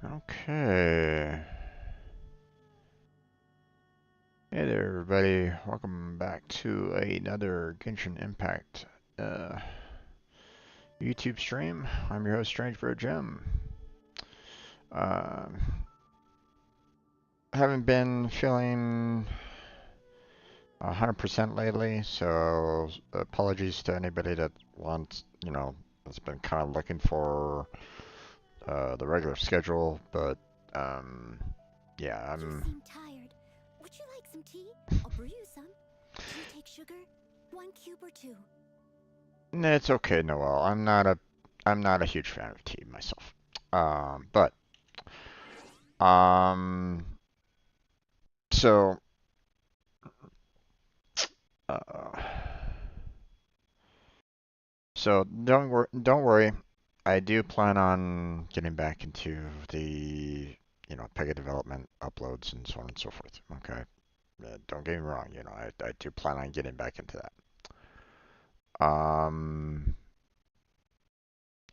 Okay. Hey there, everybody. Welcome back to another Genshin Impact YouTube stream. I'm your host, Strangebird Jim. Uh, haven't been feeling 100% lately, so apologies to anybody that wants, that's been kind of looking for the regular schedule, but um, yeah, You I'm. seem tired. Would you like some tea? I'll brew you some. Do you take sugar? 1 cube or 2? It's okay, Noel. I'm not a huge fan of tea myself. But um, so uh, so don't worry. I do plan on getting back into the Pega development uploads and so on and so forth. Okay, don't get me wrong. I do plan on getting back into that. Um,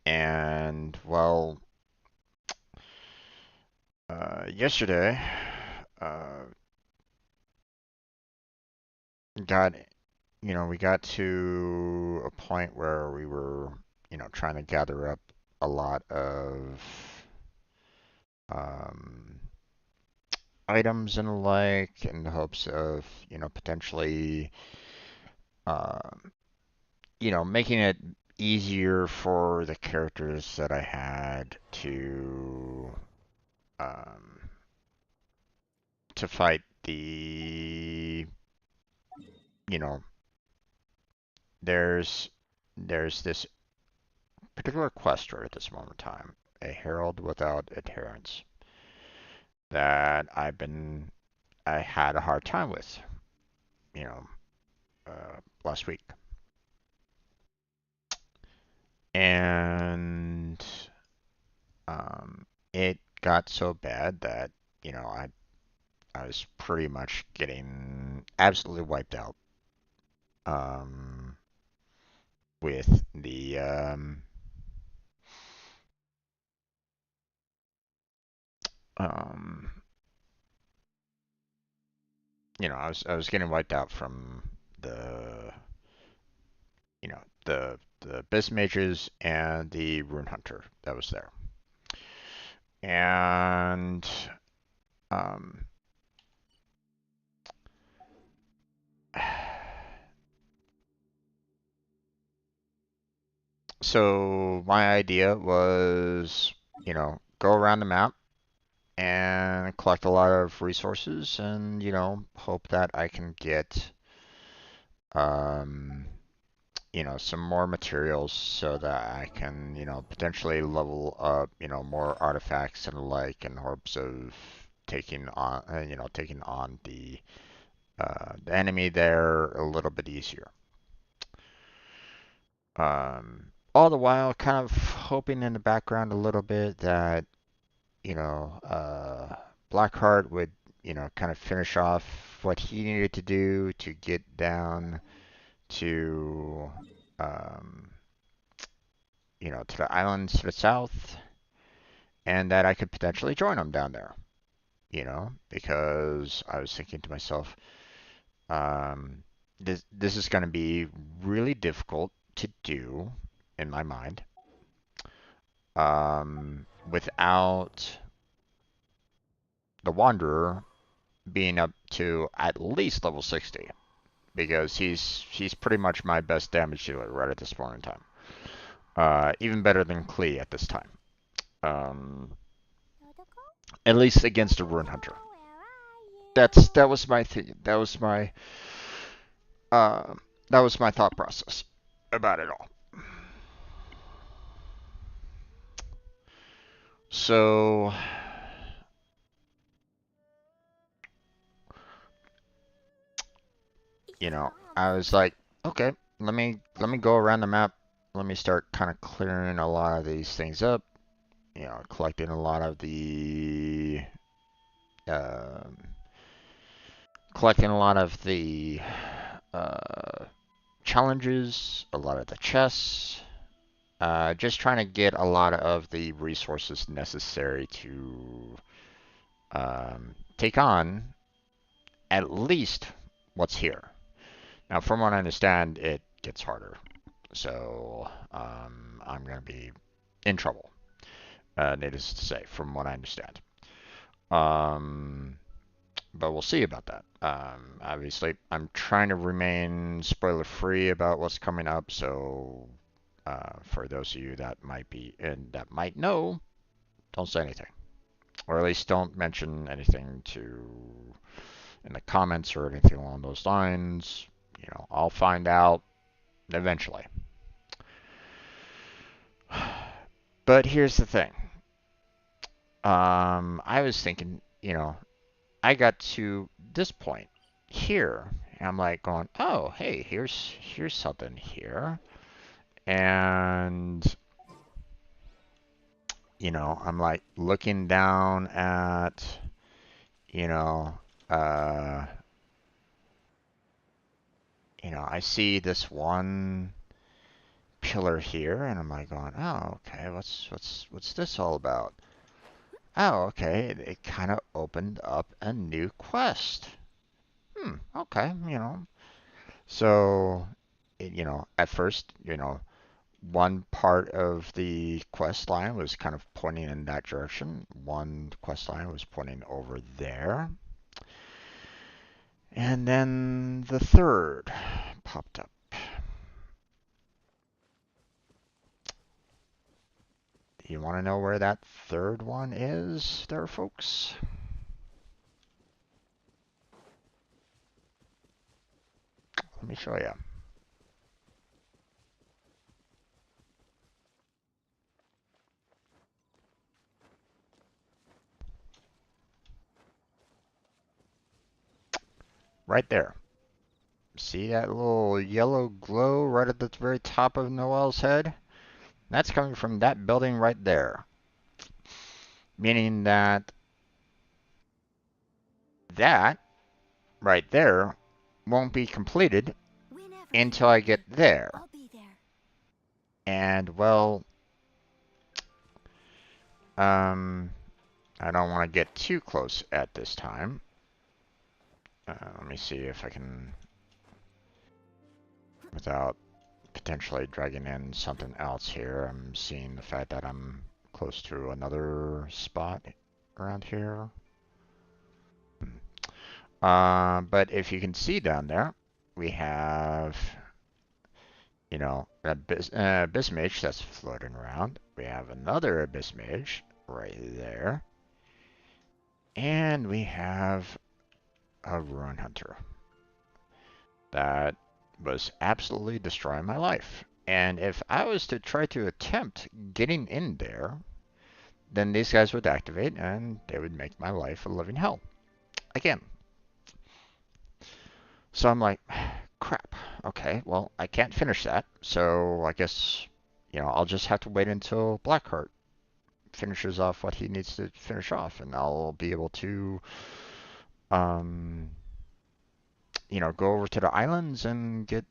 and well, yesterday, uh, got we got to a point where we were, trying to gather up a lot of um, items and the like in the hopes of, potentially, um, making it easier for the characters that I had um, to fight you know, there's this particular quest right at this moment in time, a herald without adherents, that I had a hard time with, you know, last week. And it got so bad that, I was pretty much getting absolutely wiped out um, with um, I was getting wiped out from the, the Abyss Mages and the Rune Hunter that was there. And um, so my idea was, go around the map and collect a lot of resources and, hope that I can get, um, some more materials so that I can, potentially level up, more artifacts and the like in hopes of taking on the enemy there a little bit easier. All the while, kind of hoping in the background a little bit that, Blackheart would, kind of finish off what he needed to do to get down to, um, to the islands to the south, and that I could potentially join him down there, because I was thinking to myself, um, this is going to be really difficult to do in my mind, without the Wanderer being up to at least level 60, because he's pretty much my best damage dealer right at this point in time. Even better than Klee at this time. Um, at least against a Rune Hunter. That was my uh, that was my thought process about it all. So, I was like, okay, let me go around the map. Let me start kind of clearing a lot of these things up. Collecting a lot of um, uh, challenges, a lot of the chests, Just trying to get a lot of the resources necessary to take on at least what's here. Now, from what I understand, it gets harder. So I'm going to be in trouble, needless to say, from what I understand. Um, but we'll see about that. Obviously, I'm trying to remain spoiler free about what's coming up. So for those of you that might be and that might know, don't say anything, or at least don't mention anything in the comments or anything along those lines. You know, I'll find out eventually. But here's the thing. I was thinking, I got to this point here, and I'm like going, oh, hey, here's something here, and I'm like looking down at, you know, uh, I see this one pillar here, and I'm like going, oh, okay, what's this all about? Oh, okay, it kind of opened up a new quest. Okay, So, at first, one part of the quest line was kind of pointing in that direction. One quest line was pointing over there. And then the third popped up. You want to know where that third one is there, folks? Let me show you. Right there. See that little yellow glow right at the very top of Noel's head? That's coming from that building right there. Meaning that right there won't be completed Whenever until you're I ready, get there. I'll be there. And well, I don't want to get too close at this time. Let me see if I can, without potentially dragging in something else here. I'm seeing the fact that I'm close to another spot around here. But if you can see down there, we have, Abyss Mage that's floating around. We have another Abyss Mage right there. And we have a Ruin Hunter that was absolutely destroying my life. And if I was to try to attempt getting in there, then these guys would activate and they would make my life a living hell. Again. So I'm like, crap. Okay, well, I can't finish that. So I guess, I'll just have to wait until Blackheart finishes off what he needs to finish off, and I'll be able to, um, go over to the islands and get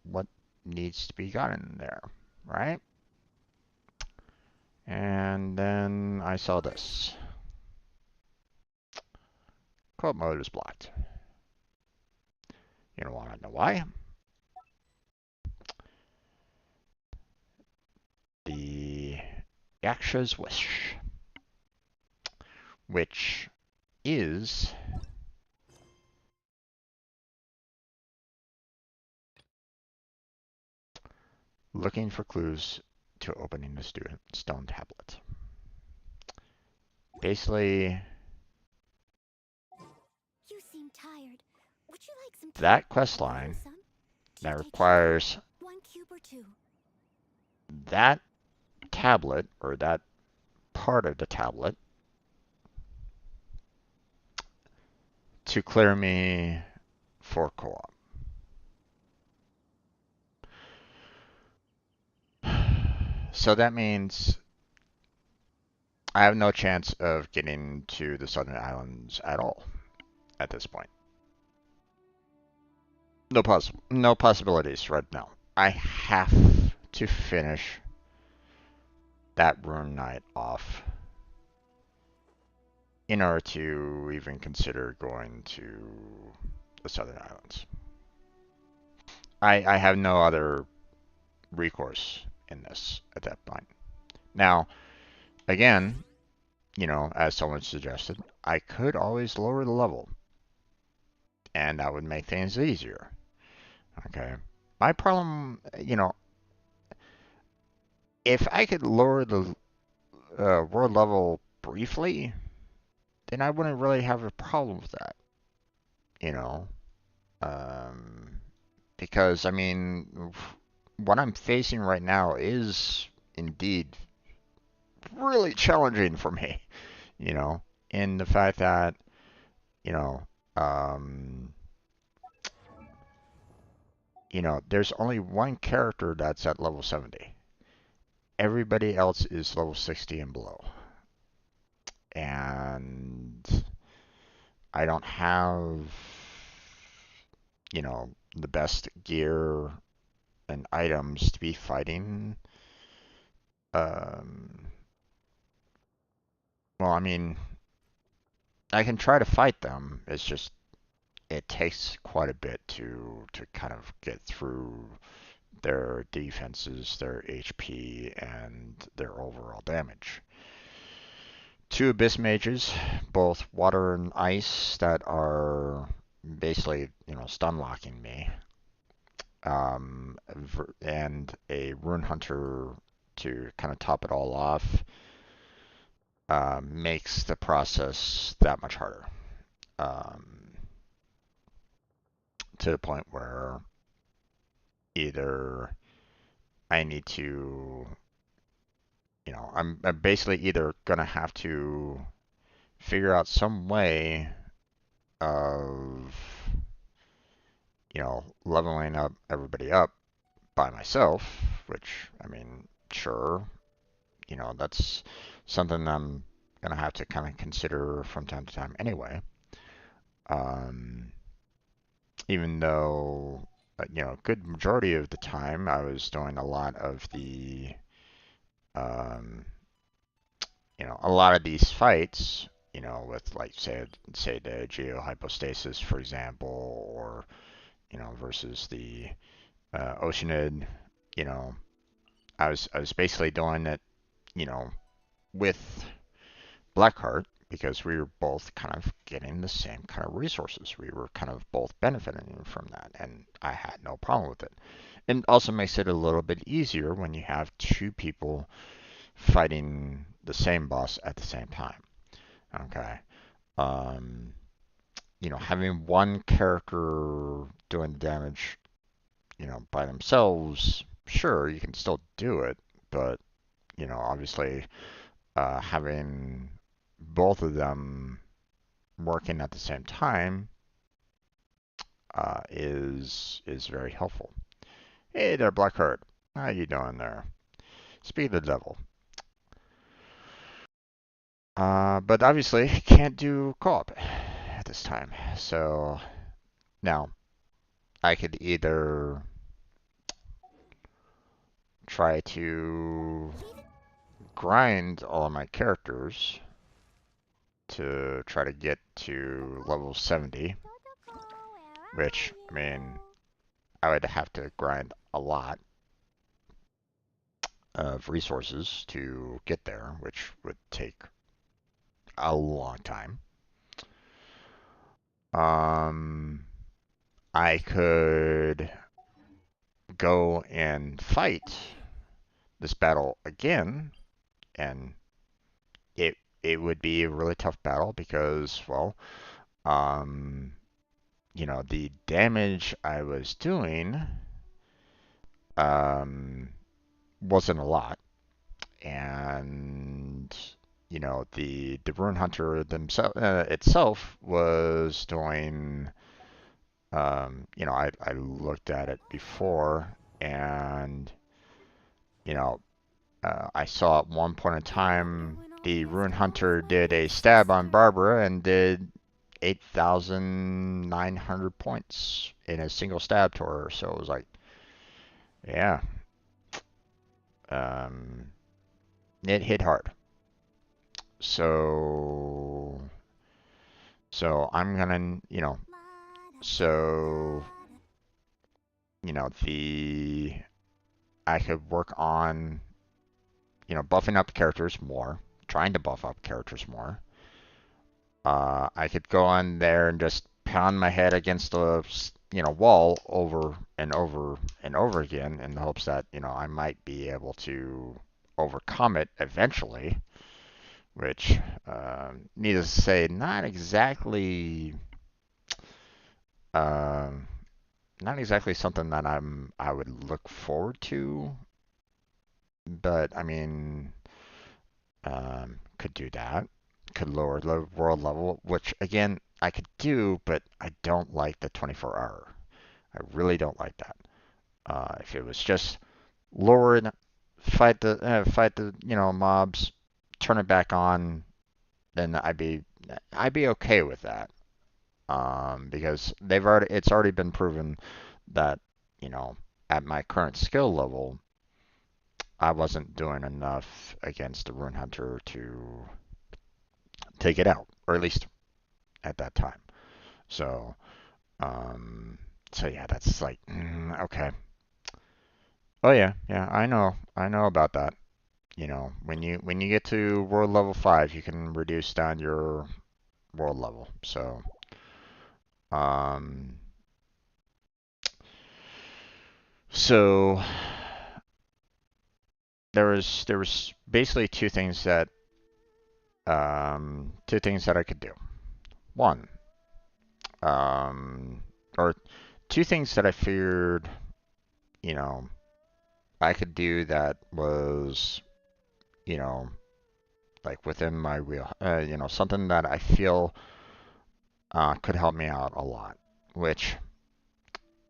what needs to be gotten there, right? And then I saw this. Co-op mode is blocked. You don't want to know why? The Yaksha's Wish, which is looking for clues to opening the stone tablet. Basically, You seem tired. Would you like some tea? that quest I'll brew line some. Do that you take requires sugar? 1 cube or 2. that tablet, or that part of the tablet, to clear me for co-op. So that means I have no chance of getting to the Southern Islands at all at this point. No possibilities right now. I have to finish that Rune Knight off in order to even consider going to the Southern Islands. I have no other recourse in this at that point. Now, again, as someone suggested, I could always lower the level, and that would make things easier. Okay. My problem, if I could lower the world level briefly, then I wouldn't really have a problem with that, you know. Um, because, I mean, what I'm facing right now is indeed really challenging for me, you know, in the fact that, you know, um, there's only one character that's at level 70. Everybody else is level 60 and below. And I don't have, the best gear and items to be fighting. Um, well, I mean, I can try to fight them. It's just it takes quite a bit to kind of get through their defenses, their HP, and their overall damage. Two Abyss Mages, both water and ice, that are basically, stun locking me. And a Rune Hunter to kind of top it all off makes the process that much harder. To the point where either I need to, I'm basically either going to have to figure out some way of, leveling up everybody up by myself, which, I mean, sure, that's something I'm going to have to kind of consider from time to time anyway. Um, Even though, a good majority of the time I was doing a lot of um, a lot of these fights, with like say the geohypostasis, for example, or versus the Oceanid, you know, I was basically doing it, you know, with Blackheart because we were both kind of getting the same kind of resources. We were kind of both benefiting from that, and I had no problem with it. And it also makes it a little bit easier when you have two people fighting the same boss at the same time. Okay. Um, having one character doing the damage, by themselves, sure, you can still do it, but, obviously, having both of them working at the same time is very helpful. Hey there, Blackheart. How you doing there? Speak of the devil. But obviously can't do co-op at this time. So now I could either try to grind all of my characters to try to get to level 70, which, I mean, I would have to grind a lot of resources to get there, which would take a long time. I could go and fight this battle again, and it would be a really tough battle because, well, um, the damage I was doing um, wasn't a lot, and the Rune Hunter itself was doing. I looked at it before, and I saw at one point in time the Rune Hunter did a stab on Barbara and did 8,900 points in a single stab to her. So it was like, yeah, um, it hit hard. So I'm gonna, so the I could work on, buffing up characters more, trying to buff up characters more. I could go on there and just pound my head against the, wall over and over and over again in the hopes that, I might be able to overcome it eventually, which, needless to say, um, not exactly something that I would look forward to, but I mean, could do that. Could lower the world level, which again I could do, but I don't like the 24-hour. I really don't like that. If it was just lower it, fight the mobs, turn it back on, then I'd be okay with that. Because it's already been proven that you know at my current skill level, I wasn't doing enough against the Rune Hunter to take it out, or at least at that time. So, um, so yeah, that's like, okay. Oh yeah, yeah, I know about that. When you get to world level 5, you can reduce down your world level. Um, so there was basically two things that I could do. One, or two things that I figured, you know, I could do that was, you know, like within my wheel, something that I feel could help me out a lot, which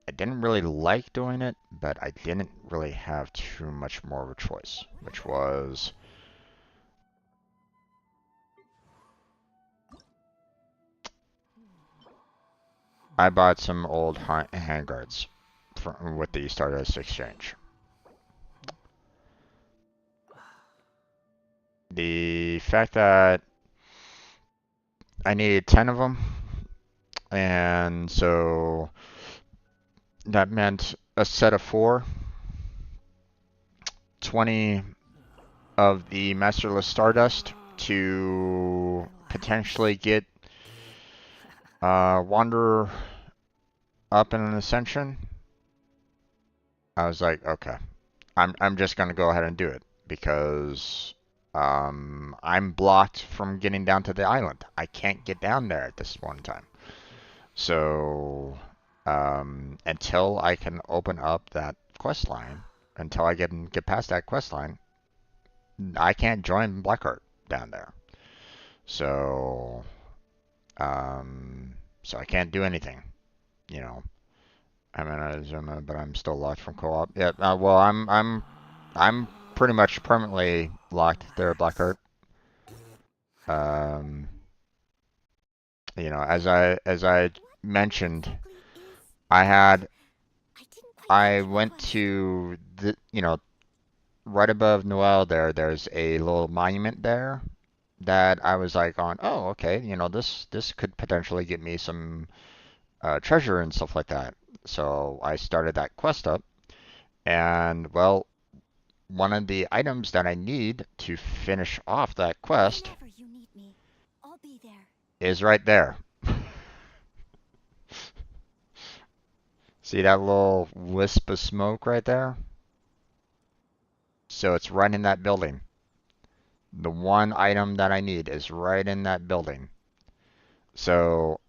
I didn't really like doing it, but I didn't really have too much more of a choice, which was I bought some old handguards with the Stardust Exchange. The fact that I needed 10 of them, and so that meant a set of four, 20 of the Masterless Stardust to potentially get Wanderer up in an Ascension. I was like, okay, I'm just gonna go ahead and do it because I'm blocked from getting down to the island. I can't get down there at this one time. So until I can open up that quest line, until I get past that quest line, I can't join Blackheart down there. So so I can't do anything. You know, I'm in Arizona, but I'm still locked from co-op. Yeah. Well, I'm pretty much permanently locked there at Blackheart. Um, as I mentioned, I had I went to the right above Noel there. There's a little monument there that I was like on. Oh, okay. This could potentially get me some treasure and stuff like that. So I started that quest up, and well, one of the items that I need to finish off that quest Whenever you need me, I'll be there. is right there. See that little wisp of smoke right there? So it's right in that building. The one item that I need is right in that building. So,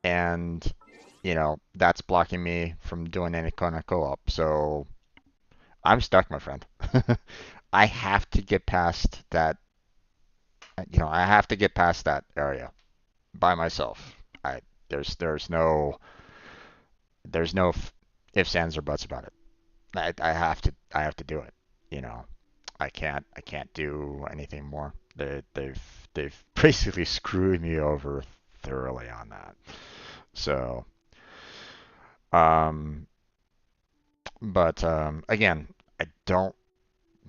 and, that's blocking me from doing any kind of co-op. So I'm stuck, my friend. I have to get past that, I have to get past that area by myself. I, there's no ifs, ands, or buts about it. I have to do it. You know, I can't do anything more. They've basically screwed me over thoroughly on that. So, um, but again, I don't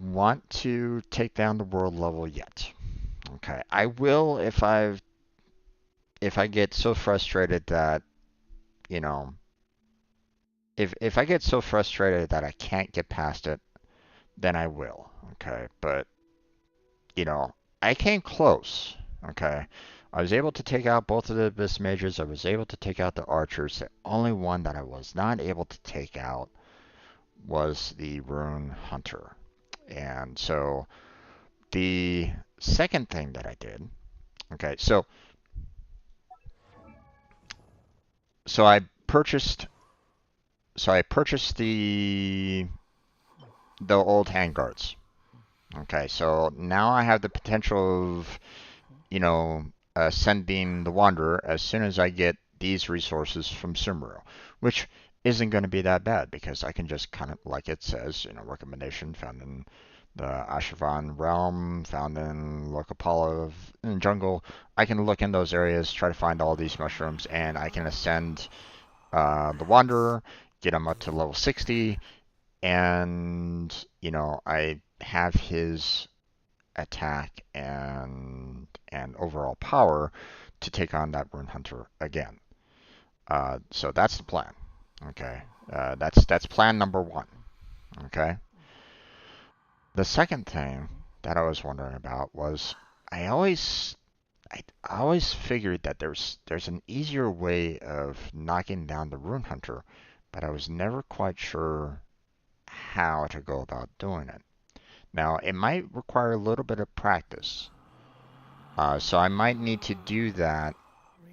want to take down the world level yet. Okay, I will if I get so frustrated that, you know, if I get so frustrated that I can't get past it, then I will. Okay, but I came close. Okay, I was able to take out both of the abyss mages. I was able to take out the archers. The only one that I was not able to take out was the rune hunter. And so the second thing that I did, okay, so I purchased the old handguards. Okay, so now I have the potential of, sending the Wanderer as soon as I get these resources from Sumeru, which isn't going to be that bad because I can just kind of, like it says, recommendation found in the Ashavan realm, found in Lokapala in jungle. I can look in those areas, try to find all these mushrooms, and I can ascend the Wanderer, get him up to level 60, and I have his attack and overall power to take on that rune hunter again. So that's the plan. Okay, that's plan number one. Okay. The second thing that I was wondering about was I always I always figured that there's an easier way of knocking down the rune hunter, but I was never quite sure how to go about doing it. Now, it might require a little bit of practice. So I might need to do that.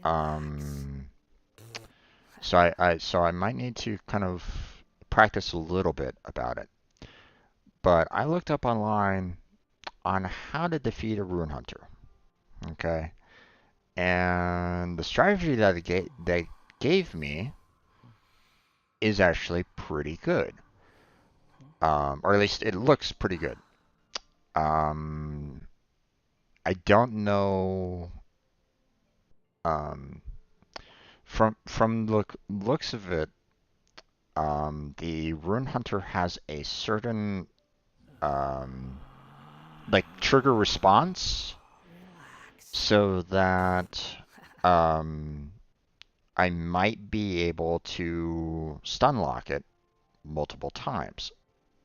Um, so I might need to kind of practice a little bit about it. But I looked up online on how to defeat a rune hunter. Okay, and the strategy that they gave me is actually pretty good. Or at least it looks pretty good. Um, I don't know. Um, from looks of it, the Rune Hunter has a certain um, like trigger response, so that um, I might be able to stun lock it multiple times,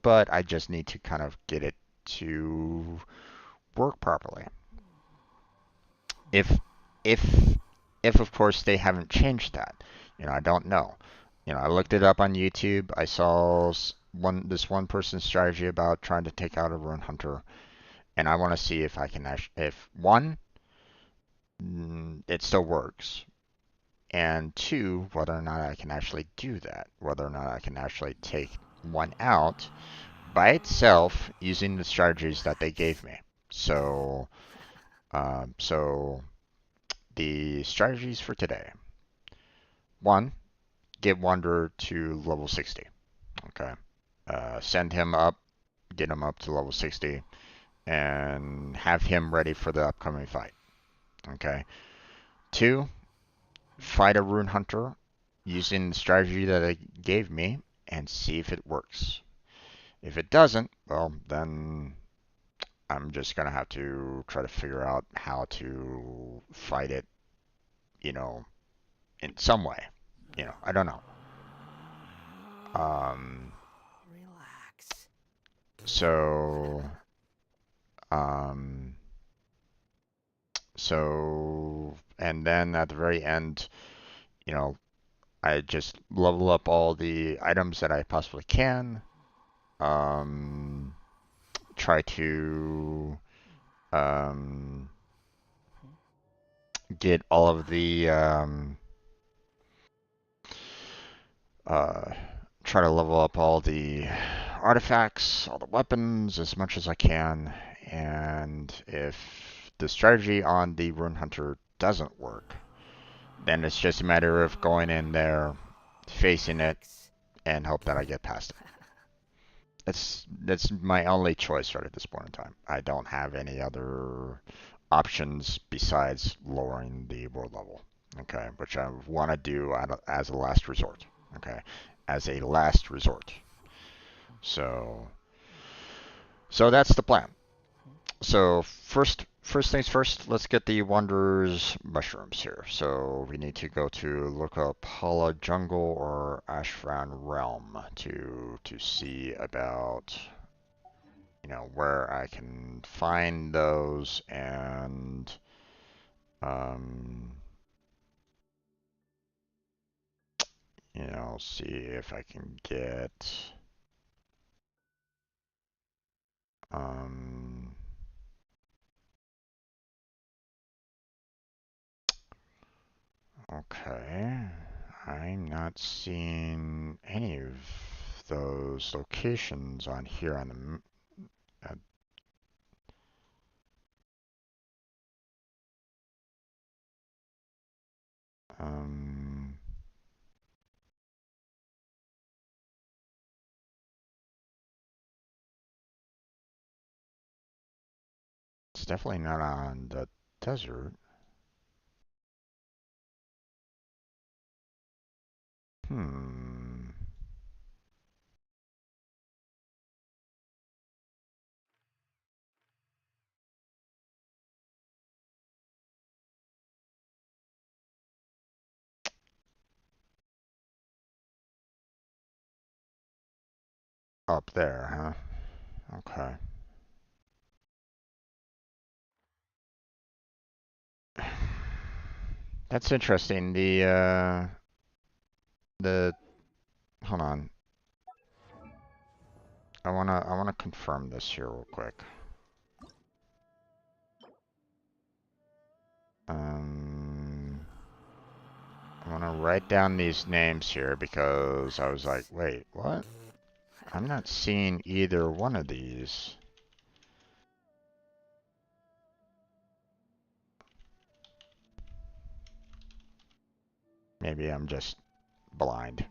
but I just need to kind of get it to work properly. If if if of course they haven't changed that, I don't know. I looked it up on YouTube. I saw this one person's strategy about trying to take out a rune hunter, and I want to see if I can actually, if one, it still works, and two, whether or not I can actually do that, whether or not I can actually take one out by itself using the strategies that they gave me. So the strategies for today: one, get Wanderer to level 60. Okay. Send him up, get him up to level 60, and have him ready for the upcoming fight. Okay. Two, fight a rune hunter using the strategy that they gave me and see if it works. If it doesn't, well, then I'm just gonna have to try to figure out how to fight it, you know, in some way. I don't know. Um, so, um, and then at the very end, you know, I just level up all the items that I possibly can. Um, Try to um, get all of the uh, try to level up all the artifacts, all the weapons as much as I can. And if the strategy on the Rune Hunter doesn't work, then it's just a matter of going in there, facing it, and hope that I get past it. That's my only choice right at this point in time. I don't have any other options besides lowering the world level. Okay, which I want to do as a last resort. Okay, as a last resort. So So that's the plan. So first things first, let's get the Wanderer's mushrooms here. So we need to go to look up Hala Jungle or Ashran Realm to see about where I can find those and um see if I can get um okay. I'm not seeing any of those locations on here on the um it's definitely not on the desert. Hmm. Up there, huh? Okay. That's interesting. The hold on. I wanna confirm this here real quick. Um, I wanna write down these names here because I was like, wait, what? I'm not seeing either one of these. Maybe I'm just blind.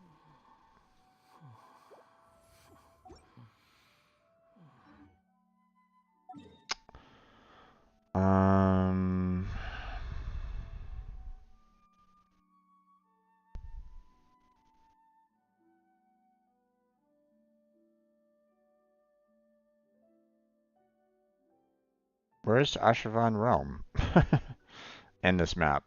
Um, where's Ashavan Realm in this map?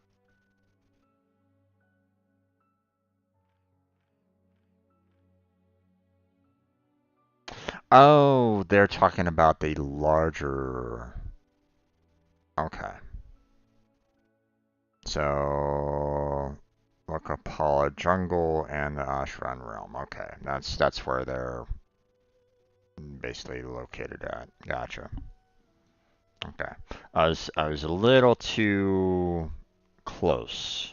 Oh, they're talking about the larger. Okay. So Wakapala Jungle and the Ashran Realm. Okay, that's where they're basically located at. Gotcha. Okay. I was a little too close.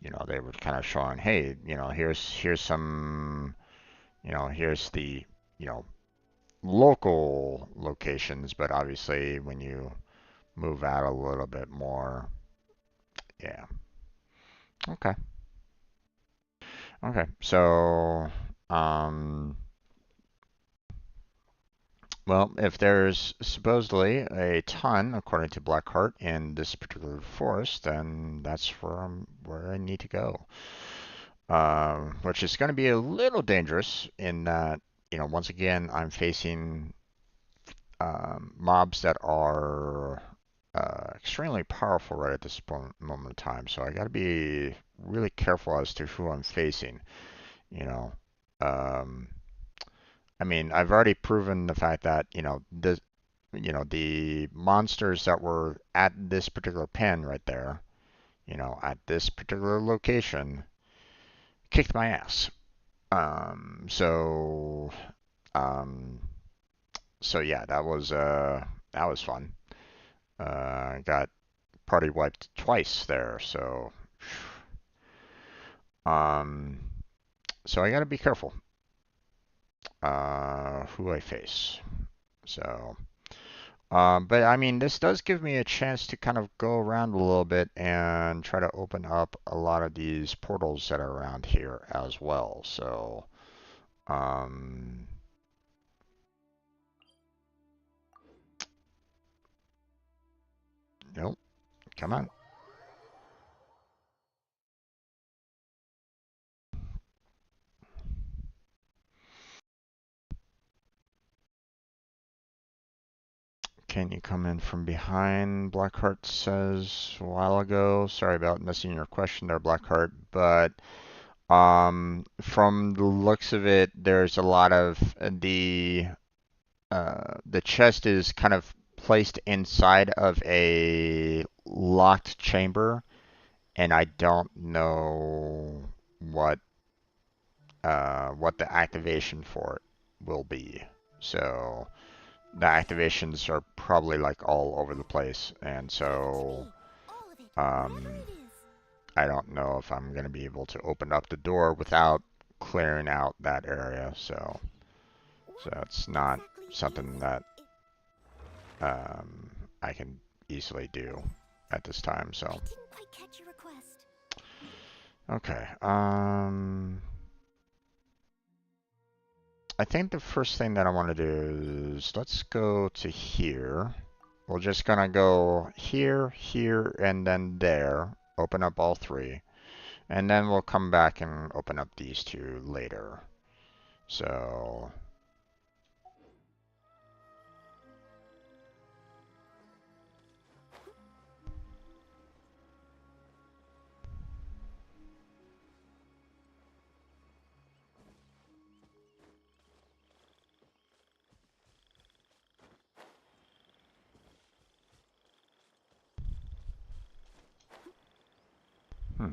They were kind of showing, hey, here's some, here's the, you know, local locations, but obviously when you move out a little bit more, yeah. Okay. Okay. So, um, well, if there's supposedly a ton, according to Blackheart, in this particular forest, then that's where I need to go. Which is going to be a little dangerous in that, once again, I'm facing mobs that are extremely powerful right at this moment in time. So I got to be really careful as to who I'm facing. You know, um, I mean, I've already proven the fact that the monsters that were at this particular pen right there, at this particular location, kicked my ass. Um, so, um, so yeah, that was fun. Got party wiped twice there, um, so I got to be careful who I face. So, but I mean, this does give me a chance to kind of go around a little bit and try to open up a lot of these portals that are around here as well. So, um, nope, come on. Can you come in from behind? Blackheart says a while ago. Sorry about missing your question there, Blackheart. But from the looks of it, there's a lot of the chest is kind of placed inside of a locked chamber, and I don't know what the activation for it will be. So the activations are probably like all over the place, and so All of it, um, wherever it is. I don't know if I'm gonna be able to open up the door without clearing out that area. So What it's not exactly something is that it? I can easily do at this time. I So didn't quite catch your request. okay, I think the first thing that I want to do is let's go to here. We're just gonna go here, here, and then there. Open up all three. And then we'll come back and open up these two later. So, hmm.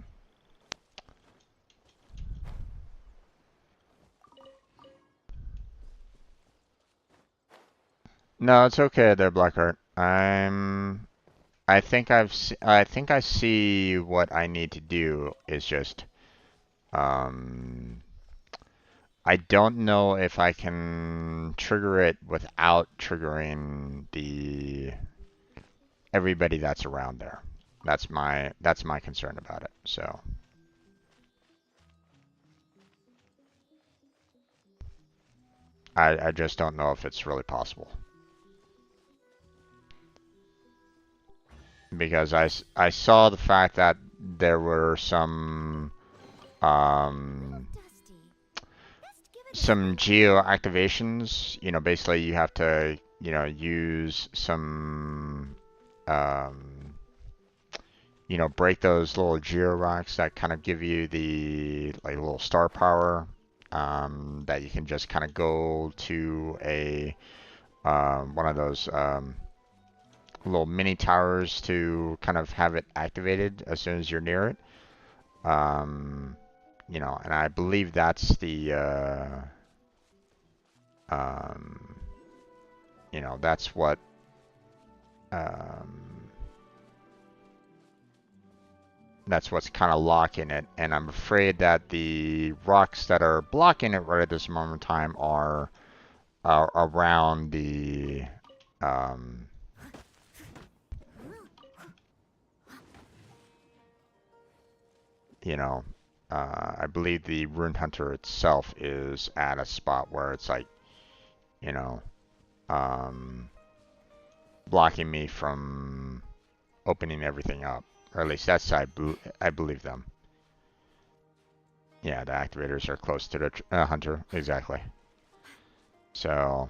No, it's okay there, Blackheart. I think I see what I need to do is just, um, I don't know if I can trigger it without triggering everybody that's around there. That's my concern about it. So I just don't know if it's really possible because I saw the fact that there were um Dusty. Best give it a some spin. geo activations. Basically you have to use um break those little geo rocks that kind of give you the like little star power that you can just kind of go to a one of those little mini towers to kind of have it activated as soon as you're near it. Um, and I believe that's um, that's what, um, that's what's kind of locking it. And I'm afraid that the rocks that are blocking it right at this moment in time are around um, you know, I believe the Rune Hunter itself is at a spot where it's like, you know, um, blocking me from opening everything up. Or at least that's I believe them. Yeah, the activators are close to the hunter, exactly. So,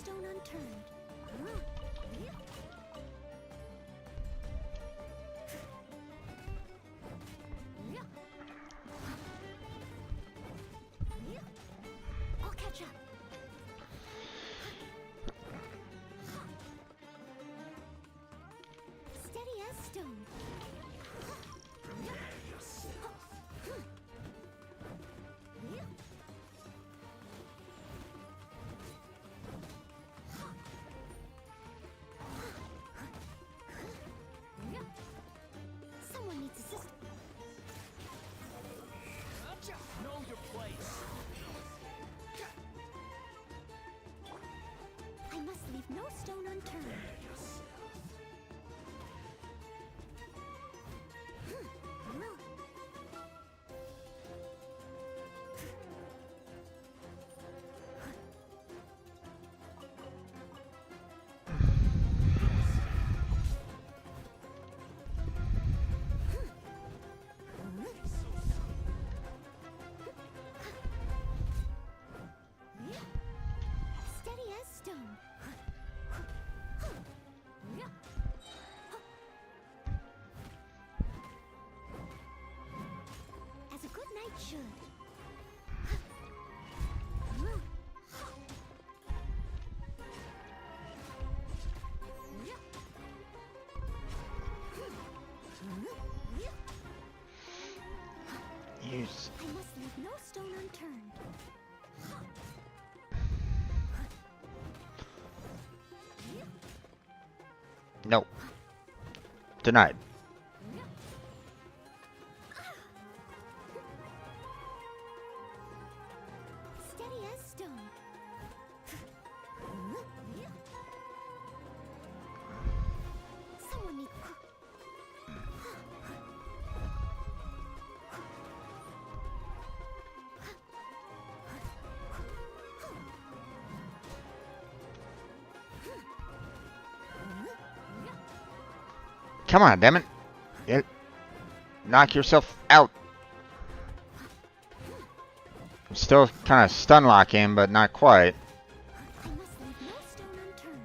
stone unturned. I'll catch up. Steady as stone. Someone needs assistance. Know your place. I must leave no stone unturned. Steady as stone. As a good knight should. Use. I must leave no stone unturned. No. Denied. Steady as stone. Someone needs. Come on, damn it. Knock yourself out. I'm still kind of stun locking, but not quite. I must leave no stone unturned.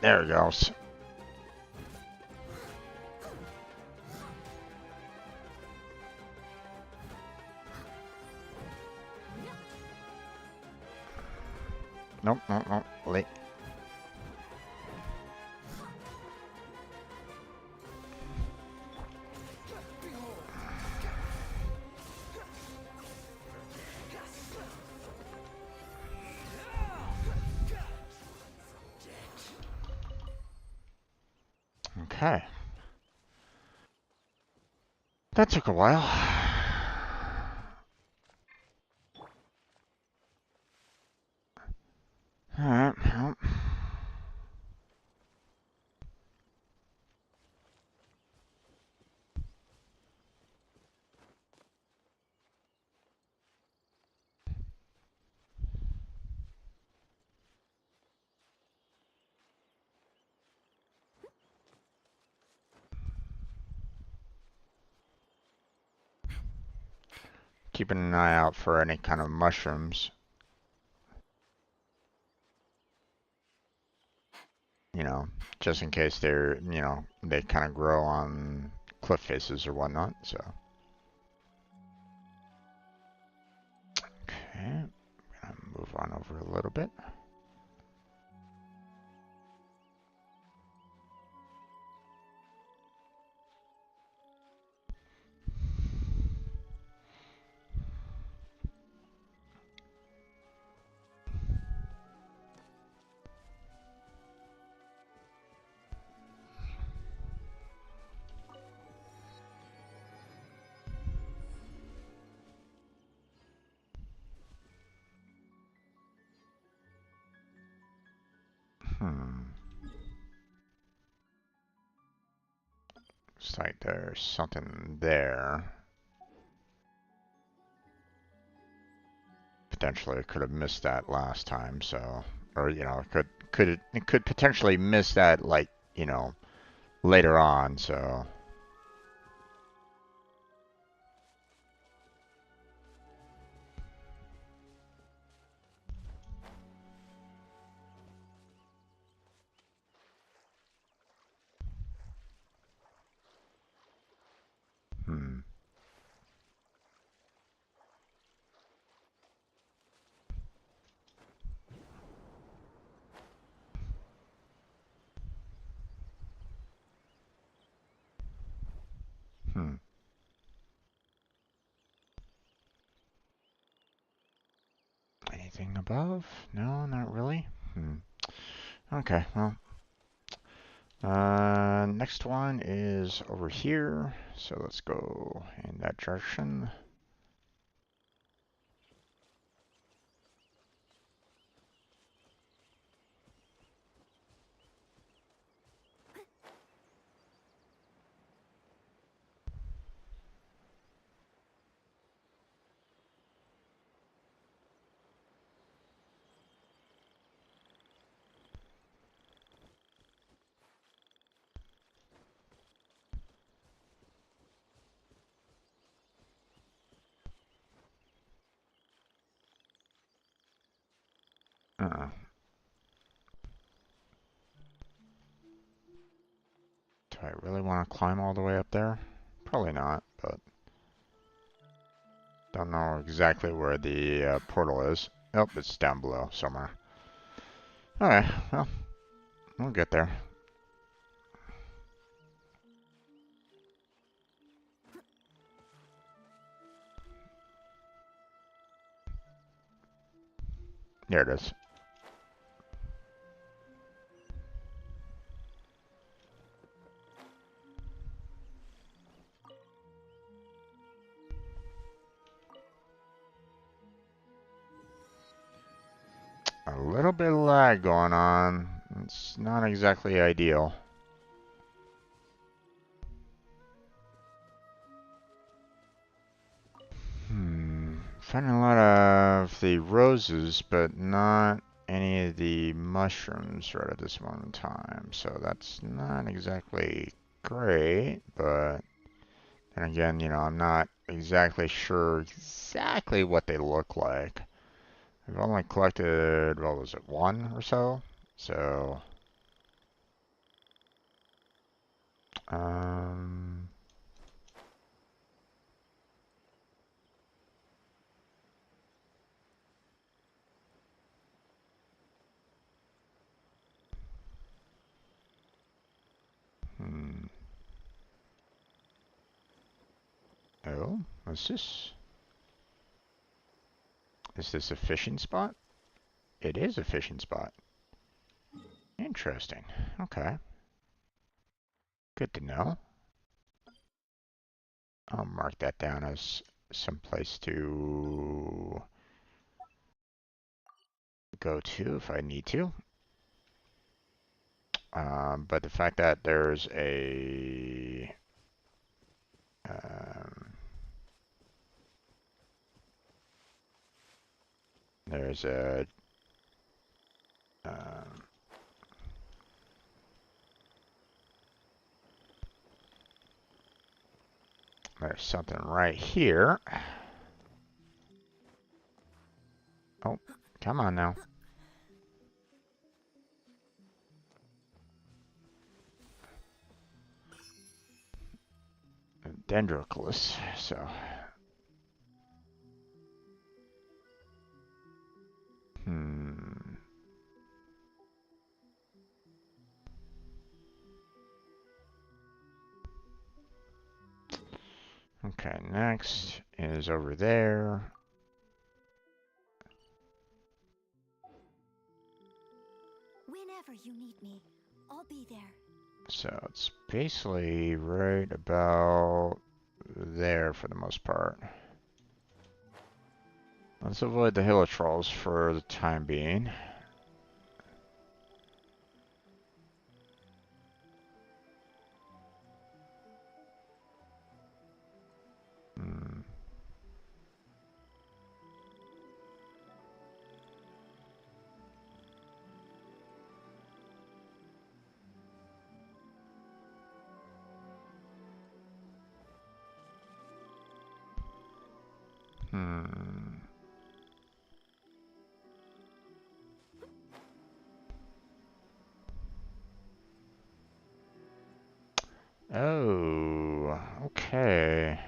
There it goes. Nope, nope, nope. Late. Okay. That took a while. Alright, well. Keeping an eye out for any kind of mushrooms. You know, just in case they're, you know, they kind of grow on cliff faces or whatnot, so. Okay, I'm gonna move on over a little bit. Looks like there's something there. Potentially, I could have missed that last time, so, or you know, it could potentially miss that, like, you know, later on, so. Anything above? No, not really. Okay, well. Next one is over here. So let's go in that direction. Uh-uh. Do I really want to climb all the way up there? Probably not, but don't know exactly where the portal is. Oh, it's down below somewhere. Alright, well, we'll get there. There it is. A little bit of lag going on. It's not exactly ideal. Finding a lot of the roses, but not any of the mushrooms right at this moment in time. So that's not exactly great, but then again, you know, I'm not exactly sure exactly what they look like. I've only collected, what was it, one or so? So, um, hmm. Oh, what's this? Is this a fishing spot? It is a fishing spot. Interesting. Okay. Good to know. I'll mark that down as some place to go to if I need to. But the fact that there's um, there's a um, there's something right here. Oh, come on now. Dendroculus. So, hmm. Okay, next is over there. Whenever you need me, I'll be there. So it's basically right about there for the most part. Let's avoid the hilitrolls for the time being. Hmm. Hmm. Oh, okay.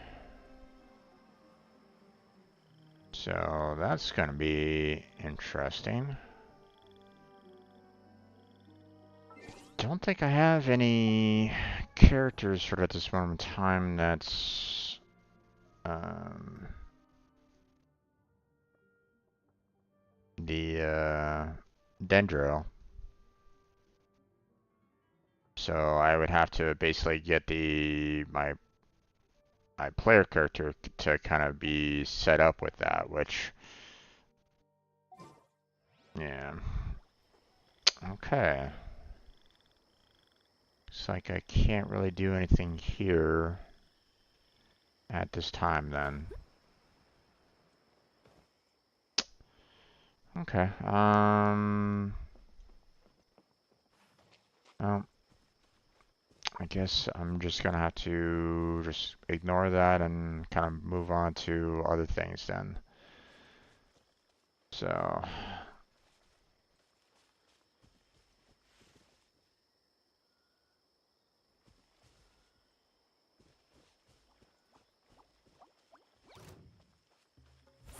So that's gonna be interesting. Don't think I have any characters for at this moment in time that's um, the Dendro. So I would have to basically get my player character to kind of be set up with that, which, yeah. Okay. Looks like I can't really do anything here at this time then. Okay. Well, I guess I'm just gonna have to just ignore that and kind of move on to other things then. So,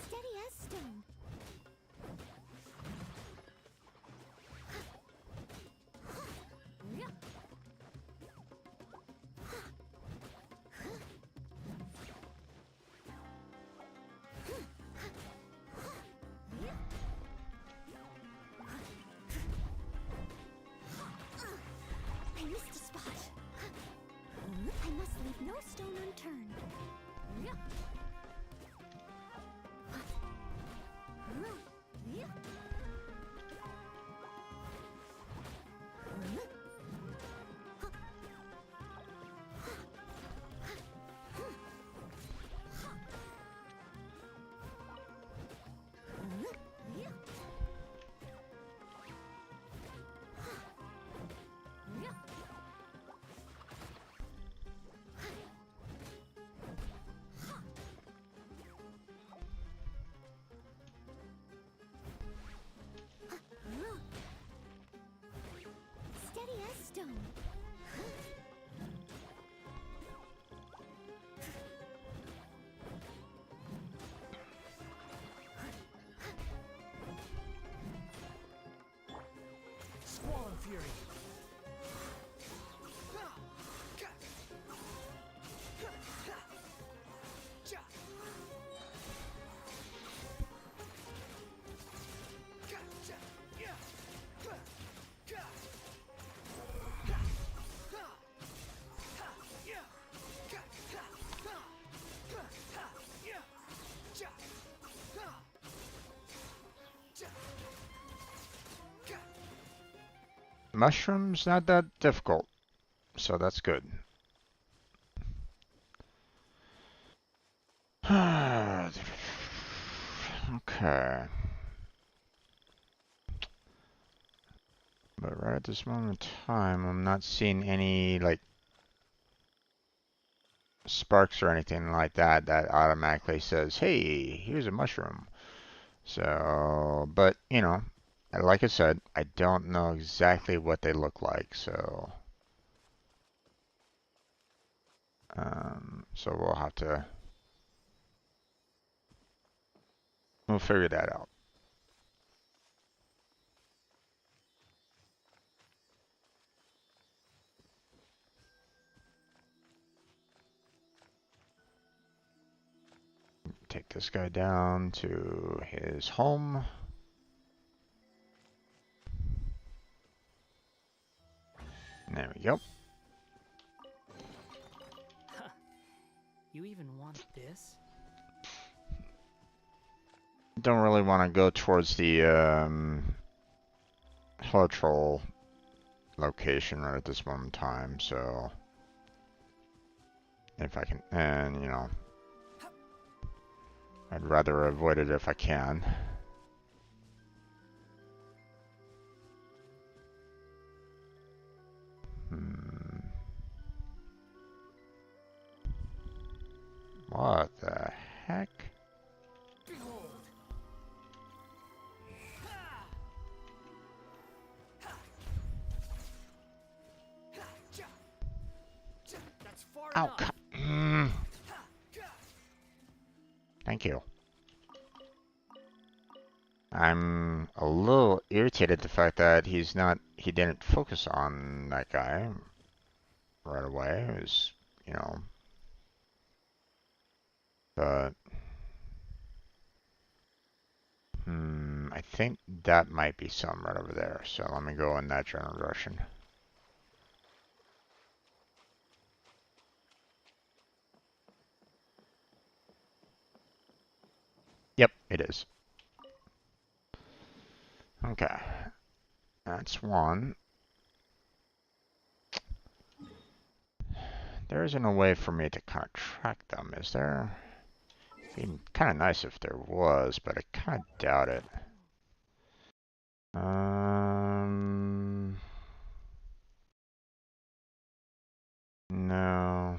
Steady as stone. I missed a spot. I must leave no stone unturned. Steady as stone. Squall and Fury. mushrooms not that difficult, so that's good. Okay. But right at this moment in time, I'm not seeing any, like, sparks or anything like that that automatically says, hey, here's a mushroom. So, but, you know, like I said, I don't know exactly what they look like, so we'll have to, we'll figure that out. Take this guy down to his home. There we go. You even want this? Don't really want to go towards the Hello Troll location right at this moment in time, so if I can, and you know, I'd rather avoid it if I can. What the heck? Behold. That's far Ow, enough. Thank you. I'm a little irritated the fact that he didn't focus on that guy right away. It was, you know, but I think that might be some right over there. So let me go in that general direction. Yep, it is. Okay. That's one. There isn't a way for me to kind of track them, is there? It'd be kind of nice if there was, but I kind of doubt it. No.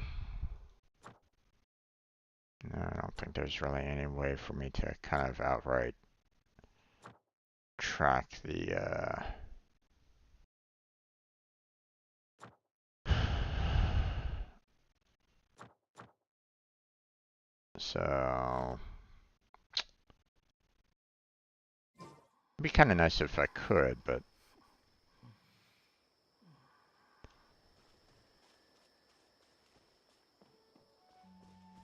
No, I don't think there's really any way for me to kind of outright track the, So, it'd be kind of nice if I could, but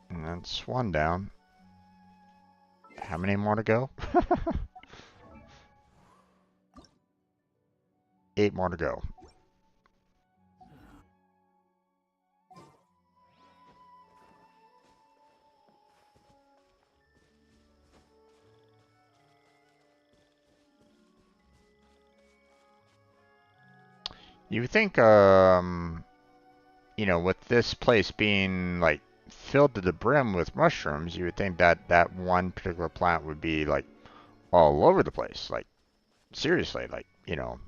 that's one down. How many more to go? 8 more to go. You would think, you know, with this place being like filled to the brim with mushrooms, you would think that that one particular plant would be like all over the place. Like seriously, like you know,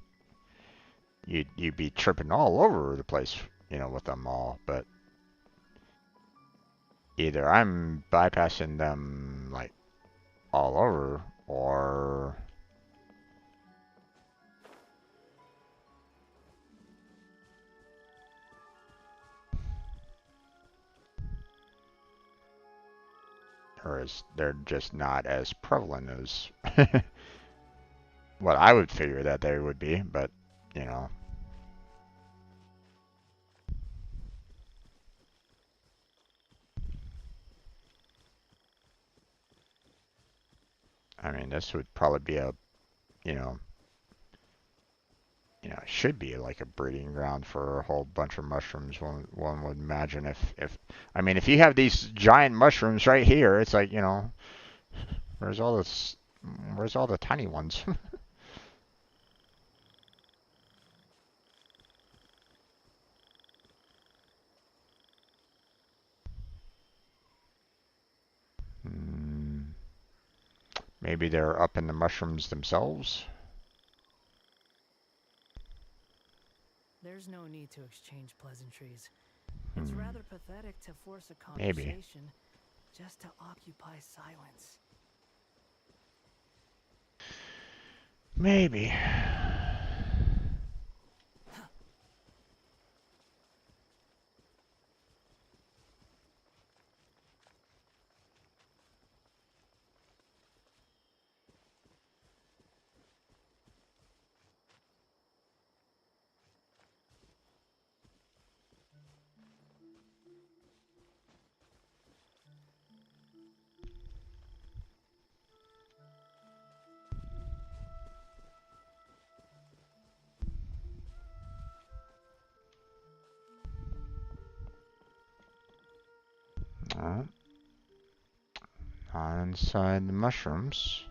you'd be tripping all over the place, you know, with them all. But either I'm bypassing them like all over, or is they're just not as prevalent as what I would figure that they would be. But you know. I mean, this would probably be a, you know, it should be like a breeding ground for a whole bunch of mushrooms. One would imagine if, I mean, if you have these giant mushrooms right here, it's like, you know, where's all this, where's all the tiny ones? Hmm, maybe they're up in the mushrooms themselves. There's no need to exchange pleasantries. It's rather pathetic to force a Maybe. conversation just to occupy silence. Maybe. Oh, not inside the mushrooms.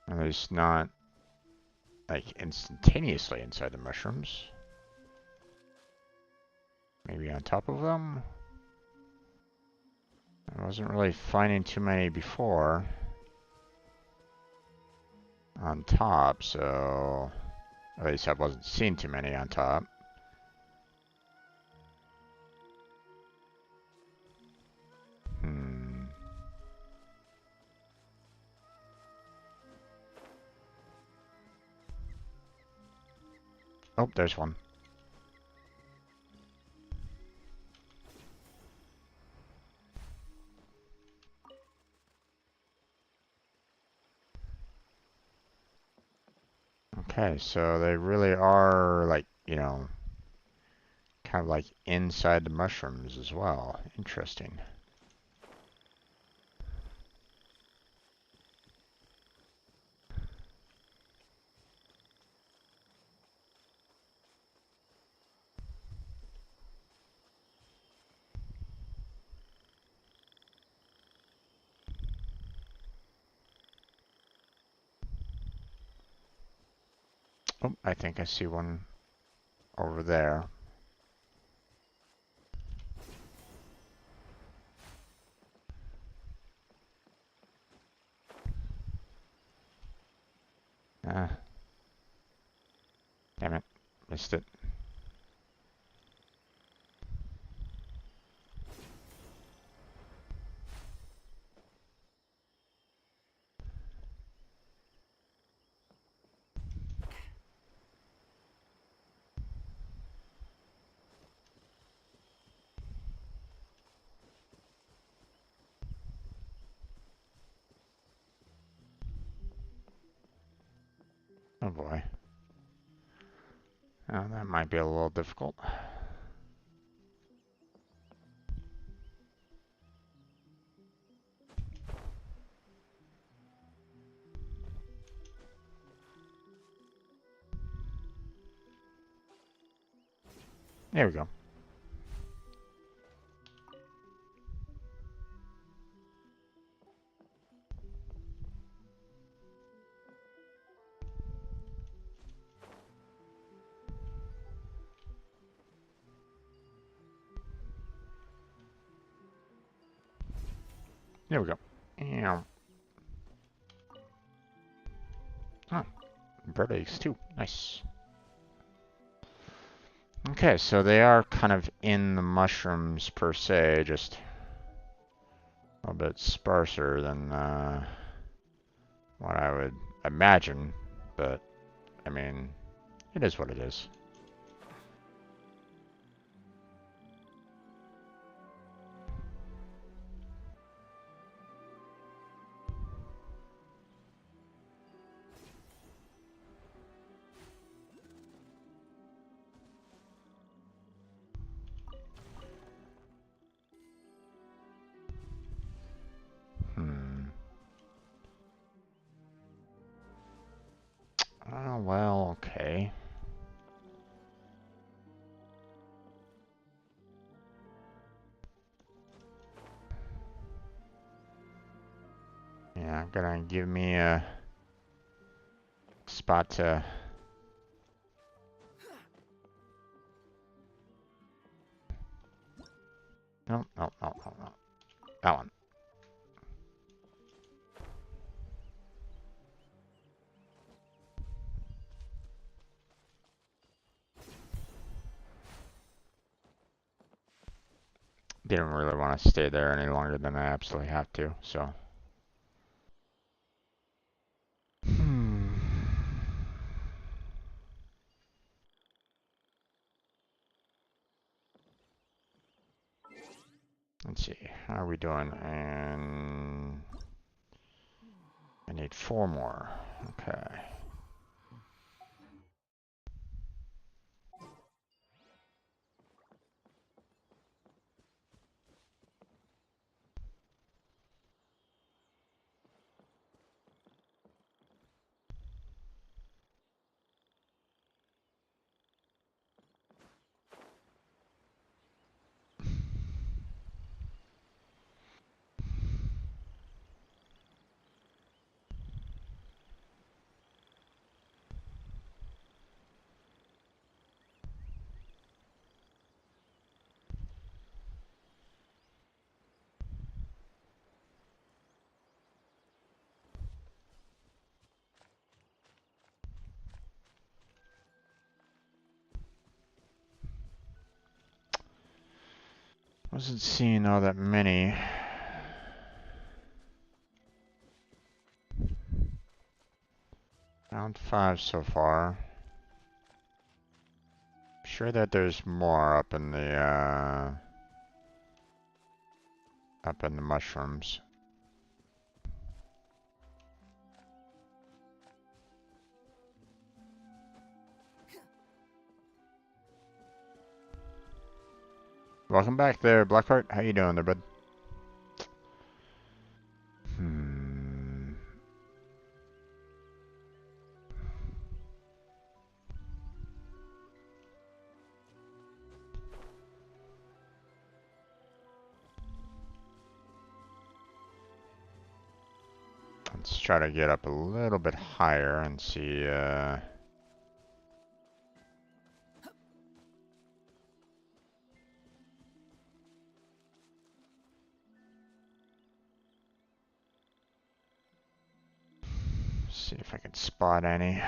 At least not like instantaneously inside the mushrooms. Maybe on top of them? I wasn't really finding too many before on top, so at least I wasn't seeing too many on top. Hmm. Oh, there's one. Okay, so they really are like, you know, kind of like inside the mushrooms as well. Interesting. Oh, I think I see one over there. Ah, damn it. Missed it. Oh boy. Oh, that might be a little difficult. There we go. There we go. Yeah. Oh, bird eggs too. Nice. Okay, so they are kind of in the mushrooms per se, just a bit sparser than what I would imagine, but I mean, it is what it is. Hmm. Oh, well, okay. Yeah, gonna give me a spot to... No, no, no, no, no. That one. Didn't really want to stay there any longer than I absolutely have to, so... Hmm. Let's see, how are we doing? And I need 4 more. Okay. Wasn't seeing all that many. Found 5 so far. Sure that there's more up in the mushrooms. Welcome back there, Blackheart. How you doing there, bud? Hmm. Let's try to get up a little bit higher and see See if I can spot any.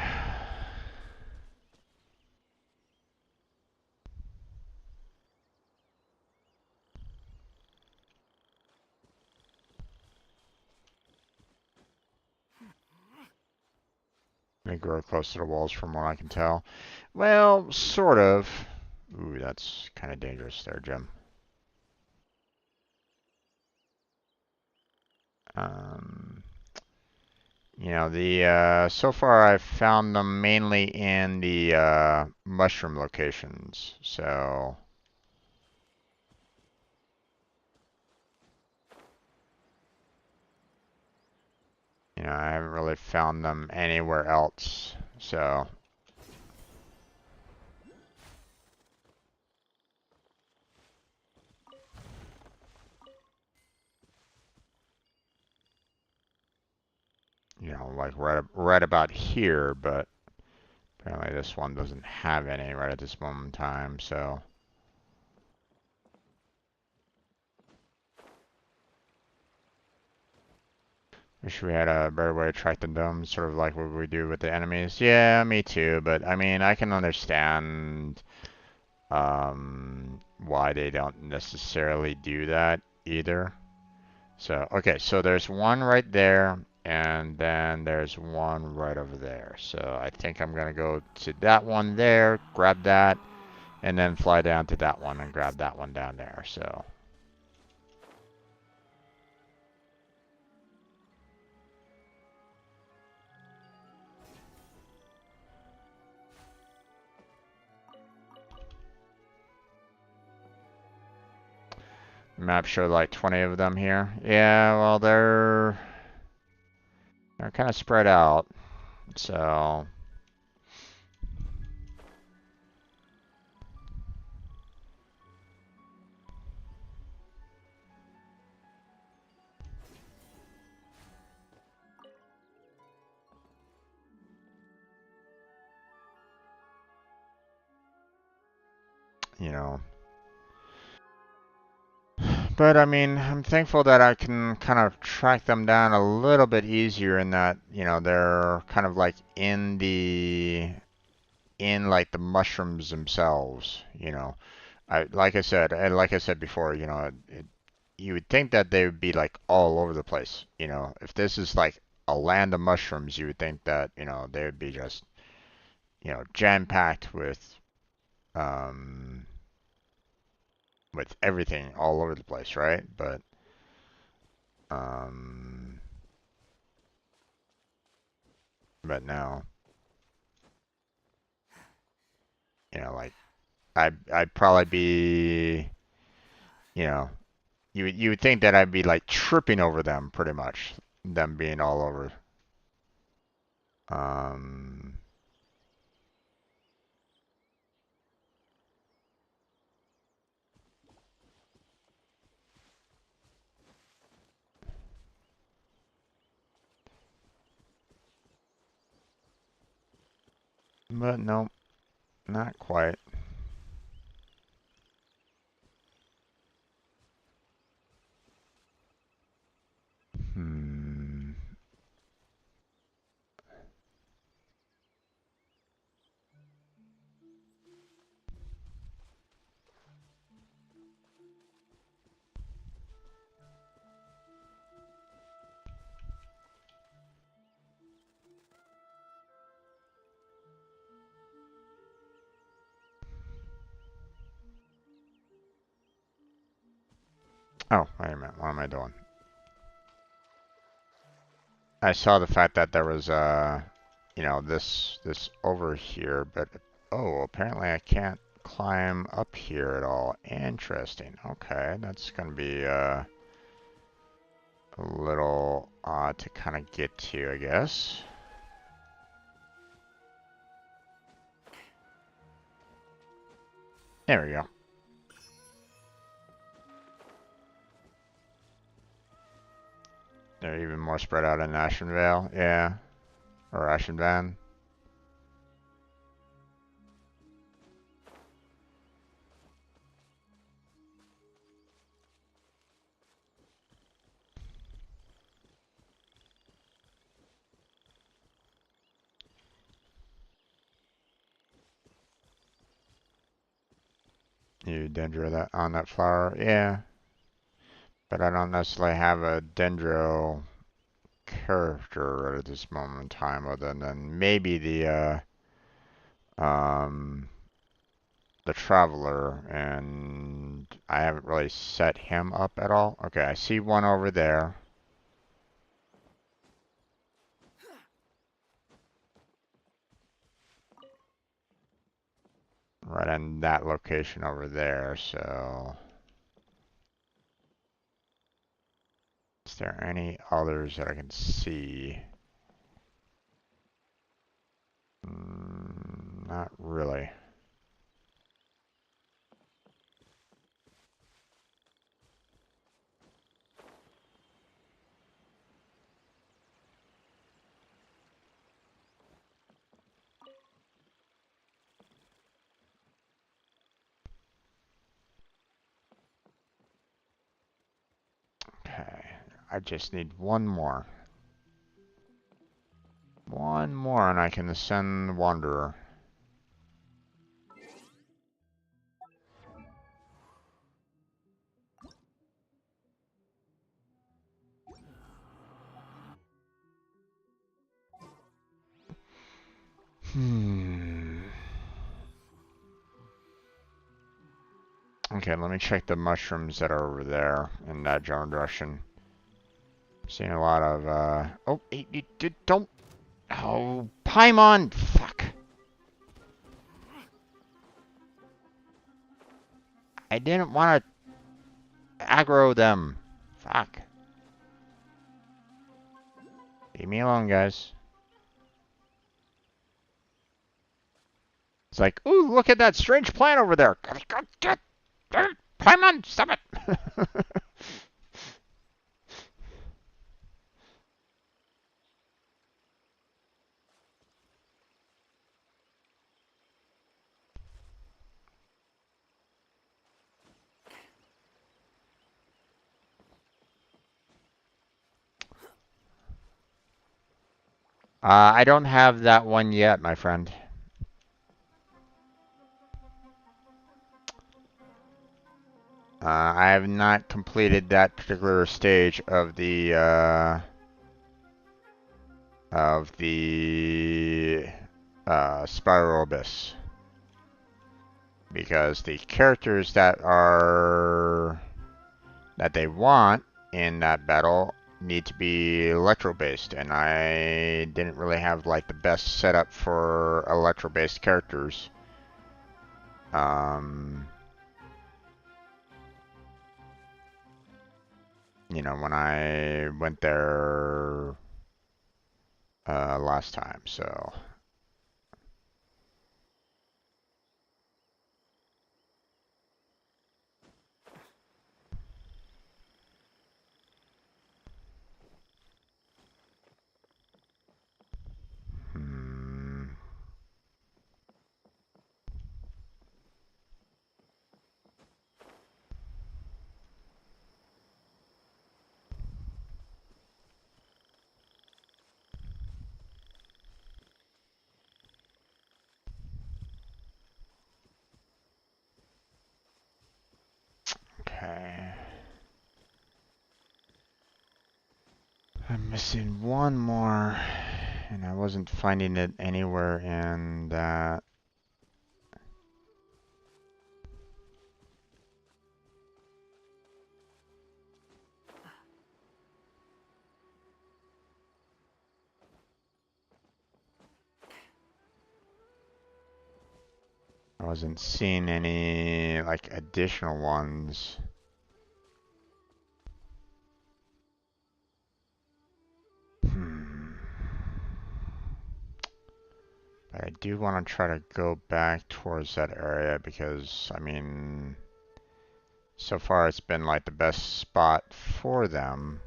They grow close to the walls from what I can tell. Well, sort of. Ooh, that's kind of dangerous there, Jim. You know, the so far I've found them mainly in the mushroom locations. So, you know, I haven't really found them anywhere else. So, you know, like right about here, but apparently this one doesn't have any right at this moment in time. So. Wish we had a better way of tracking them, sort of like what we do with the enemies. Yeah, me too, but I mean, I can understand why they don't necessarily do that either. So, okay, so there's one right there, and then there's one right over there. So I think I'm gonna go to that one there, grab that, and then fly down to that one and grab that one down there. So. Map showed like 20 of them here. Yeah, well, they're kind of spread out. So, you know, but I mean, I'm thankful that I can kind of track them down a little bit easier in that, you know, they're kind of like in like the mushrooms themselves, you know. Like I said, and like I said before, you know, you would think that they would be like all over the place, you know. If this is like a land of mushrooms, you would think that, you know, they would be just, you know, jam-packed um with everything all over the place, right? Um but no, you know, like I'd probably be, you know, you would think that I'd be like tripping over them pretty much, them being all over. Um but no, not quite. Hmm. Oh, wait a minute. What am I doing? I saw the fact that there was you know, this over here, but oh, apparently I can't climb up here at all. Interesting. Okay, that's gonna be a little odd to kind of get to, I guess. There we go. They're even more spread out in Ashenvale, yeah, or Ashenvan. You dendro that on that flower, yeah. But I don't necessarily have a dendro character at this moment in time, other than maybe the traveler, and I haven't really set him up at all. Okay, I see one over there. Right in that location over there, so... Is there any others that I can see? Not really. Okay, I just need one more. One more and I can ascend the Wanderer. Okay, let me check the mushrooms that are over there in that general direction. Seeing a lot of, oh, don't, oh, Paimon, fuck. I didn't want to aggro them. Fuck. Leave me alone, guys. It's like, ooh, look at that strange plant over there. Paimon, stop it. I don't have that one yet, my friend. I have not completed that particular stage of the Spiral Abyss. Because the characters that they want in that battle need to be electro-based, and I didn't really have like the best setup for electro-based characters. You know, when I went there last time, so. Okay. I'm missing one more, and I wasn't finding it anywhere in that. I wasn't seeing any, like, additional ones. But I do want to try to go back towards that area because, I mean, so far it's been like the best spot for them.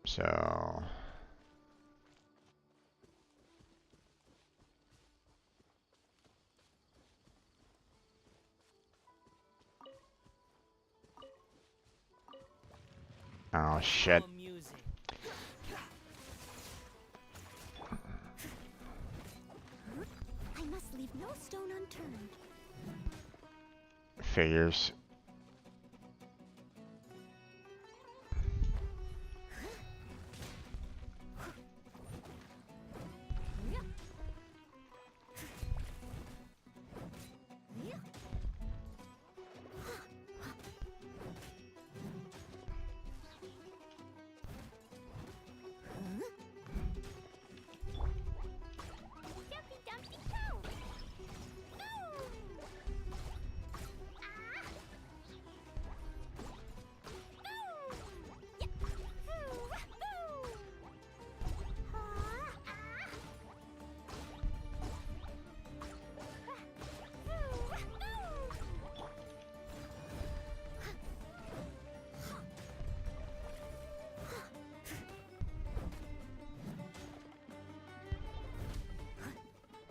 So... Oh, shit. I must leave no stone wrong turn. Figures. Dumpty dumpty go!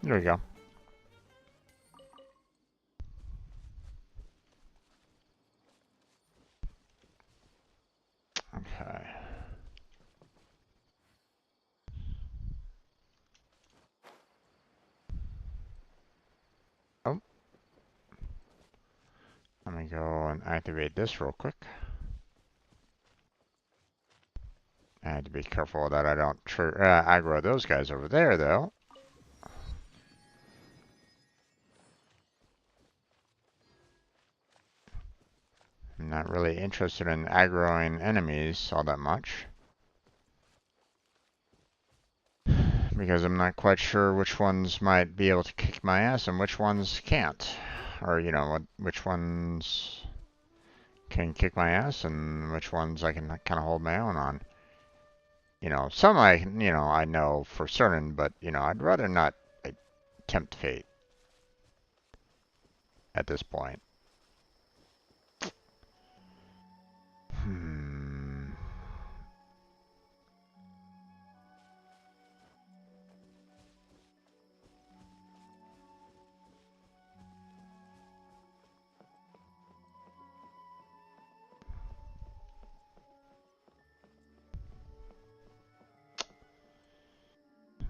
There we go. Okay. Oh. Let me go and activate this real quick. I had to be careful that I don't aggro those guys over there, though. I'm not really interested in aggroing enemies all that much. Because I'm not quite sure which ones might be able to kick my ass and which ones can't. Or, you know, which ones can kick my ass and which ones I can kind of hold my own on. You know, some I know for certain, but, you know, I'd rather not tempt fate at this point.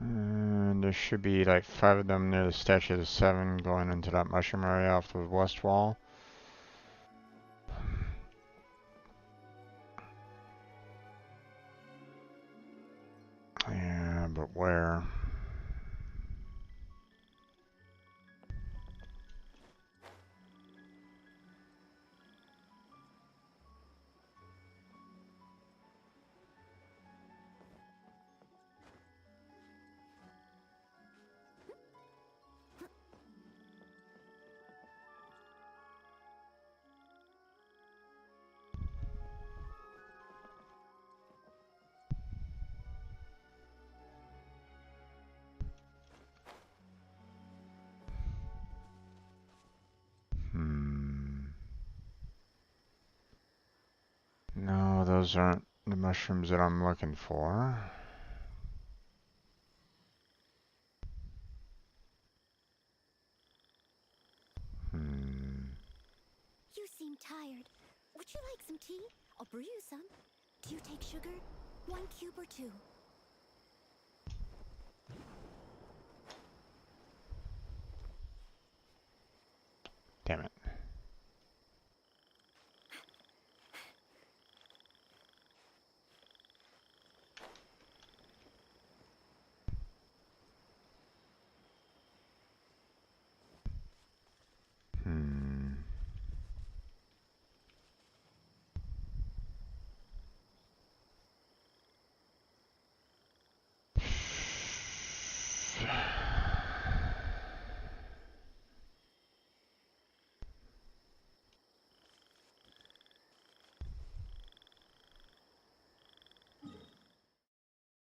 And there should be like 5 of them near the statue of the 7 going into that mushroom area off the west wall. Yeah, but where? No, those aren't the mushrooms that I'm looking for. You seem tired. Would you like some tea? I'll brew you some. Do you take sugar? 1 cube or 2? Damn it.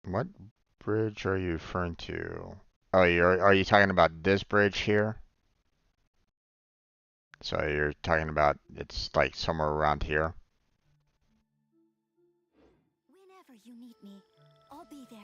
What bridge are you referring to? Oh, are you talking about this bridge here? So you're talking about it's like somewhere around here? Whenever you need me, I'll be there.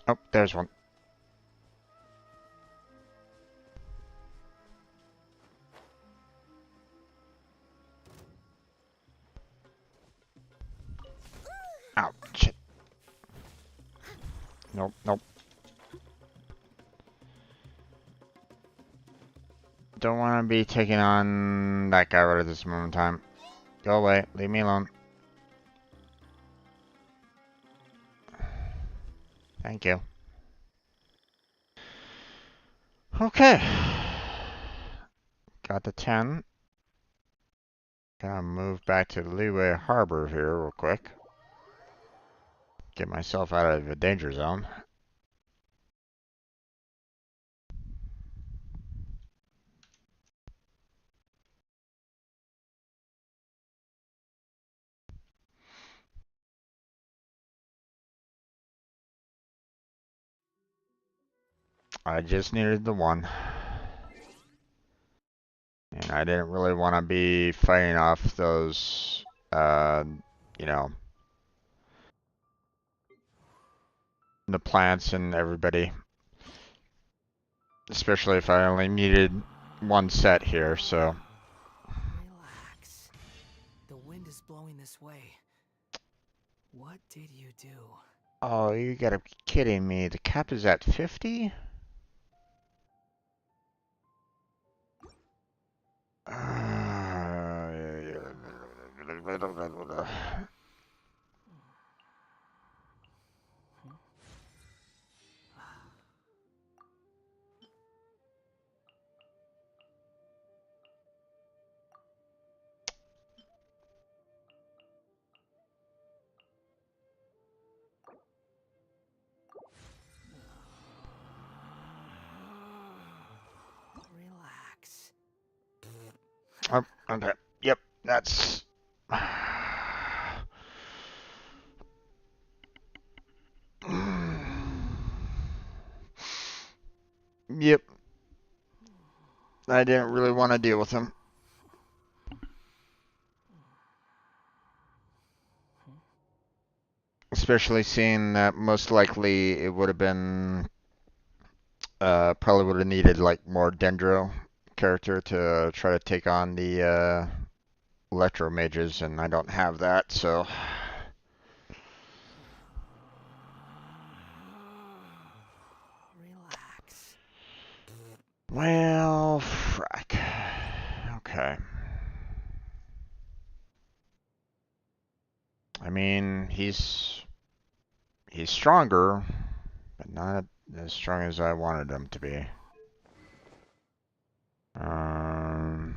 Oh, there's one. Ow, shit. Nope, nope. Don't want to be taking on that guy right at this moment in time. Go away. Leave me alone. Thank you. Okay. Got the 10. Gonna move back to Leeway Harbor here real quick. Get myself out of the danger zone. I just needed the 1. And I didn't really want to be fighting off those, you know, the plants and everybody. Especially if I only needed 1 set here, so. Relax. The wind is blowing this way. What did you do? Oh, you gotta be kidding me. The cap is at 50? Relax. Oh, okay. Yep, that's... Yep. I didn't really want to deal with him. Especially seeing that most likely it would have been... probably would have needed like more Dendro character to try to take on the Electro Mages, and I don't have that, so... Relax. Well, frack. Okay. I mean, he's stronger, but not as strong as I wanted him to be. Um,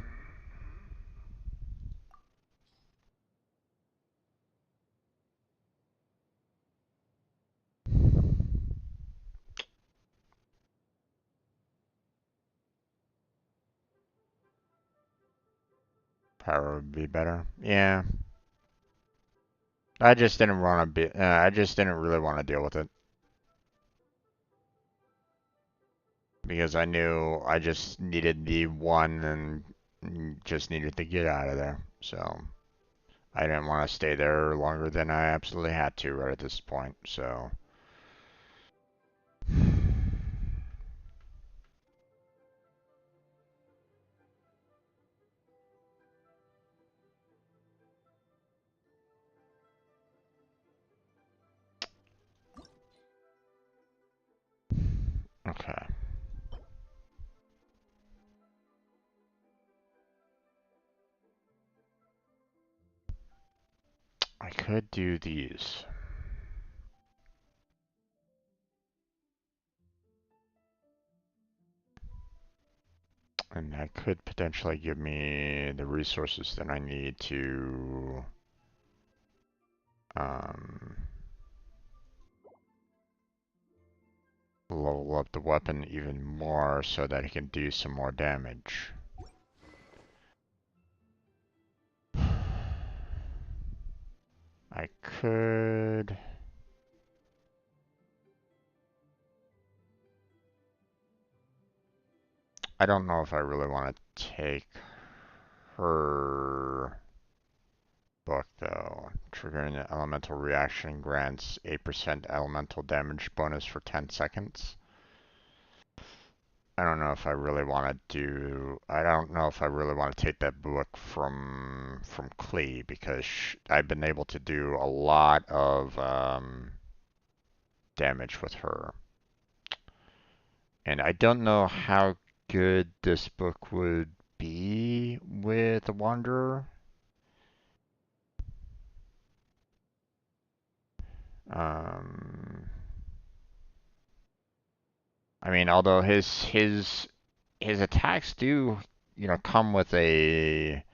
Power would be better. Yeah. I just didn't want to be. I just didn't really want to deal with it because I knew I just needed the 1 and just needed to get out of there. So I didn't want to stay there longer than I absolutely had to right at this point. So. Okay. I could do these. And that could potentially give me the resources that I need to um, level up the weapon even more so that it can do some more damage. I could... I don't know if I really want to take her... book, though. Triggering an elemental reaction grants 8% elemental damage bonus for 10 seconds. I don't know if I really want to do. I don't know if I really want to take that book from Klee, because I've been able to do a lot of damage with her, and I don't know how good this book would be with the Wanderer. Um, I mean, although his attacks do, come with a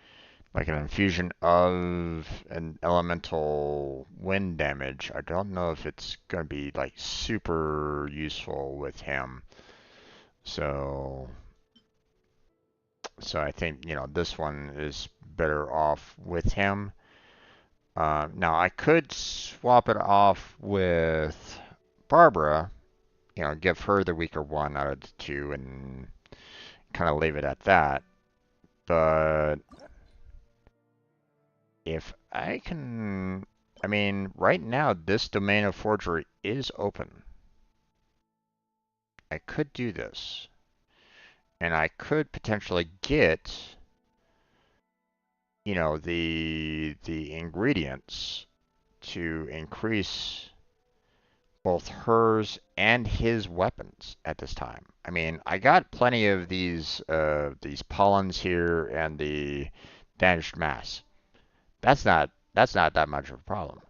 like an infusion of an elemental wind damage. I don't know if it's going to be like super useful with him. So I think, this one is better off with him. Now I could swap it off with Barbara, give her the weaker one out of the two and kind of leave it at that. But if I can, I mean, right now this domain of forgery is open. I could do this. And I could potentially get, the ingredients to increase both hers and his weapons at this time. I mean, I got plenty of these pollens here and the damaged mass. That's not that much of a problem.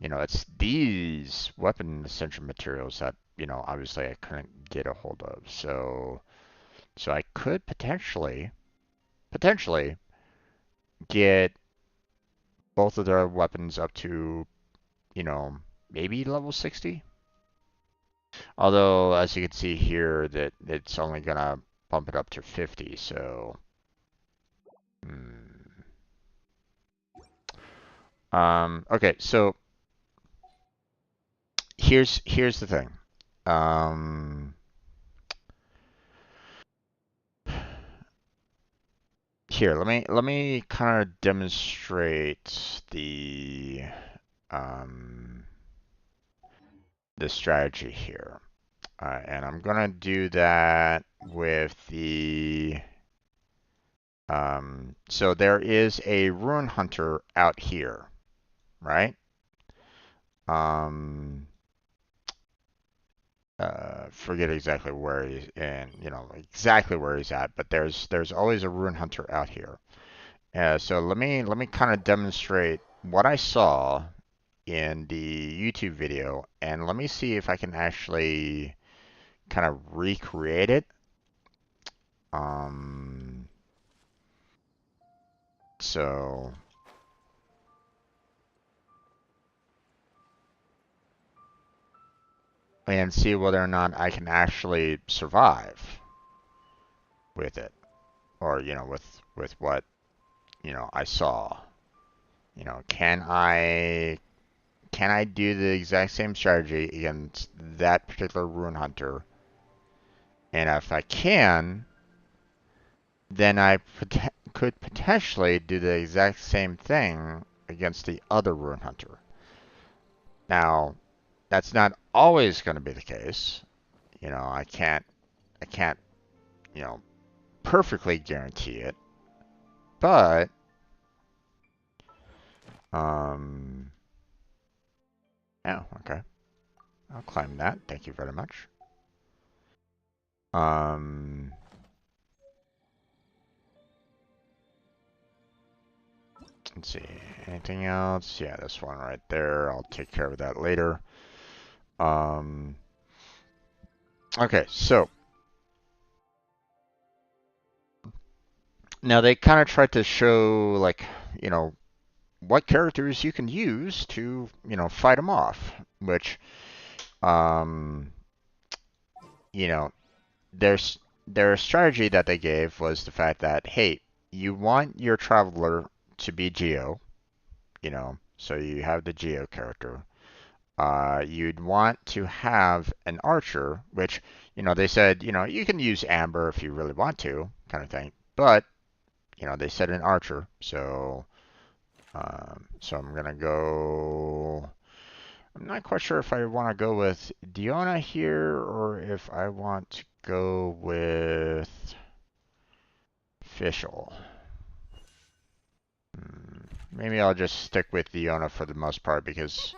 It's these weapon essential materials that, obviously I couldn't get a hold of. So I could potentially get both of their weapons up to, maybe level 60. Although, as you can see here, that it's only gonna bump it up to 50. So, hmm. Okay. So here's the thing. Um, Here, let me kind of demonstrate um, the strategy here, and I'm gonna do that with the. So there is a Rune Hunter out here, right? Um, Forget exactly where he's and exactly where he's at, but there's always a Rune Hunter out here. So let me kind of demonstrate what I saw in the YouTube video, and let me see if I can actually kind of recreate it. Um, so and see whether or not I can actually survive with it, or with what I saw. Can I do the exact same strategy against that particular Rune Hunter? And if I can, then I could potentially do the exact same thing against the other Rune Hunter. Now, that's not always going to be the case. I can't, perfectly guarantee it, but um, oh, okay. I'll climb that. Thank you very much. Um, let's see. Anything else? Yeah, this one right there. I'll take care of that later. Um, okay, so now they kind of tried to show, like, what characters you can use to, fight them off, which, um, you know, their strategy that they gave was the fact that, hey, you want your traveler to be Geo, so you have the Geo character. You'd want to have an archer, which, they said, you can use Amber if you really want to, kind of thing. But, they said an archer, so So I'm gonna go. I'm not quite sure if I want to go with Diona here or if I want to go with Fischl. Maybe I'll just stick with Diona for the most part because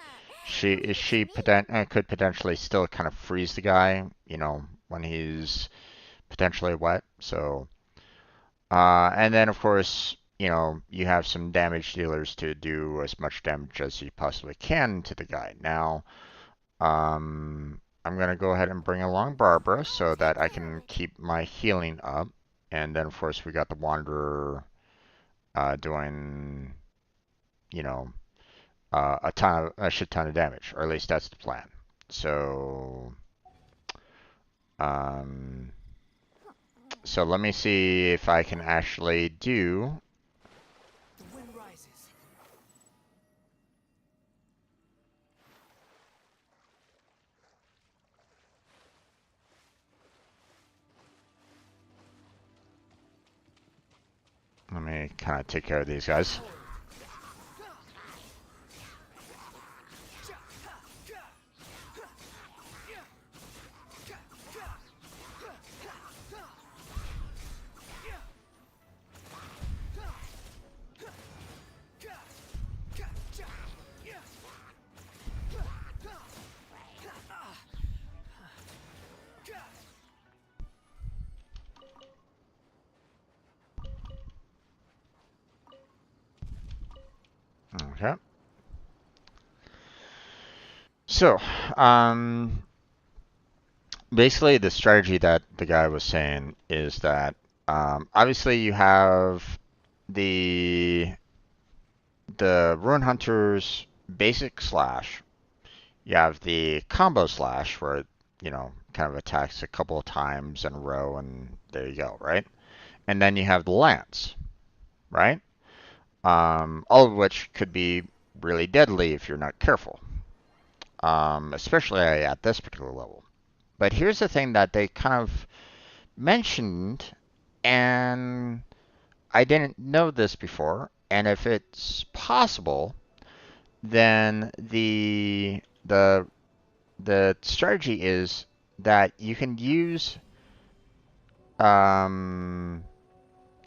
could potentially still kind of freeze the guy, you know, when he's potentially wet. So, and then of course, you know, you have some damage dealers to do as much damage as you possibly can to the guy. Now, I'm gonna go ahead and bring along Barbara so that I can keep my healing up. And then of course we got the Wanderer doing, you know, a shit ton of damage, or at least that's the plan. So, um, so let me see if I can actually do. The wind rises. Let me kind of take care of these guys. Okay. So, basically the strategy that the guy was saying is that obviously you have the Rune Hunter's basic slash. You have the combo slash where it, you know, kind of attacks a couple of times in a row and there you go, right? And then you have the lance, right? All of which could be really deadly if you're not careful, especially at this particular level. But here's the thing that they kind of mentioned, and I didn't know this before, and if it's possible, then the strategy is that you can use, um,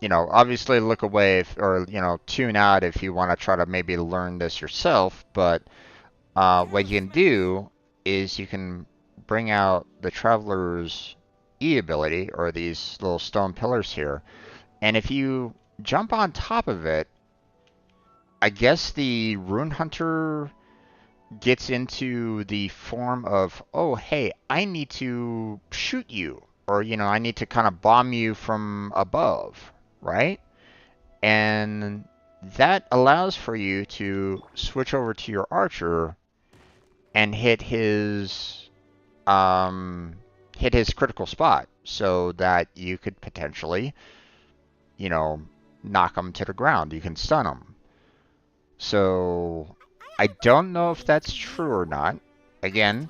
you know, obviously look away or, you know, tune out if you want to try to maybe learn this yourself. But what you can do is you can bring out the Traveler's E ability, or these little stone pillars here. And if you jump on top of it, I guess the Rune Hunter gets into the form of, oh, hey, I need to shoot you, or, you know, I need to kind of bomb you from above, right? And that allows for you to switch over to your archer and hit his critical spot so that you could potentially, you know, knock him to the ground. You can stun him. So I don't know if that's true or not. Again,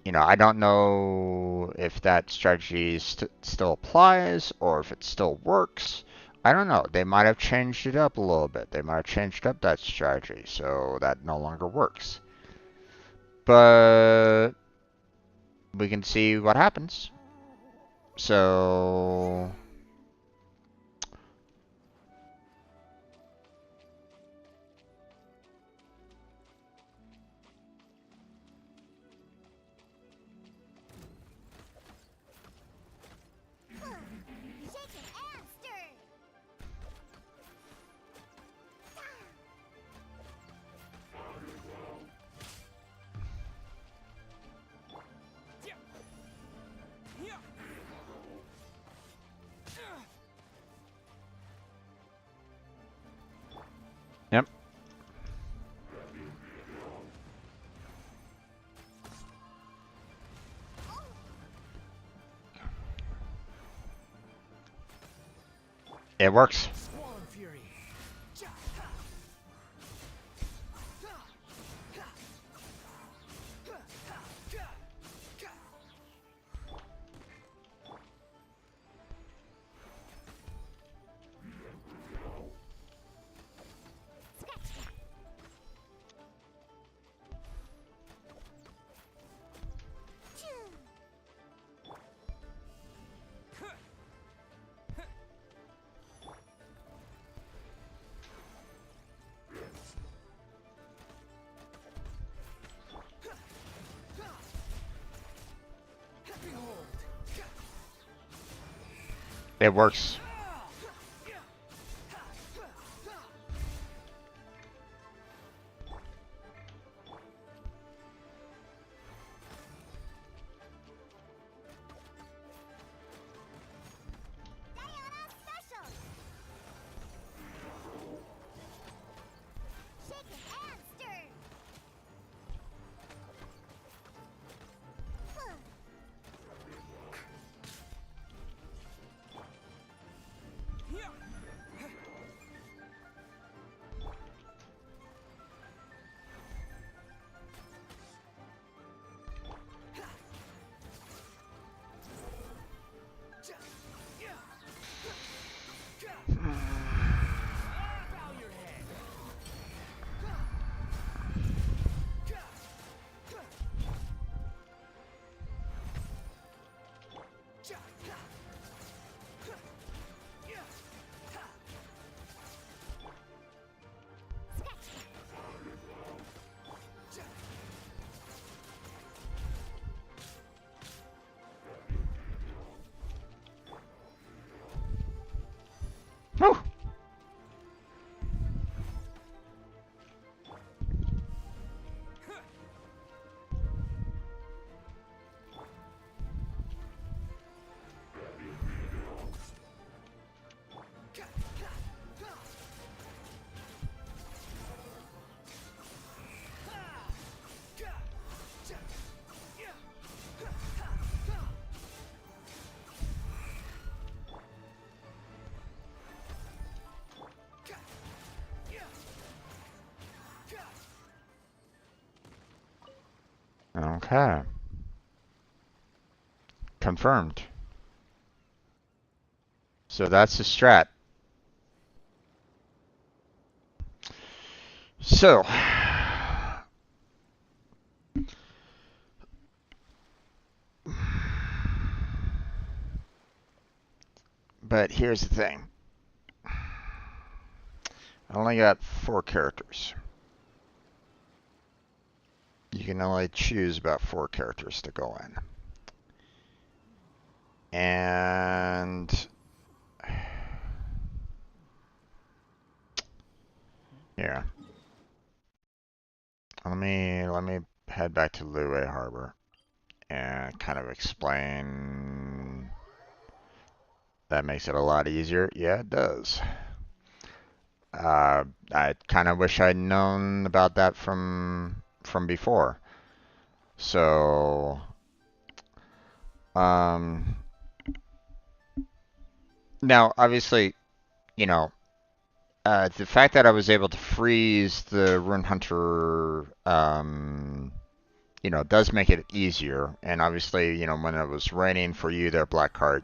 you know, I don't know if that strategy still applies or if it still works. I don't know. They might have changed it up a little bit. They might have changed up that strategy so that no longer works. But we can see what happens. So yep. It works. Squall Fury. It works. Whew. Okay. Confirmed. So that's the strat. So, but here's the thing. I only got 4 characters. You can only choose about 4 characters to go in. And yeah. Let me head back to Lue Harbor and kind of explain. That makes it a lot easier. Yeah, it does. I kind of wish I'd known about that from before. So, um, now obviously, you know, the fact that I was able to freeze the Rune Hunter, does make it easier. And obviously, when it was raining for you there, Blackheart,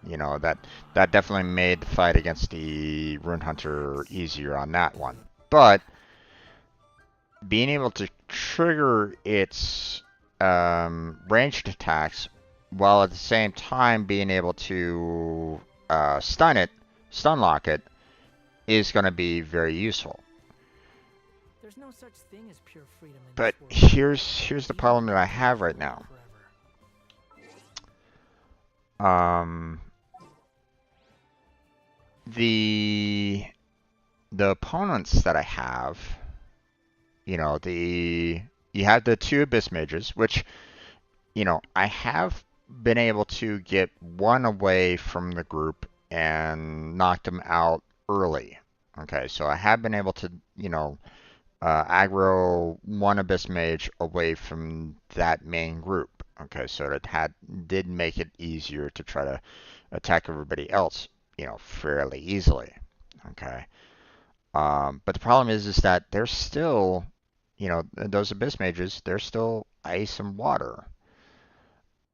that definitely made the fight against the Rune Hunter easier on that one. But being able to trigger its ranged attacks while at the same time being able to stun lock it, is going to be very useful. There's no such thing as pure freedom in But this world. here's the problem that I have right now. The opponents that I have, you have the 2 Abyss Mages, which, I have been able to get one away from the group and knock them out early. Okay, so I have been able to, aggro one Abyss Mage away from that main group. Okay, so it did make it easier to try to attack everybody else, fairly easily. Okay. But the problem is that they're still, those Abyss Mages, they're still ice and water.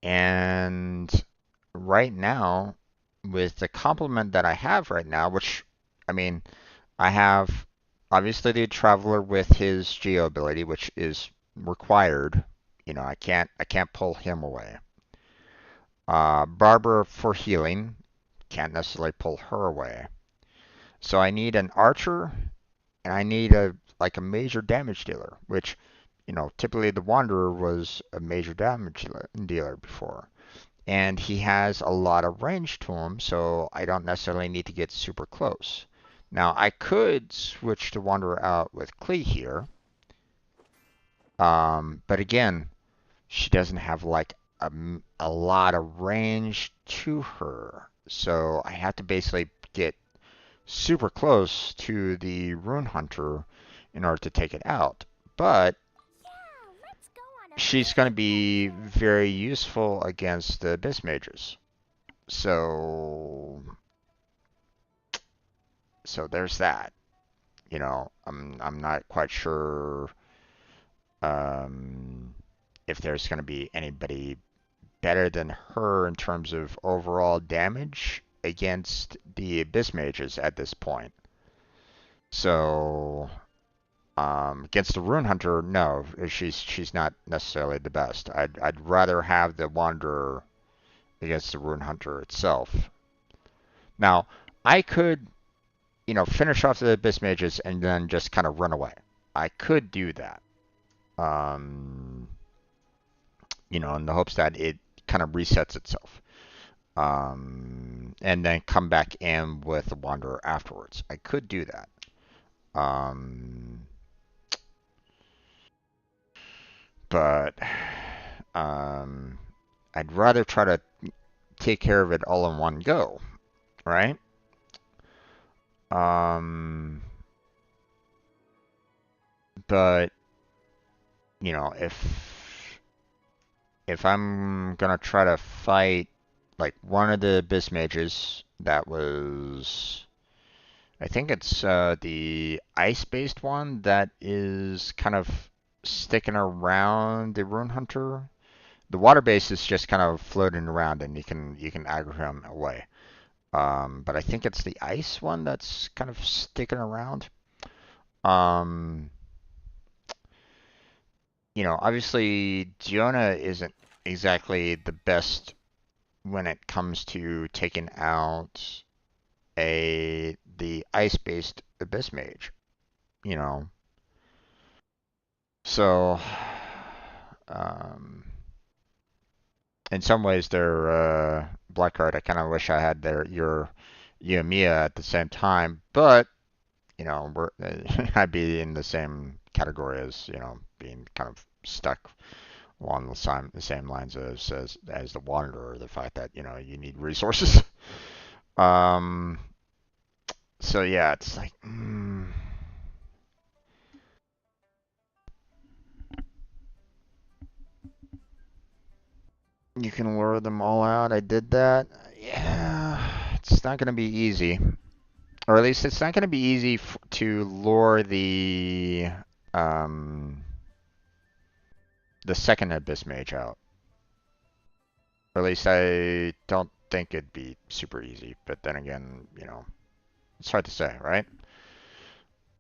And right now, with the complement that I have right now, which, I mean, I have obviously the Traveler with his Geo ability, which is required. I can't pull him away. Barber for healing, can't necessarily pull her away. So I need an Archer, and I need a major damage dealer, which, typically the Wanderer was a major damage dealer before. and he has a lot of range to him, so I don't necessarily need to get super close. Now, I could switch the Wanderer out with Klee here, but again, she doesn't have like a lot of range to her, so I have to basically get super close to the Rune Hunter in order to take it out. But Yeah, let's go on a she's big going to be adventure. very useful against the Abyss Mages. So there's that. You know, I'm not quite sure um, if there's going to be anybody better than her in terms of overall damage against the Abyss Mages at this point. So against the Rune Hunter, no, she's not necessarily the best. I'd rather have the Wanderer against the Rune Hunter itself. Now, I could, finish off the Abyss Mages and then just kind of run away. I could do that. Um, in the hopes that it kind of resets itself. And then come back in with the Wanderer afterwards. I could do that. Um, but I'd rather try to take care of it all in one go, right? Um, but if I'm gonna try to fight like one of the Abyss Mages that was, I think it's the ice-based one that is kind of sticking around the Rune Hunter. The water base is just kind of floating around, and you can aggro him away. But I think it's the ice one that's kind of sticking around. Um, obviously Giona isn't exactly the best when it comes to taking out the ice-based Abyss Mage. You know, so um, in some ways they're Blackheart. I kind of wish I had your Yoimiya at the same time, but we're I'd be in the same category as being kind of stuck along the same lines as the Wanderer. The fact that you need resources. um. So yeah, it's like. You can lure them all out. I did that. Yeah, it's not going to be easy. Or at least it's not going to be easy to lure um, the second Abyss Mage out. Or at least I don't think it'd be super easy. But then again, it's hard to say, right?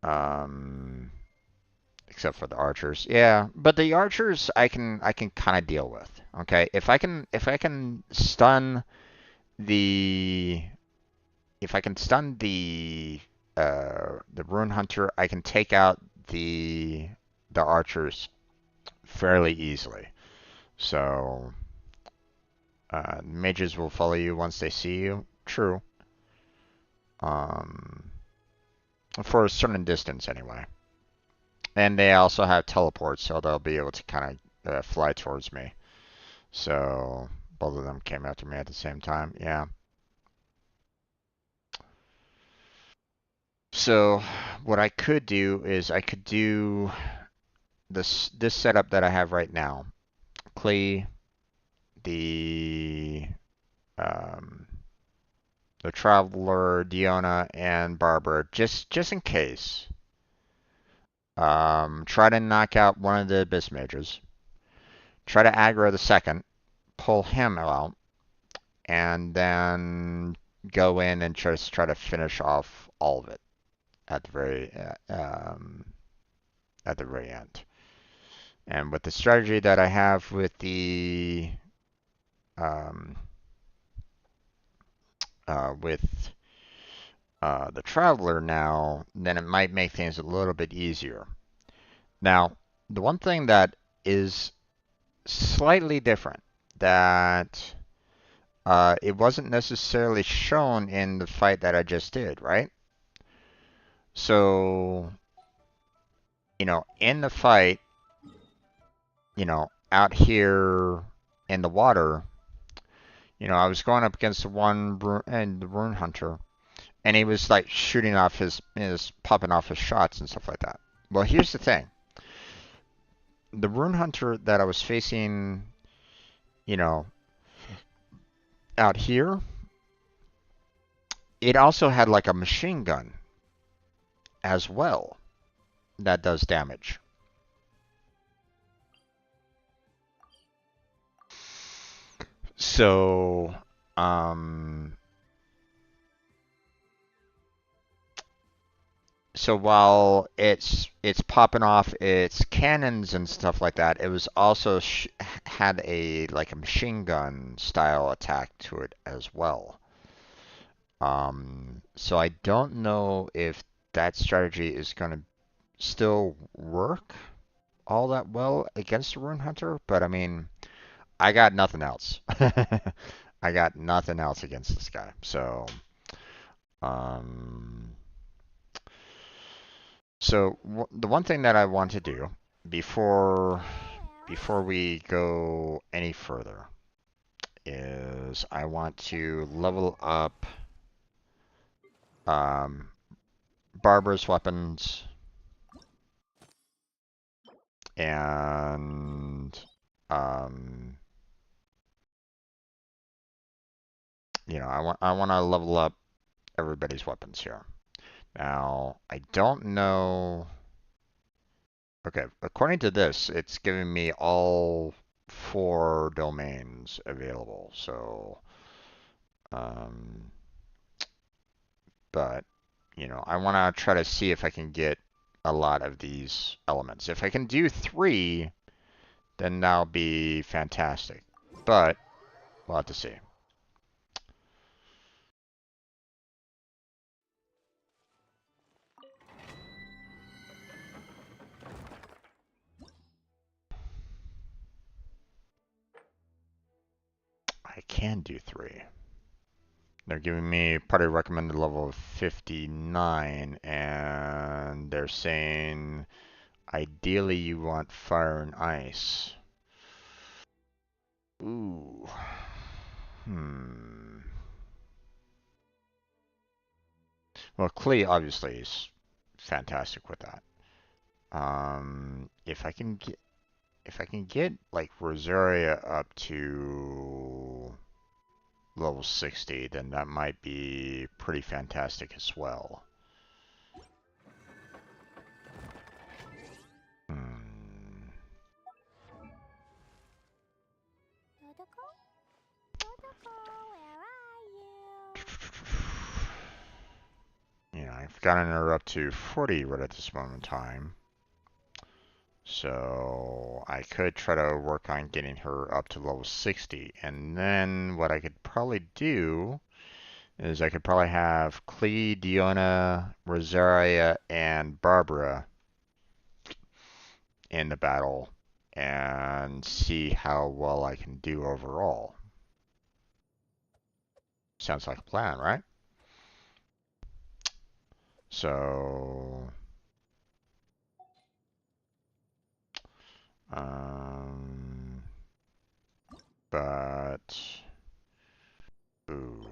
Um, except for the archers. Yeah, but the archers I can kind of deal with. Okay, if I can stun the if I can stun the Rune Hunter, I can take out the archers fairly easily. So mages will follow you once they see you. True. Um, for a certain distance anyway. And they also have teleports, so they'll be able to kind of fly towards me. So both of them came after me at the same time. Yeah. So what I could do is I could do this setup that I have right now. Klee, the um, the Traveler, Diona, and Barbara, just in case. Try to knock out one of the Abyss Mages. Try to aggro the second, pull him out, and then go in and just try to finish off all of it at the very end. And with the strategy that I have with um, with the Traveler now, then it might make things a little bit easier. Now, the one thing that is slightly different that it wasn't necessarily shown in the fight that I just did, right? So, in the fight, out here in the water, I was going up against the rune hunter, and he was like shooting off popping off his shots and stuff like that. Well, here's the thing: the rune hunter that I was facing, you know, out here, it also had like a machine gun as well that does damage. So, um, so while it's popping off its cannons and stuff like that, it was also had a like a machine gun style attack to it as well. So I don't know if that strategy is going to still work all that well against the Rune Hunter, but I mean, I got nothing else. I got nothing else against this guy. So, um, the one thing that I want to do before we go any further is I want to level up um, Barbara's weapons and um, I want to level up everybody's weapons here. Now, I don't know. Okay, according to this, it's giving me all 4 domains available. So, um, but I want to try to see if I can get a lot of these elements. If I can do 3, then that'll be fantastic. But we'll have to see. I can do 3. They're giving me party recommended level of 59, and they're saying ideally you want fire and ice. Ooh. Well, Klee obviously is fantastic with that. If I can get like Rosaria up to level 60, then that might be pretty fantastic as well. I've gotten her up to 40 right at this moment in time. So I could try to work on getting her up to level 60. And then what I could probably do is I could probably have Klee, Diona, Rosaria, and Barbara in the battle and see how well I can do overall. Sounds like a plan, right? So, but, ooh.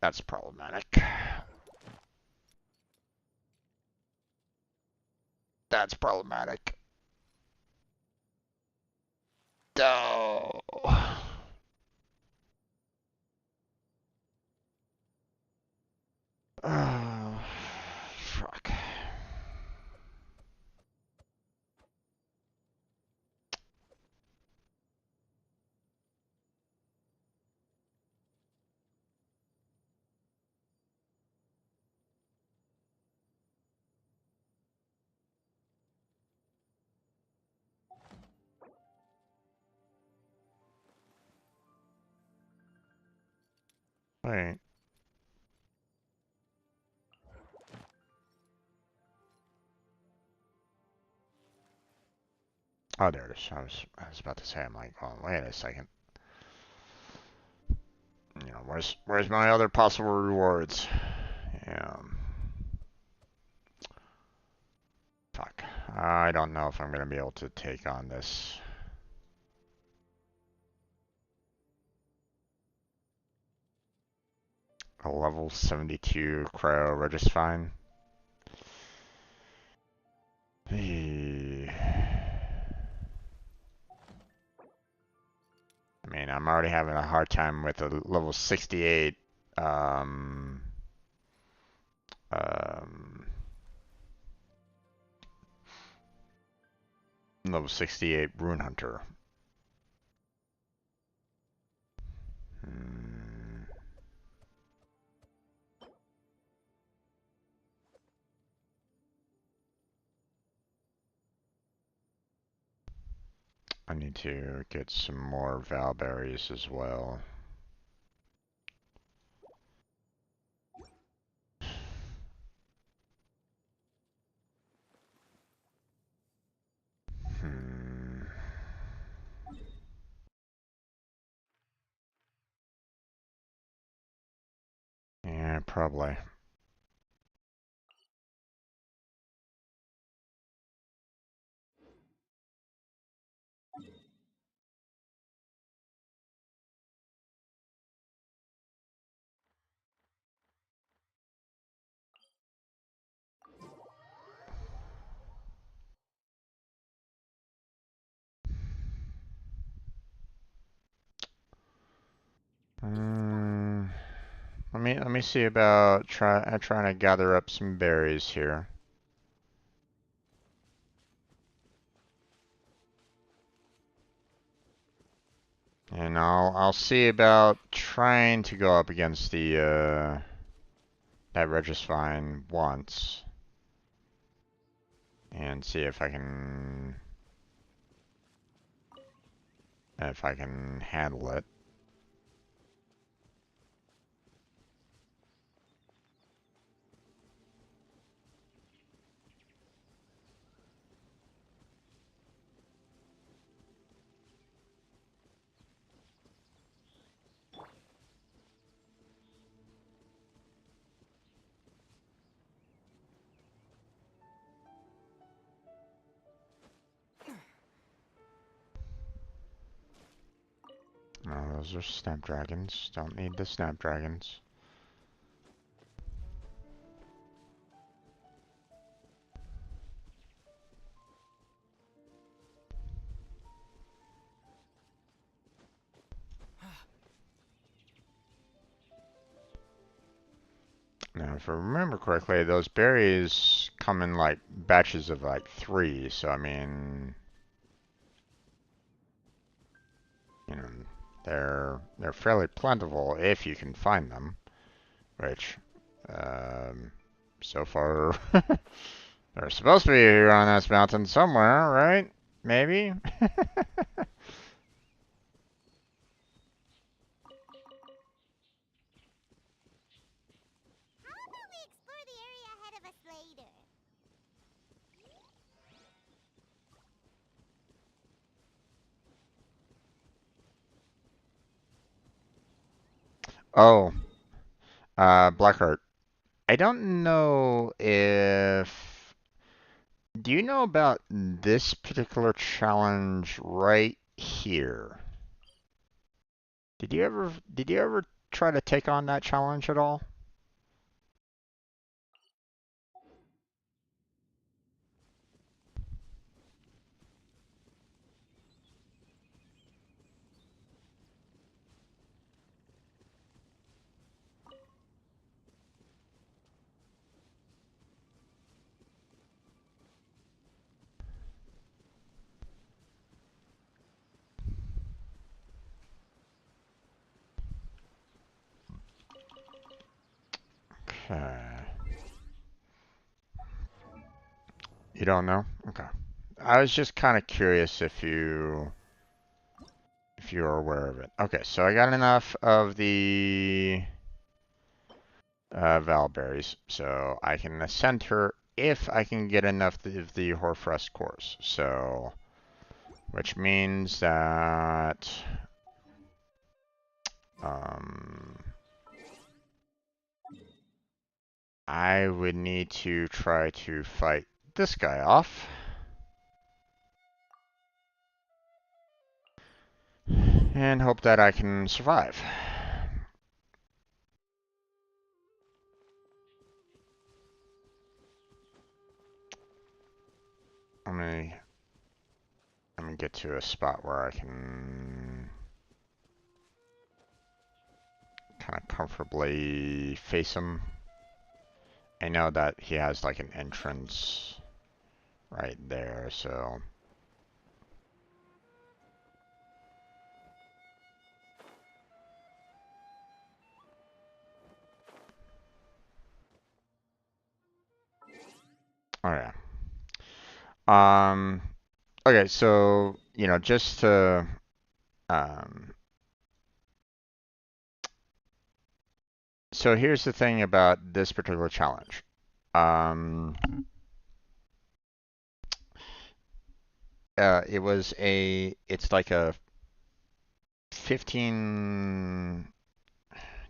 That's problematic. That's problematic. Oh. Oh, fuck. Wait. Oh, there it is. I was about to say, I'm like, oh, wait a second. You know, where's my other possible rewards? Yeah. Fuck. I don't know if I'm gonna be able to take on this. A level 72 cryo Regisfine. I mean, I'm already having a hard time with a level 68 um, um, level 68 Rune Hunter. Hmm. I need to get some more Valberries as well. Hmm. Yeah, probably. Hmm. Let me see about trying to gather up some berries here. And I'll see about trying to go up against the that Regisfine once and see if I can handle it. No, those are snapdragons. Don't need the snapdragons. Now, if I remember correctly, those berries come in like batches of like 3, so I mean, you know, they're fairly plentiful if you can find them, which um, so far they're supposed to be here on this mountain somewhere, right? Maybe? How about we explore the area ahead of us later? Oh, Blackheart. I don't know if... Do you know about this particular challenge right here? Did you ever try to take on that challenge at all? Okay. You don't know? Okay. I was just kind of curious if you're aware of it. Okay, so I got enough of the Valberries, so I can ascend her if I can get enough of the Horfrest cores. So which means that um, I would need to try to fight this guy off. And hope that I can survive. Let me get to a spot where I can kind of comfortably face him. I know that he has like an entrance right there, so. Oh yeah. Okay, so, you know, just to, um, so here's the thing about this particular challenge. Um, it's like a 15,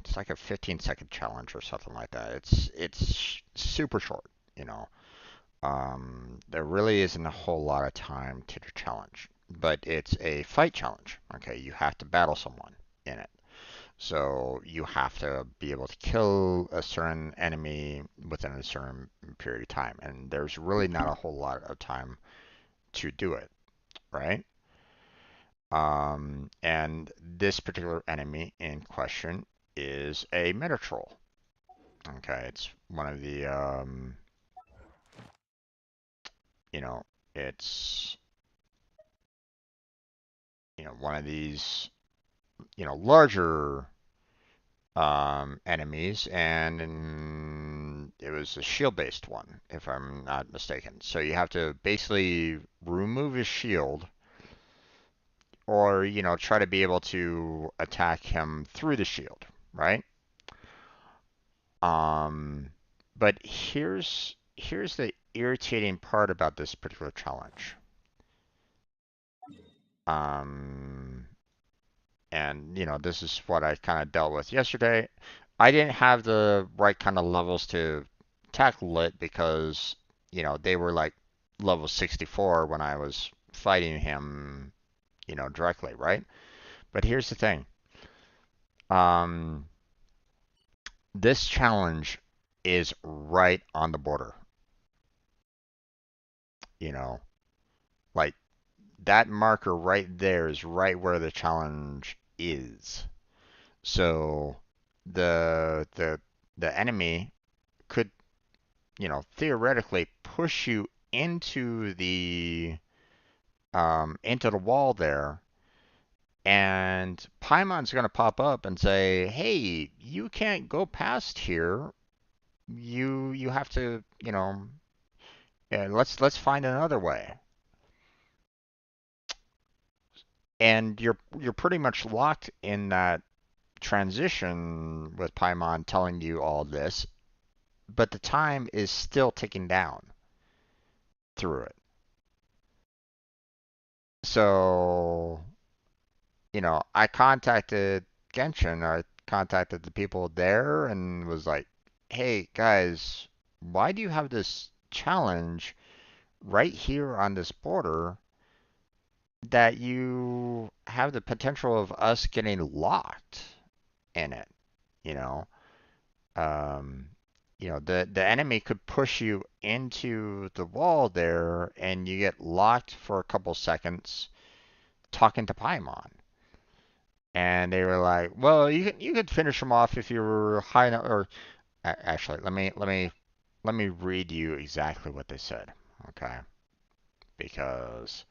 it's like a 15-second challenge or something like that. It's super short, you know. There really isn't a whole lot of time to the challenge, but it's a fight challenge. Okay, you have to battle someone in it. So you have to be able to kill a certain enemy within a certain period of time, and there's really not a whole lot of time to do it, right? And this particular enemy in question is a Meta Troll. Okay, it's one of the you know, it's one of these larger enemies, and it was a shield-based one, if I'm not mistaken. So you have to basically remove his shield, or try to be able to attack him through the shield, right? Um, but here's the irritating part about this particular challenge. Um, and this is what I kind of dealt with yesterday. I didn't have the right kind of levels to tackle it because they were like level 64 when I was fighting him directly, right? But here's the thing. um this challenge is right on the border, you know like that marker right there is right where the challenge is. So the enemy could, theoretically push you into the wall there, and Paimon's going to pop up and say, "Hey, you can't go past here. You have to, yeah, let's find another way." And you're pretty much locked in that transition with Paimon telling you all this, but the time is still ticking down through it. So, I contacted Genshin, I contacted the people there and was like, "Hey guys, why do you have this challenge right here on this border that you have the potential of us getting locked in it?" You know, um, the enemy could push you into the wall there, and you get locked for a couple seconds talking to Paimon. And they were like, "Well, you could finish them off if you were high enough." Or actually, let me read you exactly what they said, okay? Because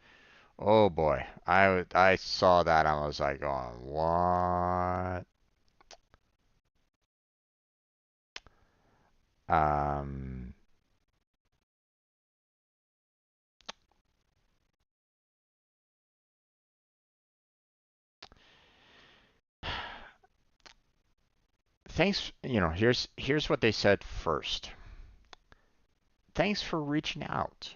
oh boy, I saw that, I was like, "Oh, what?" Um, thanks. Here's what they said first. "Thanks for reaching out.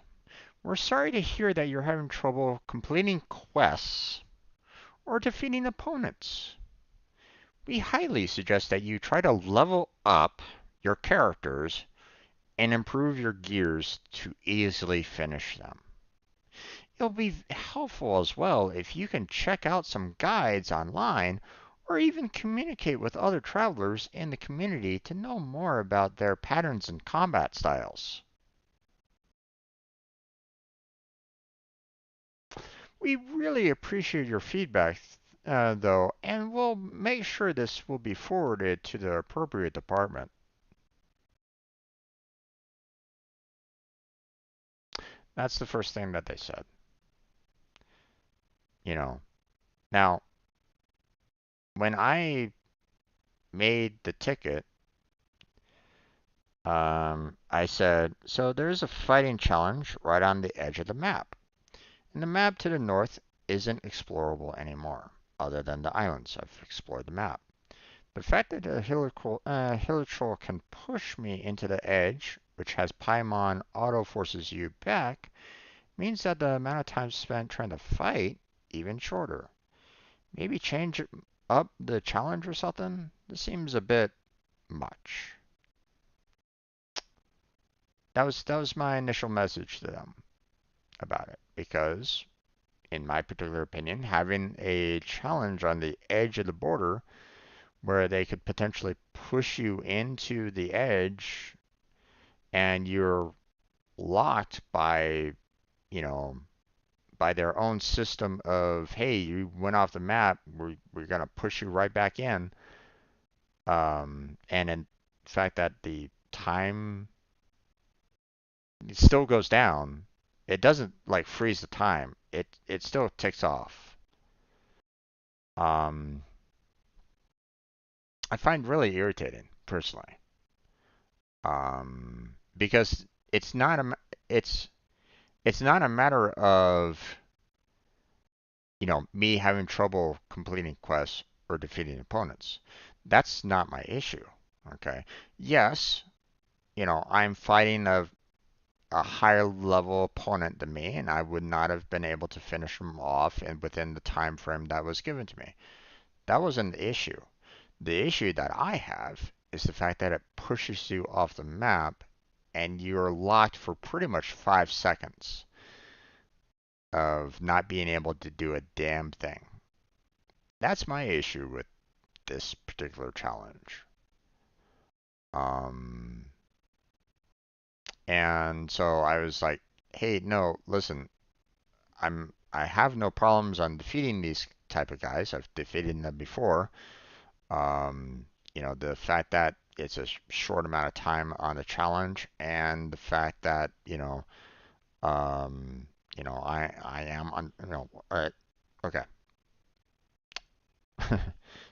We're sorry to hear that you're having trouble completing quests or defeating opponents. We highly suggest that you try to level up your characters and improve your gears to easily finish them. It'll be helpful as well if you can check out some guides online or even communicate with other travelers in the community to know more about their patterns and combat styles. We really appreciate your feedback, though, and we'll make sure this will be forwarded to the appropriate department. That's the first thing that they said. You know, now, when I made the ticket, I said, so there's a fighting challenge right on the edge of the map. And the map to the north isn't explorable anymore, other than the islands. I've explored the map. The fact that a Hilichurl can push me into the edge, which has Paimon auto forces you back, means that the amount of time spent trying to fight even shorter. Maybe change up the challenge or something? This seems a bit much. That was my initial message to them about it, because in my particular opinion, having a challenge on the edge of the border where they could potentially push you into the edge and you're locked by, you know, by their own system of, hey, you went off the map, we're going to push you right back in. And in fact that the time it still goes down. It doesn't like freeze the time. It still ticks off. Um, I find really irritating personally. Because it's it's not a matter of me having trouble completing quests or defeating opponents. That's not my issue. Okay. Yes, I'm fighting a higher level opponent than me, and I would not have been able to finish them off and within the time frame that was given to me. That wasn't the issue. The issue that I have is the fact that it pushes you off the map and you're locked for pretty much 5 seconds of not being able to do a damn thing. That's my issue with this particular challenge. Um, and so I was like, hey, no, listen, I have no problems on defeating these type of guys. I've defeated them before. The fact that it's a short amount of time on the challenge, and the fact that I am on okay.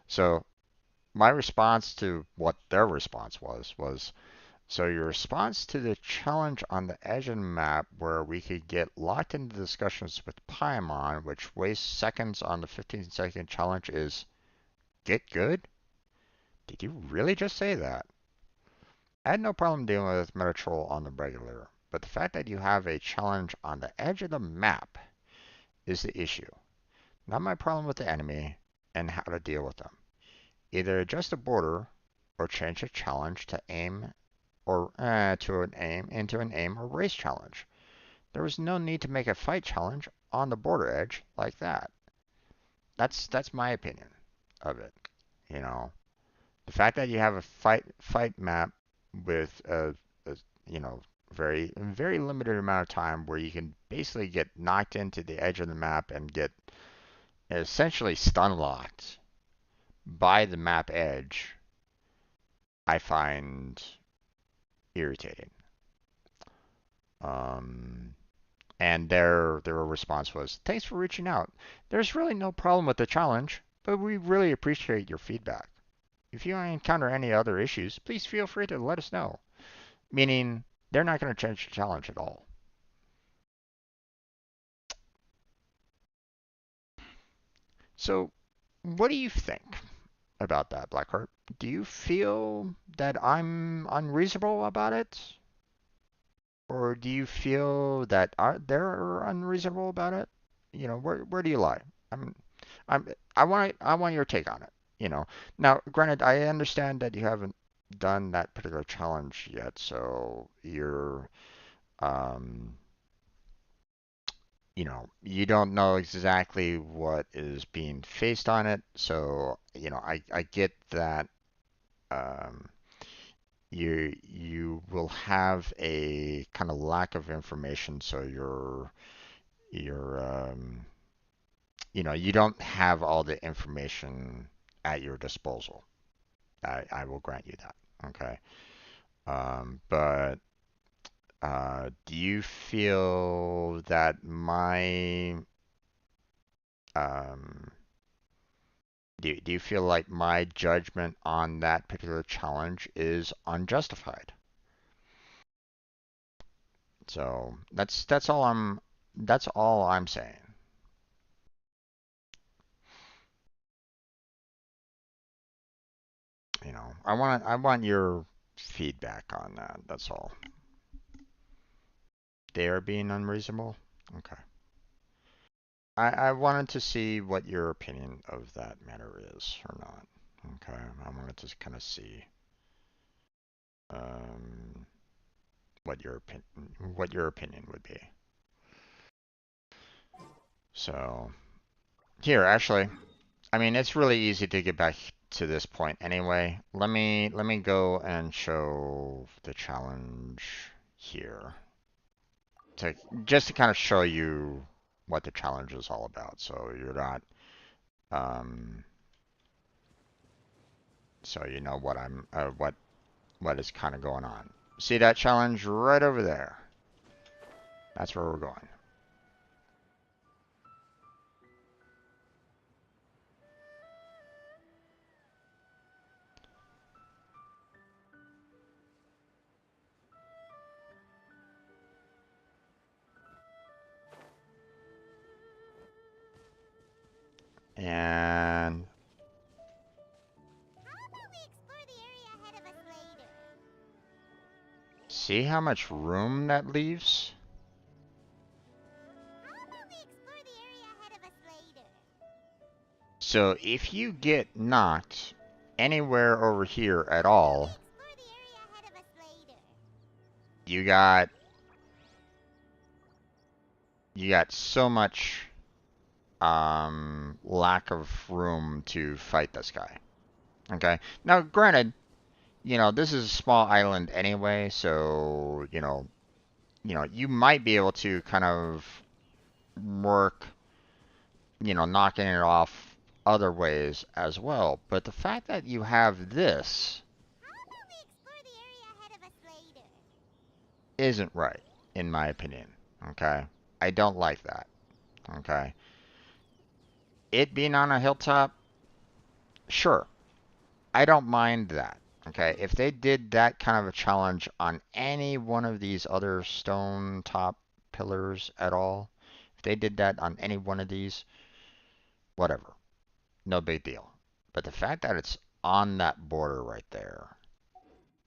So my response to what their response was so your response to the challenge on the edge of the map where we could get locked into discussions with Paimon, which wastes seconds on the 15-second challenge, is get good? Did you really just say that? I had no problem dealing with Metatrol on the regular, but the fact that you have a challenge on the edge of the map is the issue. Not my problem with the enemy and how to deal with them. Either adjust the border or change the challenge to aim or to an aim into an aim or race challenge. There was no need to make a fight challenge on the border edge like that. That's my opinion of it. You know, the fact that you have a fight map with a very limited amount of time where you can basically get knocked into the edge of the map and get essentially stun locked by the map edge, I find irritating. Um, and their response was, "Thanks for reaching out. There's really no problem with the challenge, but we really appreciate your feedback. If you encounter any other issues, please feel free to let us know." Meaning they're not going to change the challenge at all. So, what do you think about that, Blackheart? Do you feel that I'm unreasonable about it? Or do you feel that they're unreasonable about it? You know, where do you lie? I'm I'm I want your take on it. You know. Now, granted, I understand that you haven't done that particular challenge yet, so you're um you know, you don't know exactly what is being faced on it. So, you know, I get that um you will have a kind of lack of information, so you're you know, you don't have all the information at your disposal. I will grant you that. Okay. But do you feel that my um, do you feel like my judgment on that particular challenge is unjustified? So that's all I'm saying. You know, I want your feedback on that. That's all. They are being unreasonable. Okay. I wanted to see what your opinion of that matter is or not. Okay. I wanted to kind of see um, what your opinion would be. So here, actually, I mean, it's really easy to get back to this point anyway. Let me go and show the challenge here to just to kind of show you what the challenge is all about. So you're not um so you know what I'm what is kind of going on. See that challenge right over there? That's where we're going. And How about we explore the area ahead of us later? see how much room that leaves? How about we explore the area ahead of us later? So if you get knocked anywhere over here at How about we all, explore the area ahead of us later? you got you got so much lack of room to fight this guy. Okay. Now, granted, you know, this is a small island anyway, so, you might be able to kind of work, knocking it off other ways as well. But the fact that you have this How about we explore the area ahead of us later? isn't right, in my opinion. Okay? I don't like that. Okay? It being on a hilltop, sure. I don't mind that. Okay? If they did that kind of a challenge on any one of these other stone top pillars at all, if they did that on any one of these, whatever. No big deal. But the fact that it's on that border right there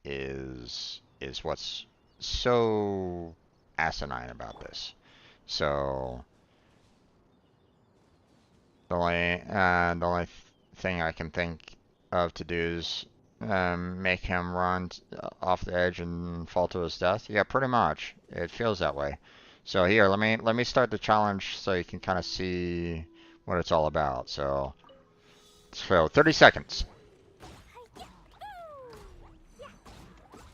is what's so asinine about this. So the only thing I can think of to do is make him run off the edge and fall to his death. Yeah, pretty much. It feels that way. So here, let me start the challenge so you can kind of see what it's all about. So 30 seconds. Hi-ya! Ooh! Yeah!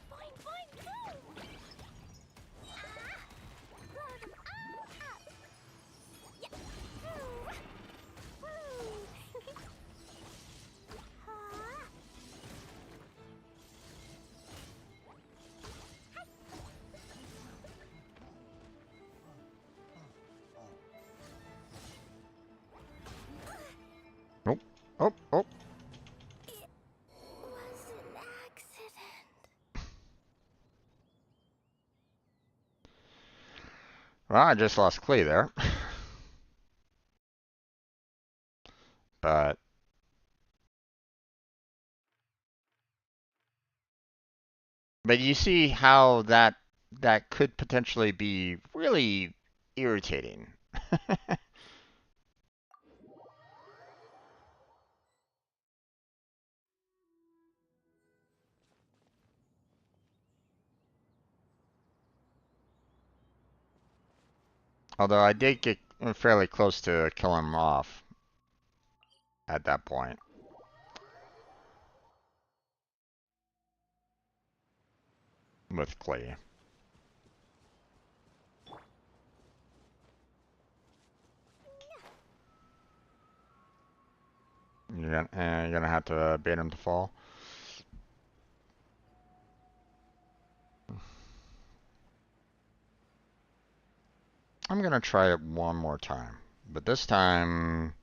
Boing, boing, boom! Ah! Blow them all up! Yeah! Ooh! Woo! Ah! Oh, oh, oh. It was an accident. Well, I just lost Clee there. But but you see how that that could potentially be really irritating. Although I did get fairly close to killing him off at that point. With Klee. You're gonna have to bait him to fall. I'm gonna try it one more time. But this time...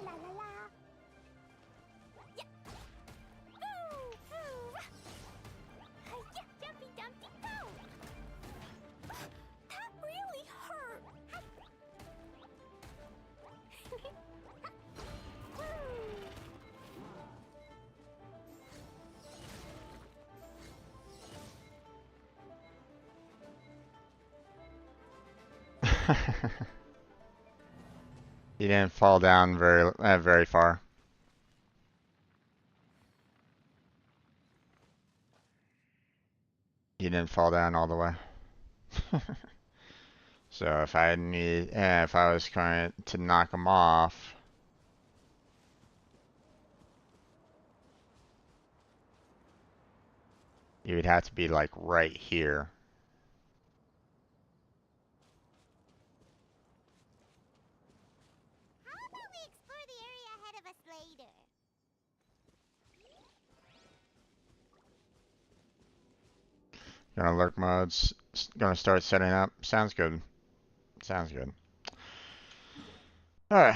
La la la. Yeah. Ooh, ooh. Hi-ya, jumpy dumpy poo. That really hurt. He didn't fall down very far. He didn't fall down all the way. So if I was going to knock him off, you would have to be like right here. How about we explore the area ahead of us later? Lurk mode's gonna start setting up. Sounds good. Sounds good. Alright.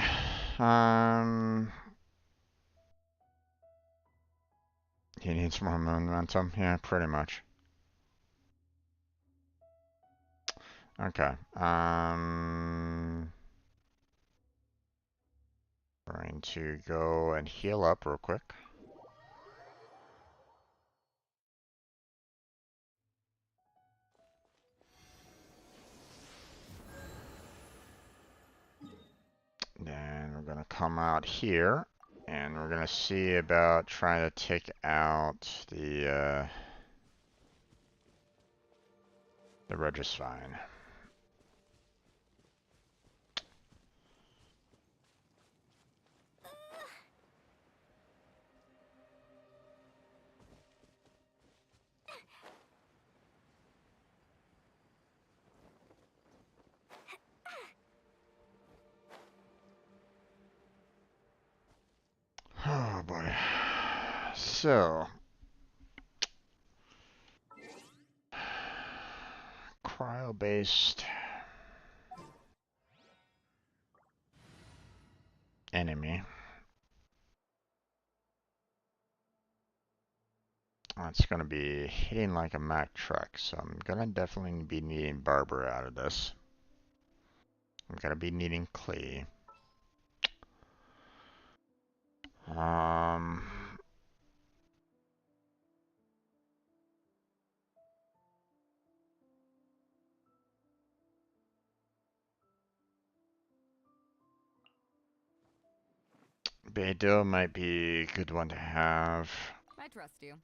He needs more momentum. Yeah, pretty much. Okay. Going to go and heal up real quick. Then we're gonna come out here, and we're gonna see about trying to take out the Regisvine. Oh boy. So, cryo-based enemy. It's gonna be hitting like a Mack truck, so I'm gonna definitely be needing Barber out of this. I'm gonna be needing Klee. Um, Beidou might be a good one to have. I trust you.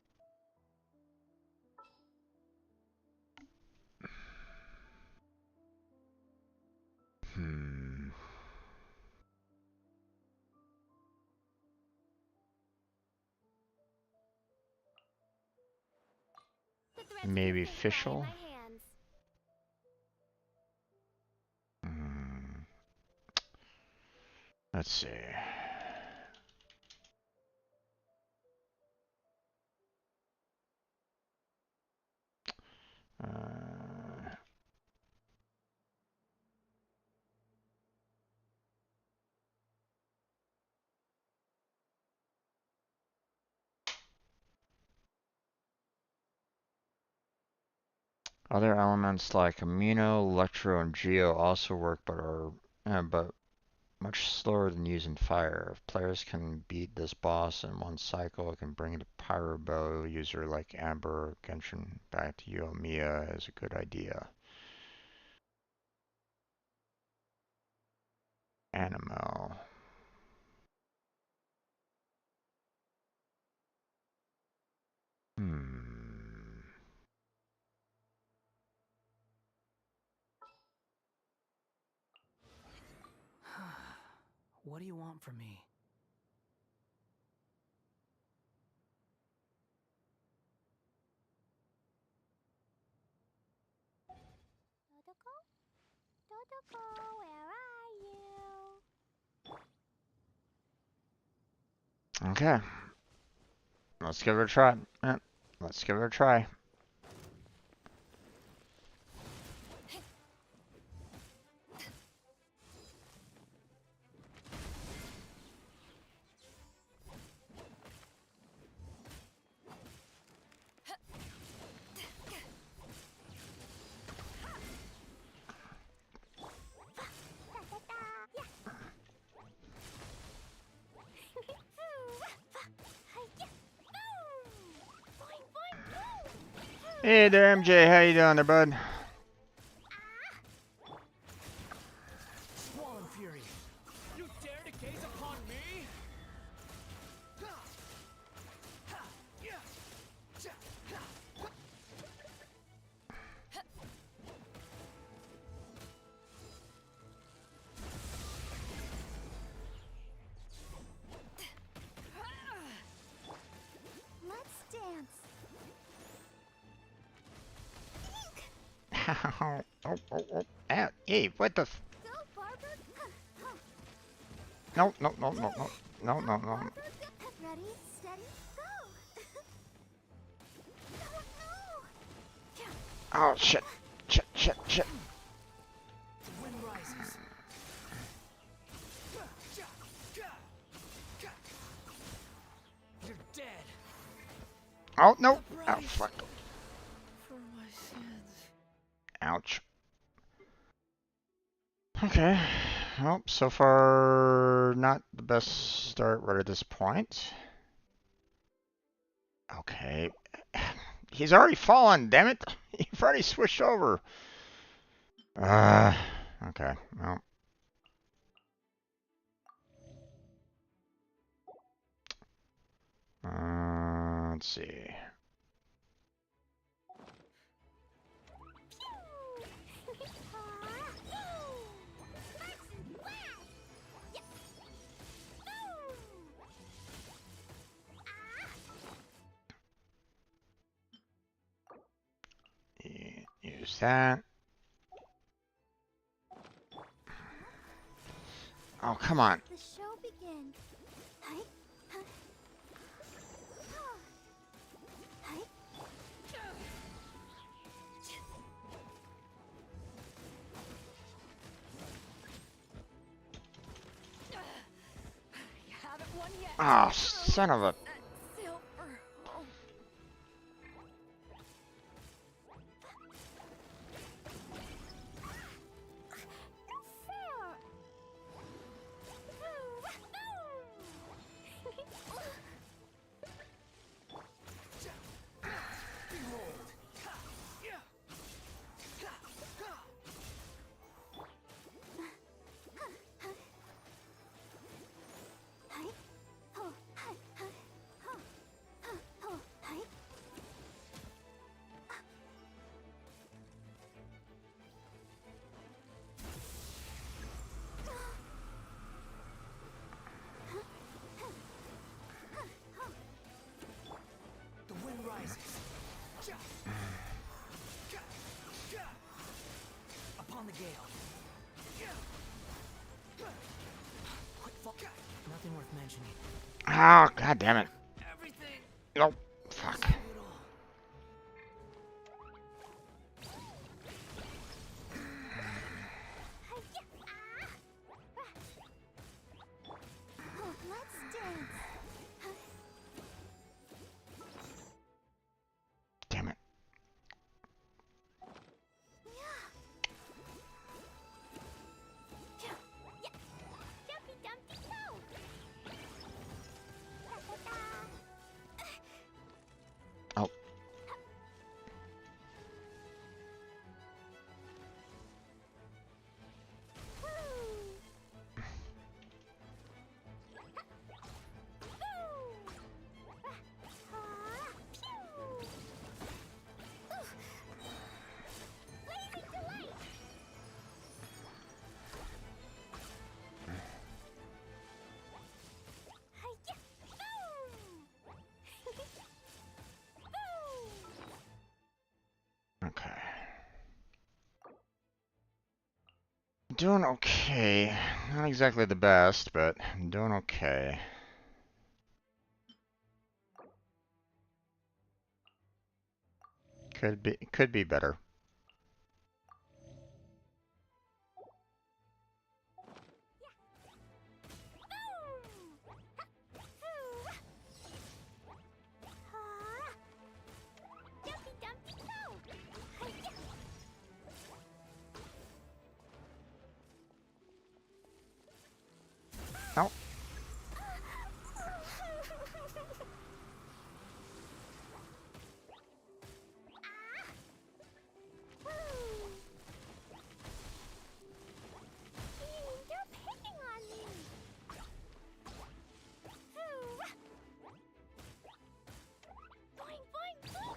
Hmm. maybe Fischl. Let's see. Other elements like amino, electro, and geo also work, but are much slower than using fire. If players can beat this boss in one cycle, it can bring the pyro bow user like Amber or Genshin back to Yoimiya as a good idea. Animo. What do you want from me? Dodoko, where are you? Okay. Let's give it a try. Yeah, let's give it a try. Hey there, MJ. How you doing there, bud? Swollen Fury! You dare to gaze upon me? Let's dance. Oh. Hey, what the f- Go, Barber. No. Barber, ready, steady, go. No. Oh, shit. The wind rises. You're dead. Oh, no. The Oh, price fuck. for my sins. Ouch. Okay. Well, so far, not the best start right at this point. Okay. He's already fallen, damn it. You've already switched over. Okay. Well. Let's see. Use that. Oh, come on. The show begins. Hi. Hi. You haven't won yet. Oh, son of a... Silver. Oh, god damn it. Everything Oh, is fuck. futile. Oh, let's dance. Damn it. Jumpy Dumpty Go! Da-da-da. Oh, okay. Doing okay. Not exactly the best, but I'm doing okay. Could be better. Jumpy Dumpty Go! Oh, You're picking on me. Boing, boing, boing.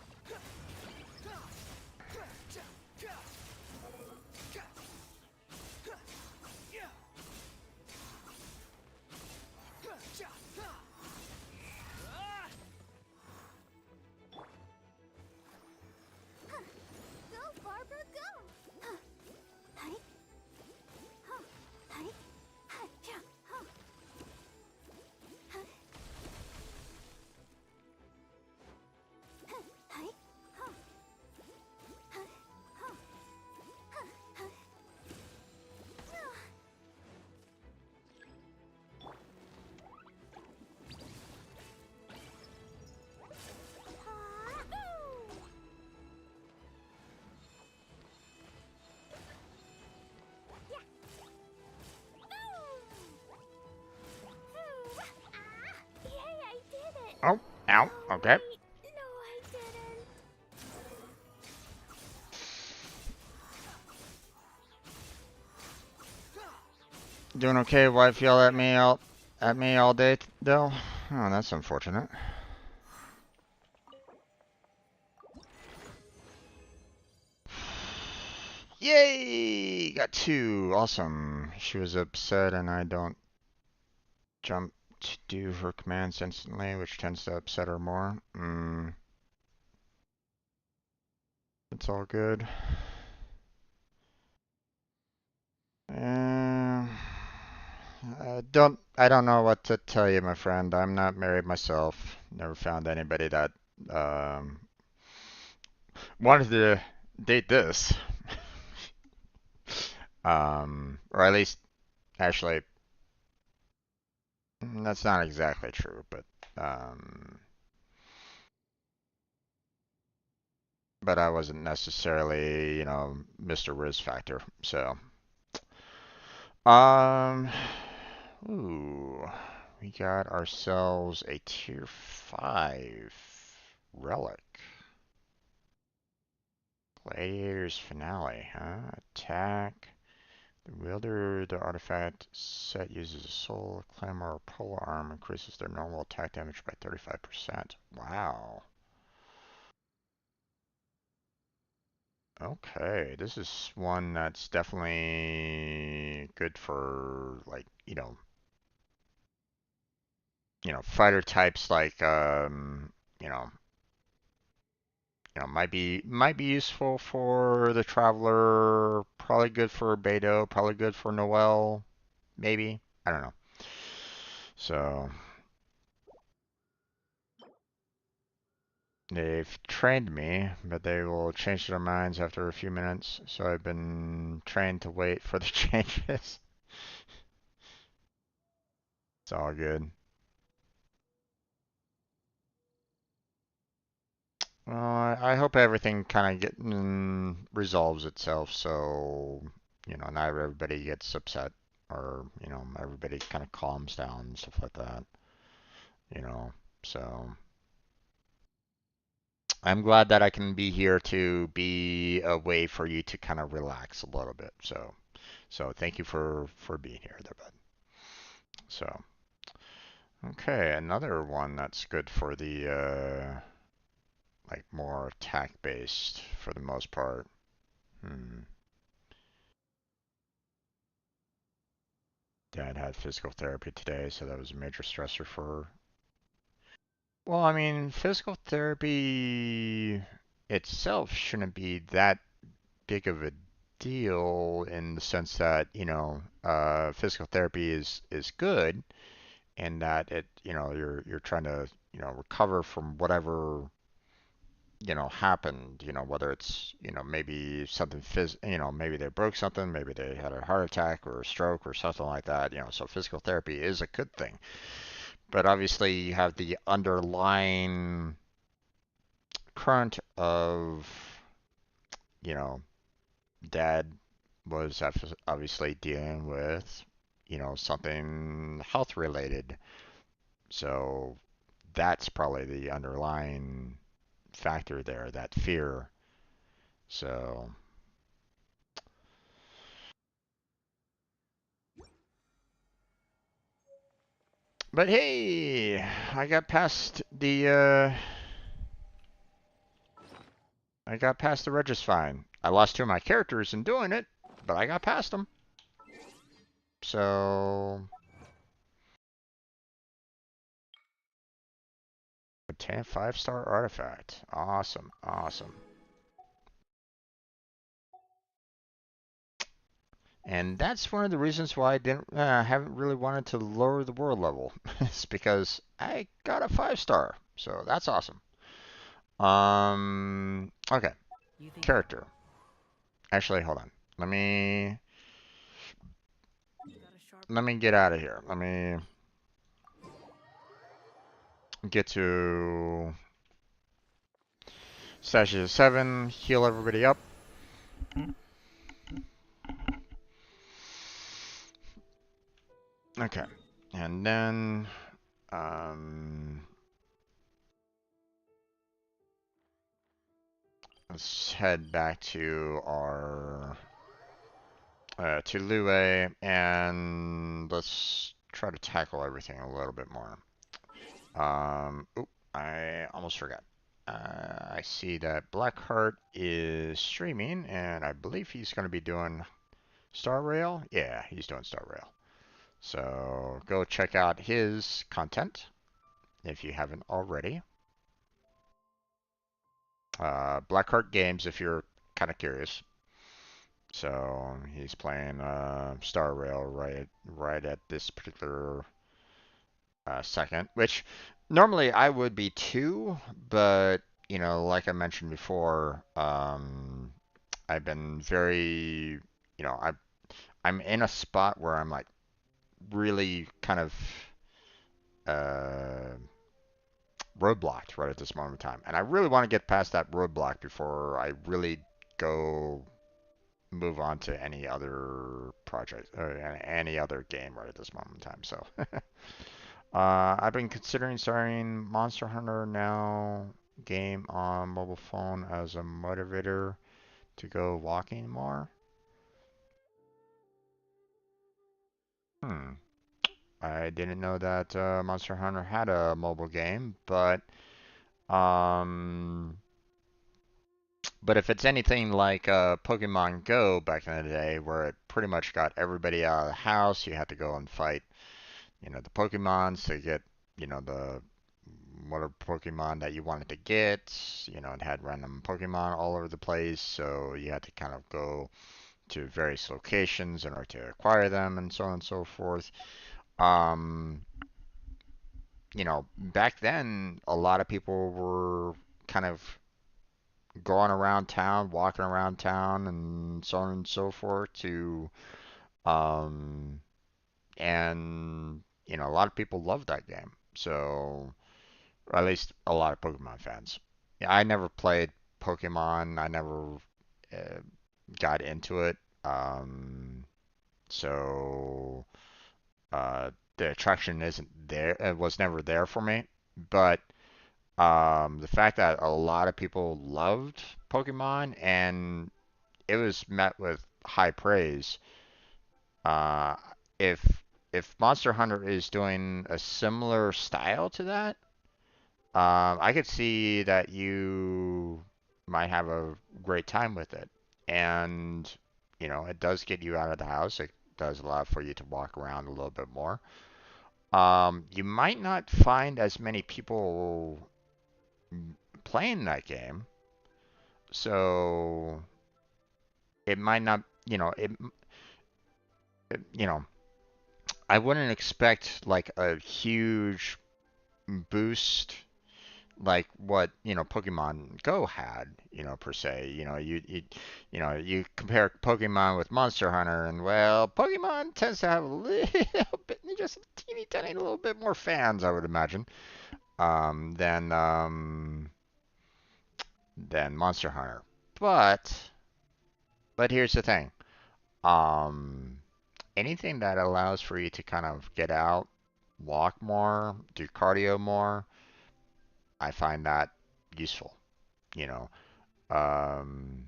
Go, Barbara, go. Hi. Huh. Hi. Hi. Yeah. Huh. Huh. Hi. Huh. Huh. Huh. Huh. Huh. Yay, I did it! oh, ow, Oh, okay. wait. No, I didn't. Doing okay. Wife yell at me all day though. Oh, that's unfortunate. Yay! Got 2. Awesome. She was upset and I don't jump to do her commands instantly, which tends to upset her more. It's all good. Uh, I don't know what to tell you, my friend. I'm not married myself. Never found anybody that um wanted to date this. Or at least actually that's not exactly true, um but I wasn't necessarily, Mr. Riz Factor. So, um, ooh, we got ourselves a tier 5 relic. Gladiator's Finale, huh? Attack. The wielder, the artifact set uses a soul, clamor, or pole arm, increases their normal attack damage by 35%. Wow. Okay, this is one that's definitely good for like, fighter types like you know, might be useful for the Traveler, probably good for Beto, probably good for Noel, maybe. I don't know. So, They've trained me, but they will change their minds after a few minutes, so I've been trained to wait for the changes. It's all good. Well, I hope everything kind of resolves itself, so not everybody gets upset, or everybody kind of calms down and stuff like that. You know, so I'm glad that I can be here to be a way for you to kind of relax a little bit. So thank you for being here there, bud. So okay, another one that's good for the like more attack based for the most part. Hmm. Dad had physical therapy today, so that was a major stressor for her. Well, I mean, physical therapy itself shouldn't be that big of a deal in the sense that, physical therapy is good and that you're trying to, recover from whatever, happened, whether it's, maybe something maybe they broke something, maybe they had a heart attack or a stroke or something like that, so physical therapy is a good thing. But obviously you have the underlying current of, you know, dad was obviously dealing with, something health related. So that's probably the underlying factor there, that fear. So, but hey, I got past the Regis fine. I lost two of my characters in doing it, but I got past them. So, obtain 5-star artifact. Awesome, awesome. And that's one of the reasons why I haven't really wanted to lower the world level. It's because I got a 5-star, so that's awesome. Okay, You think I character. Actually, hold on. Let me got a sharp let me get out of here. Let me get to stashes 7. Heal everybody up. Okay, and then um, let's head back to our to Lue, and let's try to tackle everything a little bit more. Oop, I almost forgot. I see that Blackheart is streaming, and I believe he's going to be doing Star Rail. Yeah, he's doing Star Rail. So go check out his content if you haven't already. Blackheart Games, if you're kind of curious. So he's playing Star Rail right at this particular second, which normally I would be too, but like I mentioned before, I've been very, I'm in a spot where I'm like really kind of uh, roadblocked right at this moment in time, and I really want to get past that roadblock before I really go move on to any other project or any other game right at this moment in time. So I've been considering starting Monster Hunter Now game on mobile phone as a motivator to go walking more. Hmm. I didn't know that Monster Hunter had a mobile game, um, but if it's anything like Pokemon Go back in the day, where it pretty much got everybody out of the house, you had to go and fight, the Pokemons to get, the whatever Pokemon that you wanted to get. It had random Pokemon all over the place, so you had to kind of go to various locations in order to acquire them and so on and so forth. Back then, a lot of people were kind of going around town, walking around town, and so on and so forth. To um, and a lot of people love that game. So, or at least a lot of Pokemon fans. Yeah, I never played Pokemon. I never uh, got into it. Um, so the attraction isn't there. It was never there for me. But the fact that a lot of people loved Pokemon and it was met with high praise. Uh, if Monster Hunter is doing a similar style to that, I could see that you might have a great time with it. And, it does get you out of the house. It does allow for you to walk around a little bit more. You might not find as many people playing that game, so it might not, it I wouldn't expect like a huge boost like what Pokemon Go had, per se. You compare Pokemon with Monster Hunter, and well, Pokemon tends to have a little bit, just a teeny tiny little bit more fans, I would imagine, um, than um, than Monster Hunter. But here's the thing. Um, Anything that allows for you to kind of get out, walk more, do cardio more, I find that useful. You know, um,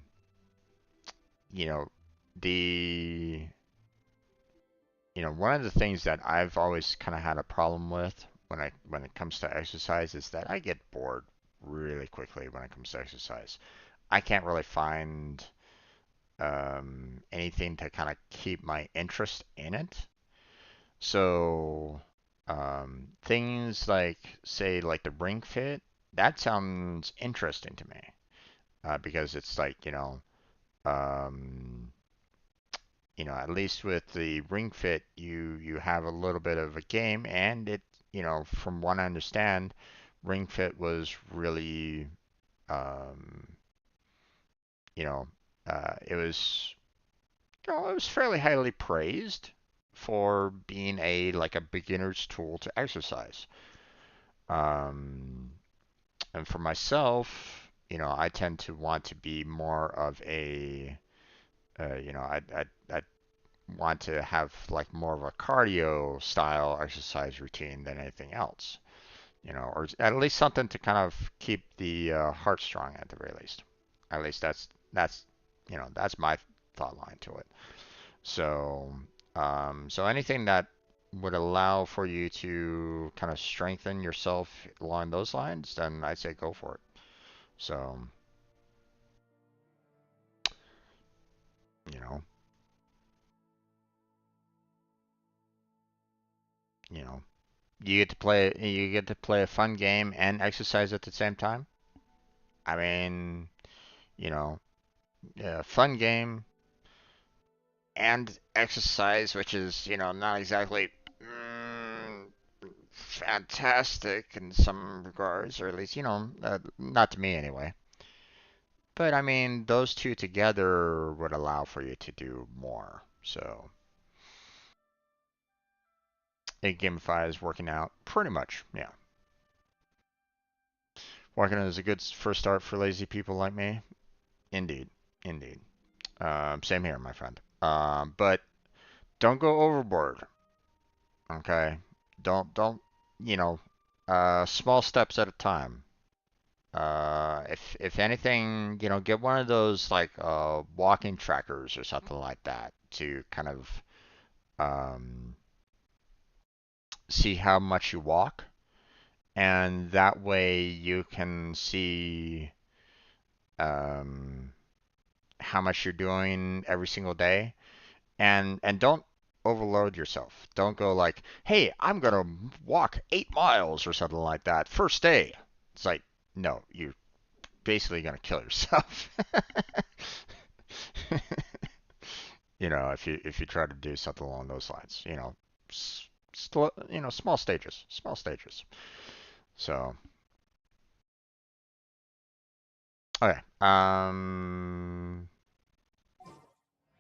you know, the one of the things that I've always kind of had a problem with when it comes to exercise is that I get bored really quickly when it comes to exercise. I can't really find anything to kind of keep my interest in it. So things like, say, like the Ring Fit, that sounds interesting to me because it's like, um, at least with the Ring Fit, you have a little bit of a game, and it, from what I understand, Ring Fit was really, um, you know, it was, it was fairly highly praised for being a like a beginner's tool to exercise. Um, and for myself, I tend to want to be more of a, I want to have like more of a cardio style exercise routine than anything else, or at least something to kind of keep the heart strong at the very least. At least that's that's my thought line to it. So so anything that would allow for you to kind of strengthen yourself along those lines, then I'd say go for it. So you know, you know, you get to play a fun game and exercise at the same time. I mean, you know, a fun game and exercise, which is, not exactly fantastic in some regards, or at least, not to me anyway. But I mean, those two together would allow for you to do more. So it gamifies working out pretty much. Yeah. Working out is a good first start for lazy people like me. Indeed. Indeed. Same here, my friend. But don't go overboard. Okay. Don't, you know, small steps at a time. If anything, get one of those like walking trackers or something like that to kind of um, see how much you walk, and that way you can see um, how much you're doing every single day, and don't overload yourself. Don't go like, hey, I'm gonna walk 8 miles or something like that first day. It's like, no, you're basically gonna kill yourself. If you try to do something along those lines, small stages, small stages. So Okay.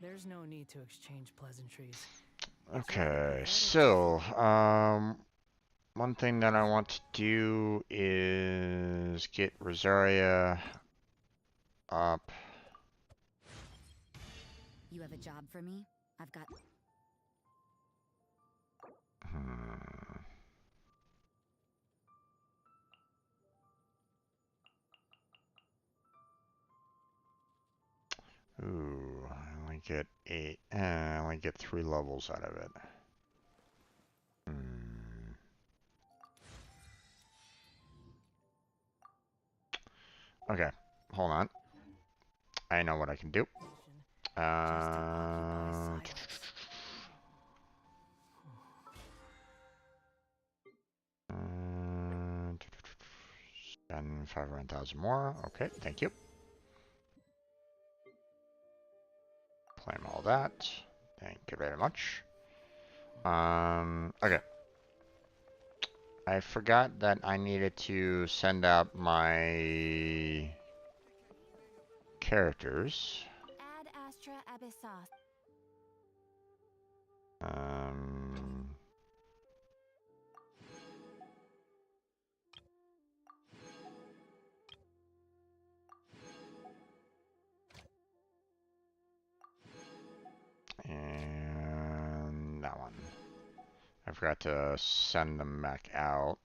There's no need to exchange pleasantries. Would you rather Okay. pet So, one thing that I want to do is get Rosaria up. You have a job for me? I've got. Hmm. Ooh, I only get 8. I only get 3 levels out of it. Hmm. Okay, hold on. I know what I can do. just occupy silence? Spend 500,000 more. Okay, thank you. Claim all that. Thank you very much. Okay. I forgot that I needed to send out my characters. Ad Astra Abyssos. Um, and that one. I forgot to send them back out.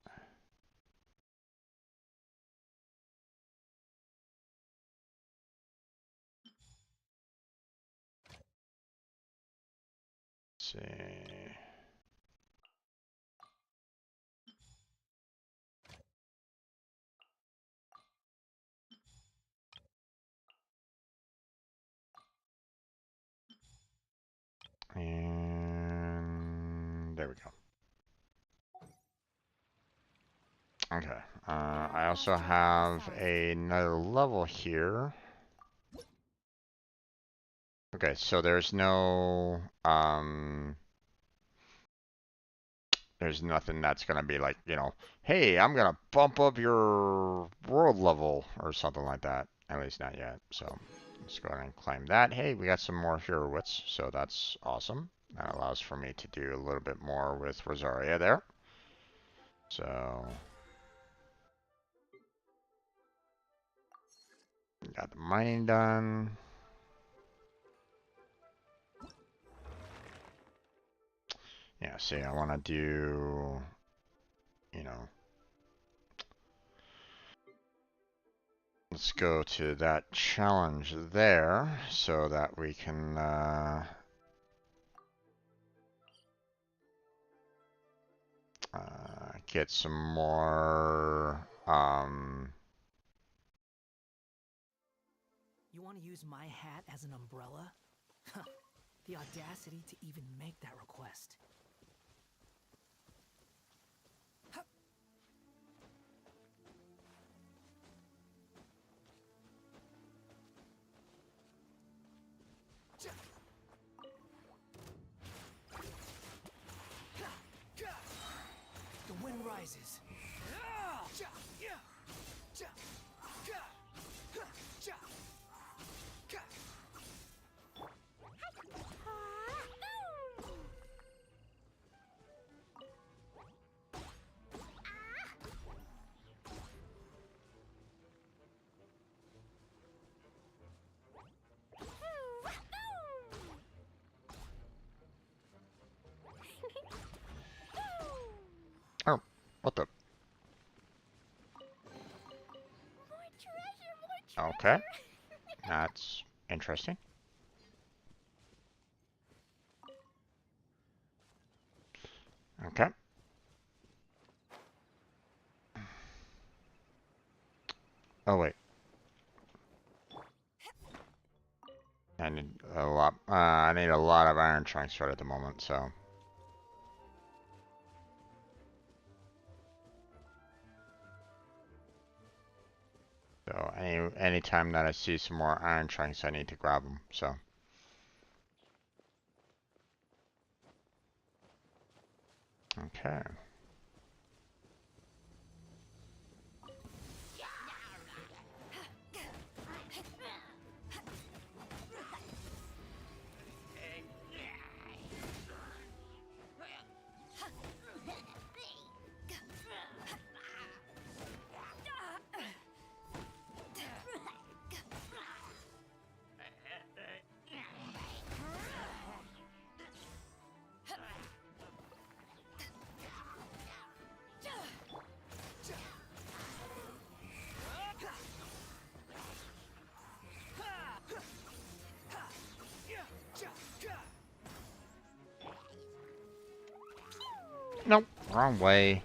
Let's see. And there we go. Okay. I also have another level here. Okay, so there's nothing that's gonna be like, hey, I'm gonna bump up your world level or something like that. At least not yet. So let's go ahead and claim that. Hey, we got some more heroics, so that's awesome. That allows for me to do a little bit more with Rosaria there. So got the mining done. Yeah, see, I want to do, you know, let's go to that challenge there so that we can get some more. You want to use my hat as an umbrella? The audacity to even make that request. The wind rises. Oh, what the? More Okay, treasure! that's interesting. Okay. Oh wait, I need a lot. I need a lot of iron chunks right at the moment. So any time that I see some more iron chunks, I need to grab them. So okay. Wrong way.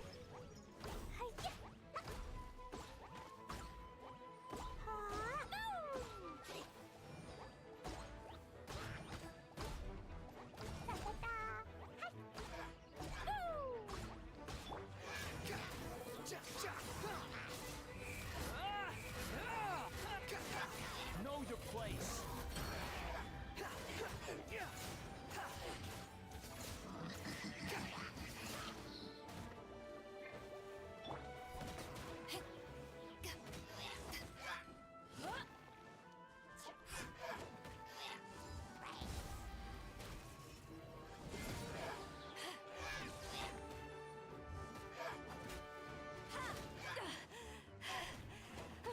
Know your place.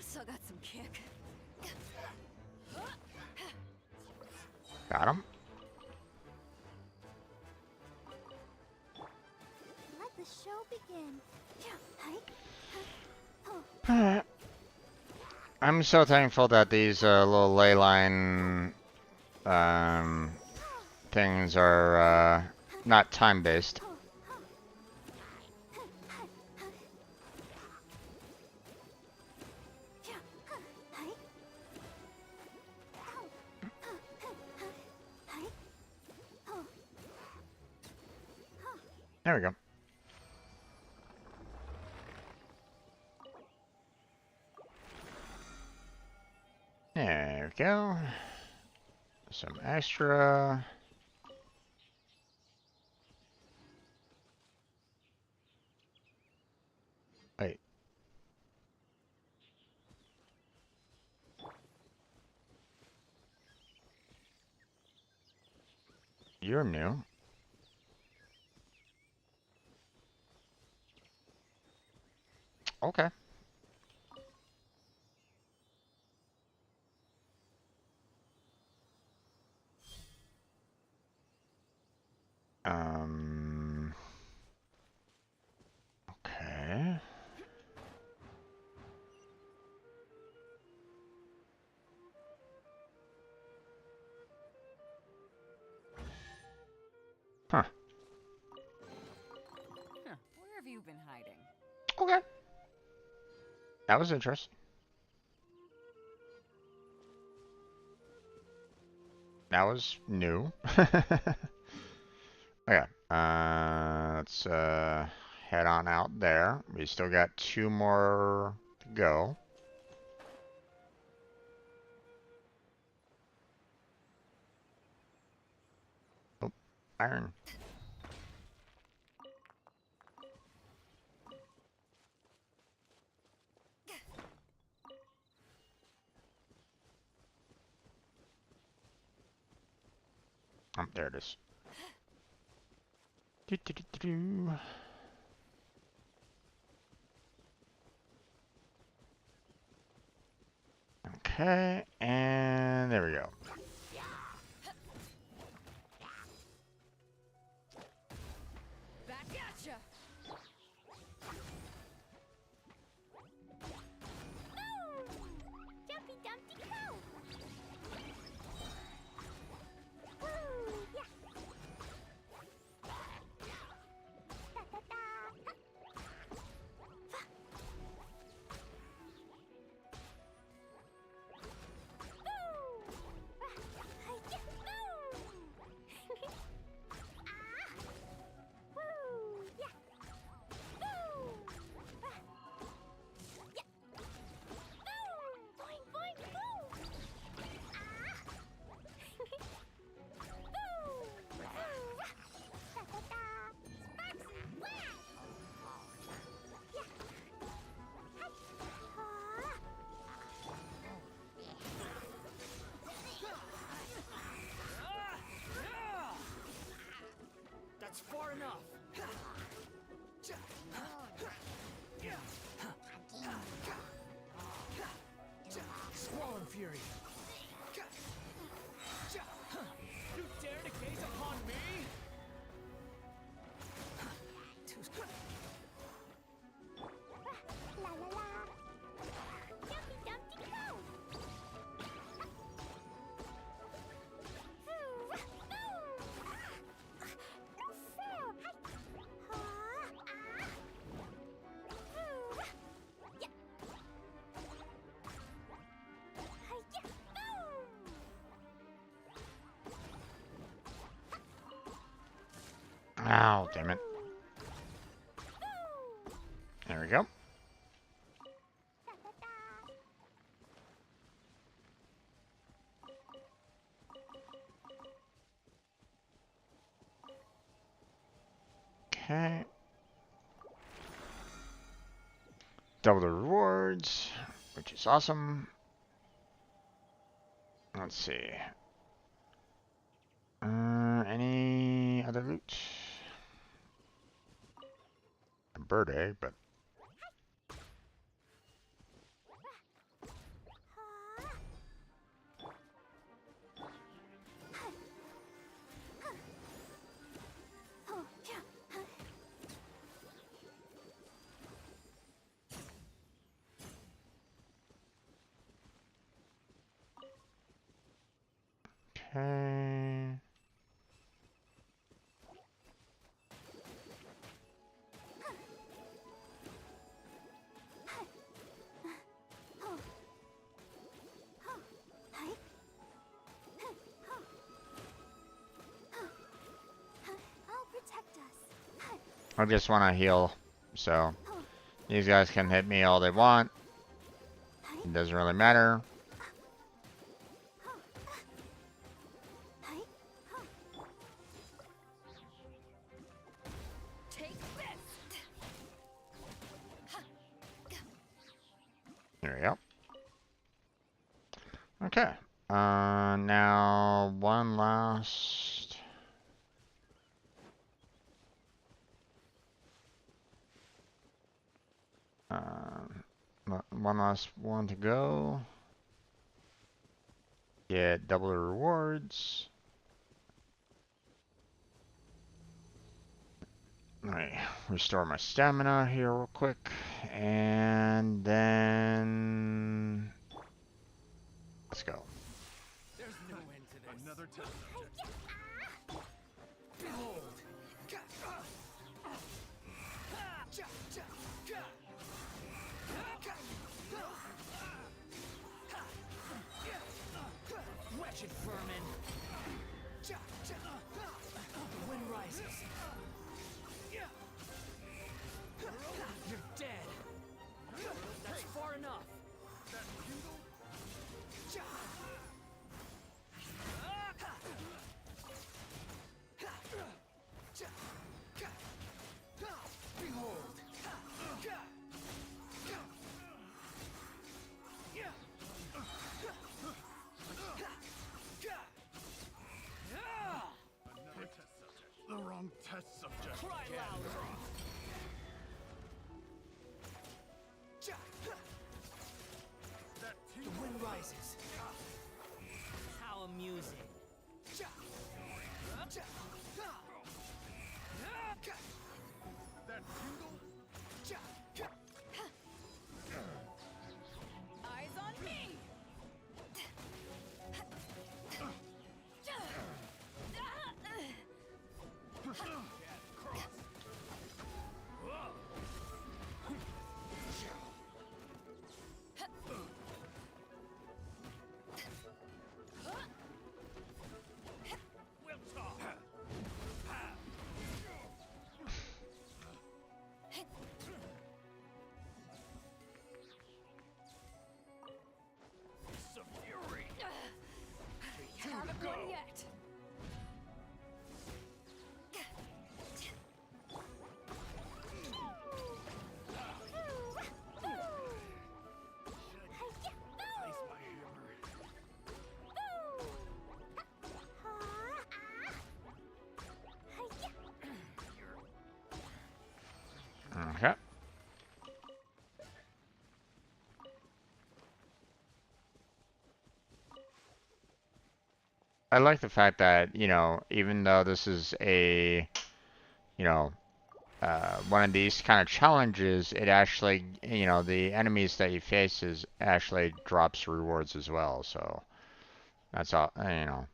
Still got some kick. Got him. Let the show begin. Alright. I'm so thankful that these little ley line things are not time based. There we go. There we go. Some extra. Wait. You're new. Okay. Okay. Huh. Huh, where have you been hiding? Okay. That was interesting. That was new. Okay. Let's head on out there. We still got 2 more to go. Oh, iron. Oh, there it is. Do. Okay, and there we go. Back at ya! Jumpy Dumpty Go! Woo! Yeah! Da, da, da. That's far enough. Squall and Fury. You dare to gaze upon me? La la la. Jumpy Dumpty Go. No fair. Ow, damn it. There we go. Okay. Double the rewards, which is awesome. Let's see. Any other loot? A bird egg, but Oh, yeah. okay. Oh. Oh. Hi. Oh. Oh. I'll protect us. I just want to heal, so Oh. these guys can hit me all they want. It doesn't really matter. Hi. Take this. There we go. Okay. Now one last. One last one to go. Get double the rewards. Alright, restore my stamina here real quick. And then let's go. There's no end to this. Another test subject. Behold. Wretched vermin. The wind rises. You're dead. That's far enough. That Kindle? Behold. Another test subject. The wrong test subject. Cry louder. That The Tingle? wind rises. How amusing. That Tingle? Eyes on me. We'll talk. Some fury. Haven't won yet. Place my hammer. Okay. I like the fact that, you know, even though this is a, you know, one of these kind of challenges, it actually, you know, the enemies that you face is actually drops rewards as well. So that's all, you know,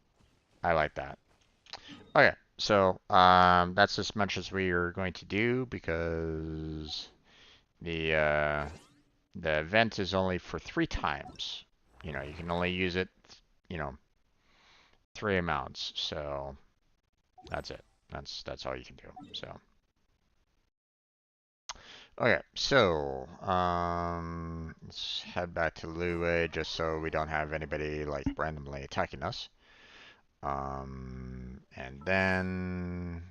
I like that. Okay, so that's as much as we are going to do because the event is only for 3 times. You know, you can only use it, you know, 3 amounts. So that's it. That's all you can do. So okay, so let's head back to Lue just so we don't have anybody like randomly attacking us. And then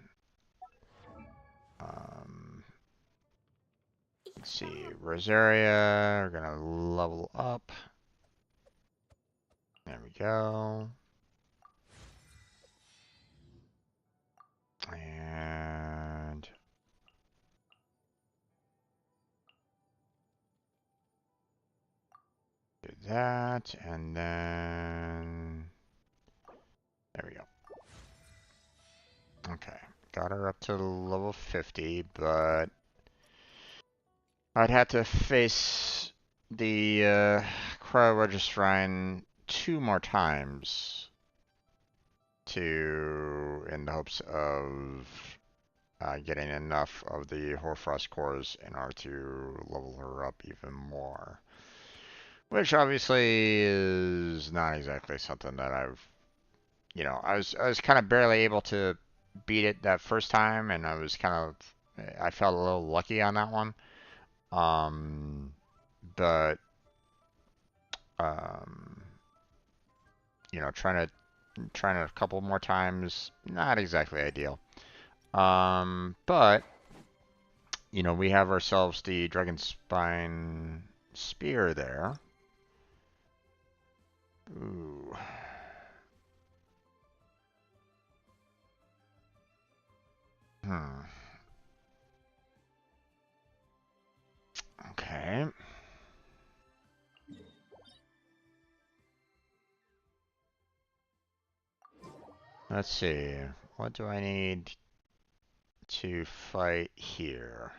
let's see, Rosaria, we're gonna level up. There we go. And do that, and then there we go. Okay, got her up to level 50, but I'd have to face the Crow Registrine 2 more times in the hopes of getting enough of the Hoarfrost cores in order to level her up even more. Which obviously is not exactly something that I was kind of barely able to beat it that first time, and I felt a little lucky on that one. But um, trying it a couple more times, not exactly ideal. But we have ourselves the Dragon Spine Spear there. Ooh. Okay. Let's see. What do I need to fight here?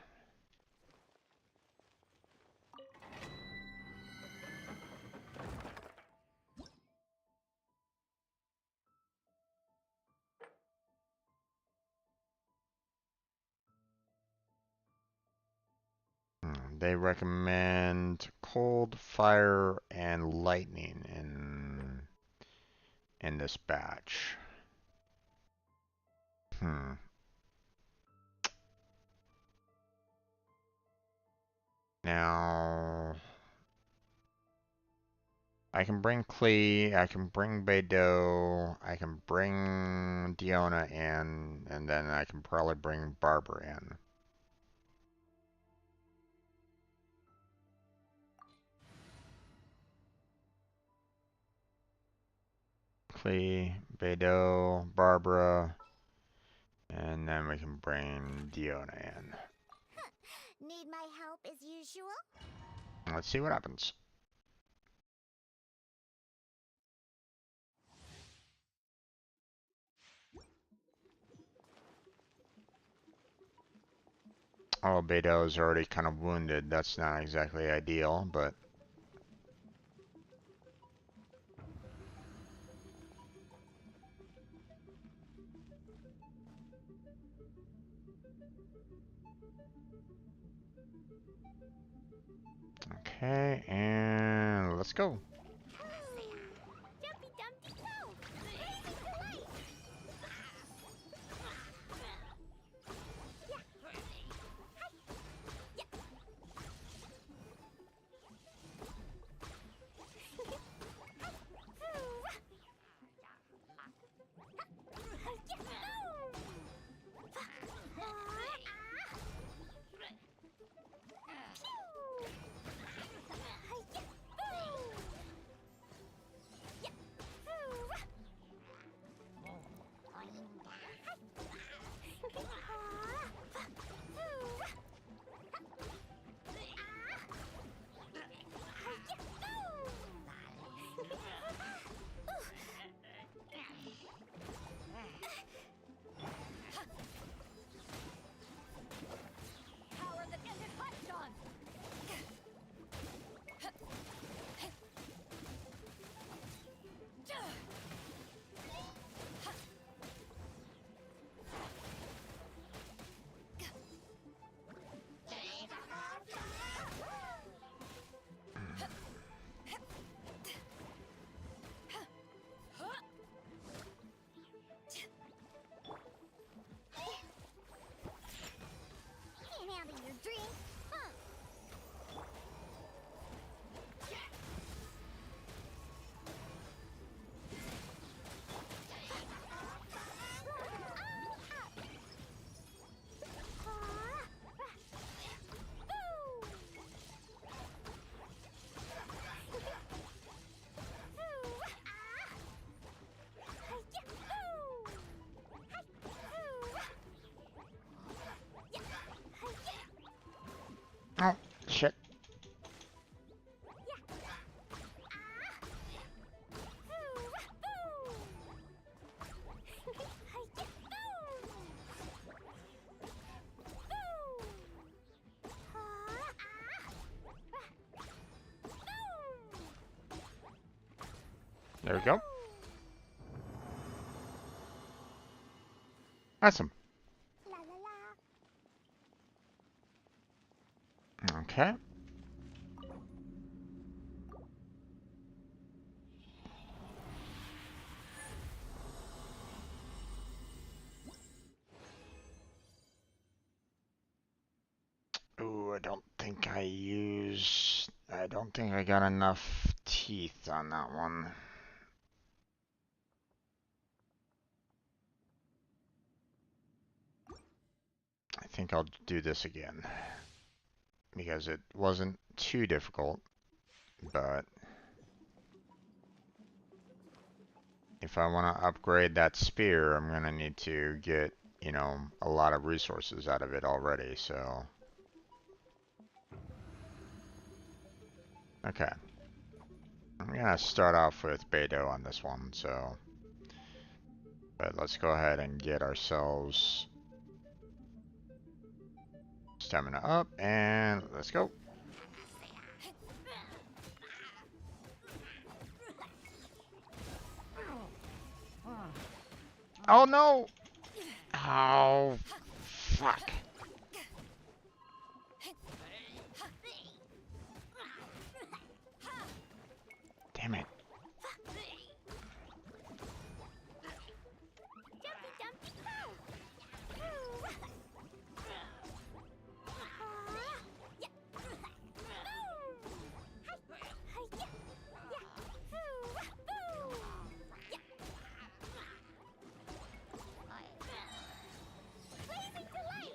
They recommend cold, fire, and lightning in this batch. Now I can bring Klee, I can bring Beidou, I can bring Diona in, and then I can probably bring Barbara in. Klee, Beidou, Barbara, and then we can bring Diona in. Need my help as usual? Let's see what happens. Oh, Beidou is already kind of wounded. That's not exactly ideal, but... Okay, and let's go. Jumpy Dumpty go! Crazy delight! There we go. Awesome. La la la. Okay. Ooh, I don't think I got enough teeth on that one. I think I'll do this again because it wasn't too difficult, but if I want to upgrade that spear, I'm gonna need to get, you know, a lot of resources out of it already, so. Okay. I'm gonna start off with Beto on this one, so. But let's go ahead and get ourselves stamina up, and let's go. Oh no! Oh, fuck. Damn it. Jumpy, jumpy, blazing delight.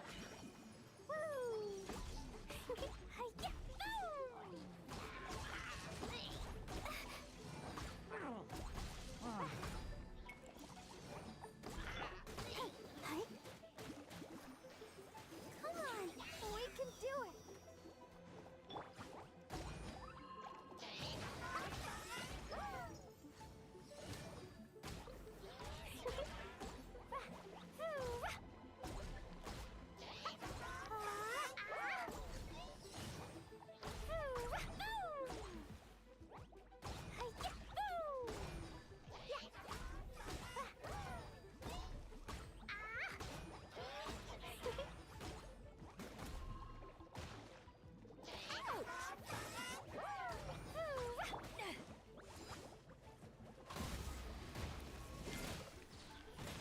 Come on, we can do it.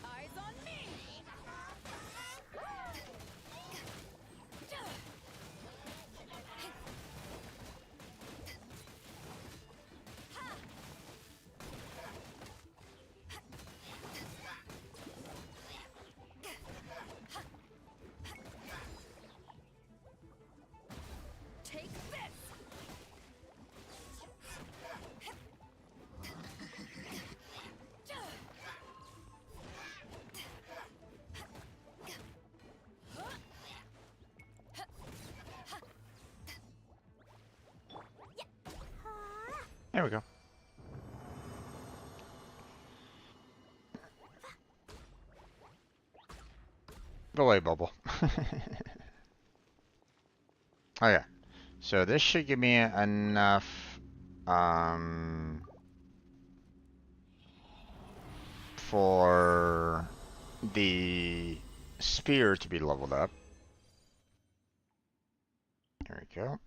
Eyes on me. Take this. There we go. Go away, Bubble. Okay. So this should give me enough, for the spear to be leveled up. There we go.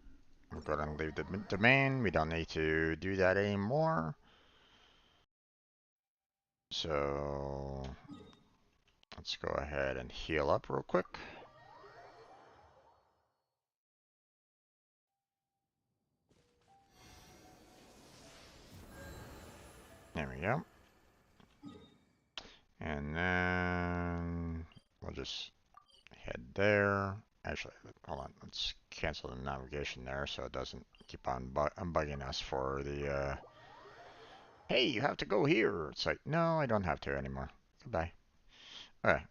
I'm going to leave the domain. We don't need to do that anymore. So let's go ahead and heal up real quick. There we go. And then we'll just head there. Actually, hold on. Let's cancel the navigation there so it doesn't keep on bugging us for the, hey, you have to go here. It's like, no, I don't have to anymore. Goodbye. Okay.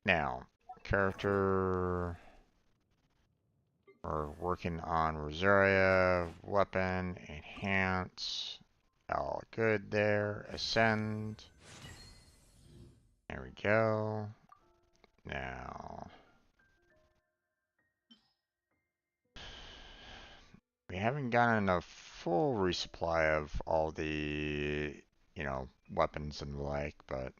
Now, character. We're working on Rosaria, weapon, enhance. All good there. Ascend. There we go. Now, we haven't gotten enough full resupply of all the, you know, weapons and the like, but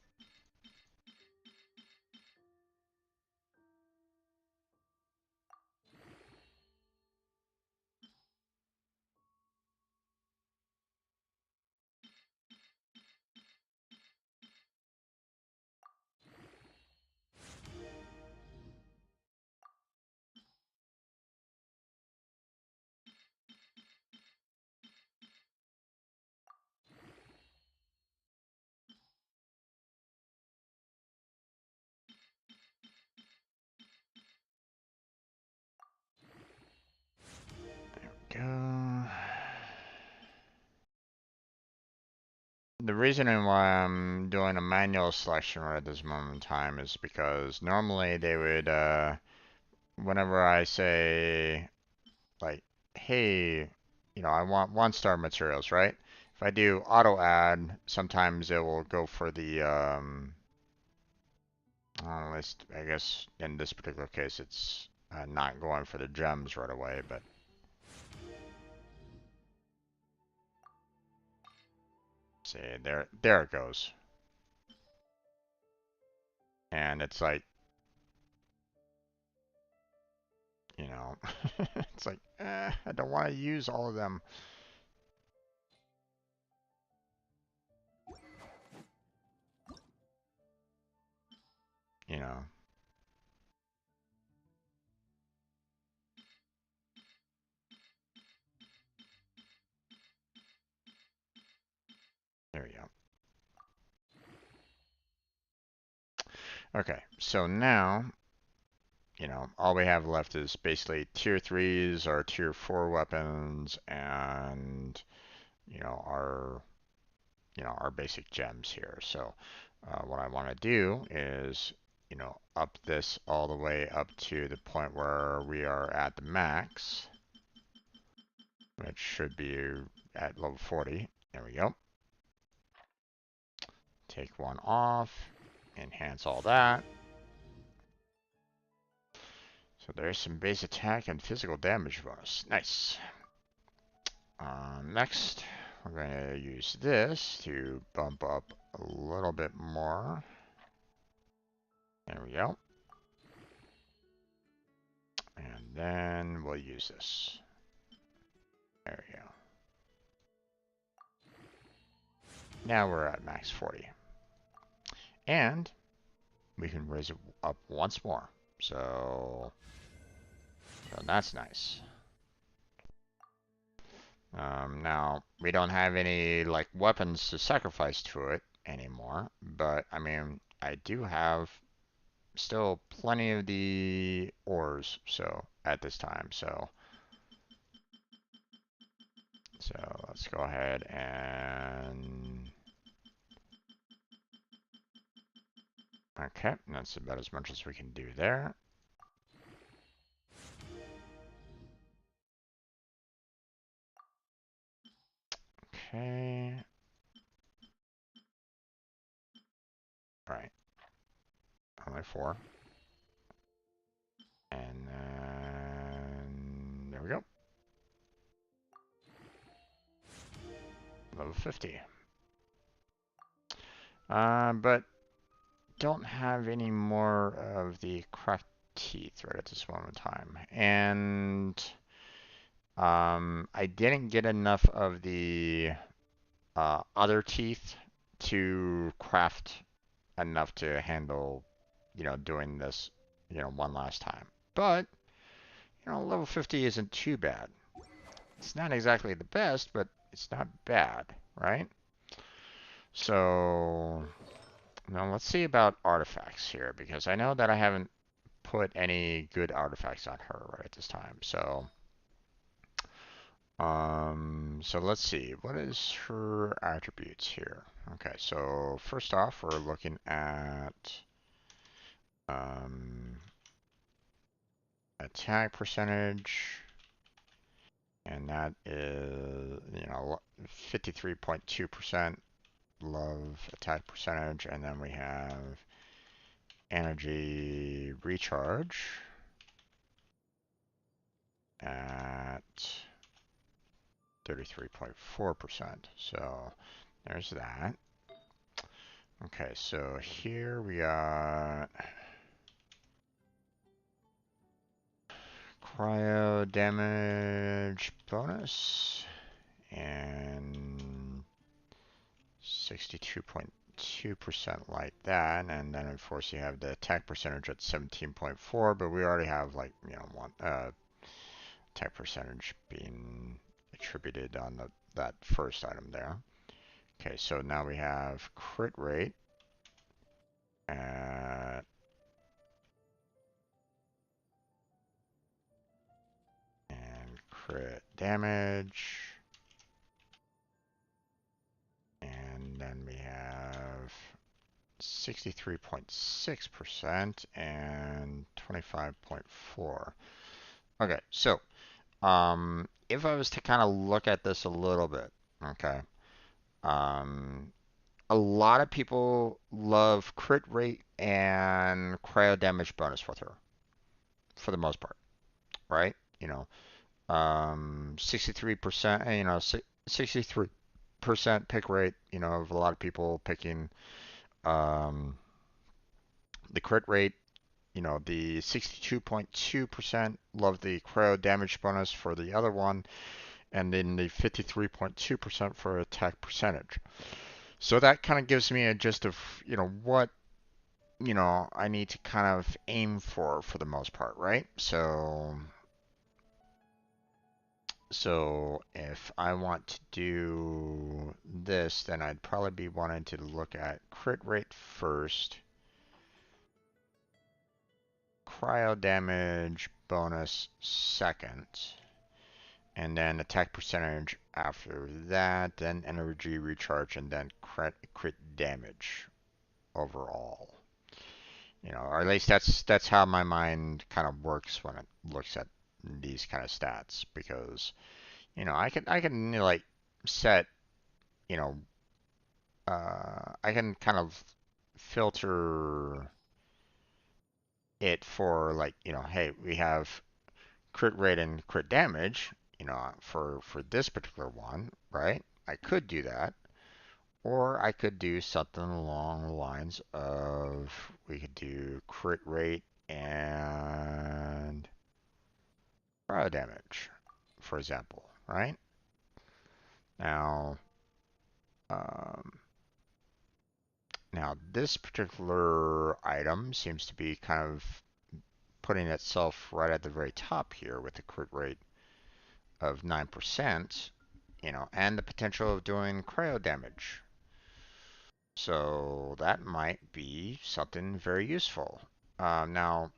go. The reason why I'm doing a manual selection right at this moment in time is because normally they would, whenever I say, like, hey, you know, I want 1-star materials, right? If I do auto add, sometimes it will go for the, at least I guess in this particular case, it's not going for the gems right away, but see, there it goes. And it's like, you know, it's like, I don't want to use all of them. You know, there we go. Okay, so now, you know, all we have left is basically tier 3s or tier 4 weapons and, you know, our basic gems here. So what I want to do is, you know, up this all the way up to the point where we are at the max, which should be at level 40. There we go. Take one off, enhance all that. So there's some base attack and physical damage bonus. Nice. Next, we're going to use this to bump up a little bit more. There we go. And then we'll use this. There we go. Now we're at max 40. And we can raise it up once more. So that's nice. Now, we don't have any like weapons to sacrifice to it anymore, but I mean, I do have still plenty of the ores, so at this time, so let's go ahead and okay, that's about as much as we can do there. Okay. Right. Only 4. And then there we go. Level 50. But don't have any more of the craft teeth right at this moment in time. And I didn't get enough of the other teeth to craft enough to handle, you know, doing this, you know, one last time. But, you know, level 50 isn't too bad. It's not exactly the best, but it's not bad, right? So, now let's see about artifacts here, because I know that I haven't put any good artifacts on her right at this time. So let's see, what is her attributes here? Okay, so first off, we're looking at attack percentage, and that is, you know, 53.2% love attack percentage, and then we have energy recharge at 33.4%. So there's that. Okay, so here we got cryo damage bonus and 62.2% like that, and then of course you have the attack percentage at 17.4, but we already have like one attack percentage being attributed on that first item there. Okay, so now we have crit rate at and crit damage, and then we have 63.6% and 25.4. Okay, so if I was to kind of look at this a little bit, okay, a lot of people love crit rate and cryo damage bonus with her, for the most part, right? 63%, 63% pick rate, of a lot of people picking um, the crit rate. The 62.2% love the cryo damage bonus for the other one, and then the 53.2% for attack percentage. So that kind of gives me a gist of, what, I need to kind of aim for the most part, right? So if I want to do this, then I'd probably be wanting to look at crit rate first, cryo damage bonus second, and then attack percentage after that, then energy recharge, and then crit damage overall. Or at least that's how my mind kind of works when it looks at these kind of stats, because I can like set, you know I can kind of filter it for, like, hey, we have crit rate and crit damage, for this particular one, right? I could do that. Or I could do something along the lines of, we could do crit rate and cryo damage, for example, right? Now, um, now this particular item seems to be kind of putting itself right at the very top here with a crit rate of 9%, and the potential of doing cryo damage. So that might be something very useful. Now,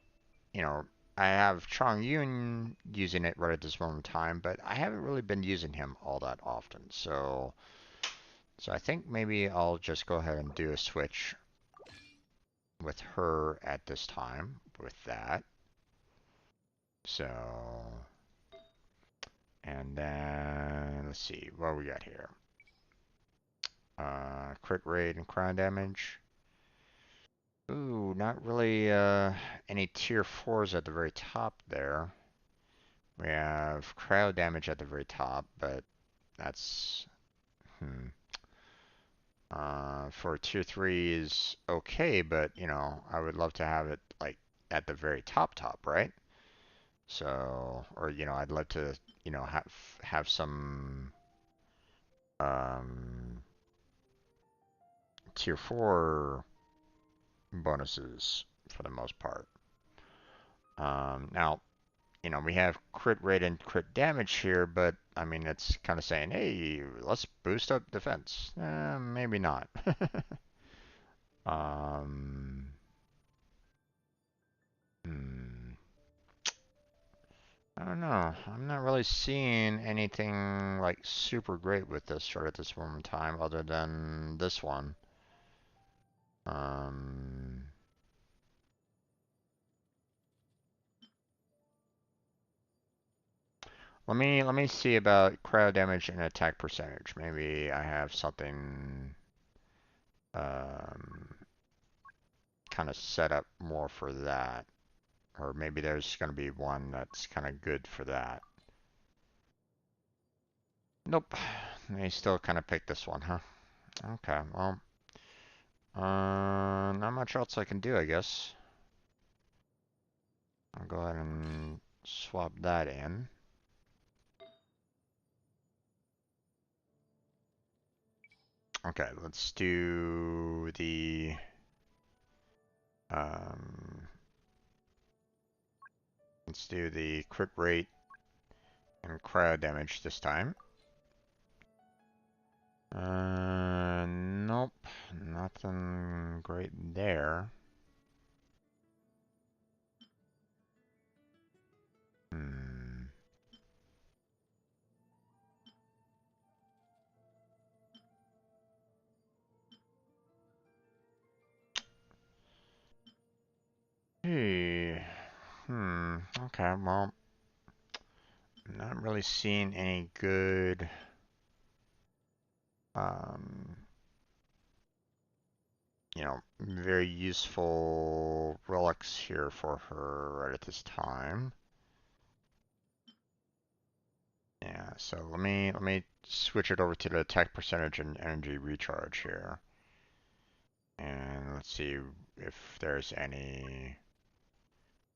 you know, I have Chong Yun using it right at this moment in time, but I haven't really been using him all that often. So I think maybe I'll just go ahead and do a switch with her at this time with that. So, and then let's see what we got here. Crit rate and crown damage. Ooh, not really any tier 4s at the very top there. We have cryo damage at the very top, but that's for tier 3 is okay, but I would love to have it like at the very top, right? So, or I'd love to have some um, tier 4 bonuses for the most part. Now, we have crit rate and crit damage here, but I mean, it's kind of saying, hey, let's boost up defense. Maybe not. um, hmm, I don't know. I'm not really seeing anything like super great with this right at this moment in time, other than this one. Um, let me see about cryo damage and attack percentage. Maybe I have something um, kind of set up more for that. Or maybe there's going to be one that's kind of good for that. Nope. They still kind of picked this one, huh? Okay, well, not much else I can do, I guess. I'll go ahead and swap that in. Okay, um, let's do the crit rate and cryo damage this time. Nope, nothing great there. Hmm. Hey. Okay, well, I'm not really seeing any good, um, very useful relics here for her right at this time. Yeah, so let me switch it over to the attack percentage and energy recharge here. And let's see if there's any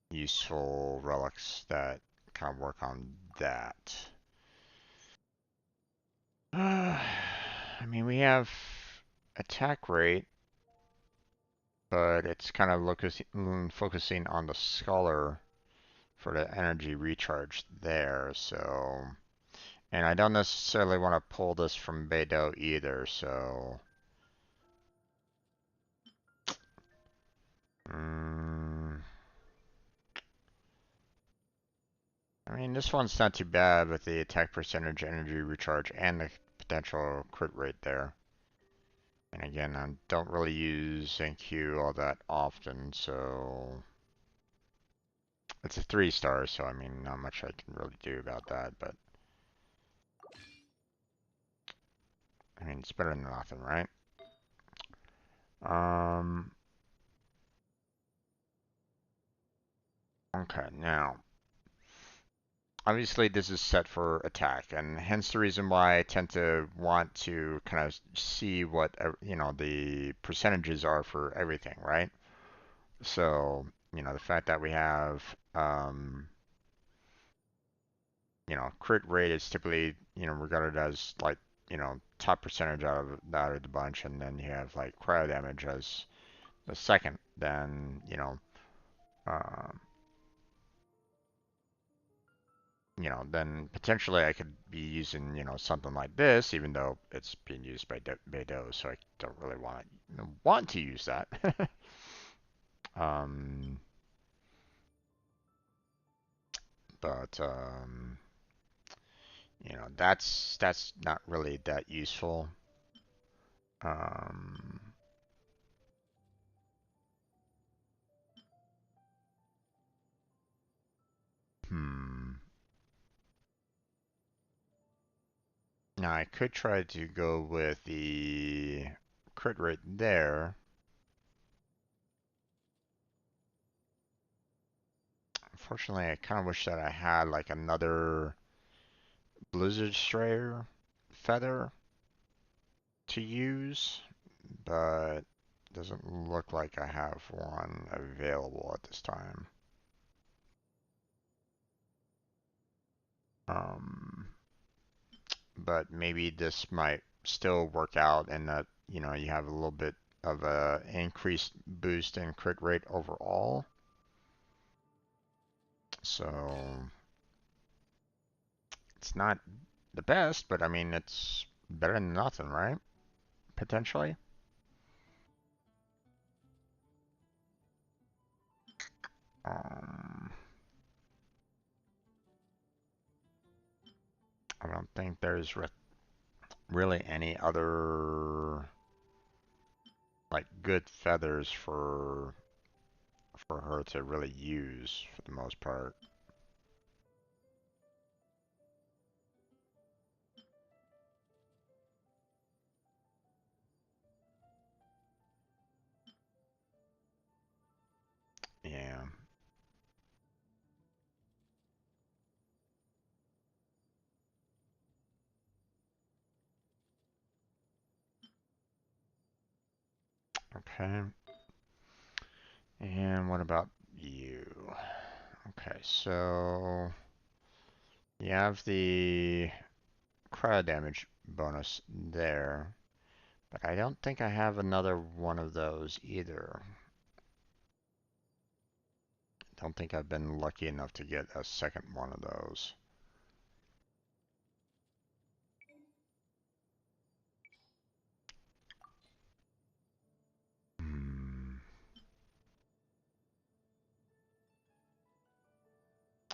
useful relics that kind of work on that. I mean, we have attack rate, but it's kind of focusing on the scholar for the energy recharge there, so... And I don't necessarily want to pull this from Beidou either, so... I mean, this one's not too bad with the attack percentage, energy recharge, and the potential crit rate there. And again, I don't really use NQ all that often, so... It's a 3-star, so I mean, not much I can really do about that, but... I mean, it's better than nothing, right? Okay, now... Obviously, this is set for attack, and hence the reason why I tend to want to kind of see what, the percentages are for everything, right? So, the fact that we have, crit rate is typically, regarded as like, top percentage out of the bunch, and then you have like cryo damage as the second, then, um, then potentially I could be using, something like this, even though it's being used by Beidou, so I don't really want to use that. um, but that's not really that useful. Um, hmm. Now I could try to go with the crit rate there. Unfortunately, I kind of wish that I had like another Blizzard Strayer feather to use, but doesn't look like I have one available at this time. Um, but maybe this might still work out and that, you have a little bit of a increased boost in crit rate overall. So it's not the best, but I mean, it's better than nothing, right? Potentially. Um, I don't think there's really any other like good feathers for her to really use for the most part. Yeah. Okay. And what about you? Okay, so you have the cryo damage bonus there, but I don't think I have another one of those either. Don't think I've been lucky enough to get a second one of those. Hmm.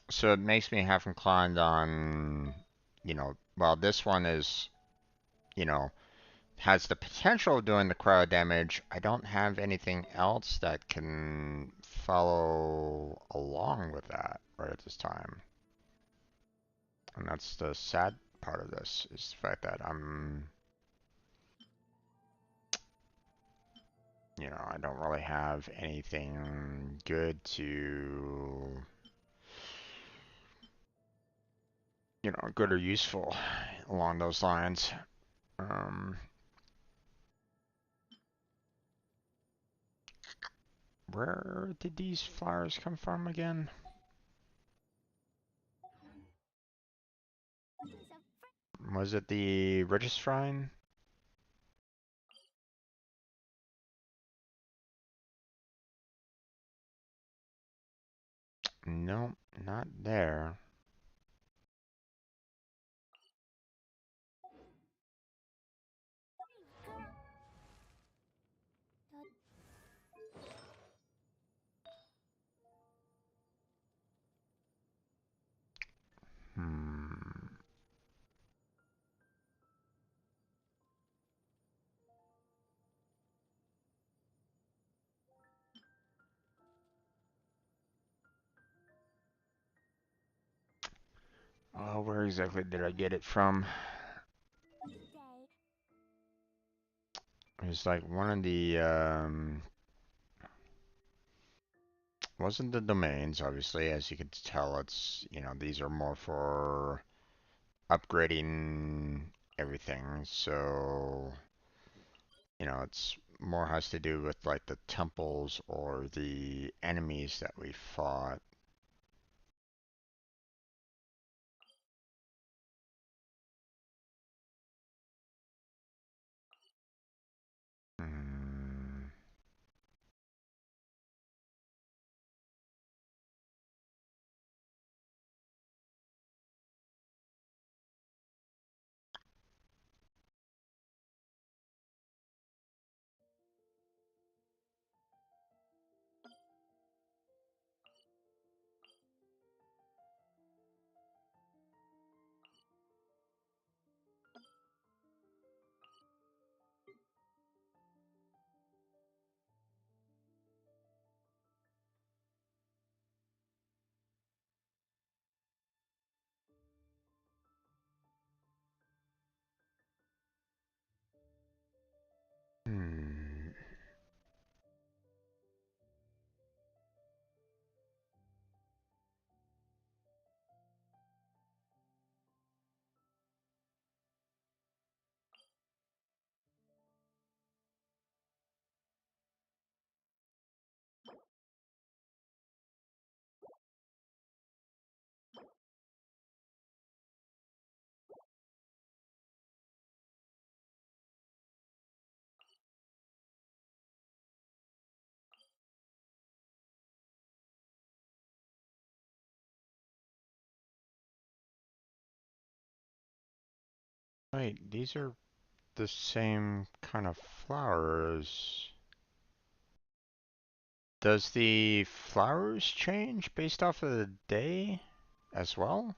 So it makes me half inclined on, well, this one is, you know, has the potential of doing the cryo damage. I don't have anything else that can follow along with that right at this time. And that's the sad part of this, is the fact that I don't really have anything good to, good or useful along those lines. Um, where did these flowers come from again? Was it the Registrine? Nope, not there. Hmm. Oh, where exactly did I get it from? It was like one of the, wasn't the domains, obviously. As you can tell, it's, these are more for upgrading everything. So, it's more has to do with like the temples or the enemies that we fought. Hmm. Hmm. Wait, these are the same kind of flowers. Does the flowers change based off of the day as well?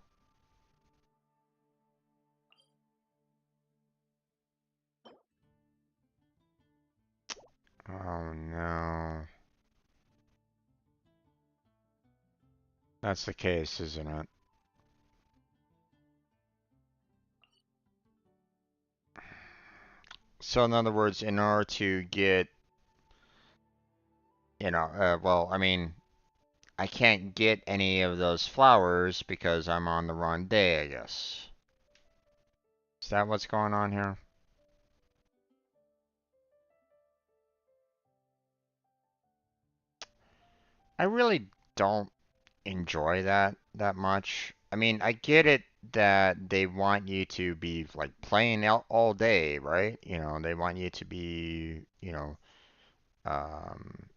Oh no. That's the case, isn't it? So in other words, in order to get, well, I mean, I can't get any of those flowers because I'm on the wrong day, I guess. Is that what's going on here? I really don't enjoy that much. I mean, I get it that they want you to be like playing out all day, right? They want you to be,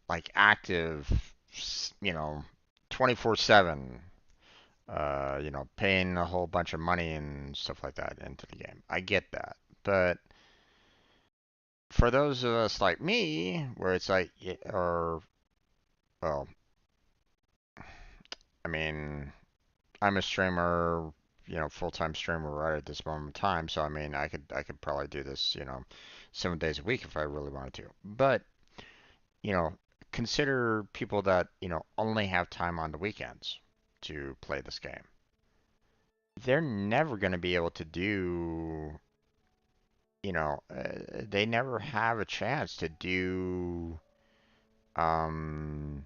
like active, 24/7. Paying a whole bunch of money and stuff like that into the game. I get that, but for those of us like me, where it's like, or well, I mean, I'm a streamer, full-time streamer right at this moment in time. So I mean, I could probably do this, 7 days a week if I really wanted to. But you know, consider people that only have time on the weekends to play this game. They're never going to be able to do, they never have a chance to do, um,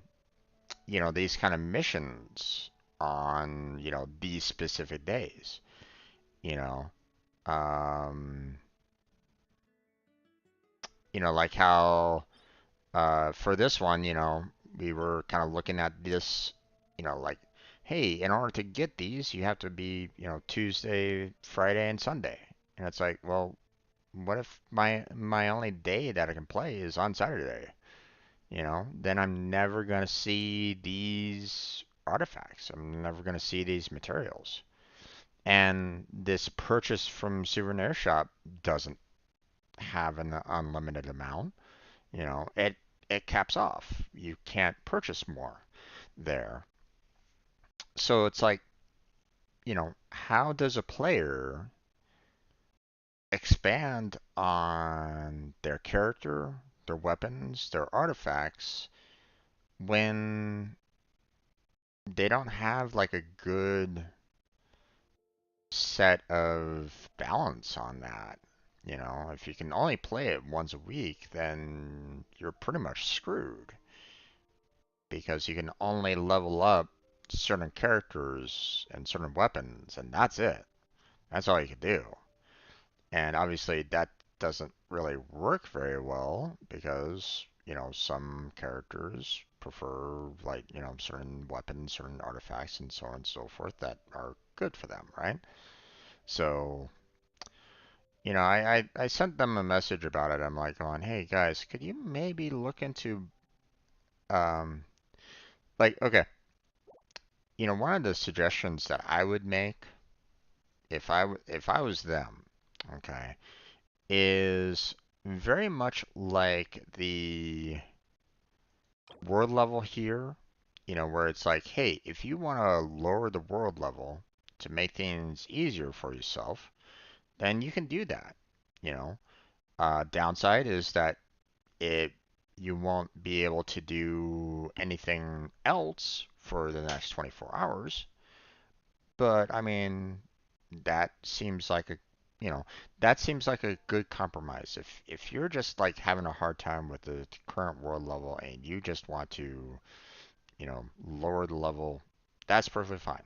these kind of missions on, these specific days. You know, um, like how for this one, we were kind of looking at this, like, hey, in order to get these, you have to be, Tuesday, Friday, and Sunday. And it's like, well, what if my only day that I can play is on Saturday? Then I'm never gonna see these artifacts. I'm never gonna see these materials. And this purchase from Souvenir Shop doesn't have an unlimited amount. It caps off. You can't purchase more there. So it's like, how does a player expand on their character, their weapons, their artifacts when they don't have like a good set of balance on that? If you can only play it once a week, then you're pretty much screwed because you can only level up certain characters and certain weapons, and that's it. That's all you can do. And obviously, that doesn't really work very well because, some characters prefer, like, certain weapons, certain artifacts, and so on and so forth that are good for them, right? So, I sent them a message about it. I'm like, going, hey guys, could you maybe look into, um, like, okay, one of the suggestions that I would make if I was them, okay, is very much like the world level here, where it's like, hey, if you want to lower the world level to make things easier for yourself, then you can do that. You know, Downside is that it you won't be able to do anything else for the next 24 hours. But I mean, that seems like a you know that seems like a good compromise. If you're just like having a hard time with the current world level and you just want to lower the level, that's perfectly fine.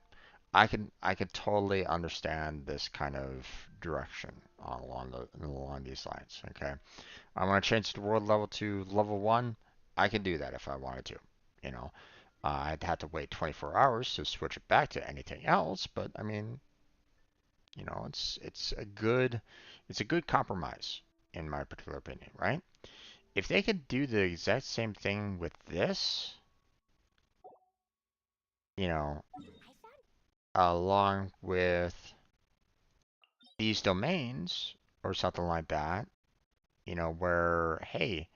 I can totally understand this kind of direction along these lines. Okay, I want to change the world level to level one. I can do that if I wanted to. You know, I'd have to wait 24 hours to switch it back to anything else, but I mean, it's a good compromise in my particular opinion, right? If they could do the exact same thing with this, you know, along with these domains or something like that, where hey,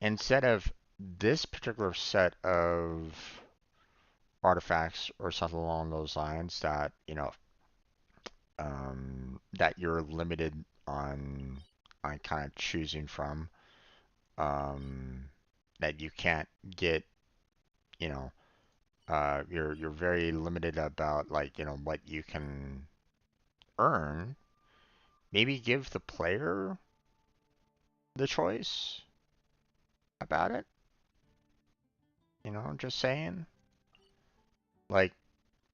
instead of this particular set of artifacts or something along those lines that that you're limited on kind of choosing from, um, that you can't get, you know, you're very limited about like what you can earn. Maybe give the player the choice about it. Just saying. Like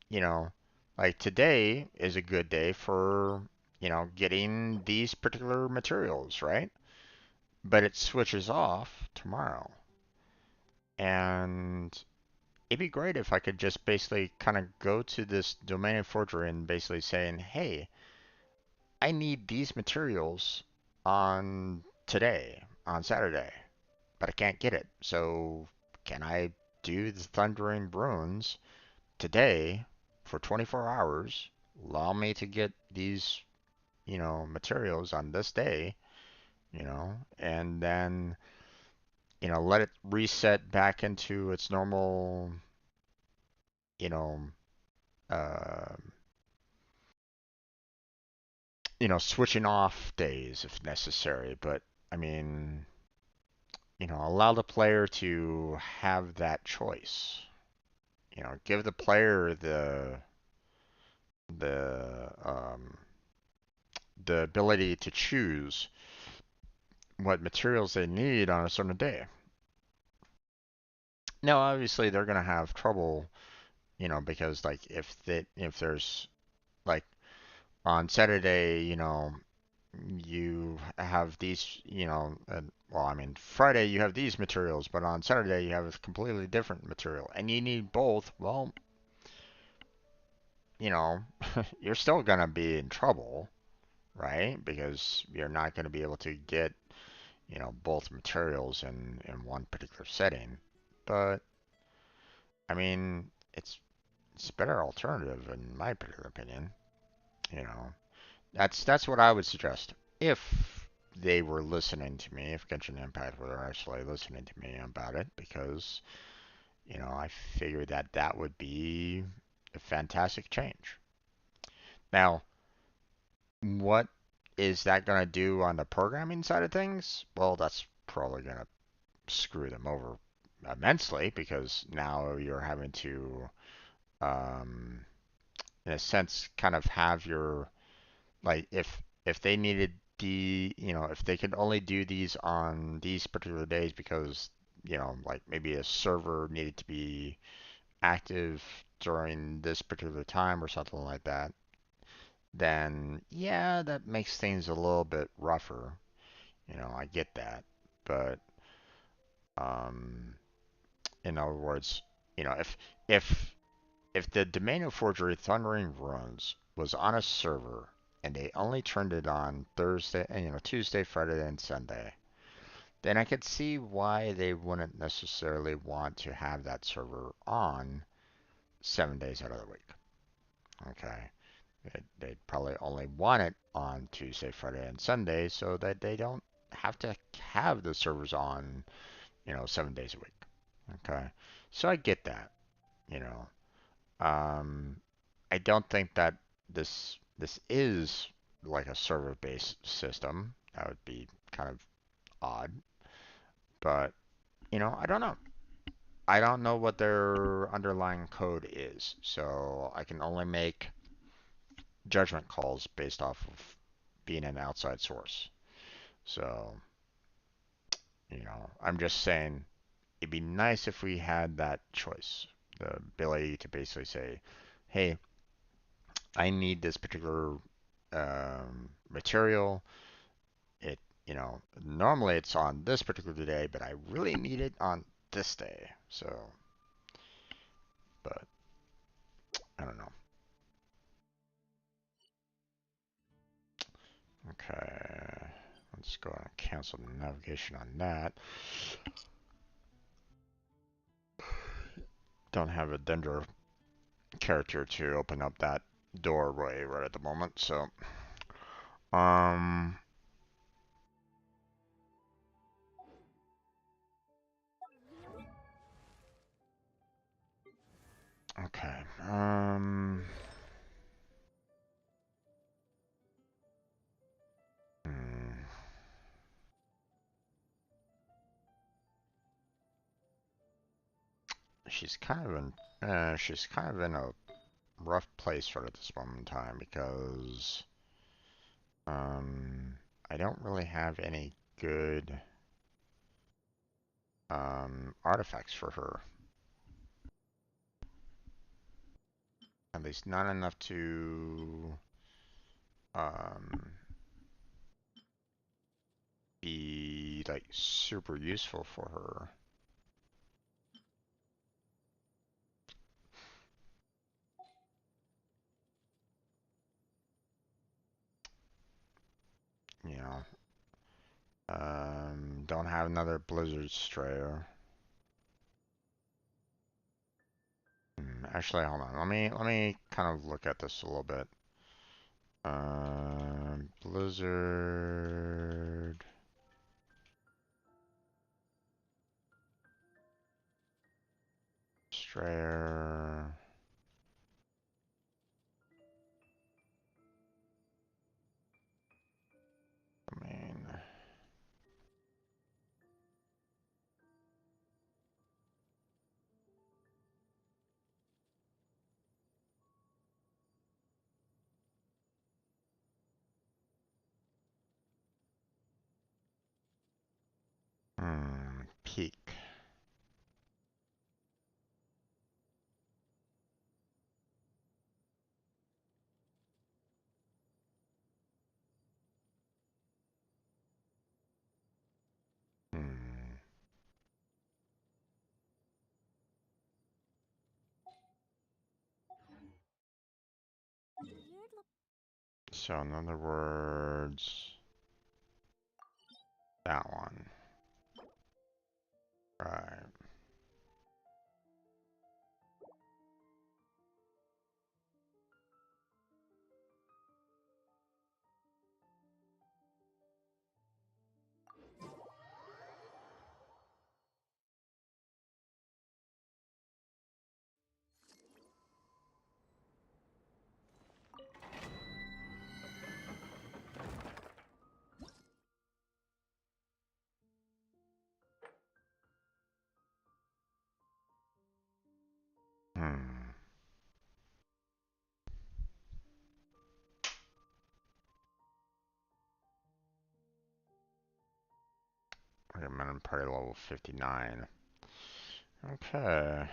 you know, like today is a good day for getting these particular materials, right? But it switches off tomorrow. And it'd be great if I could just basically kind of go to this domain forgery and basically saying, hey, I need these materials on today, on Saturday, but I can't get it. So can I do the Thundering Runes today for 24 hours? Allow me to get these, materials on this day, and then, let it reset back into its normal, you know, uh, switching off days if necessary. But I mean, allow the player to have that choice. Give the player the the ability to choose what materials they need on a certain day. Now, obviously, they're gonna have trouble, because like if there's like on Saturday, you have these, well, I mean, Friday you have these materials, but on Saturday you have a completely different material, and you need both. Well, you know, you're still gonna be in trouble, right? Because you're not gonna be able to get, both materials in one particular setting. But I mean, it's a better alternative in my particular opinion. You know, that's what I would suggest if they were listening to me, if Genshin Impact were actually listening to me about it, because I figured that that would be a fantastic change. Now, what is that going to do on the programming side of things? Well, that's probably going to screw them over immensely because now you're having to, um, in a sense, kind of have your like if they needed if they could only do these on these particular days because like maybe a server needed to be active during this particular time or something like that, then yeah, that makes things a little bit rougher. I get that. But um in other words, if if the domain of forgery Thundering Runes was on a server and they only turned it on Thursday, Tuesday, Friday, and Sunday, then I could see why they wouldn't necessarily want to have that server on 7 days out of the week. Okay. They'd probably only want it on Tuesday, Friday, and Sunday so that they don't have to have the servers on, 7 days a week. Okay. So I get that, you know. Um, I don't think that this is like a server-based system. That would be kind of odd. But, I don't know. I don't know what their underlying code is, so I can only make judgment calls based off of being an outside source. So, I'm just saying it'd be nice if we had that choice, the ability to basically say, hey, I need this particular material. It, normally it's on this particular day, but I really need it on this day. So, but I don't know. Okay, let's go and cancel the navigation on that. Don't have a Dendro character to open up that doorway right at the moment, so um okay. Hmm. She's kind of in a rough place right at this moment in time because I don't really have any good artifacts for her. At least not enough to um be like super useful for her. don't have another blizzard strayer. Actually, hold on. Let me kind of look at this a little bit. Blizzard. Strayer. I mean, peak. Hmm. So in other words, that one. Right. Hmm. Recommended party level 59. Okay.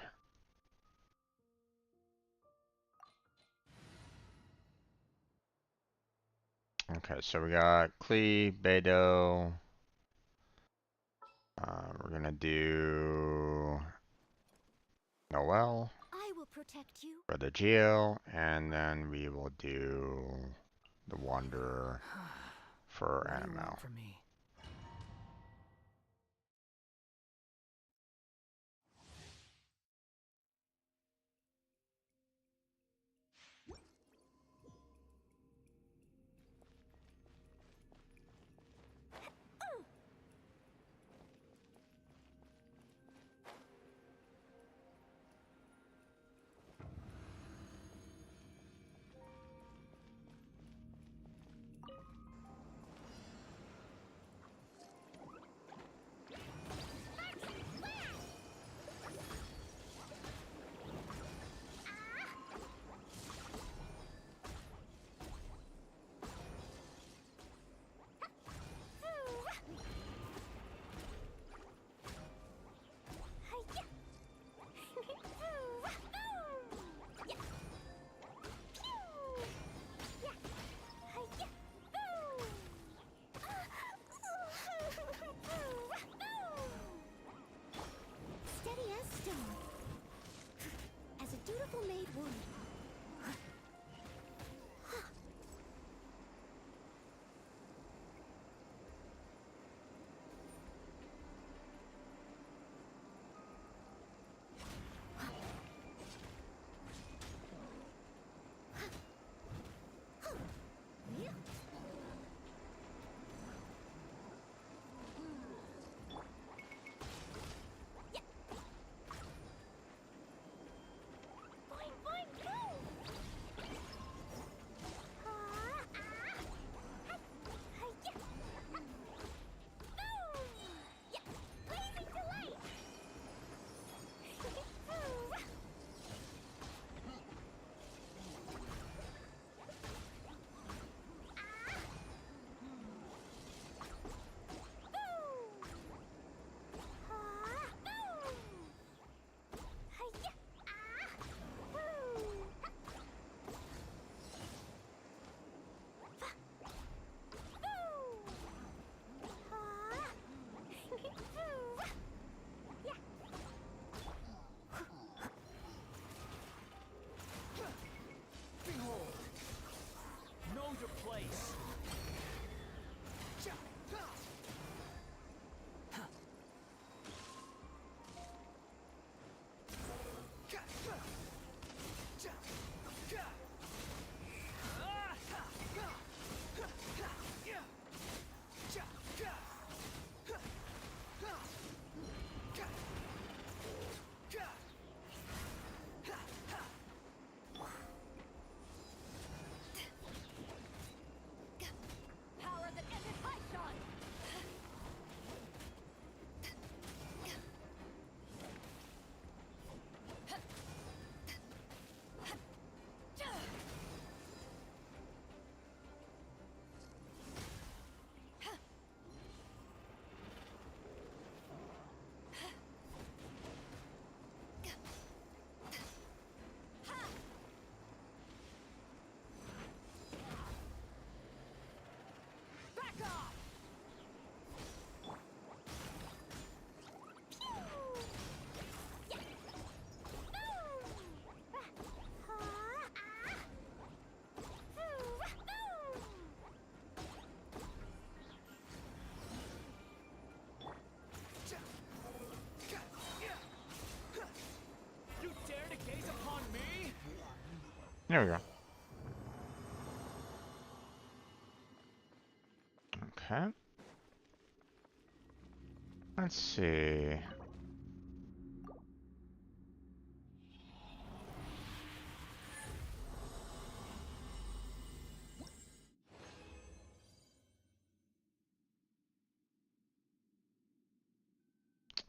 Okay, so we got Klee, Beidou. We're gonna do Noel I will protect you. for the Geo, and then we will do the Wanderer for What do you Animal. want from me? Steady as stone. As a dutiful maid would. Boing, boing, boing! There we go. Okay. Let's see.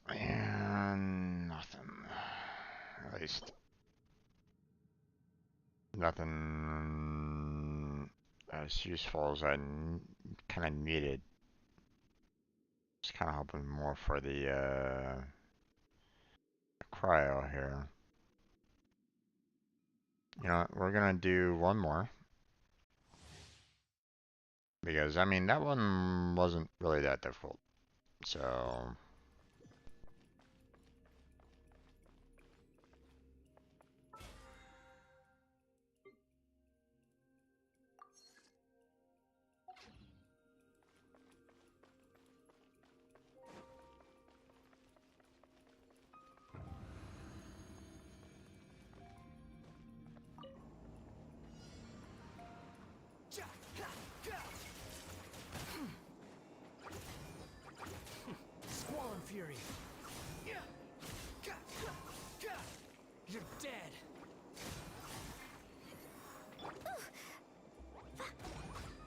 And nothing. At least nothing as useful as I kind of needed. Just kind of hoping more for the cryo here. You know, we're gonna do one more. Because, I mean, that one wasn't really that difficult. So... Squall and Fury. You're dead.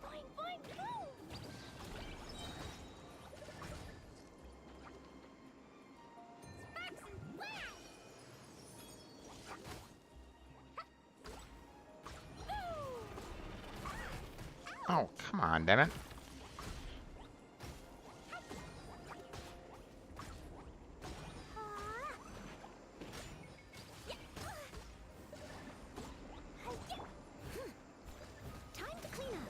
Boing, boing, boom! Sparks and flash! Oh, come on, damn it. Time to clean up.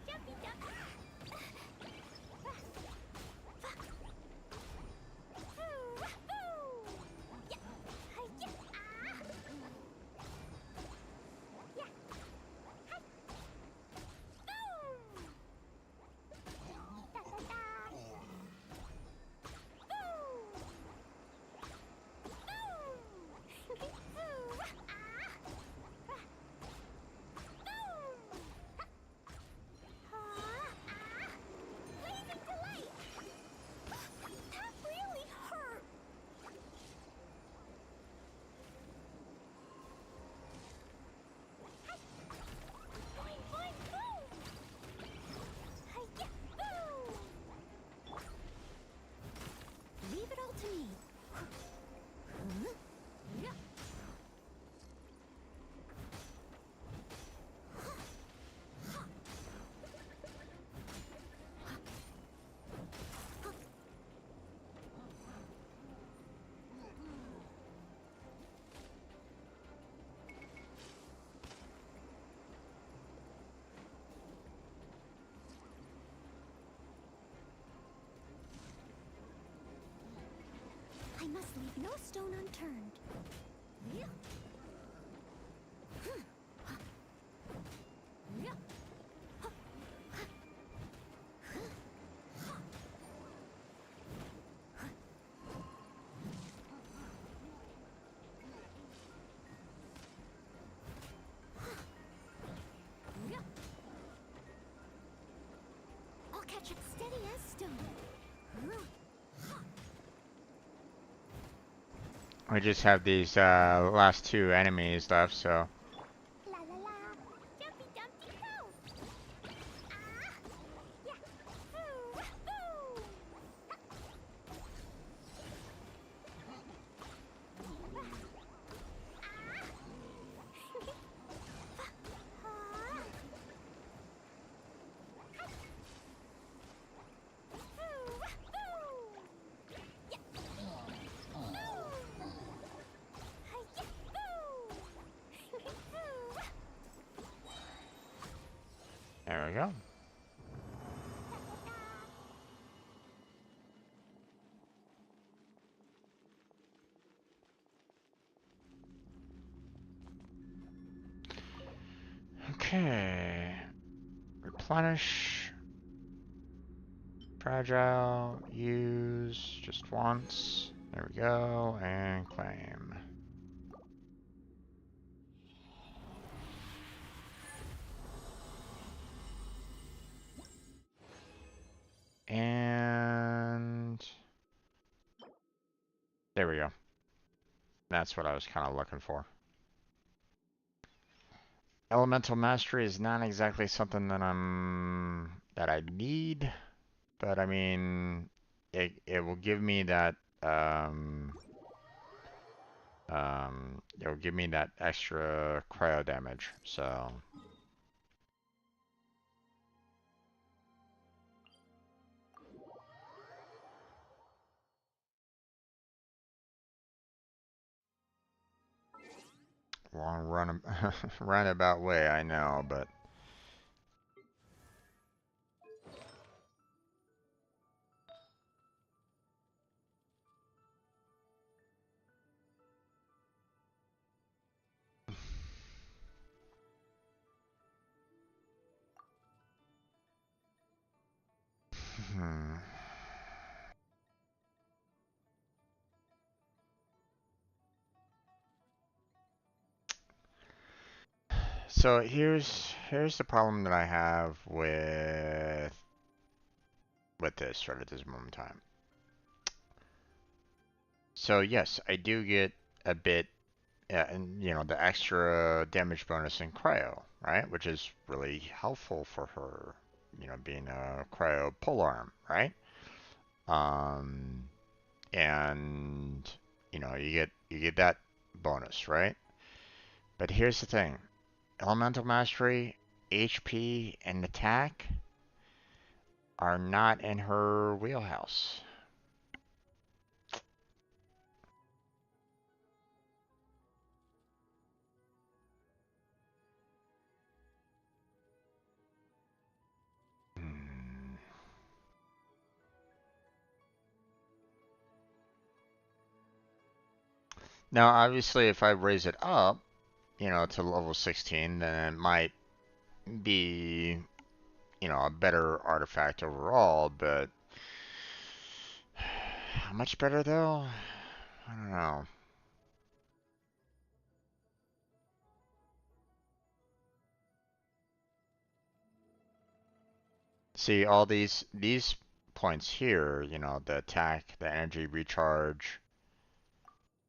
Jumpy jump. Blazing delight! That really hurt! Boing, boing, boom! Hi-ya, boom! Leave it all to me. Huh? Yeah. I must leave no stone unturned. Yeah. Yeah. Yeah. I'll catch it steady as stone. We just have these last two enemies left, so... La la la. Jumpy dumpty go. Ah. Yeah. Hoo. Hoo. Ah. There we go. Okay. Replenish. Fragile. Use. Just once. There we go. And claim. And there we go. That's what I was kind of looking for. Elemental mastery is not exactly something that I need, but I mean, it will give me that it will give me that extra cryo damage. So long roundabout way, I know, but hmm. So here's the problem that I have with this right at this moment in time. So yes, I do get a bit, and you know, the extra damage bonus in cryo, right? Which is really helpful for her, you know, being a cryo polearm, right? Um, and you know, you get that bonus, right? But here's the thing: elemental mastery, HP, and attack are not in her wheelhouse. Hmm. Now, obviously, if I raise it up, you know, to level 16, then it might be, you know, a better artifact overall, but how much better though? I don't know. See, all these points here, you know, the attack, the energy recharge,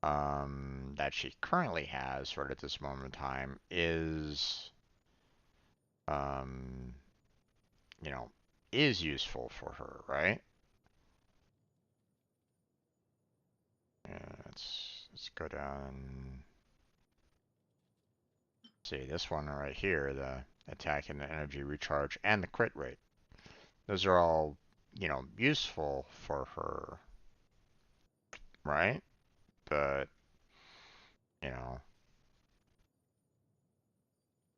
that she currently has right at this moment in time is, um, you know, is useful for her, right? Yeah, let's go down and see this one right here, the attack and the energy recharge and the crit rate. Those are all, you know, useful for her, right? But, you know,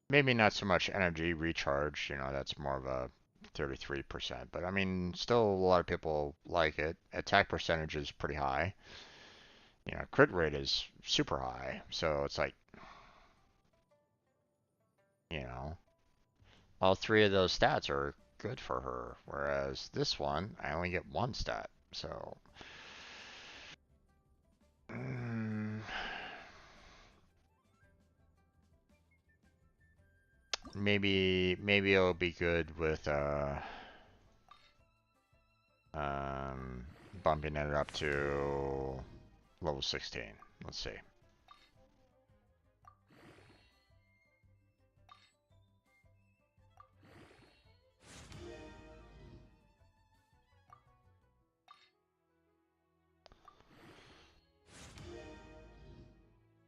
maybe not so much energy recharge, you know, that's more of a 33%. But I mean, still a lot of people like it. Attack percentage is pretty high. You know, crit rate is super high. So it's like, you know, all three of those stats are good for her. Whereas this one, I only get one stat. So, mm, maybe it'll be good with um bumping it up to level 16. Let's see.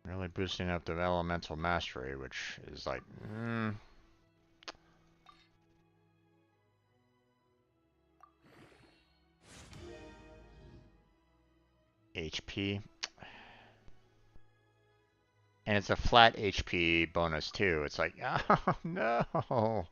Really boosting up the elemental mastery, which is like, HP. And it's a flat HP bonus too. It's like, oh no.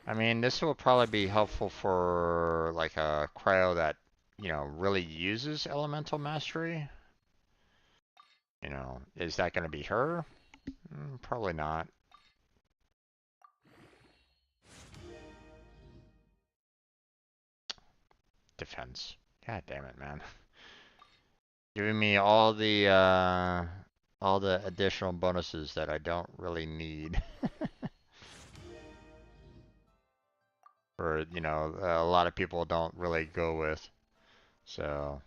I mean, this will probably be helpful for like a cryo that, you know, really uses elemental mastery. You know, is that going to be her? Probably not. Defense. God damn it, man. Giving me all the additional bonuses that I don't really need. Or, you know, a lot of people don't really go with. So,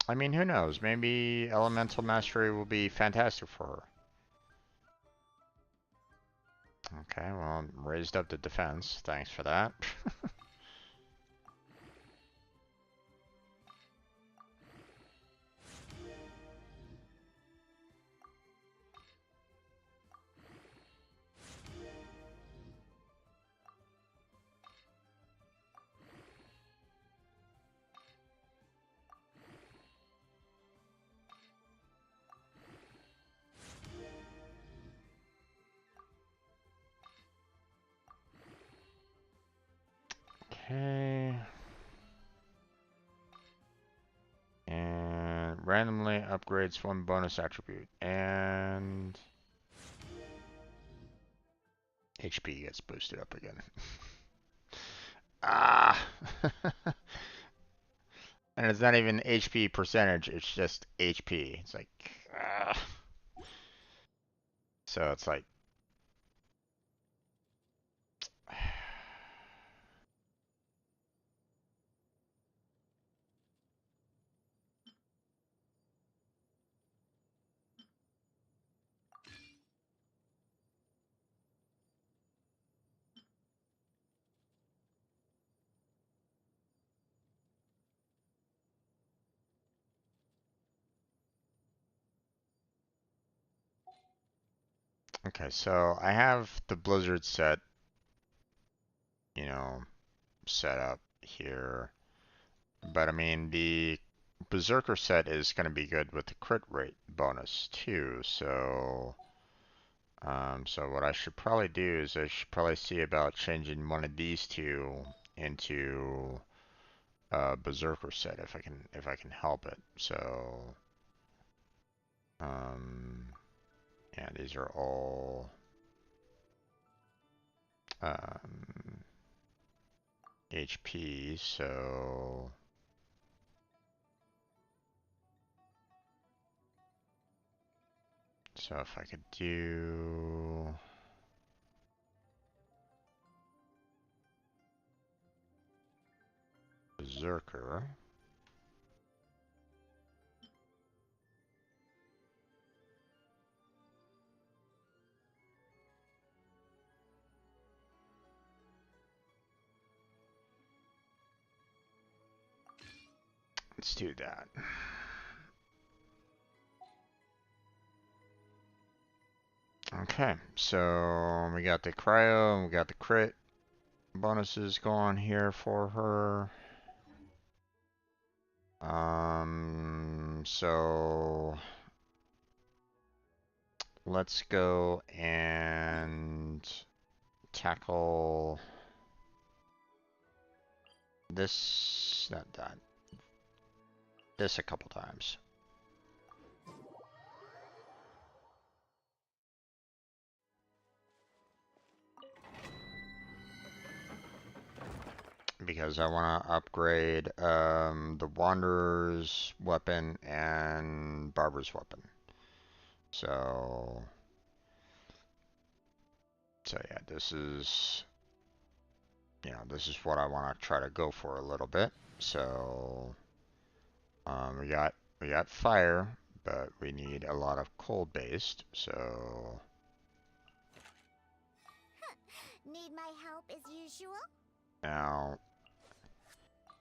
I mean, who knows? Maybe elemental mastery will be fantastic for her. Okay, well, raised up the defense. Thanks for that. Okay. And randomly upgrades one bonus attribute. And HP gets boosted up again. Ah! And it's not even HP percentage, it's just HP. It's like, ah. So it's like, okay, so I have the Blizzard set, you know, set up here. But I mean, the Berserker set is going to be good with the crit rate bonus too. So what I should probably do is I should probably see about changing one of these two into Berserker set if I can help it. So yeah, these are all HP. So if I could do Berserker. Let's do that. Okay, so we got the cryo and we got the crit bonuses going here for her. So let's go and tackle this, not that, this a couple times. Because I want to upgrade the Wanderer's weapon and Barber's weapon. So yeah, this is, you know, this is what I want to try to go for a little bit. So we got fire, but we need a lot of cold based. So Need my help as usual? now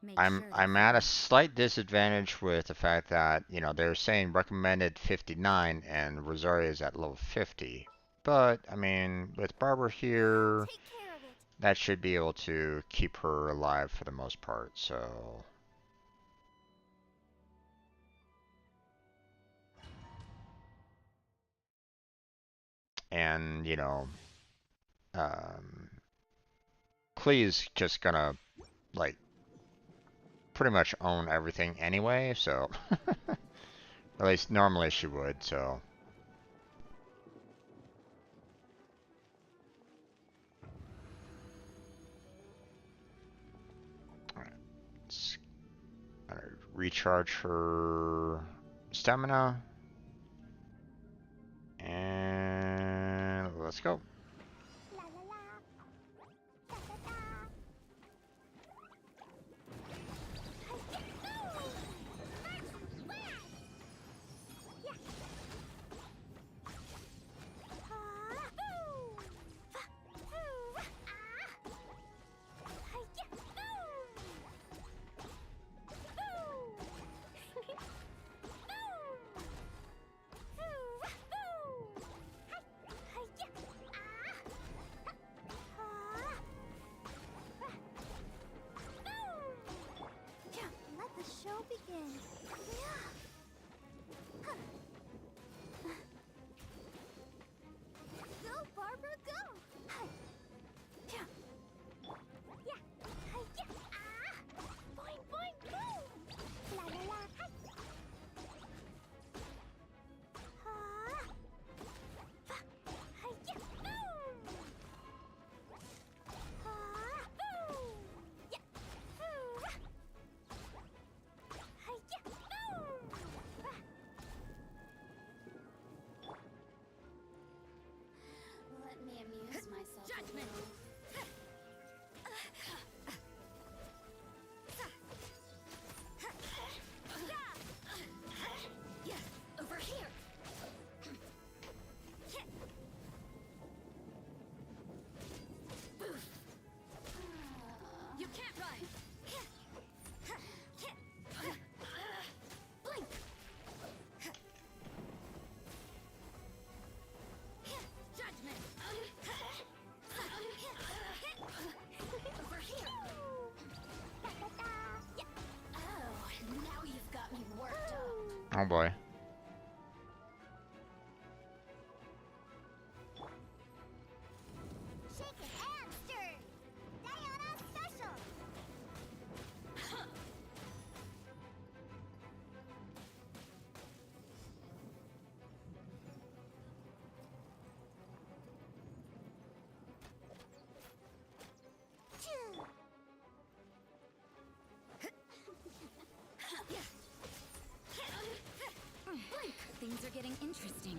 Make I'm sure I'm at a slight disadvantage with the fact that, you know, they're saying recommended 59 and Rosario is at level 50, But, I mean, with Barbara I'll here, take care of it. that should be able to keep her alive for the most part, so... And, you know, um, Klee's just gonna, like, pretty much own everything anyway, so... At least normally she would, so... Alright, let's recharge her stamina. And let's go. La la la. Da da da. Let the show begin. Go, Barbara, go! Yeah. Boing, boing, boom! La la la. Let me amuse myself. Judgment. Over here. You can't run. Blink. Judgment. Over here. Oh, now you've got me worked up. Oh boy. Shaken and stirred. Diana special. Blink. Things are getting interesting.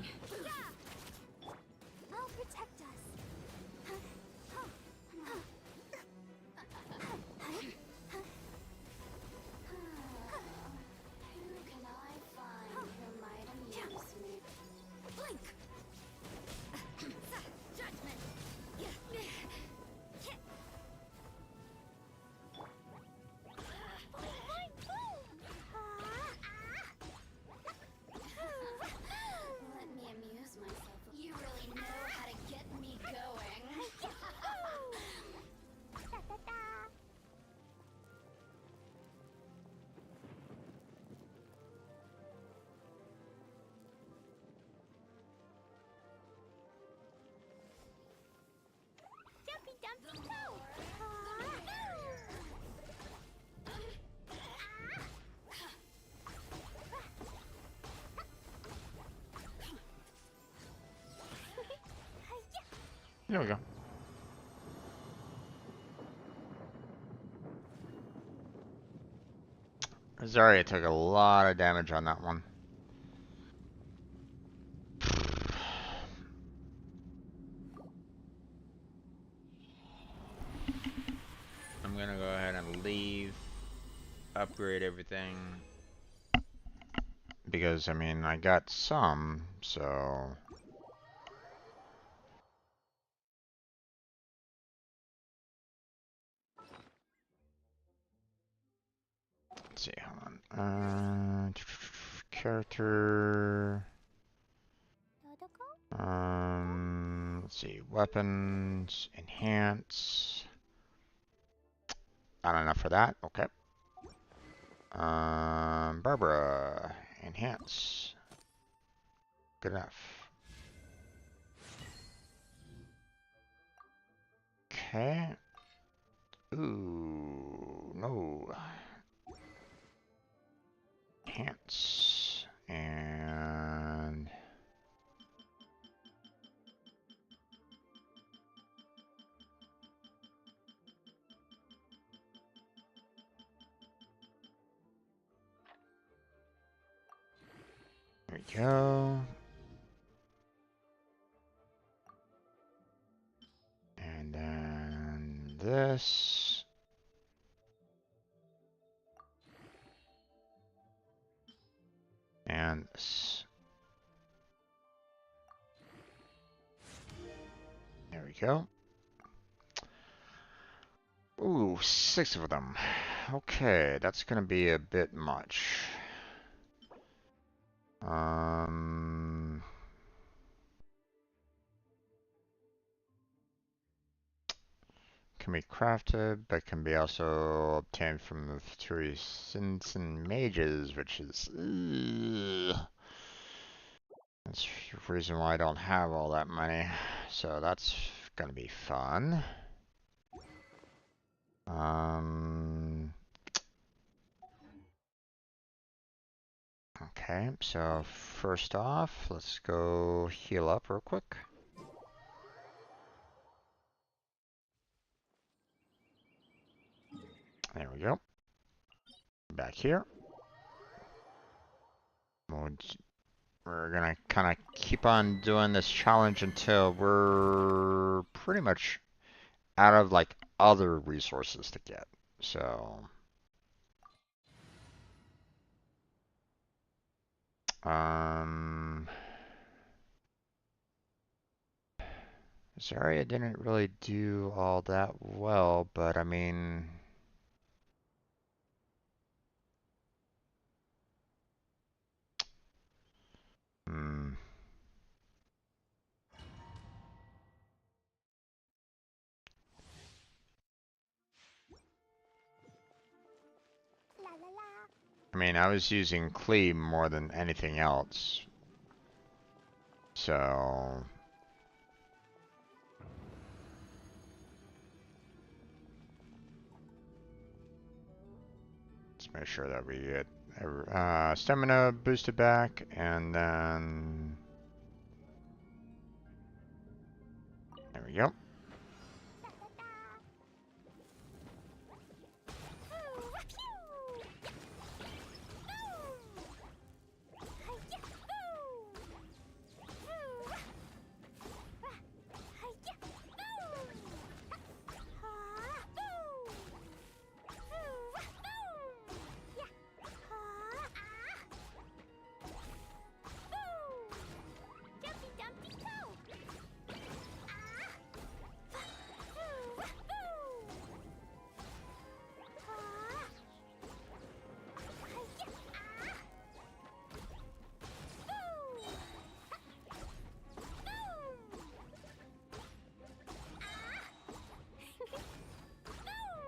I'll protect us. Who can I find who might amuse me? Blink. Judgment. Let me amuse myself. You really know how to get me going. Jumpy dumpy toe. There we go. Zarya took a lot of damage on that one. I'm gonna go ahead and leave, upgrade everything. Because, I mean, I got some, so... Let's see, hold on. Character... Dodoko? Let's see, weapons, enhance. Not enough for that. Okay. Barbara, enhance. Good enough. Okay. Ooh, no. Enhance. And there we go. And then this. And this. There we go. Ooh, 6 of them. Okay, that's gonna be a bit much. Can be crafted, but can be also obtained from the Futuri Sins and Mages, which is... That's the reason why I don't have all that money. So that's gonna be fun. Okay, so first off, let's go heal up real quick. There we go. Back here. We're gonna kind of keep on doing this challenge until we're pretty much out of like other resources to get. So, this area didn't really do all that well, but I mean, hmm. La la la. I mean, I was using Clee more than anything else. So, let's make sure that we get stamina boosted back, and then there we go.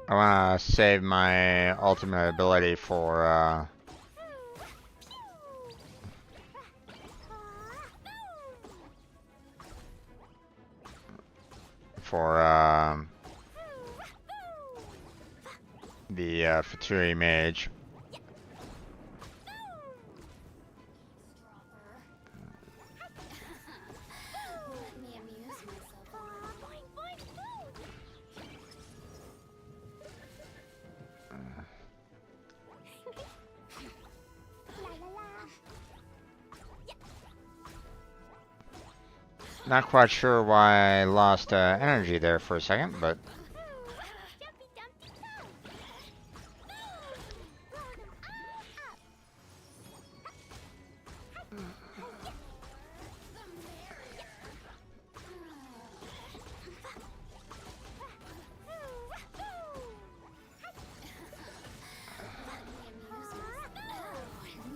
I want to save my ultimate ability for the Futuri Mage. Let me amuse myself. Not quite sure why I lost energy there for a second, but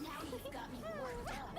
Now you've got me worked up.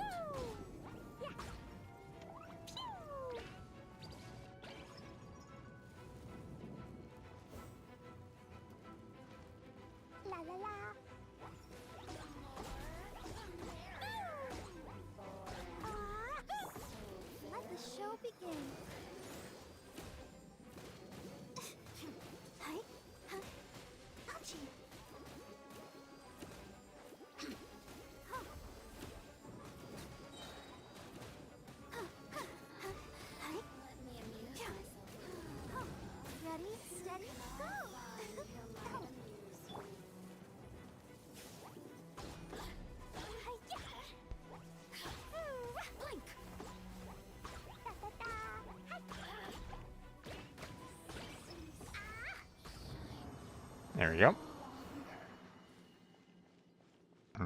There we go.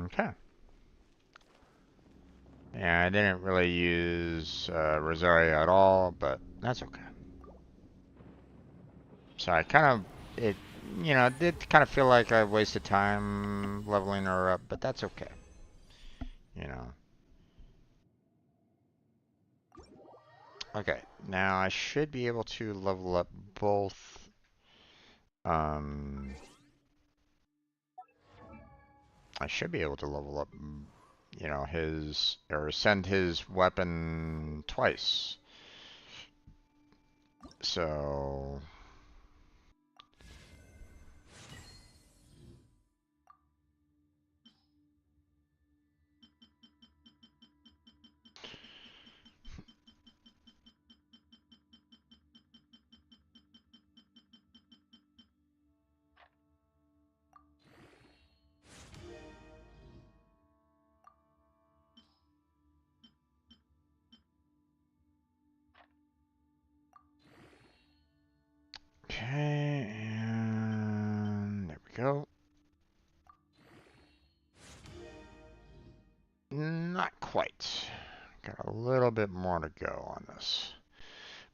Okay. Yeah, I didn't really use Rosario at all, but that's okay. So I kind of, it did kind of feel like I wasted time leveling her up, but that's okay. You know. Okay, now I should be able to level up both, I should be able to level up, or send his weapon twice. So, okay, and there we go. Not quite. Got a little bit more to go on this.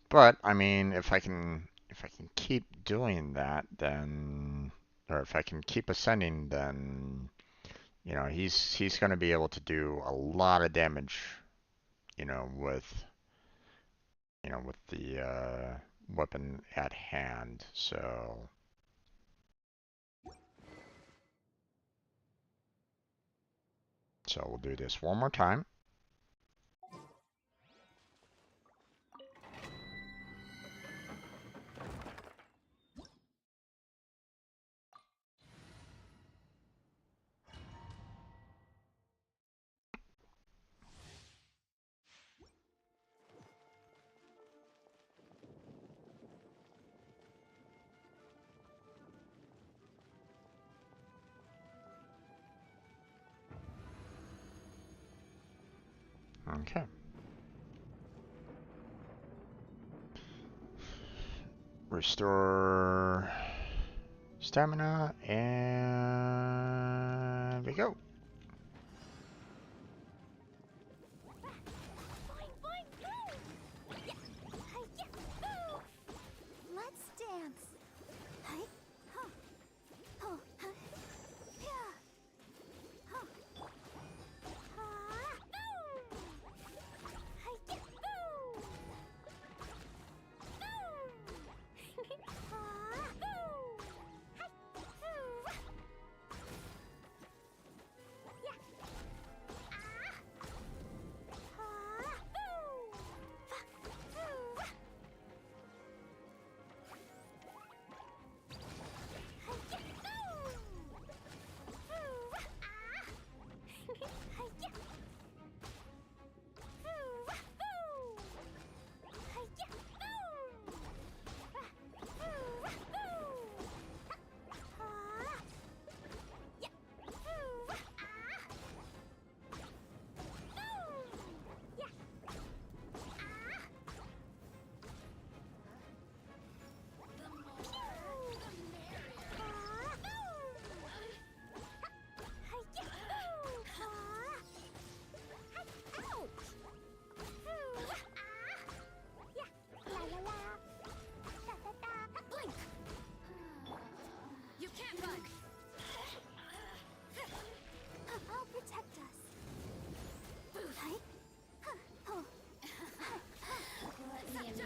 But I mean, if I can keep doing that, then, or if I can keep ascending, then he's going to be able to do a lot of damage, you know, with with the weapon at hand. So we'll do this one more time. Okay. Restore stamina, and we go. Let's dance. Hi. Huh. Oh. Huh. Yeah. Huh. Ah. Hi. Yeah. You can't run. I'll protect us. Hi. Oh. Let me amuse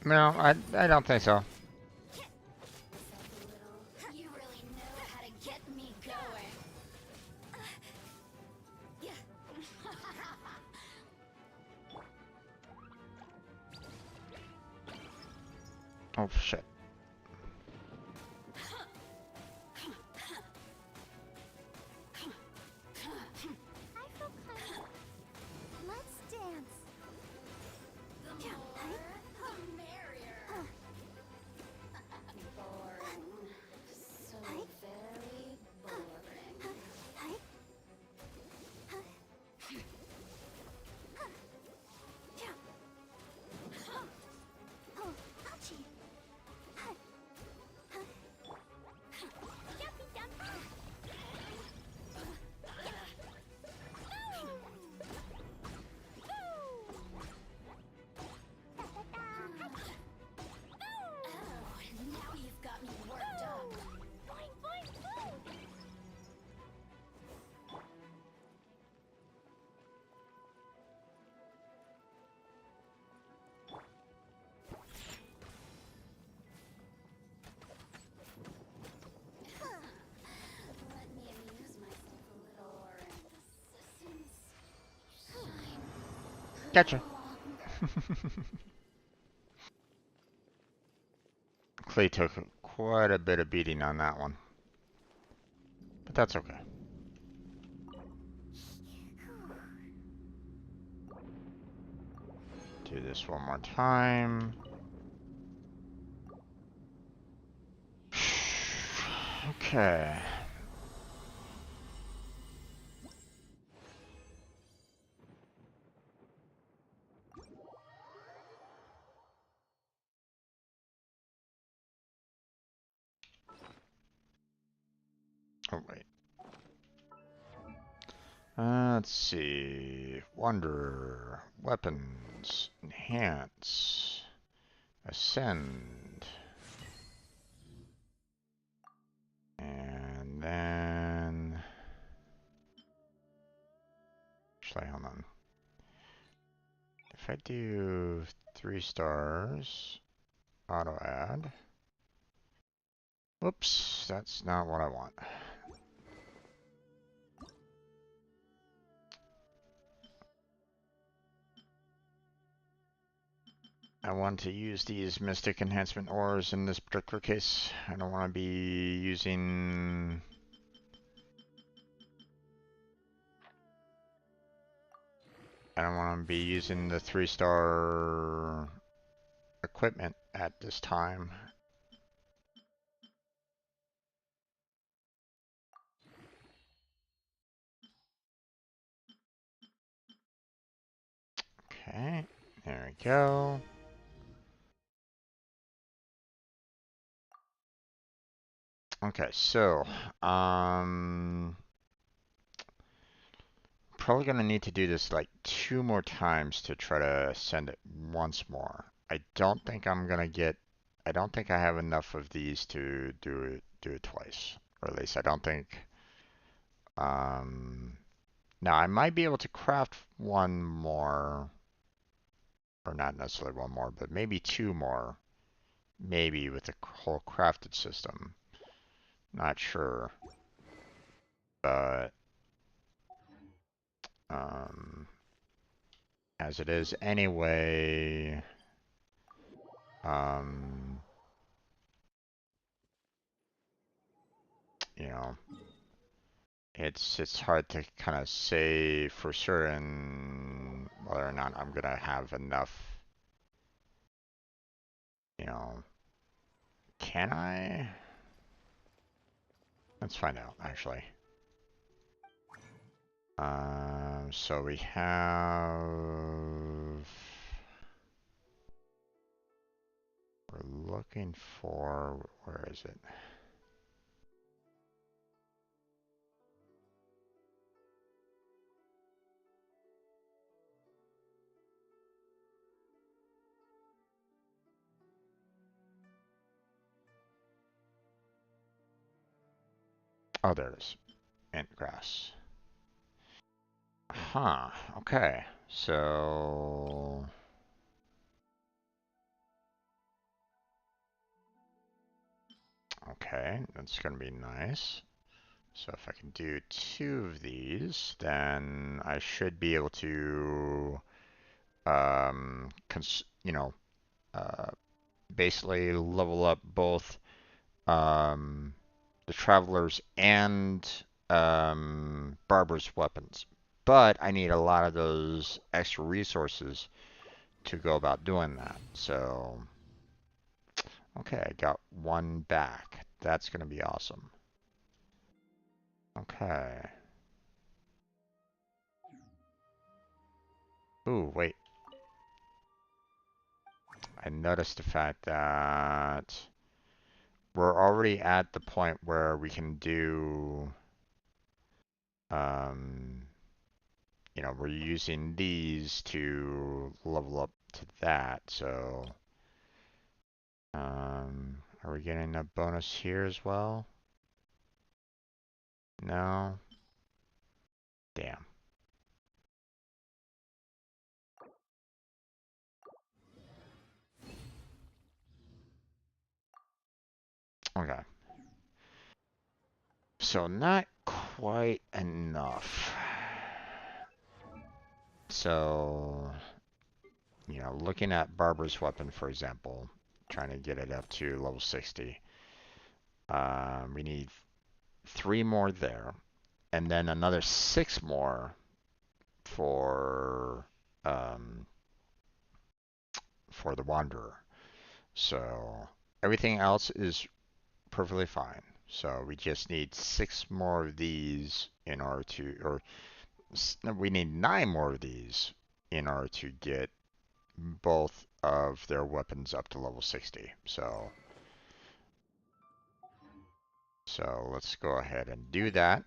No, I don't think so. myself a little. You really know how to get me going. Oh shit. I feel kind of... Let's dance. The more, the merrier. Boring. So very boring. Hi. Oh, ouchie. Gotcha. Clay took quite a bit of beating on that one. But that's okay. Do this one more time. Okay. Oh, wait. Let's see. Wonder. Weapons. Enhance. Ascend. And then... Actually, hold on. If I do 3 stars, auto add. Whoops, that's not what I want. I want to use these Mystic Enhancement Ores in this particular case. I don't want to be using... I don't want to be using the 3-star equipment at this time. Okay, there we go. Okay, so, probably gonna need to do this like 2 more times to try to send it once more. I don't think I'm gonna get, I don't think I have enough of these to do it twice. Or at least I don't think, now I might be able to craft one more, or not necessarily one more, but maybe 2 more. Maybe with the whole crafted system. Not sure. But, as it is anyway, you know, it's hard to kind of say for certain whether or not I'm gonna have enough, you know. Can I? Let's find out, actually. So we have... We're looking for... Where is it? Oh, there it is. Ant grass. Huh, okay. So... Okay, that's gonna be nice. So if I can do 2 of these, then I should be able to, you know, uh, basically level up both the Traveler's and Barber's weapons. But I need a lot of those extra resources to go about doing that. So, okay, I got 1 back. That's going to be awesome. Okay. Ooh, wait. I noticed the fact that we're already at the point where we can do, you know, we're using these to level up to that, so, are we getting a bonus here as well? No? Damn. Okay. So not quite enough. So You know, looking at Barbara's weapon, for example, trying to get it up to level 60. We need 3 more there, and then another 6 more for um, for the Wanderer. So everything else is perfectly fine. So we just need 6 more of these in order to, or we need 9 more of these in order to get both of their weapons up to level 60. So let's go ahead and do that.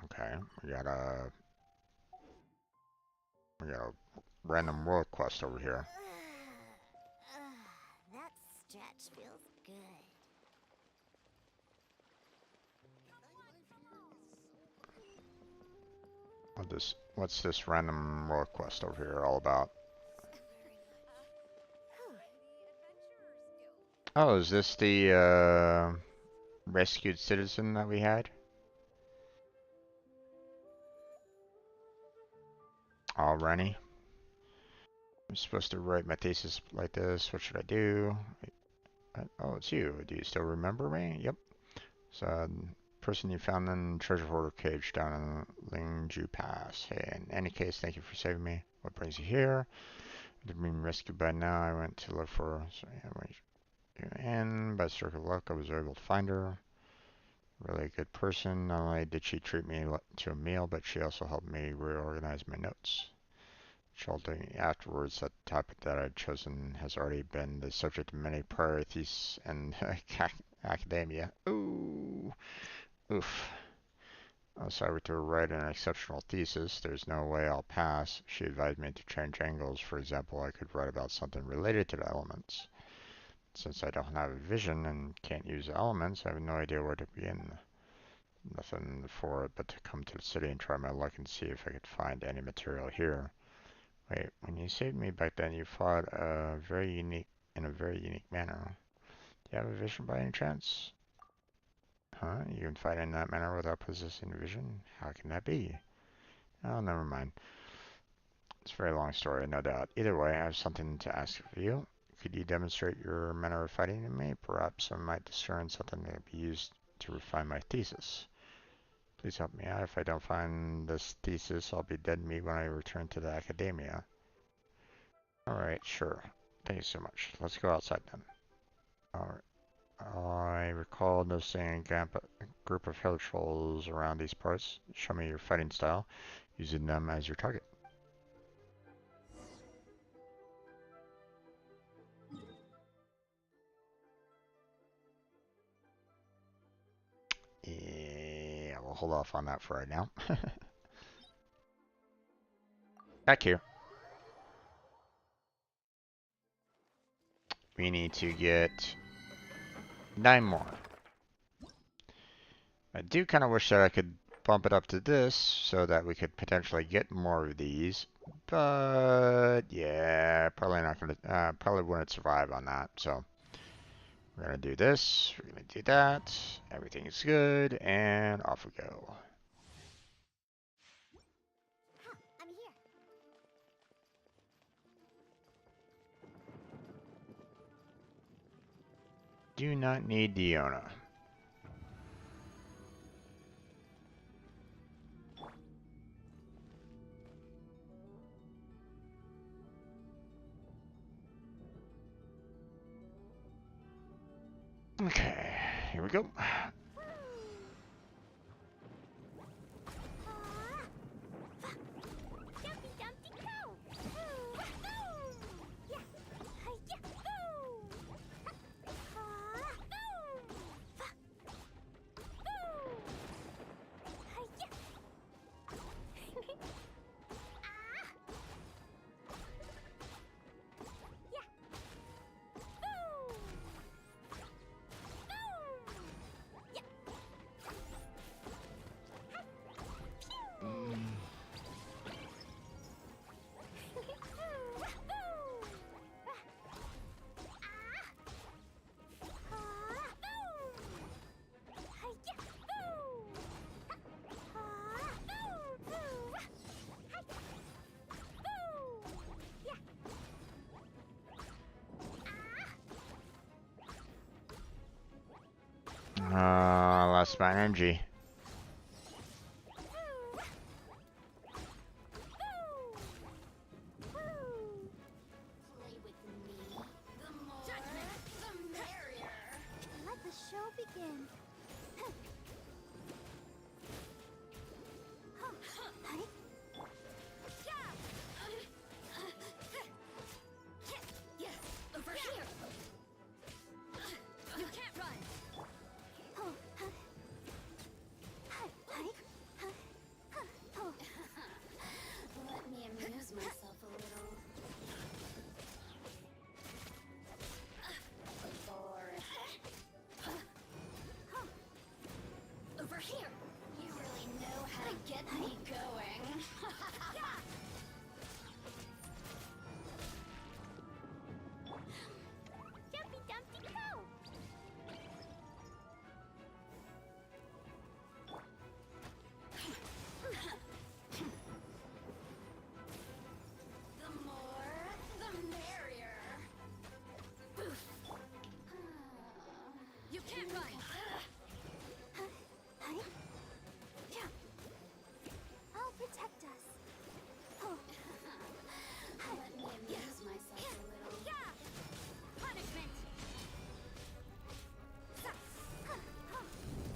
Okay, we got a random world quest over here. That stretch feels good. What's this random world quest over here all about? Oh, is this the rescued citizen that we had? Alrighty. I'm supposed to write my thesis like this. What should I do? Oh, it's you. Do you still remember me? Yep. So, person you found in the treasure hoarder cage down in Lingju Pass. Hey, in any case, thank you for saving me. What brings you here? I've been rescued by now. I went to look for. And by stroke of luck, I was able to find her. Really a good person. Not only did she treat me to a meal, but she also helped me reorganize my notes. Shouldering afterwards, that topic that I'd chosen has already been the subject of many prior theses and academia. Ooh, oof. If I were to write an exceptional thesis, there's no way I'll pass. She advised me to change angles. For example, I could write about something related to the elements. Since I don't have a vision and can't use elements, I have no idea where to begin. Nothing for it but to come to the city and try my luck and see if I could find any material here. Wait, when you saved me back then, you fought in a very unique manner. Do you have a vision by any chance? Huh? You can fight in that manner without possessing a vision? How can that be? Oh, never mind. It's a very long story, no doubt. Either way, I have something to ask of you. Could you demonstrate your manner of fighting to me? Perhaps I might discern something that could be used to refine my thesis. Please help me out. If I don't find this thesis, I'll be dead meat when I return to the academia. Alright, sure. Thank you so much. Let's go outside then. Alright. I recall noticing a group of hill trolls around these parts. Show me your fighting style, using them as your target. Yeah, we'll hold off on that for right now. Back here. We need to get 9 more. I do kind of wish that I could bump it up to this so that we could potentially get more of these. But yeah, probably not gonna, probably wouldn't survive on that. So we're gonna do this, we're gonna do that. Everything is good, and off we go. I'm here. Do not need Diona. Okay, here we go. Dumpty Dumpty go! Yeah. Hi-ya! Hi-ya! Yeah. lost my energy. Play with me. The more, the merrier. Let the show begin. Hi. Yes, over here. You can't run. Oh, huh. Hi. Oh, Let me amuse myself a little. Boring. Over here. You really know how to get me going. Jumpy Dumpty go! The more, the merrier. You can't run. Hi. Yeah. I'll protect us. Oh, Let me amuse myself a little. punishment.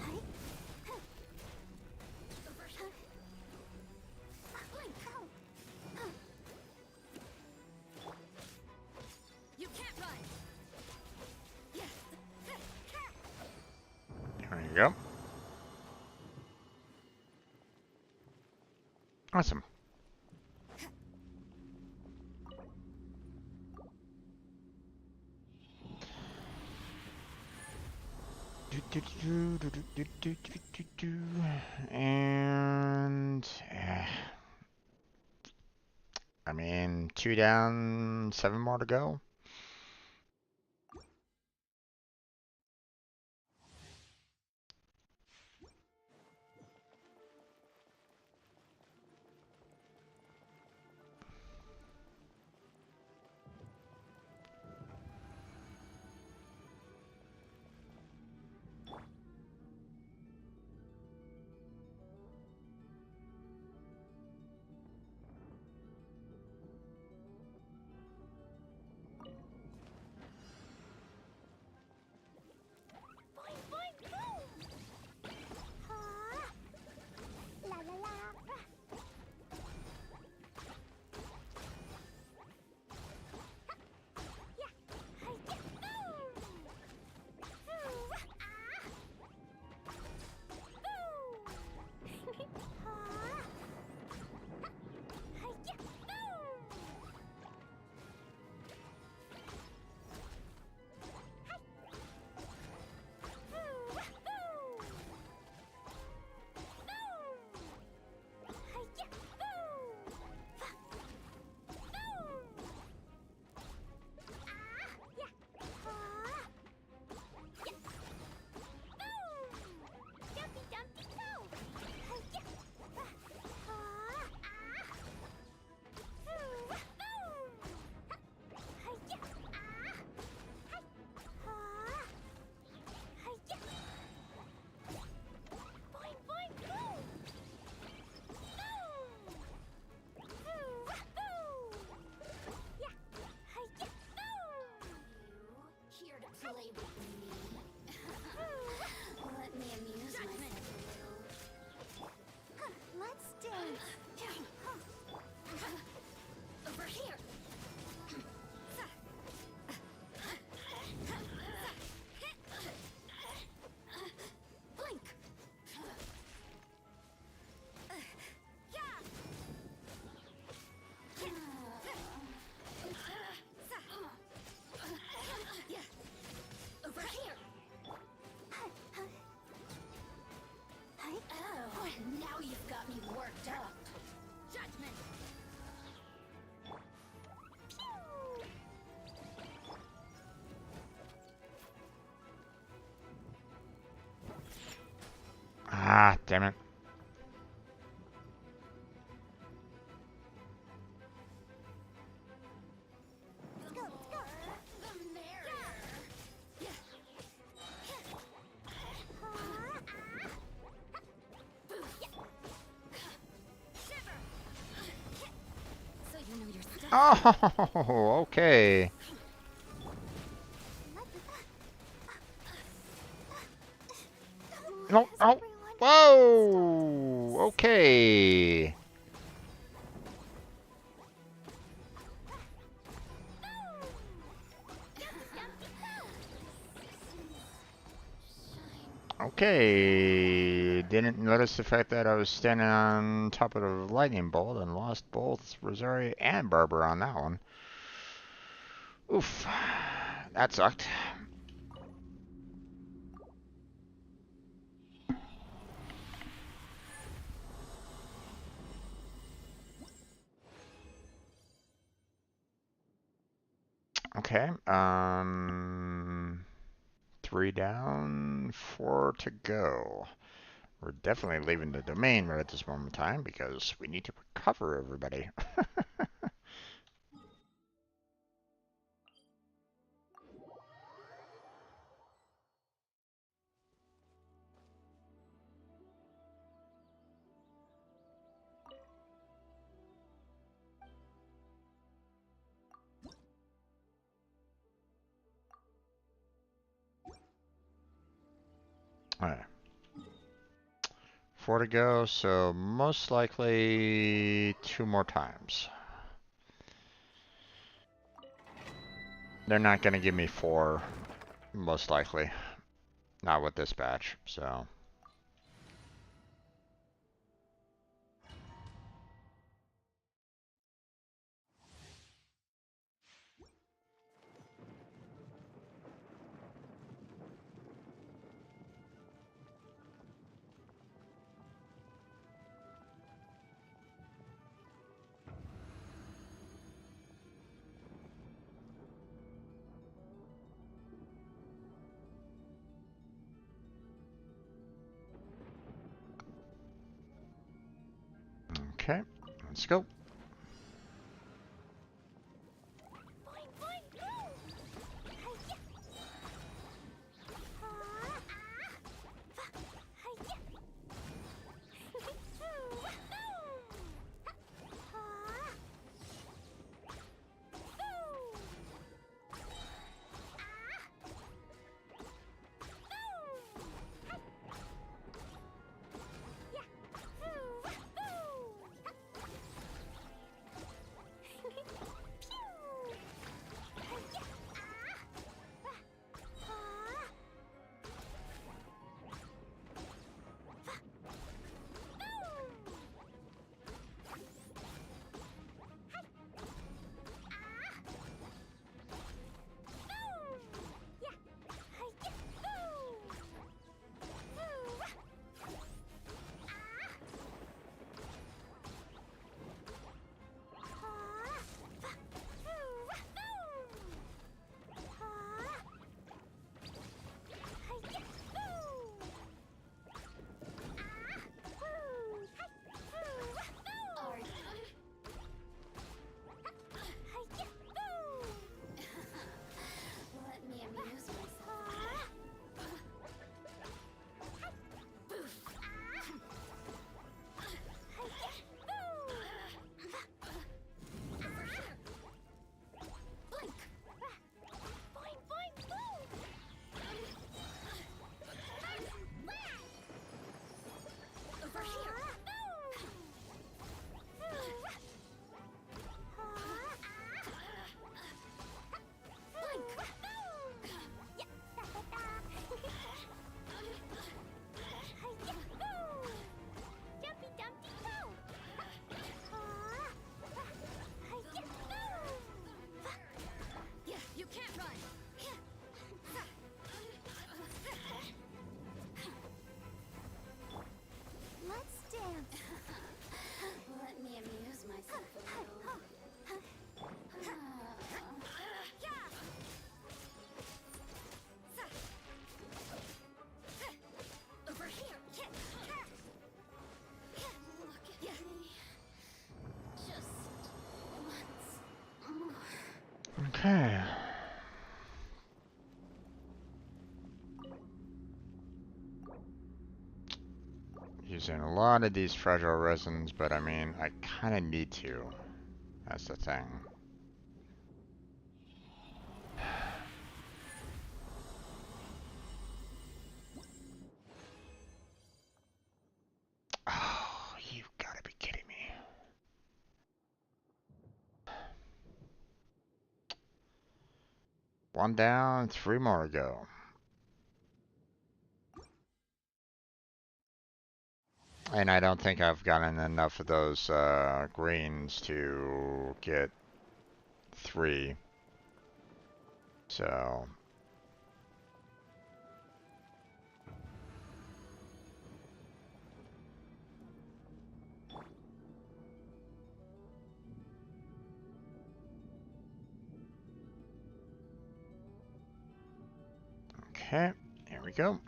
Hi. Over here. Link. You can't run. Yes. There you go. Awesome. And I mean, 2 down, 7 more to go. Boing, boing, boom! Ah! La la la! Yeah! Hi, yeah! Boom! Boom! Ah! Boom! Ah! Hi, yeah! Boom! Boing, boing, boom! Here to play with me. Let me amuse myself a little. Let's dance. Over here. Blink. Yeah. Over here. Oh, now you've got me worked up. Judgment. Ah, damn it. Let's go, let's go. The merrier. Yeah. Ah, ah. Oh, okay. No, Hello, oh, everyone. whoa, okay. Okay, didn't notice the fact that I was standing on top of the lightning bolt and lost both Rosario and Barber on that one. Oof, that sucked. Okay, 3 down, 4 to go. We're definitely leaving the domain right at this moment in time because we need to recover everybody. Alright. 4 to go, so most likely 2 more times. They're not going to give me 4, most likely. Not with this batch, so. Okay, let's go. Let me amuse myself. Over here. Yeah, you can't run. Let's dance. Let me amuse myself a little. Over here. Look at me. Just once more. Okay. Using a lot of these fragile resins, but I mean, I kind of need to. That's the thing. One down, 3 more to go. And I don't think I've gotten enough of those greens to get 3. So okay, here we go.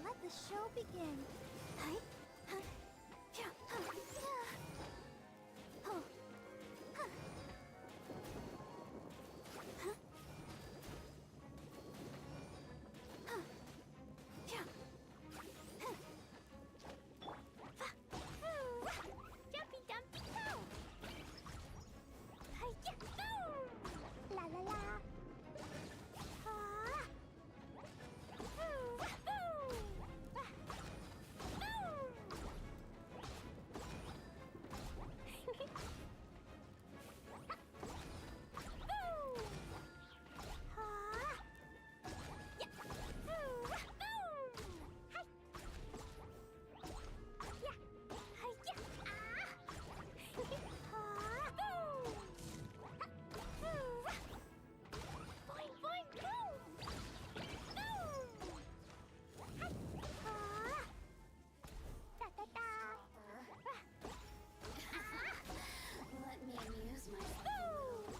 Let the show begin. Hi. Huh. Yeah. Huh. Yeah. Oh. Huh. Huh. Huh. Yeah. Huh. Jumpy dumpy go. Hi. Yeah. La la la. Ah. Let me amuse myself.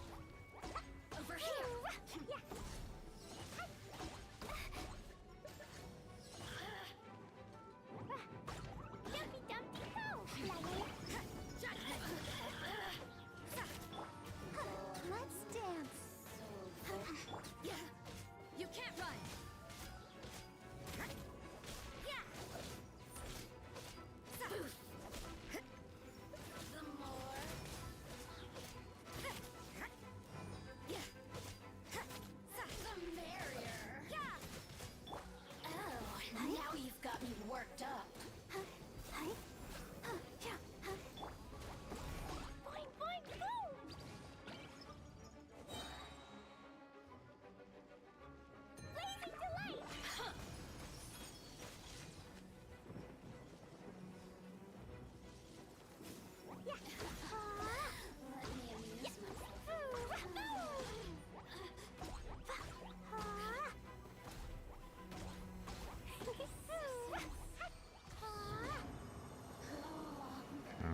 Over here. Dumpy dumpy go. La la la. Let's dance. Yeah. You can't run. Yeah. The more. Yeah. The merrier. Yeah. Oh, now you've got me worked up. Hi. Yeah. Boing boing boom. Blazing delight. Yeah. Let me amuse myself.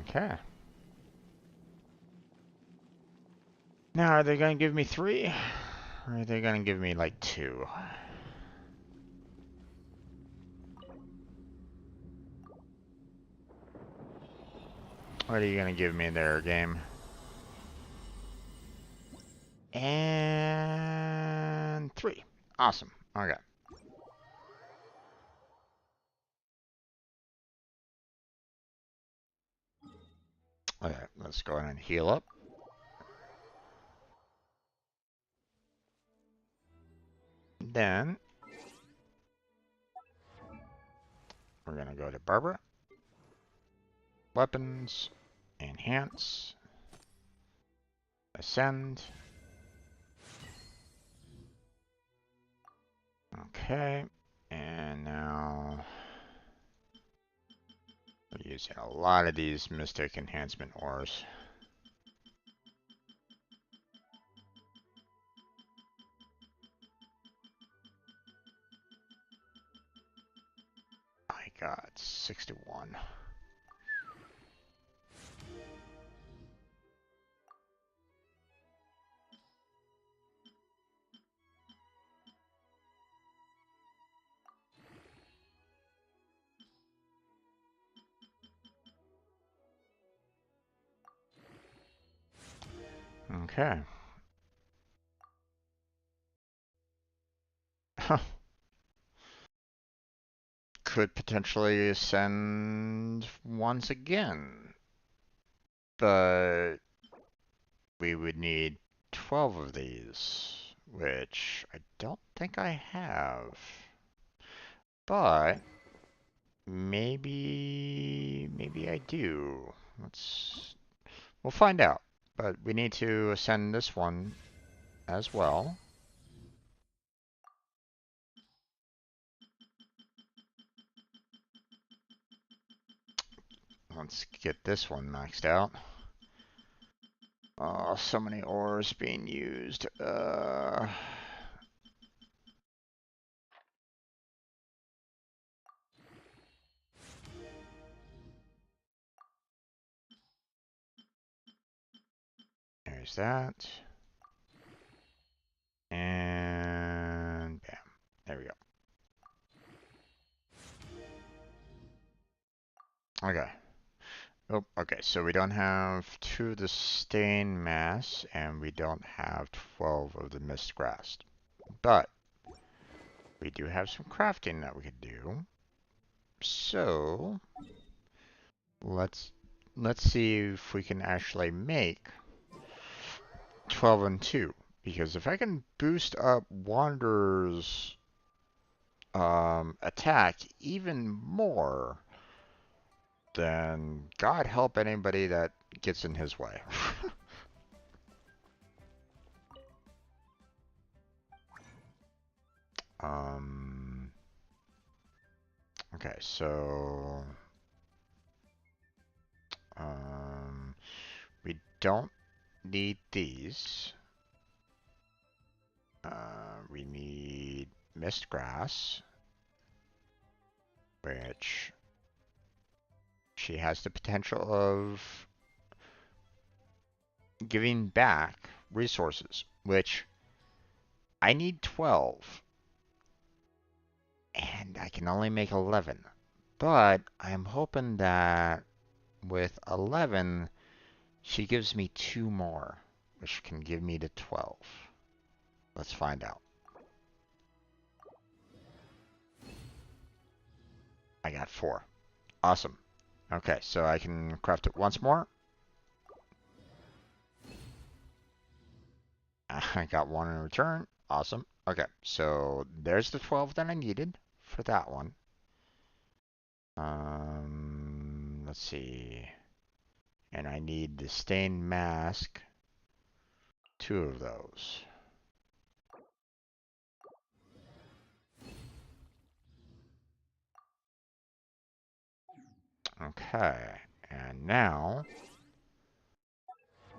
Okay. Now, are they going to give me 3? Or are they going to give me like 2? What are you going to give me there, game? And 3. Awesome. Okay. Okay, let's go ahead and heal up. Then we're going to go to Barbara. Weapons. Enhance. Ascend. Okay. And now we're using a lot of these Mystic Enhancement ores. My God, 61. Okay. Could potentially ascend once again, but we would need 12 of these, which I don't think I have. But maybe I do. We'll find out. But we need to ascend this one as well. Let's get this one maxed out. Oh, so many ores being used. There's that. And bam. There we go. Okay. Oh, okay, so we don't have 2 of the stain mass, and we don't have 12 of the mist grass. But we do have some crafting that we could do. So let's see if we can actually make 12 and 2. Because if I can boost up Wanderer's attack even more, then God help anybody that gets in his way. Okay, so we don't need these. We need mist grass, which she has the potential of giving back resources, which I need 12, and I can only make 11. But I'm hoping that with 11, she gives me 2 more, which can give me to 12. Let's find out. I got 4. Awesome. Okay, so I can craft it once more. I got 1 in return. Awesome. Okay, so there's the 12 that I needed for that one. Let's see. And I need the stained mask. 2 of those. Okay, and now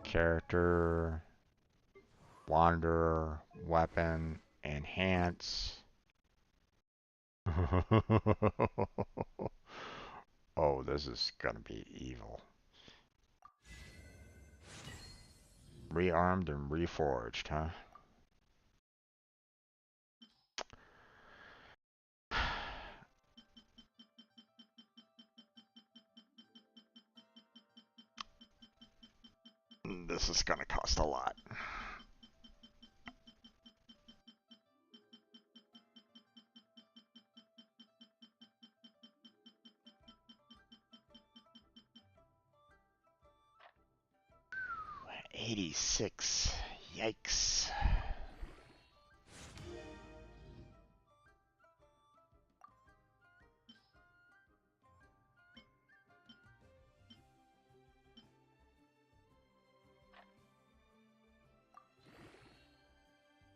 character, wanderer, weapon, enhance. Oh, this is gonna be evil. Rearmed and reforged, huh? This is gonna cost a lot. $86. Yikes.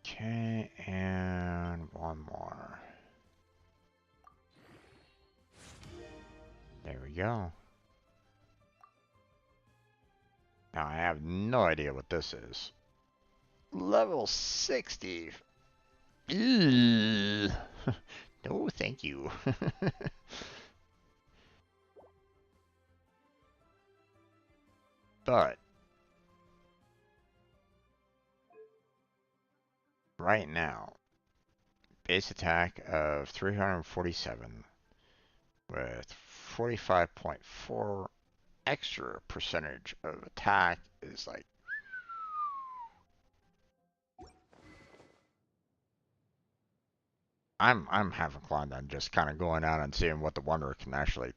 Okay, and one more. There we go. Now I have no idea what this is. Level 60. Ew. No, thank you. But right now, base attack of 347 with 45.4 extra percentage of attack is like I'm half inclined on just kind of going out and seeing what the Wanderer can actually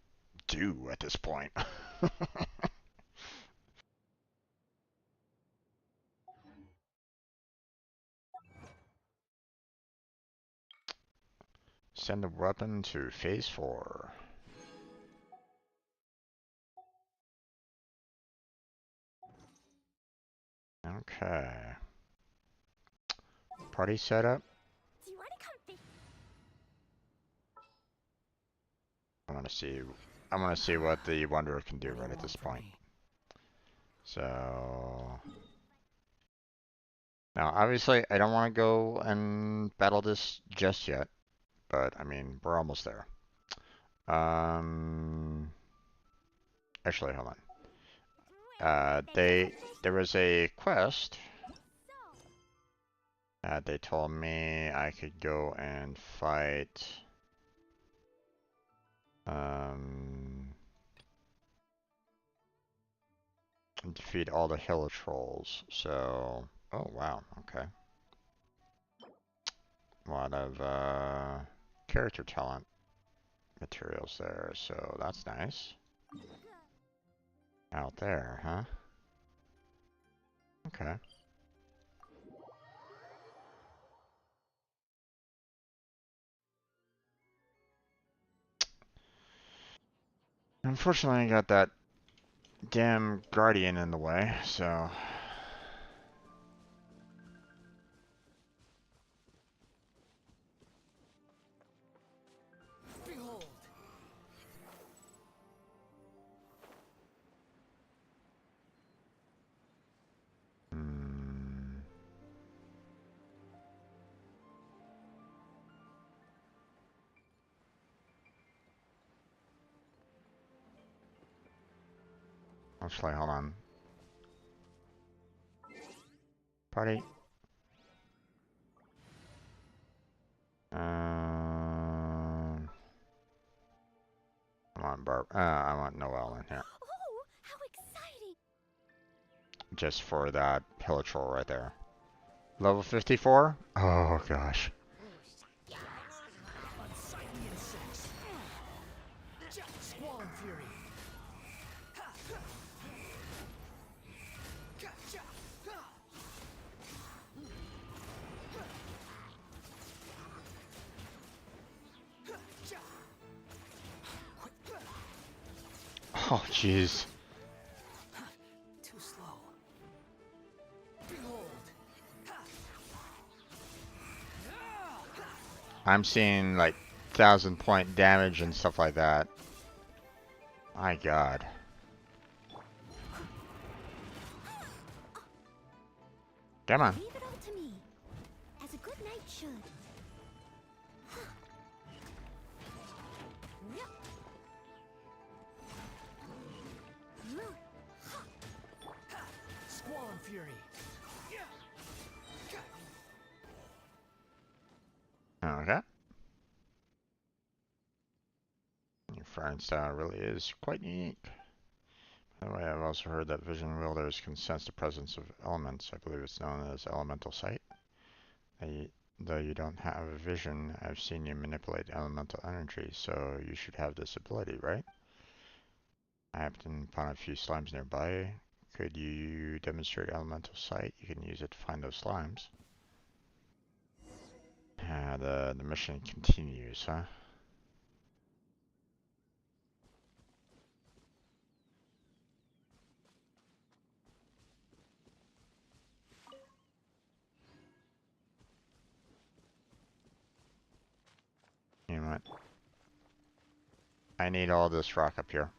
do at this point. Send a weapon to phase 4. Okay. Party setup. Do you want to come think? I want to see what the Wanderer can do What do right you at this want from point. me? So now, obviously, I don't want to go and battle this just yet, but I mean, we're almost there. Um, actually, hold on. There was a quest. They told me I could go and fight. And defeat all the hill trolls. So, oh wow, okay. A lot of character talent materials there, so that's nice. Out there, huh? Okay. Unfortunately, I got that damn guardian in the way, so. Behold! Hmm. Actually, hold on. Party. I want I want Noelle in here. Oh, how exciting! Just for that pillar troll right there. Level 54? Oh gosh. Unsightly insects! Squall and fury! Oh jeez. Too slow. Behold! I'm seeing like 1,000-point damage and stuff like that. My god. Come on. Leave it all to me, as a good knight should. Squall and fury! Okay. Your firing style really is quite unique. By the way, I've also heard that vision wielders can sense the presence of elements. I believe it's known as elemental sight. Though you don't have a vision, I've seen you manipulate elemental energy, so you should have this ability, right? I happened upon a few slimes nearby. Could you demonstrate elemental sight? You can use it to find those slimes. The mission continues, huh? You know what? I need all this rock up here.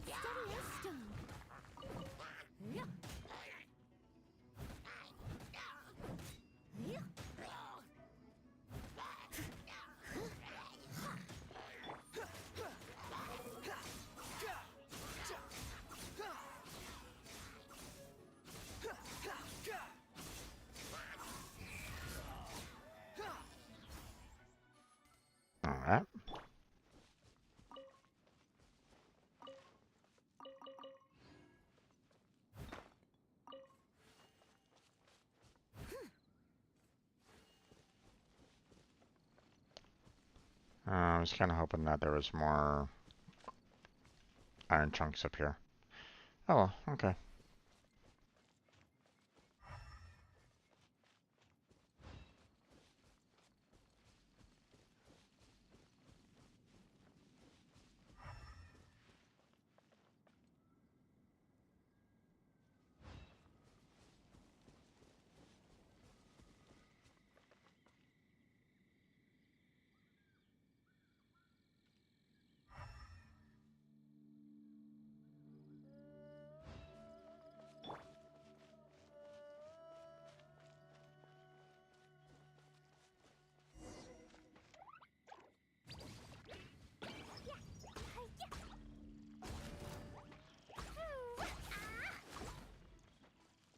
Steady as stone. I was kind of hoping that there was more iron chunks up here. Oh, well, okay.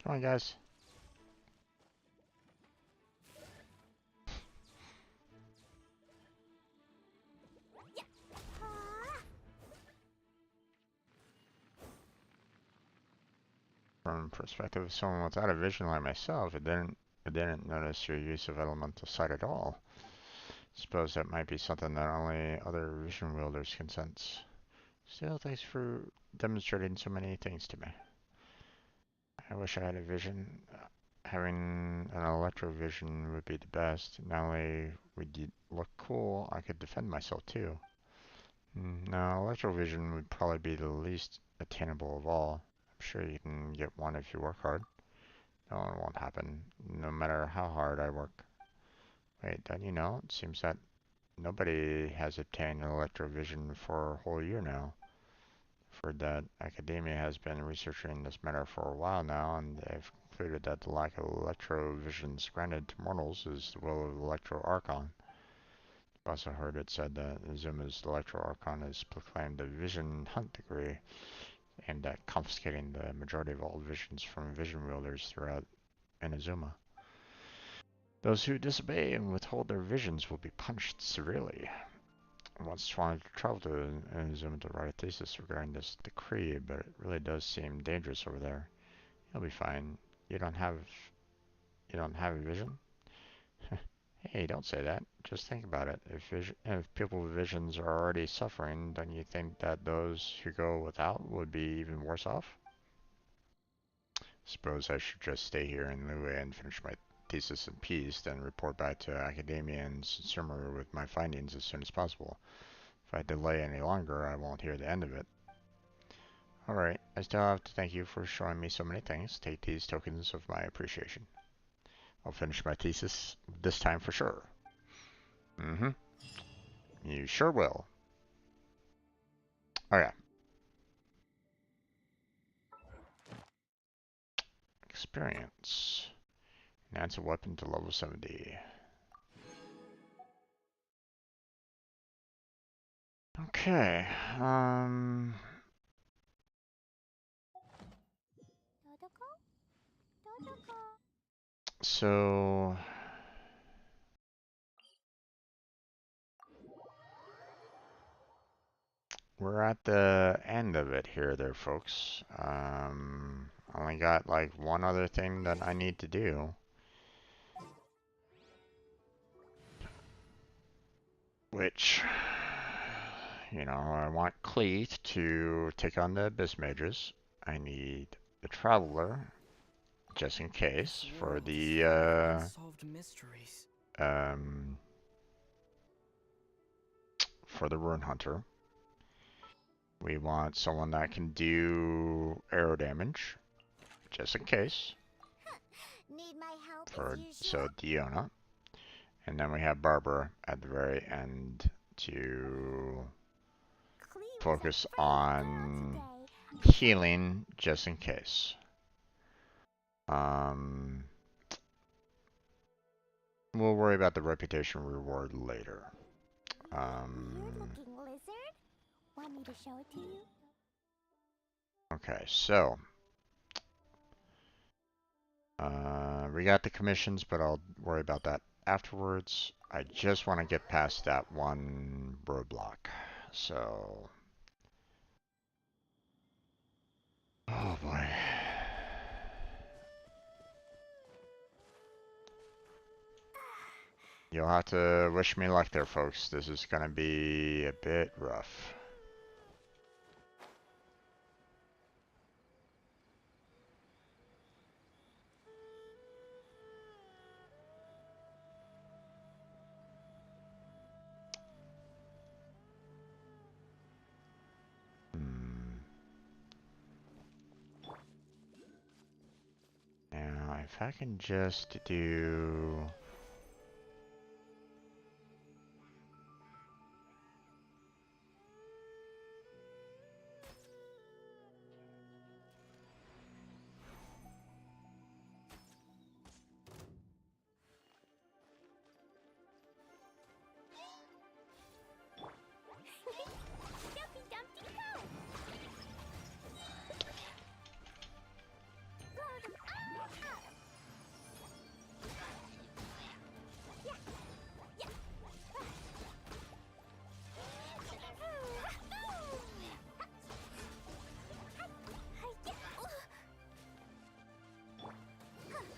Come on, guys. From the perspective of someone without a vision like myself, I didn't notice your use of elemental sight at all. Suppose that might be something that only other vision wielders can sense. Still, thanks for demonstrating so many things to me. I wish I had a vision. Having an electrovision would be the best. Not only would you look cool, I could defend myself too. No, electrovision would probably be the least attainable of all. I'm sure you can get one if you work hard. No, it won't happen, no matter how hard I work. Wait, don't you know? It seems that nobody has obtained electrovision for a whole year now. For that, academia has been researching this matter for a while now, and they've concluded that the lack of electrovisions granted to mortals is the will of the Electro Archon. I've also heard it said that Izuma's Electro Archon has proclaimed a vision hunt degree aimed at confiscating the majority of all visions from vision wielders throughout Inazuma. Those who disobey and withhold their visions will be punished severely. I once wanted to travel to Inazuma to write a thesis regarding this decree, but it really does seem dangerous over there. You'll be fine. You don't have a vision? Hey, don't say that. Just think about it. If people with visions are already suffering, don't you think that those who go without would be even worse off? Suppose I should just stay here in Liyue and finish my thesis in peace, then report back to academia and Sumer with my findings as soon as possible. If I delay any longer, I won't hear the end of it. Alright, I still have to thank you for showing me so many things. Take these tokens of my appreciation. I'll finish my thesis this time for sure. Mm-hmm. You sure will. Okay. Experience. Enhance a weapon to level 70. Okay. So we're at the end of it here there, folks. Only got like one other thing that I need to do. Which, you know, I want Cleet to take on the Abyss Mages. I need the Traveler, just in case, This for world is the, full of unsolved mysteries. for the Rune Hunter. We want someone that can do arrow damage, just in case, Need my help for, as usual? so Diona. And then we have Barbara at the very end to Cleo was a focus brave girl on today. healing, just in case. Um, we'll worry about the reputation reward later. Weird looking lizard. Want me to show it to you? Okay, so we got the commissions, but I'll worry about that afterwards. I just want to get past that one roadblock. So, oh boy. You'll have to wish me luck there, folks. This is gonna be a bit rough. Now, if I can just do... Dumpty Dumpty go! Blow them all up! Yeah, yeah.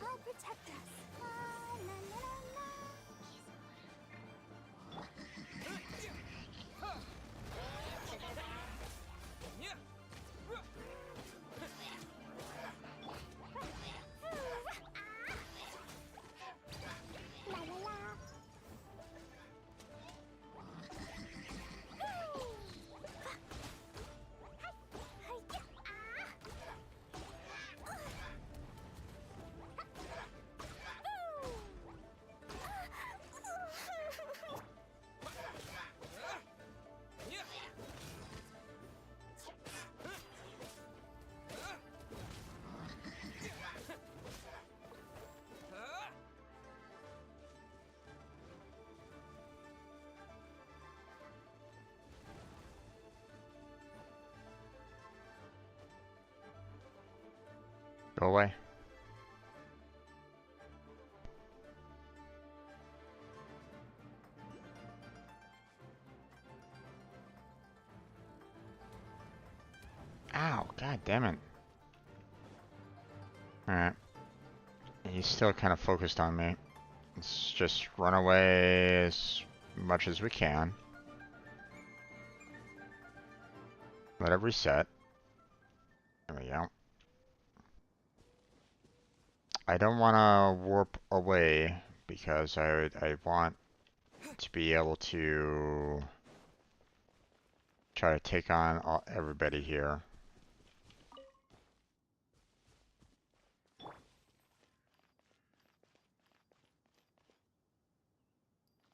I'll protect us. La, la, la, la. La la la. Go away. Ow, god damn it. Alright. He's still kind of focused on me. Let's just run away as much as we can. Let it reset. There we go. I don't want to warp away because I want to be able to try to take on everybody here.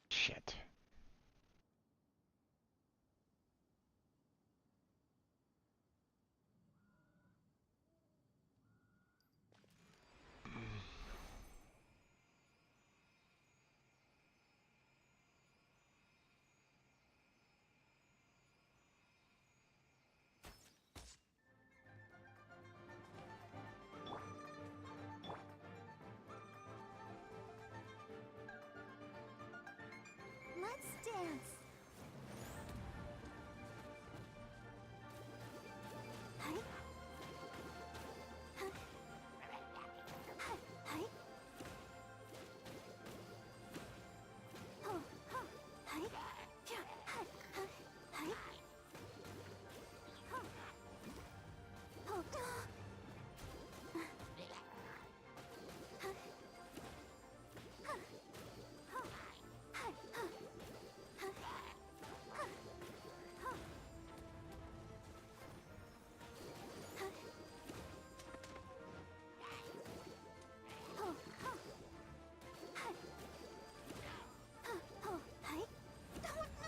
Shit. Let's dance. Hi. Huh. Hi. Hi. Oh, huh. Hi. Yeah. Hi. Huh. Hi. Oh. Oh. Huh. Huh. Oh. Hi. Huh.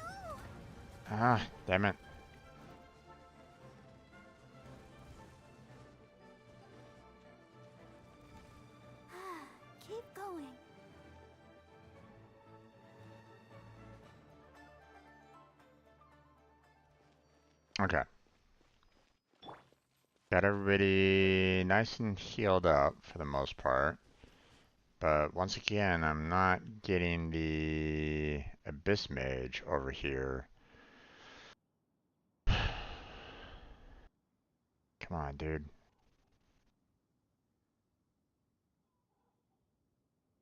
Ah, damn it. Keep going. Okay. Got everybody nice and healed up for the most part. But once again, I'm not getting the Abyss Mage over here. Come on, dude.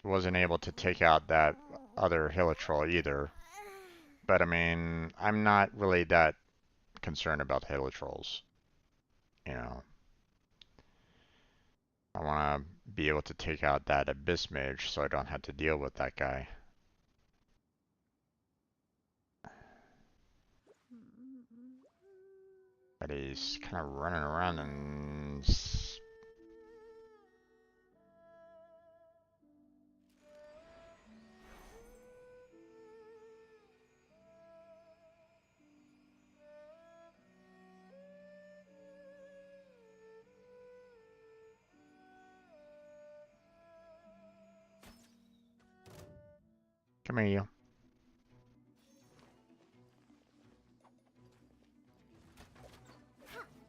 wasn't able to take out that other Hilitroll either. But I mean, I'm not really that concerned about Hilitrolls. You know, I want to be able to take out that Abyss Mage so I don't have to deal with that guy. But he's kind of running around and... Come here, you.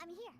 I'm here.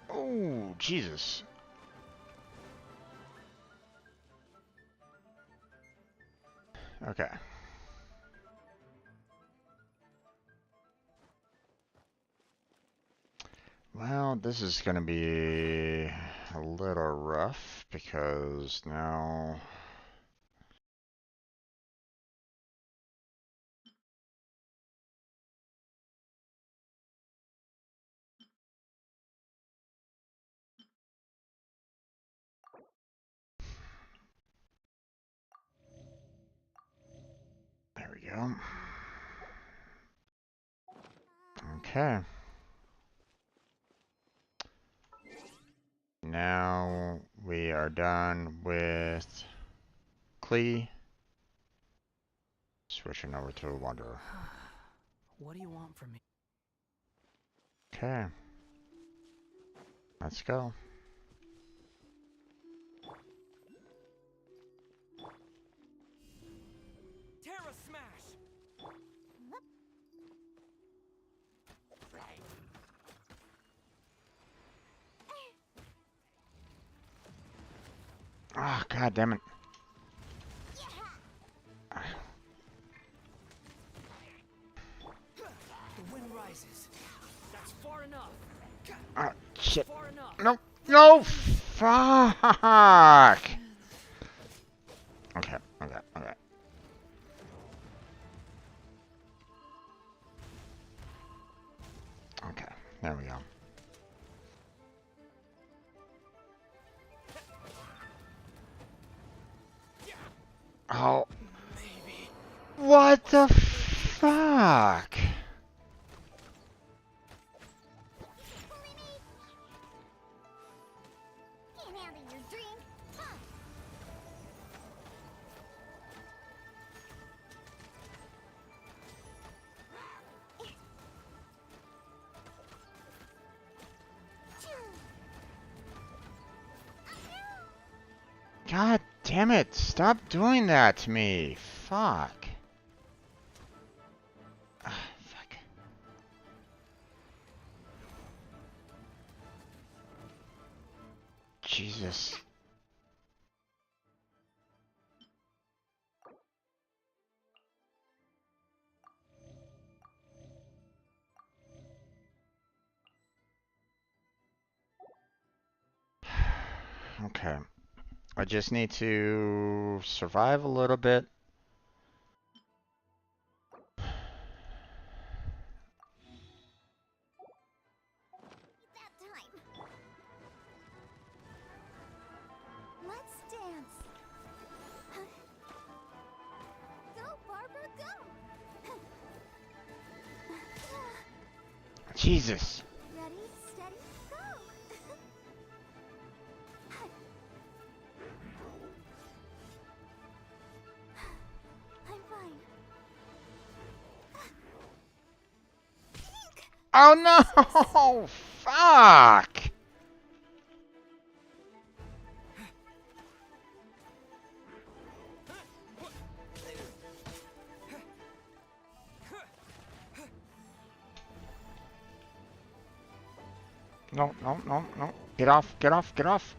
Oh, Jesus. Okay. Well, this is gonna be a little rough because now... There we go. Okay. Now we are done with Klee. Switching over to Wanderer. What do you want from me? Okay. Let's go. Terra Smash! Ah, oh, god damn it. The wind rises. That's far enough. Ah, shit. Far enough. No, no, fuck. Okay, okay, okay. Okay, there we go. Oh. Maybe. What the fuck? Can't handle your drink. Huh. God damn it, stop doing that to me. Fuck. Ah, fuck. Jesus. Okay. I just need to survive a little bit. That time. Let's dance. Huh? Go, Barbara, go. Jesus. Ready, steady, go. I'm fine. Oh no! Fuck! No, no, no, no. Get off, get off, get off.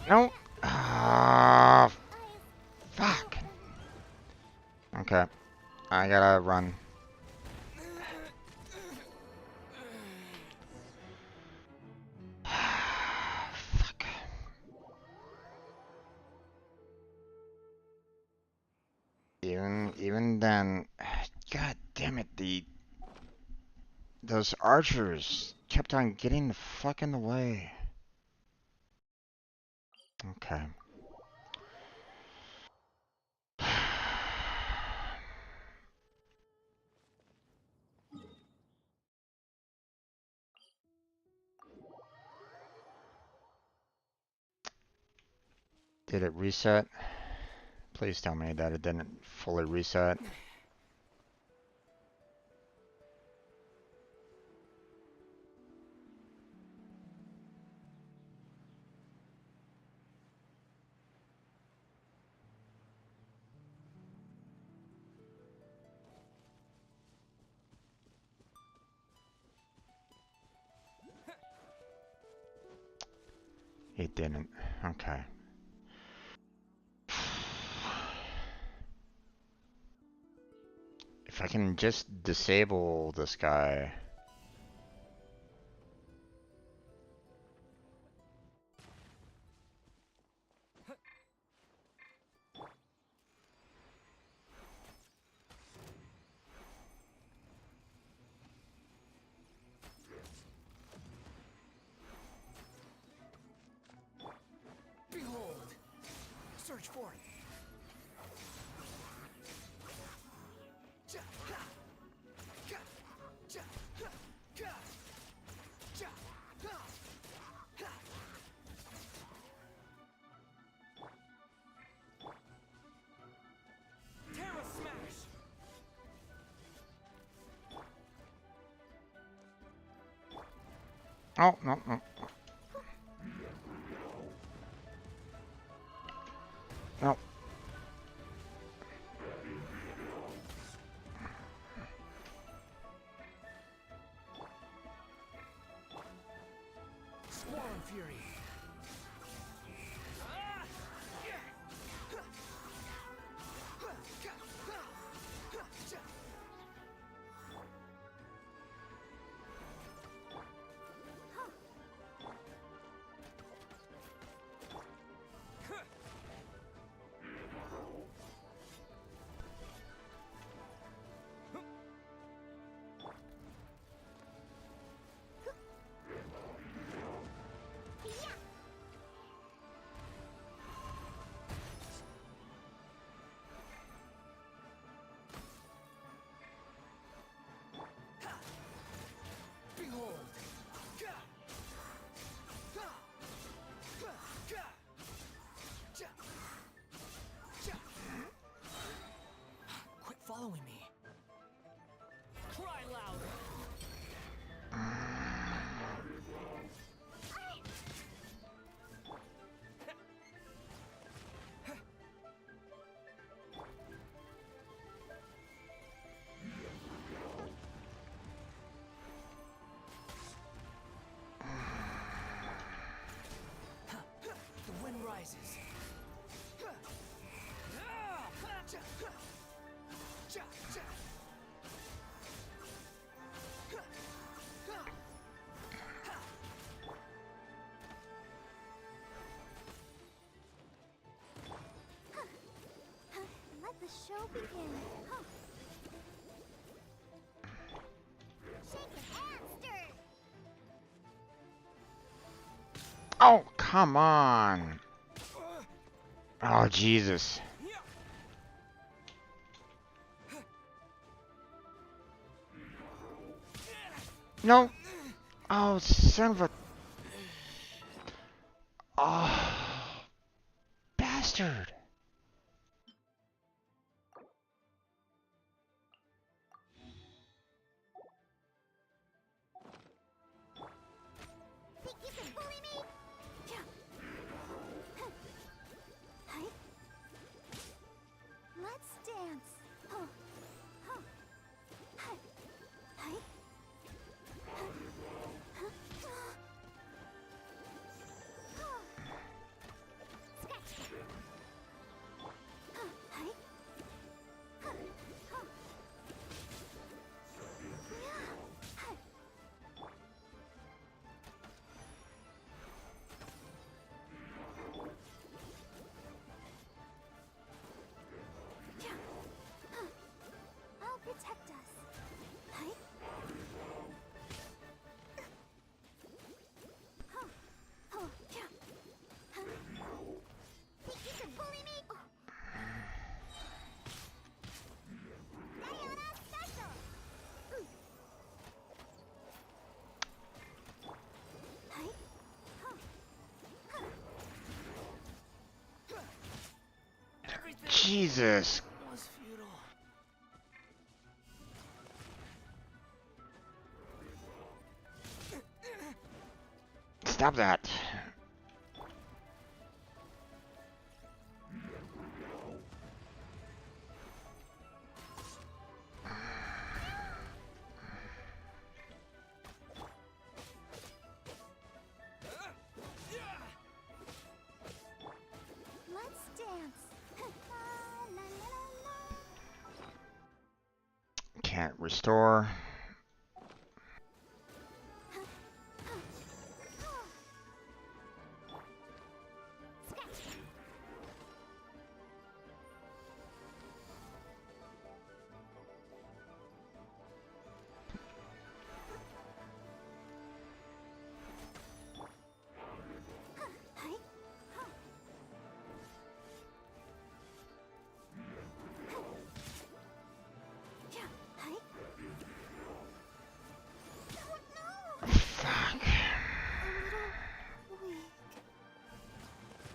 No. Ah, fuck. Okay. I gotta run. Fuck. Even then, god damn it, those archers kept on getting the fuck in the way. Okay. Did it reset? Please tell me that it didn't fully reset. It didn't. Okay. If I can just disable this guy. Behold! Search for it. Terra smash! Oh, no, no. No. Swarm Fury! Behold! Quit following me. Cry louder. The wind rises. the show begin. Huh. Shake the hamster. Oh, come on. Oh, Jesus. No. Oh, son of a... Oh, bastard. Think you can bully me? Hi. Let's dance. Huh. Huh. Hi. Hi. Huh. Huh. Huh. Scratch. Huh. Hi. Huh. Huh. Yeah. Hi. Yeah. Huh. I'll protect us. Hi. Huh. Oh, yeah. Huh. Think you can bully me? Oh. Sayonara special. Hi. Huh. Huh. Everything Jesus. was futile. Stop that. Let's dance. La, la, la, la. Can't restore. Scratch. Hi. Huh. Yeah. Hi. Oh no! Fuck. A little weak. Yeah.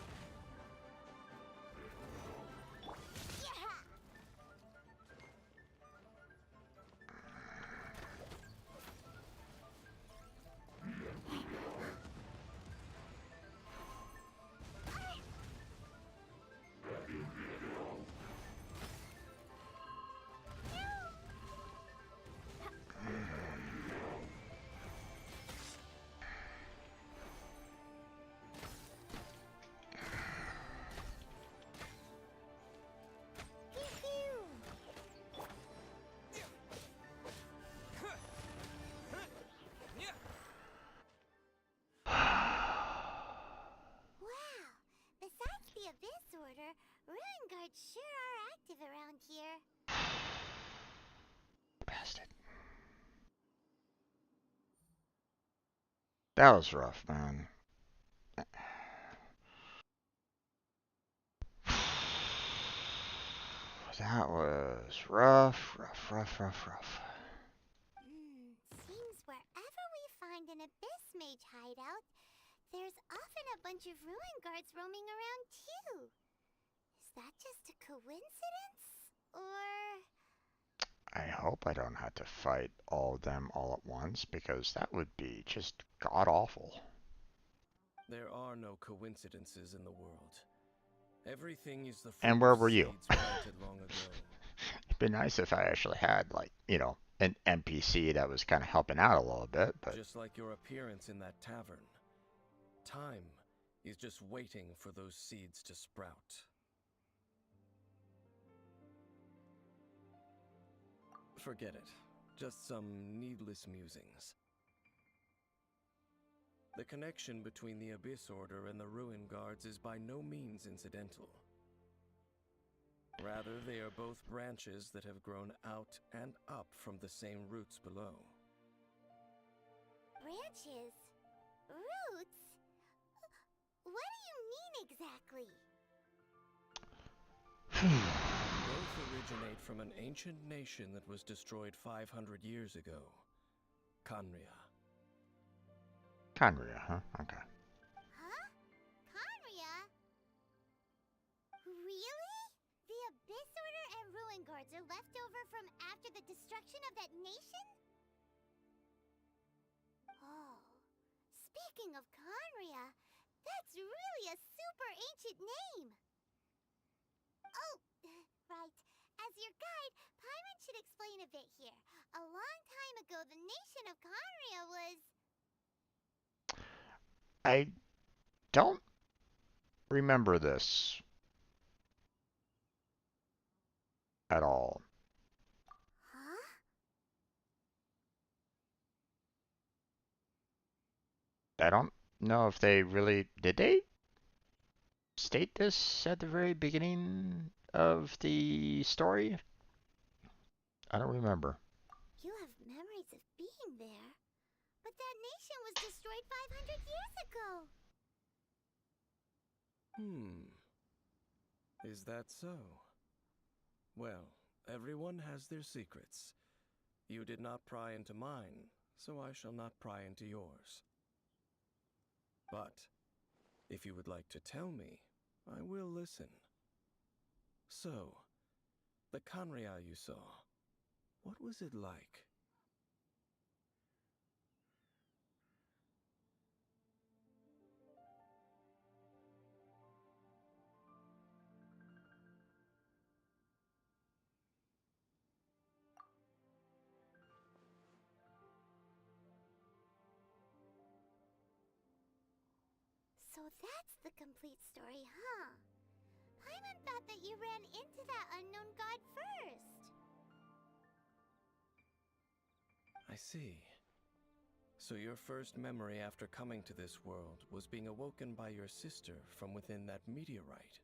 Pew, wow. Besides the Abyss Order, Ruin Guards sure are active around here. Bastard. That was rough, man. That was rough, rough, rough, rough, rough. Seems wherever we find an Abyss Mage hideout, there's often a bunch of Ruin Guards roaming around too. Is that just a coincidence? Or... I hope I don't have to fight all of them all at once, because that would be just god-awful. There are no coincidences in the world. Everything is the And fruit where of were you? seeds planted long ago. It'd be nice if I actually had, like, you know, an NPC that was kind of helping out a little bit, but... Just like your appearance in that tavern. Time is just waiting for those seeds to sprout. Forget it. Just some needless musings. The connection between the Abyss Order and the Ruin Guards is by no means incidental. Rather, they are both branches that have grown out and up from the same roots below. Branches? Roots? What do you mean exactly? Both originate from an ancient nation that was destroyed 500 years ago. Khaenri'ah. Khaenri'ah, huh? Okay. Huh? Khaenri'ah? Really? The Abyss Order and Ruin Guards are left over from after the destruction of that nation? Oh. Speaking of Khaenri'ah, that's really a super ancient name! Oh, right. As your guide, Paimon should explain a bit here. A long time ago, the nation of Khaenri'ah was... I don't remember this at all. Huh? I don't know if they really did they state this at the very beginning of the story? I don't remember. You have memories of being there. But that nation was destroyed 500 years ago. Is that so? Well, everyone has their secrets. You did not pry into mine, so I shall not pry into yours. But, if you would like to tell me, I will listen. So, the Khaenri'ah you saw, what was it like? So that's the complete story, huh? Paimon thought that you ran into that unknown god first. I see. So your first memory after coming to this world was being awoken by your sister from within that meteorite.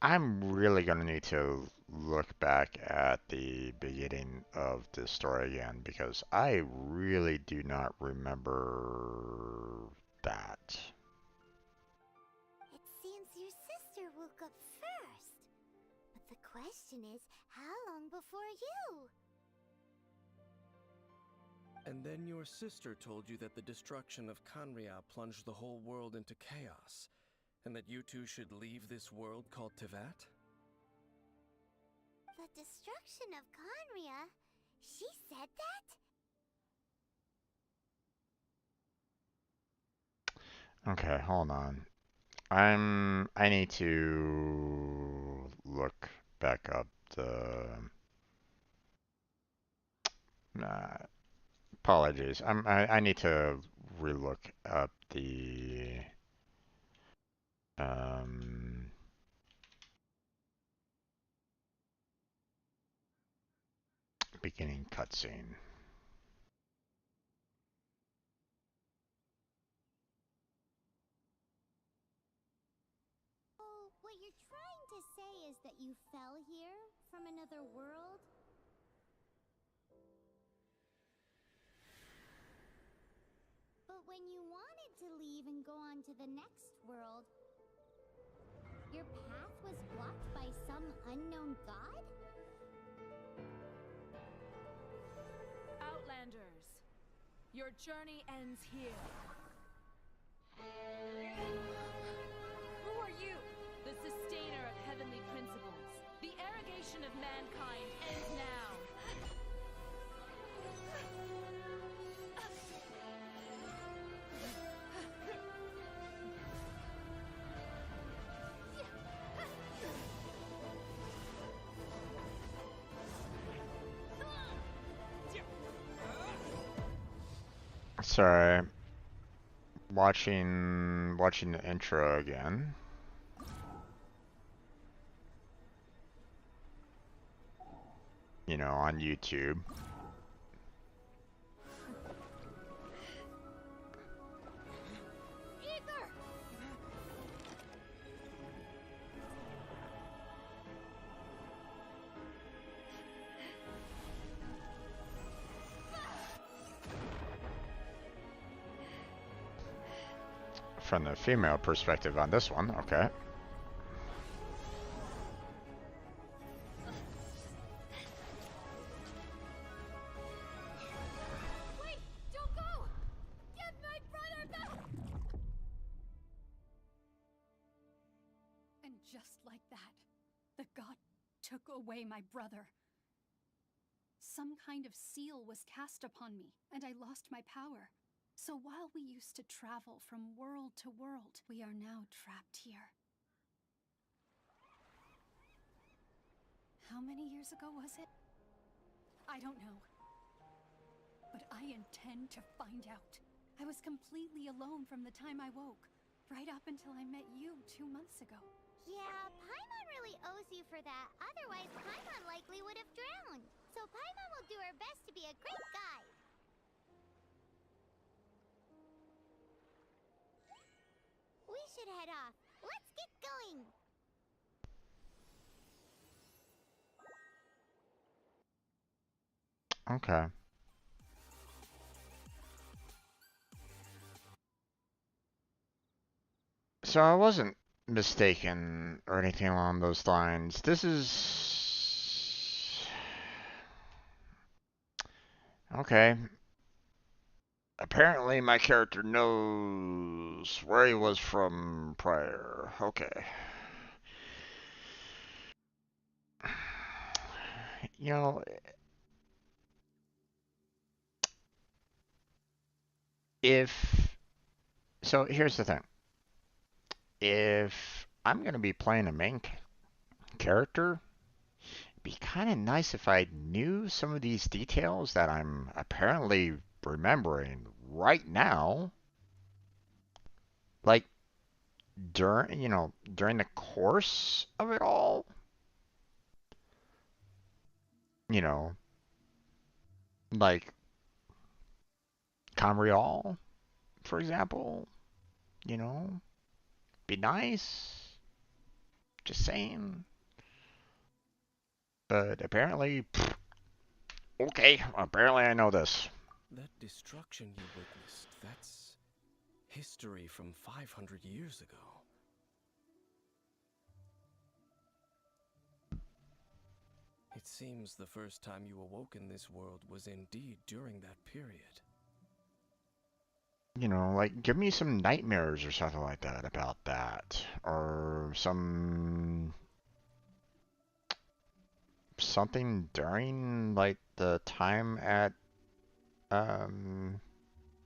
I'm really gonna need to look back at the beginning of this story again because I really do not remember that. It seems your sister woke up first. But the question is, how long before you? And then your sister told you that the destruction of Khaenri'ah plunged the whole world into chaos, and that you two should leave this world called Teyvat? The destruction of Khaenri'ah? She said that? Okay, hold on. I need to look back up the uh, apologies. I need to relook up the um beginning cutscene. Oh, what you're trying to say is that you fell here from another world? But when you wanted to leave and go on to the next world, your path was blocked by some unknown god? Outlanders, your journey ends here. Who are you? The sustainer of heavenly principles. The arrogation of mankind ends now. Sorry. Watching the intro again. You know, on YouTube. from the female perspective on this one. Okay. Wait! Don't go! Get my brother back! And just like that, the god took away my brother. Some kind of seal was cast upon me, and I lost my power. So while we used to travel from world to world, we are now trapped here. How many years ago was it? I don't know. But I intend to find out. I was completely alone from the time I woke, right up until I met you 2 months ago. Yeah, Paimon really owes you for that. Otherwise, Paimon likely would have drowned. So Paimon will do her best to be a great guide. We should head off. Let's get going. Okay. So I wasn't mistaken or anything along those lines. This is... Okay. Apparently my character knows where he was from prior. Okay. You know, if... So here's the thing. If I'm going to be playing a main character, it'd be kind of nice if I knew some of these details that I'm apparently remembering right now. Like, during the course of it all, you know, like Conreal, for example, you know, be nice. Just saying. But apparently, okay, apparently I know this. That destruction you witnessed, that's history from 500 years ago. It seems the first time you awoke in this world was indeed during that period. You know, like, give me some nightmares or something like that about that. Or something during, like, the time at,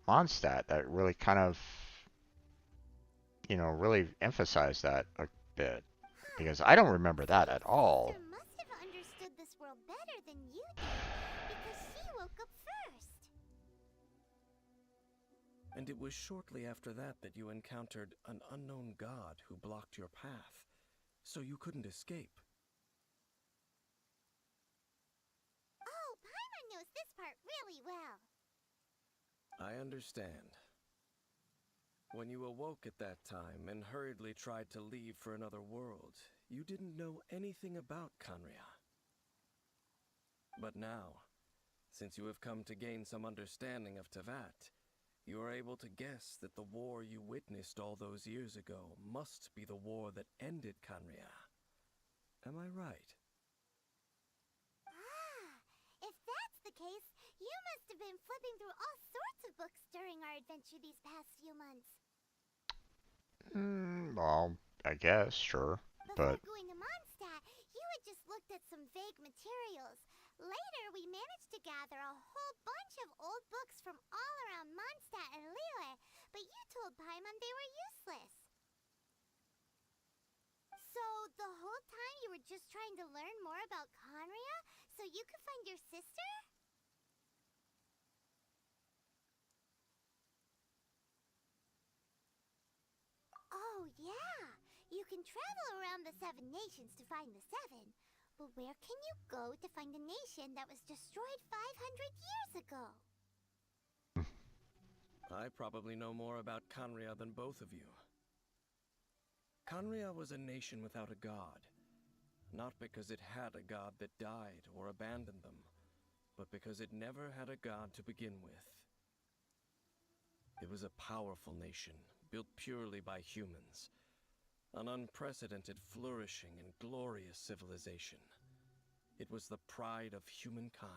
Mondstadt that really kind of, really emphasized that a bit. Because I don't remember that at all. Sister must have understood this world better than you did, because she woke up first. And it was shortly after that that you encountered an unknown god who blocked your path, so you couldn't escape. Oh, Paimon knows this part really well. I understand. When you awoke at that time and hurriedly tried to leave for another world, you didn't know anything about Kanria. But now, since you have come to gain some understanding of Tevat, you are able to guess that the war you witnessed all those years ago must be the war that ended Kanria. Am I right? Ah, if that's the case, you must have been flipping through all sorts of books during our adventure these past few months. Well, I guess, sure. Before But, going to Mondstadt, you had just looked at some vague materials. Later, we managed to gather a whole bunch of old books from all around Mondstadt and Liyue, but you told Paimon they were useless. So, the whole time you were just trying to learn more about Conria so you could find your sister? Oh, yeah! You can travel around the 7 nations to find the 7. But where can you go to find a nation that was destroyed 500 years ago? I probably know more about Kanria than both of you. Kanria was a nation without a god. Not because it had a god that died or abandoned them, but because it never had a god to begin with. It was a powerful nation, built purely by humans. An unprecedented, flourishing, and glorious civilization. It was the pride of humankind.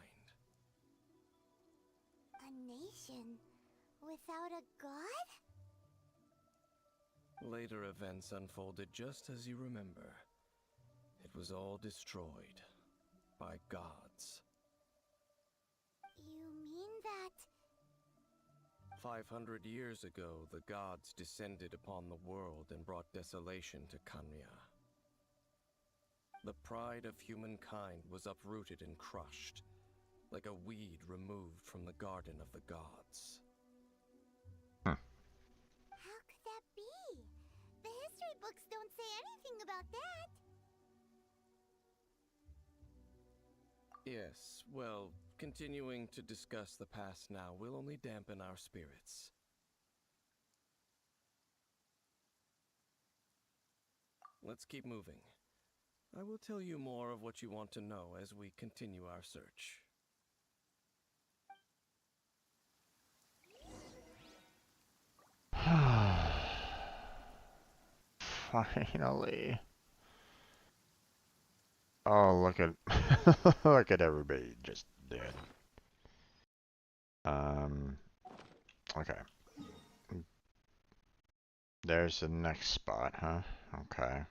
A nation without a god? Later events unfolded just as you remember. It was all destroyed by gods. You mean that 500 years ago, the gods descended upon the world and brought desolation to Kanya. The pride of humankind was uprooted and crushed, like a weed removed from the garden of the gods. How could that be? The history books don't say anything about that. Yes, well, continuing to discuss the past now will only dampen our spirits. Let's keep moving. I will tell you more of what you want to know as we continue our search. Finally. Oh, look at look at everybody just dead. Okay. There's the next spot, huh? Okay.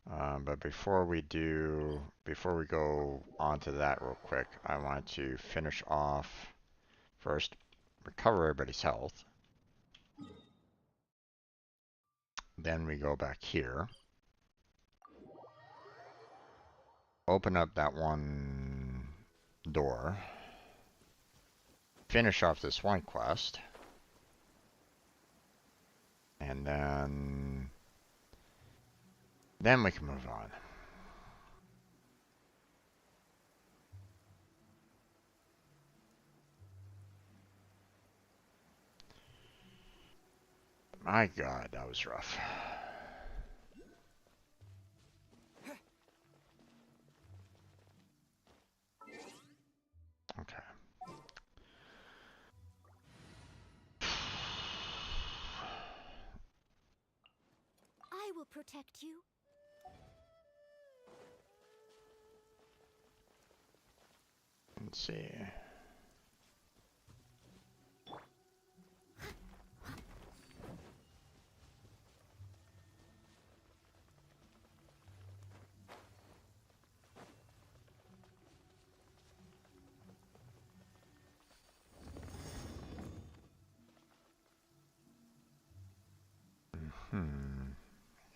But before we go on to that real quick, I want to finish off first, recover everybody's health. Then we go back here. Open up that one door. Finish off this one quest. And then we can move on. My God, that was rough. Okay. I will protect you. Let's see.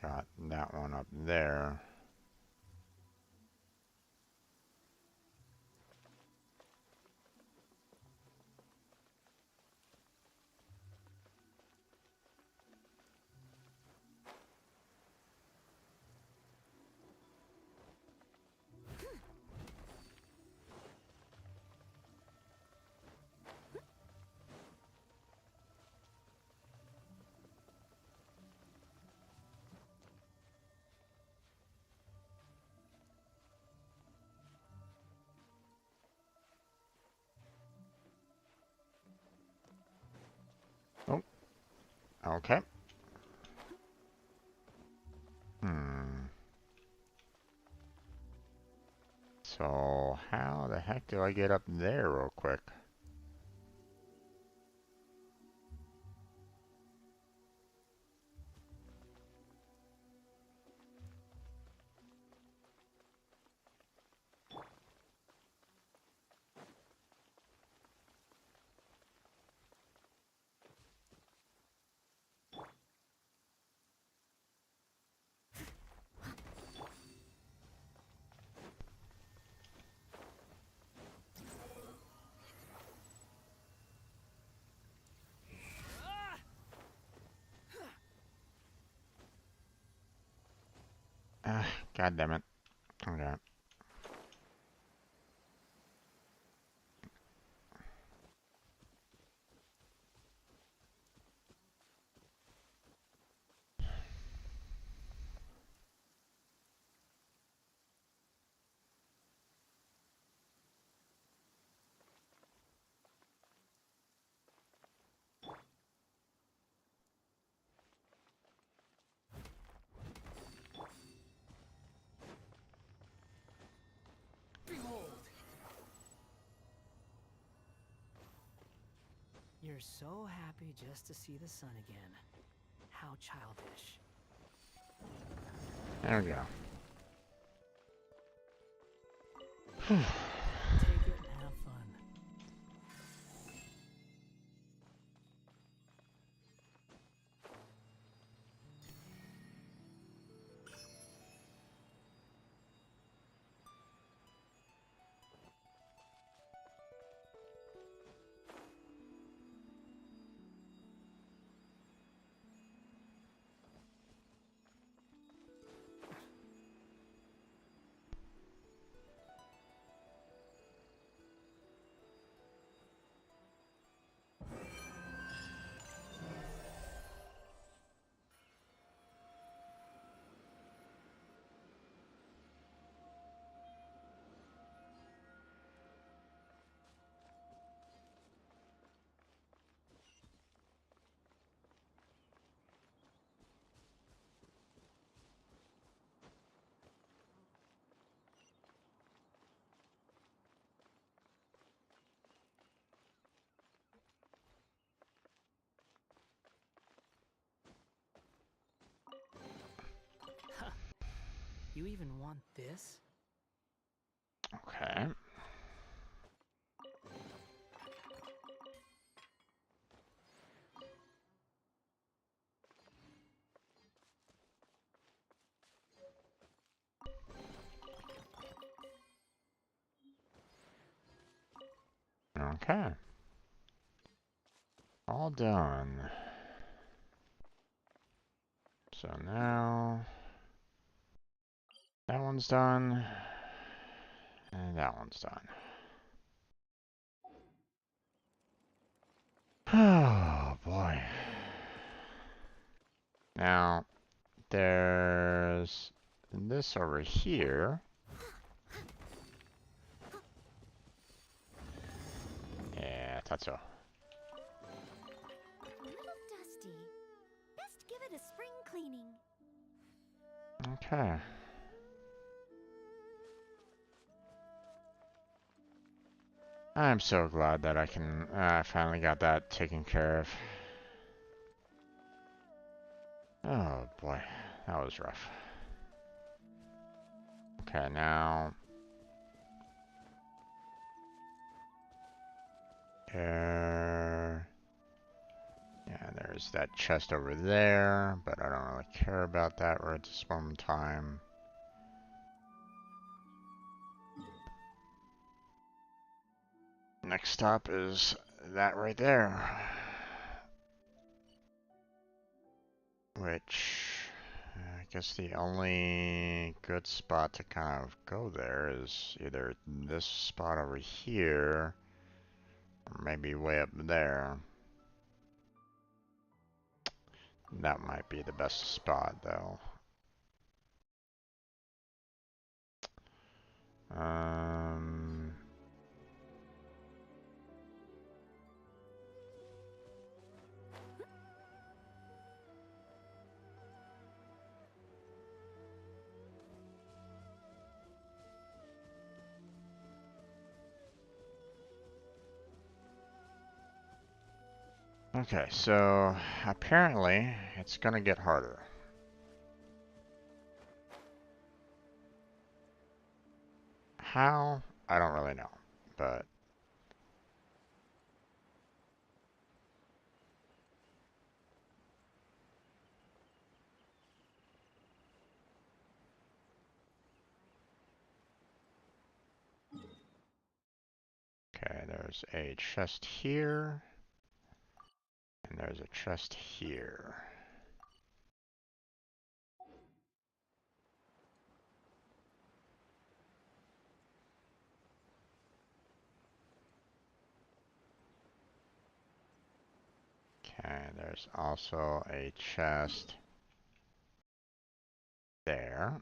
Got that one up there. Oh, okay. So how the heck do I get up there real quick? Ah, God damn it. Okay. You're so happy just to see the sun again. How childish. There we go. Take it and have fun. You even want this? Okay. Okay. All done. So now that one's done. And that one's done. Oh boy. Now there's this over here. Yeah, I thought so. A little dusty. Best give it a spring cleaning. Okay. I'm so glad that I finally got that taken care of. Oh boy, that was rough. Okay, now there. Yeah, there's that chest over there, but I don't really care about that right at this moment in time. Next stop is that right there. Which, I guess the only good spot to kind of go there is either this spot over here, or maybe way up there. That might be the best spot though. Um, okay, so apparently it's gonna get harder. How? I don't really know, but okay, there's a chest here, and there's a chest here. Okay, there's also a chest there.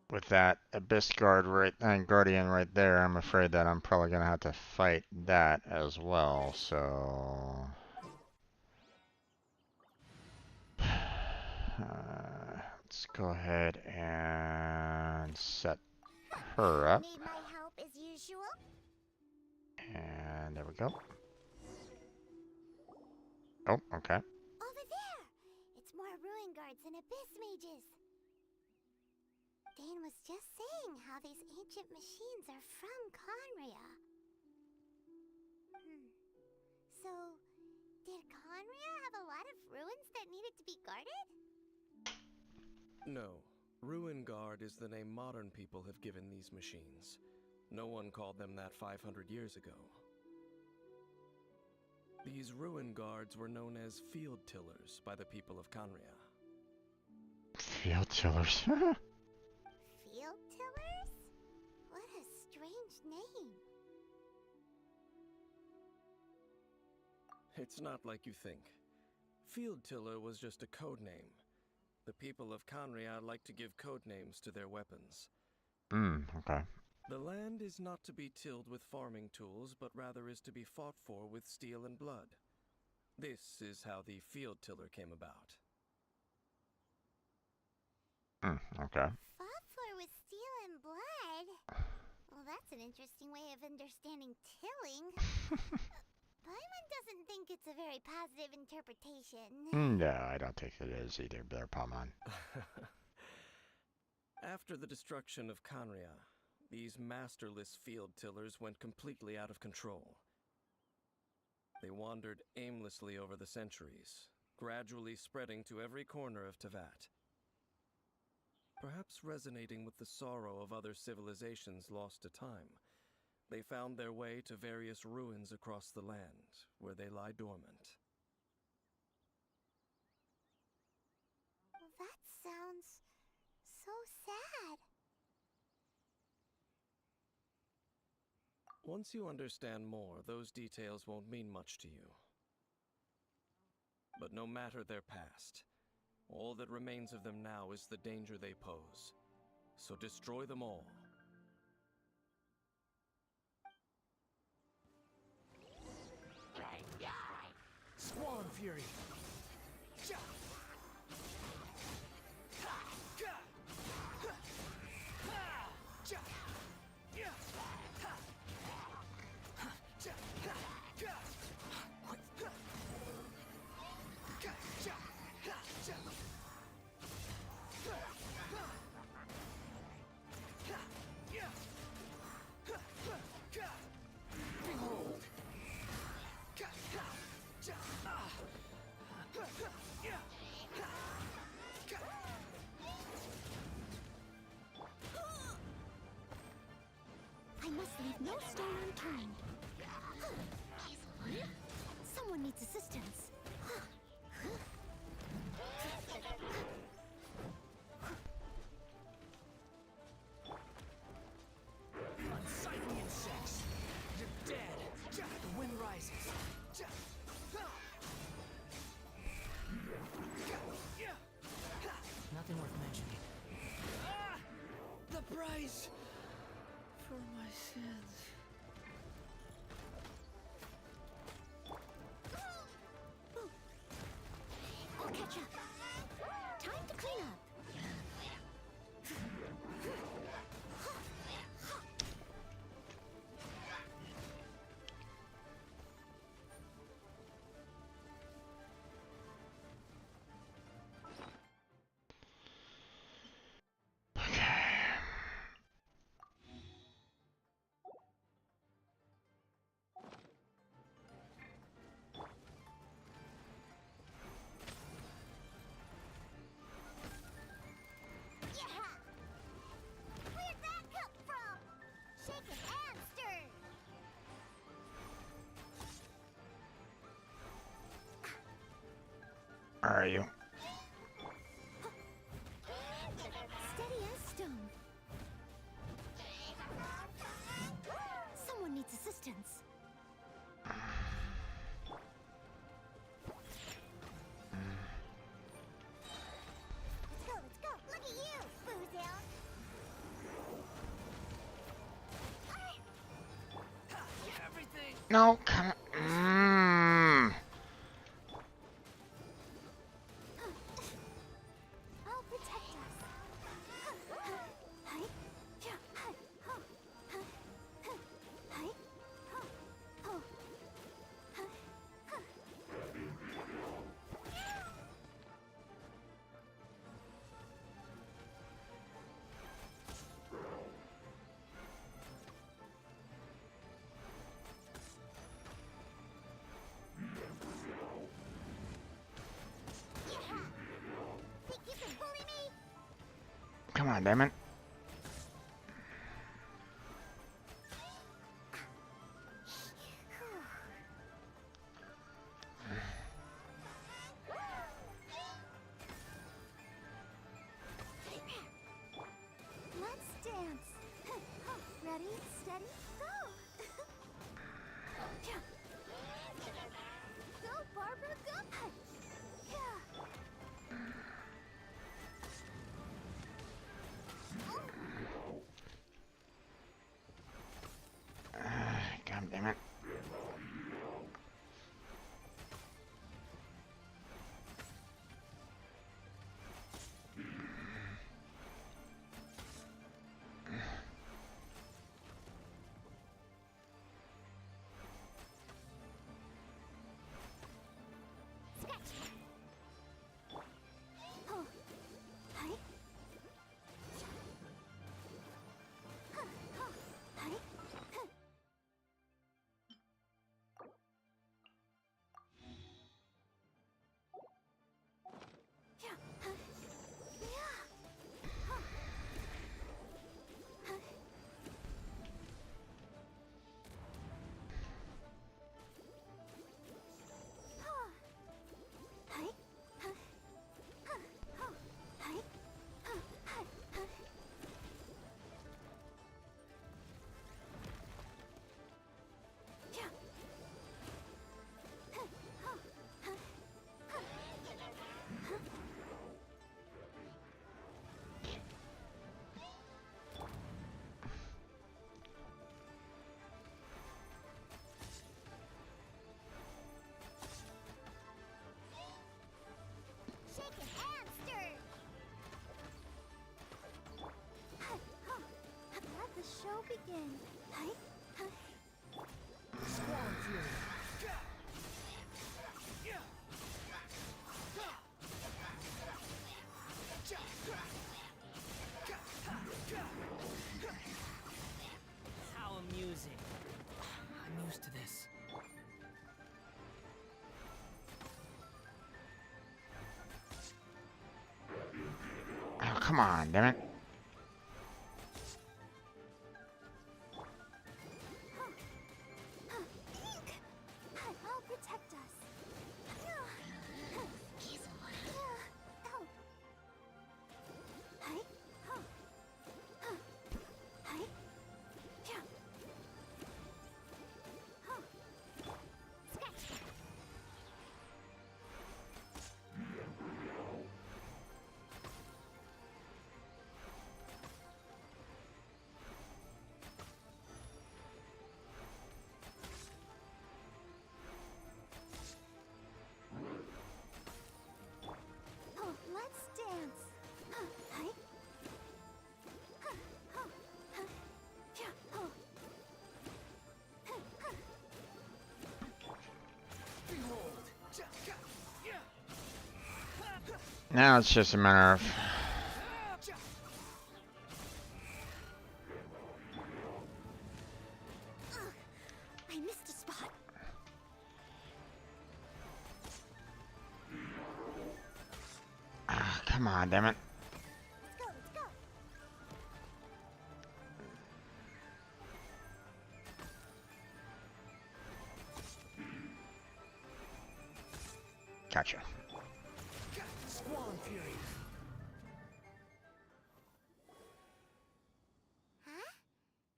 with that Abyss Guard right and Guardian right there, I'm afraid that I'm probably gonna have to fight that as well. So let's go ahead and set her up. Need my help as usual? And there we go. Oh, okay. Over there! It's more ruin guards and abyss mages. Dane was just saying how these ancient machines are from Conria. So, did Conria have a lot of ruins that needed to be guarded? No. Ruin Guard is the name modern people have given these machines. No one called them that 500 years ago. These Ruin Guards were known as Field Tillers by the people of Conria. Field Tillers. Field tillers? What a strange name. It's not like you think. Field Tiller was just a code name. The people of Conria like to give code names to their weapons. Okay. The land is not to be tilled with farming tools, but rather is to be fought for with steel and blood. This is how the Field Tiller came about. Okay. Fought for with steel and blood? Well, that's an interesting way of understanding tilling. Paimon doesn't think it's a very positive interpretation. No, I don't think it is either, there, Palmon. After the destruction of Conria, these masterless field tillers went completely out of control. They wandered aimlessly over the centuries, gradually spreading to every corner of Teyvat. Perhaps resonating with the sorrow of other civilizations lost to time, they found their way to various ruins across the land, where they lie dormant. Well, that sounds so sad. Once you understand more, those details won't mean much to you. But no matter their past, all that remains of them now is the danger they pose. So destroy them all. Squall and Fury. I must leave no stone unturned. Someone needs assistance. Unsightly insects. You're dead. The wind rises. Nothing worth mentioning. The price for my sins. I'll catch up. Time to clean up. Where'd that come from? Shaken and stirred. Where are you? Steady as stone. Someone needs assistance. Let's go, let's go. Look at you, Boozound. No, come on. I'll protect us. Think you can bully me? Come on, damn it. Let's dance. Ready, steady, go! Go, Barbara, go! God damn it. Shake a hamster! Let the show begin. How amusing. I'm used to this. Oh, come on, damn it. Ink! I'll protect us. Let's dance. Now it's just a matter of... I missed a spot. Ah, come on, damn it. Let's go, let's go. Gotcha. Squall Fury. Huh?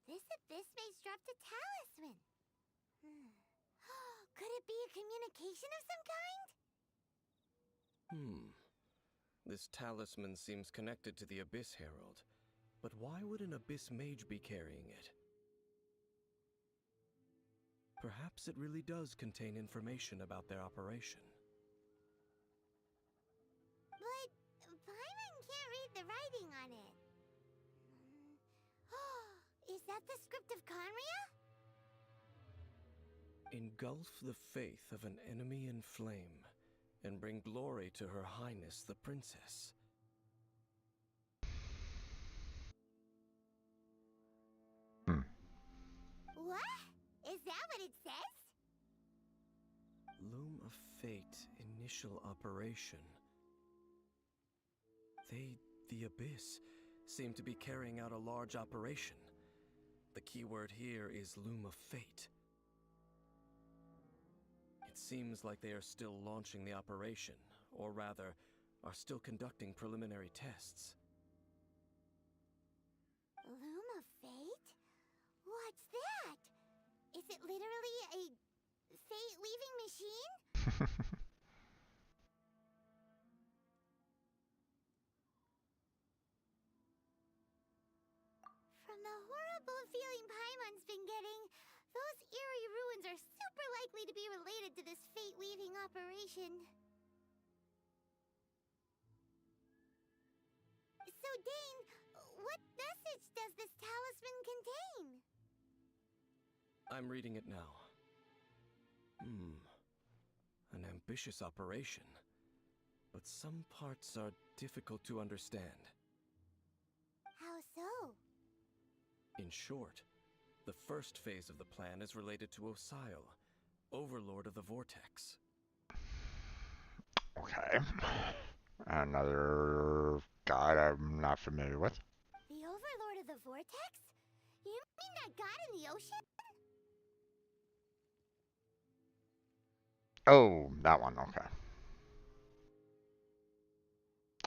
This abyss maze dropped a talisman. Could it be a communication of some kind? This talisman seems connected to the Abyss Herald. But why would an Abyss Mage be carrying it? Perhaps it really does contain information about their operation. But Paimon can't read the writing on it. Is that the script of Conria? Engulf the faith of an enemy in flame, and bring glory to Her Highness the Princess. Hmm. What? Is that what it says? Loom of Fate initial operation. They, the Abyss, seem to be carrying out a large operation. The keyword here is Loom of Fate. It seems like they are still launching the operation, or rather, are still conducting preliminary tests. Loom of Fate? What's that? Is it literally a fate-weaving machine? From the horrible feeling Paimon's been getting, those eerie ruins are super likely to be related to this fate-weaving operation. So, Dane, what message does this talisman contain? I'm reading it now. An ambitious operation. But some parts are difficult to understand. How so? In short, the first phase of the plan is related to Osile, Overlord of the Vortex. Okay. Another god I'm not familiar with. The Overlord of the Vortex? You mean that god in the ocean? Oh, that one. Okay.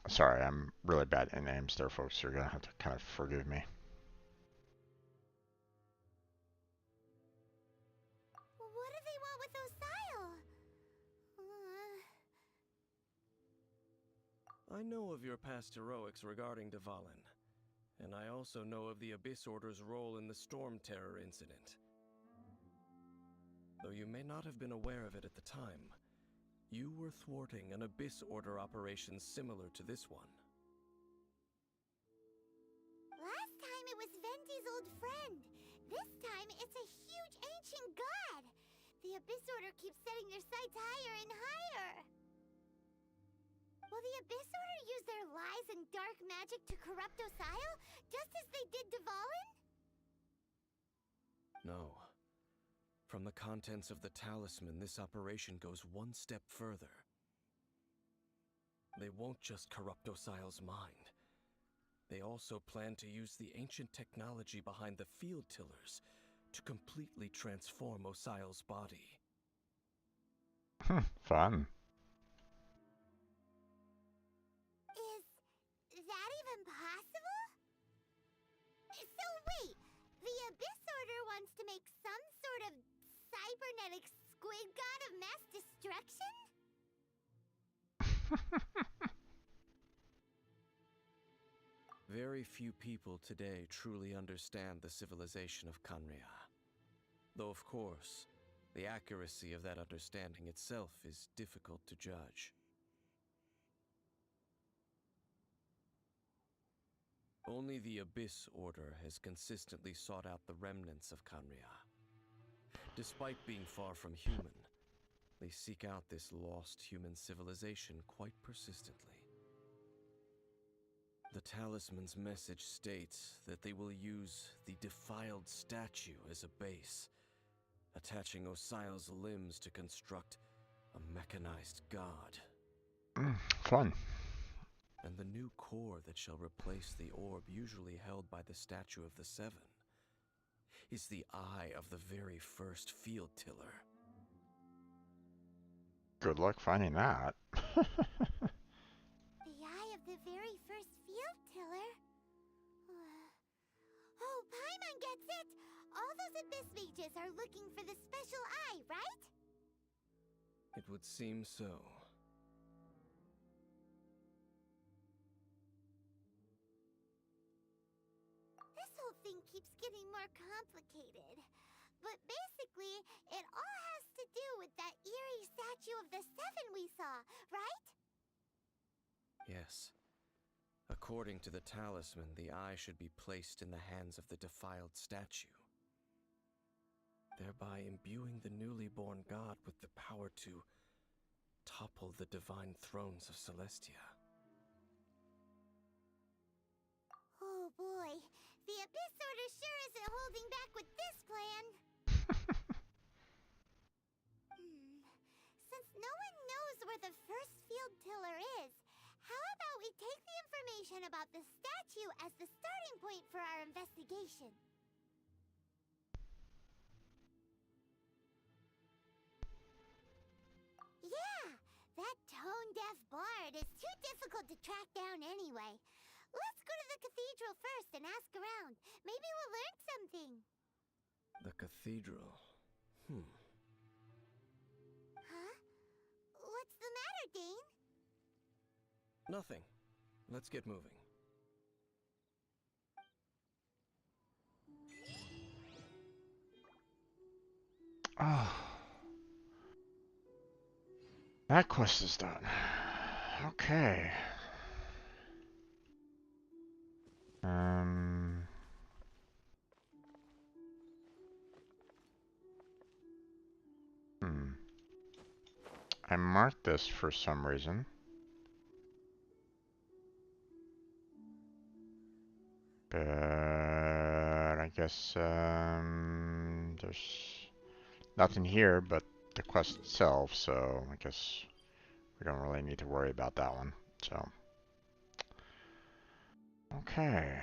Sorry, I'm really bad at names there, folks. You're gonna have to kind of forgive me. What do they want with Osile? I know of your past heroics regarding Dvalin, and I also know of the Abyss Order's role in the Storm Terror incident. Though you may not have been aware of it at the time, you were thwarting an Abyss Order operation similar to this one. Last time it was Venti's old friend. This time it's a huge ancient god. The Abyss Order keeps setting their sights higher and higher. Will the Abyss Order use their lies and dark magic to corrupt Osile, just as they did Dvalin? No. From the contents of the talisman, this operation goes one step further. They won't just corrupt Osile's mind. They also plan to use the ancient technology behind the field tillers to completely transform Osile's body. Fun. Is that even possible? So wait, the Abyss Order wants to make some sort of cybernetic squid god of mass destruction? Very few people today truly understand the civilization of Conria. Though, of course, the accuracy of that understanding itself is difficult to judge. Only the Abyss Order has consistently sought out the remnants of Conria. Despite being far from human, they seek out this lost human civilization quite persistently. The talisman's message states that they will use the defiled statue as a base, attaching Osile's limbs to construct a mechanized god. Fun. And the new core that shall replace the orb usually held by the Statue of the Seven is the eye of the very first field tiller. Good luck finding that. The eye of the very first field tiller? Oh, Paimon gets it! All those Abyss mages are looking for the special eye, right? It would seem so. This whole thing keeps getting more complicated. But basically, it all has to do with that eerie statue of the Seven we saw, right? Yes. According to the talisman, the eye should be placed in the hands of the defiled statue, thereby imbuing the newly born god with the power to topple the divine thrones of Celestia. Oh boy, the Abyss Order sure isn't holding back with this plan. Since no one knows where the first field tiller is, how about we take the information about the statue as the starting point for our investigation? Yeah, that tone-deaf bard is too difficult to track down anyway. Let's go to the cathedral first and ask around. Maybe we'll learn something. The cathedral. Huh? What's the matter, Dane? Nothing. Let's get moving. Oh, that quest is done. Okay. I marked this for some reason. But I guess there's nothing here but the quest itself, so I guess we don't really need to worry about that one. So, okay.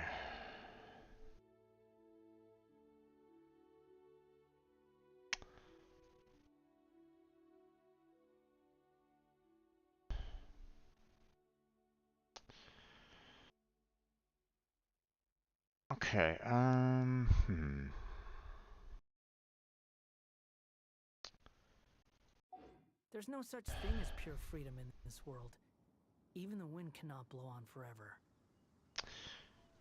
Okay, There's no such thing as pure freedom in this world. Even the wind cannot blow on forever.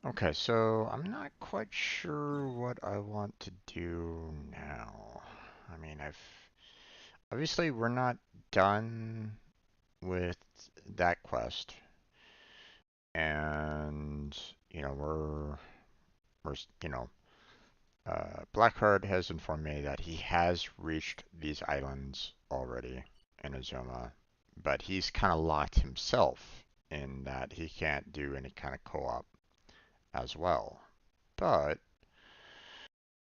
Okay, so I'm not quite sure what I want to do now. I mean, obviously we're not done with that quest, and you know we're Blackheart has informed me that he has reached these islands already in Azuma, but he's kind of locked himself in that he can't do any kind of co-op as well. But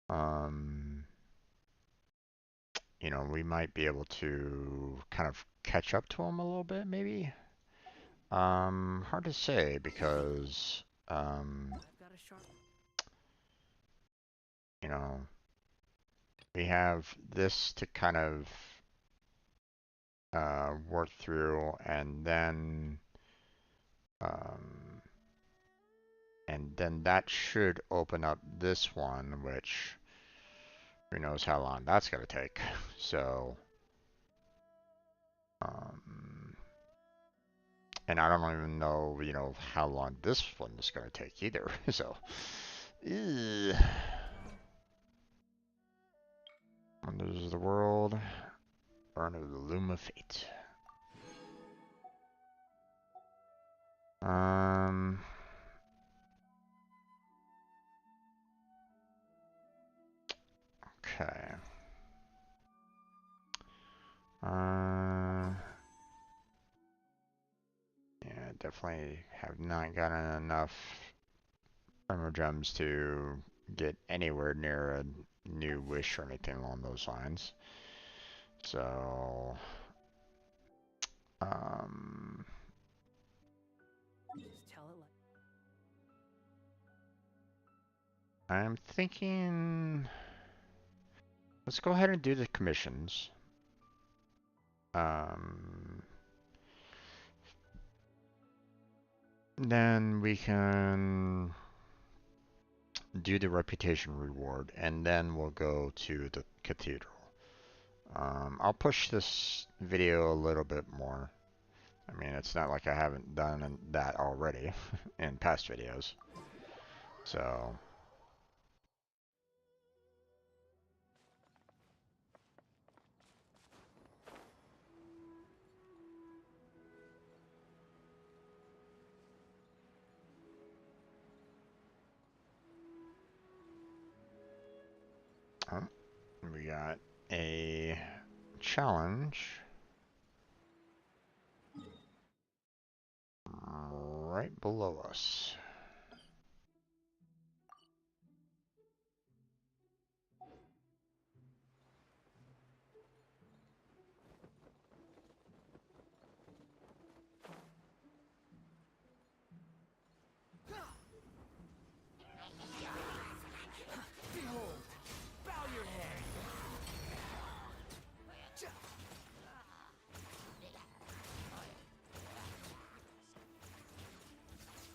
um, we might be able to kind of catch up to him a little bit, maybe. Hard to say because I've got a sharp. we have this to kind of work through, um, and then that should open up this one, which who knows how long that's gonna take. So, and I don't even know, how long this one is gonna take either. So, Wonders of the World, Burn of the Loom of Fate. Okay. Yeah, definitely have not gotten enough Primer Gems to get anywhere near a new wish or anything along those lines. So, Just tell it like. I'm thinking, let's go ahead and do the commissions. Then we can do the reputation reward, and then we'll go to the cathedral. I'll push this video a little bit more. I mean, it's not like I haven't done that already in past videos. So, Oh, we got a challenge right below us. Behold, bow your head.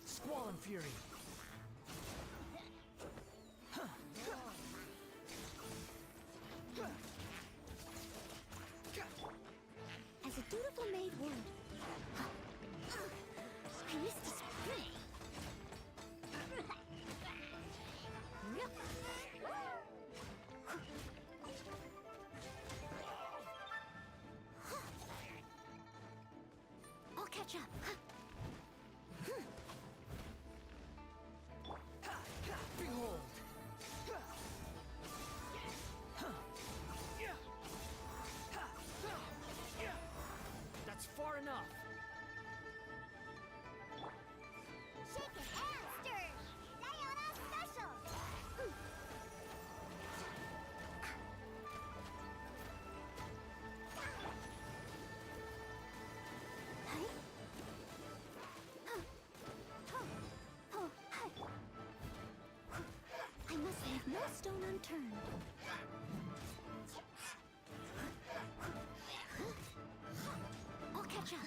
Squall and fury. As a dutiful maid would. I missed a spring. I'll catch up. Behold. That's far enough. Shake it and stir. Diana special. I must leave no stone unturned. I'll catch up.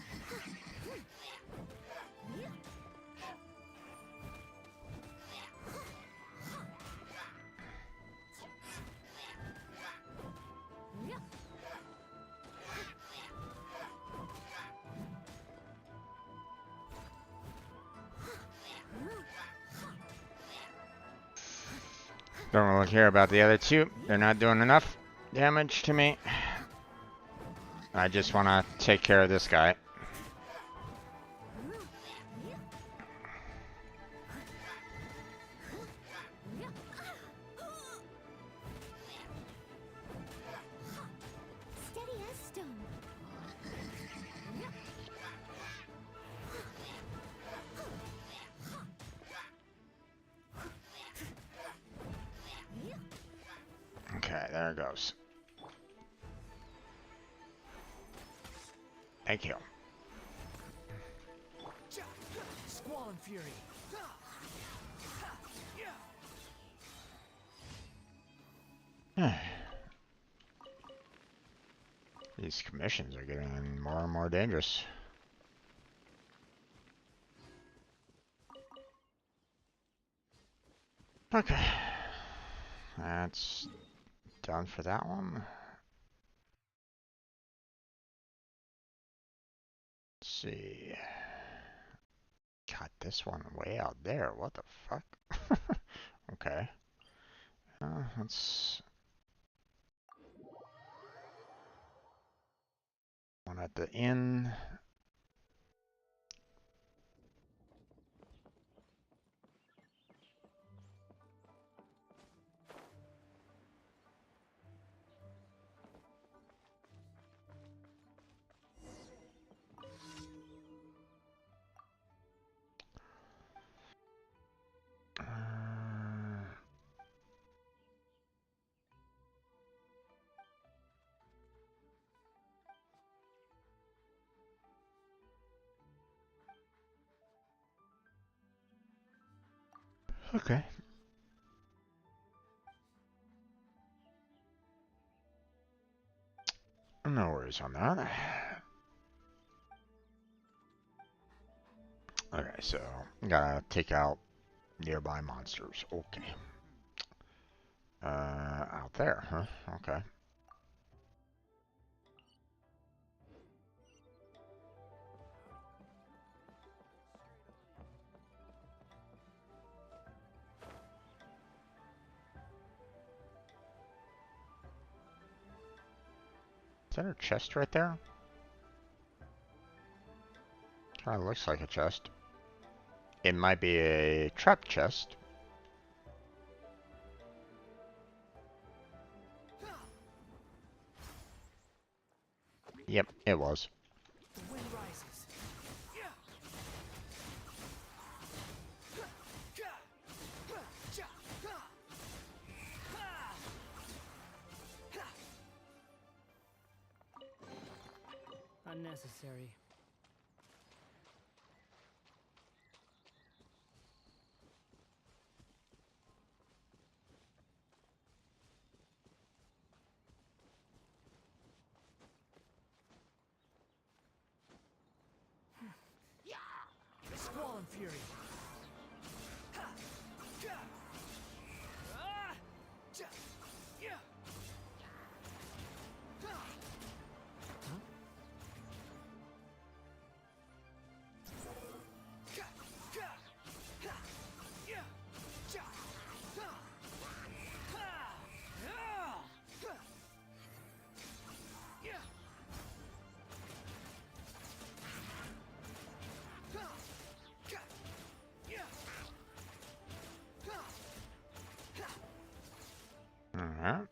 Don't really care about the other two. They're not doing enough damage to me. I just want to take care of this guy. Steady as stone. Okay, there it goes. Thank you. Squall and fury. These commissions are getting more and more dangerous. Okay. That's done for that one. Let's see. Got this one way out there. What the fuck? Okay. Let's... One at the inn. Okay. No worries on that. Okay, so gotta take out nearby monsters. Okay. Out there, huh? Okay. Is that a chest right there? Kinda looks like a chest. It might be a trap chest. Yep, it was. The wind rises. Unnecessary. Squall and fury. Alright.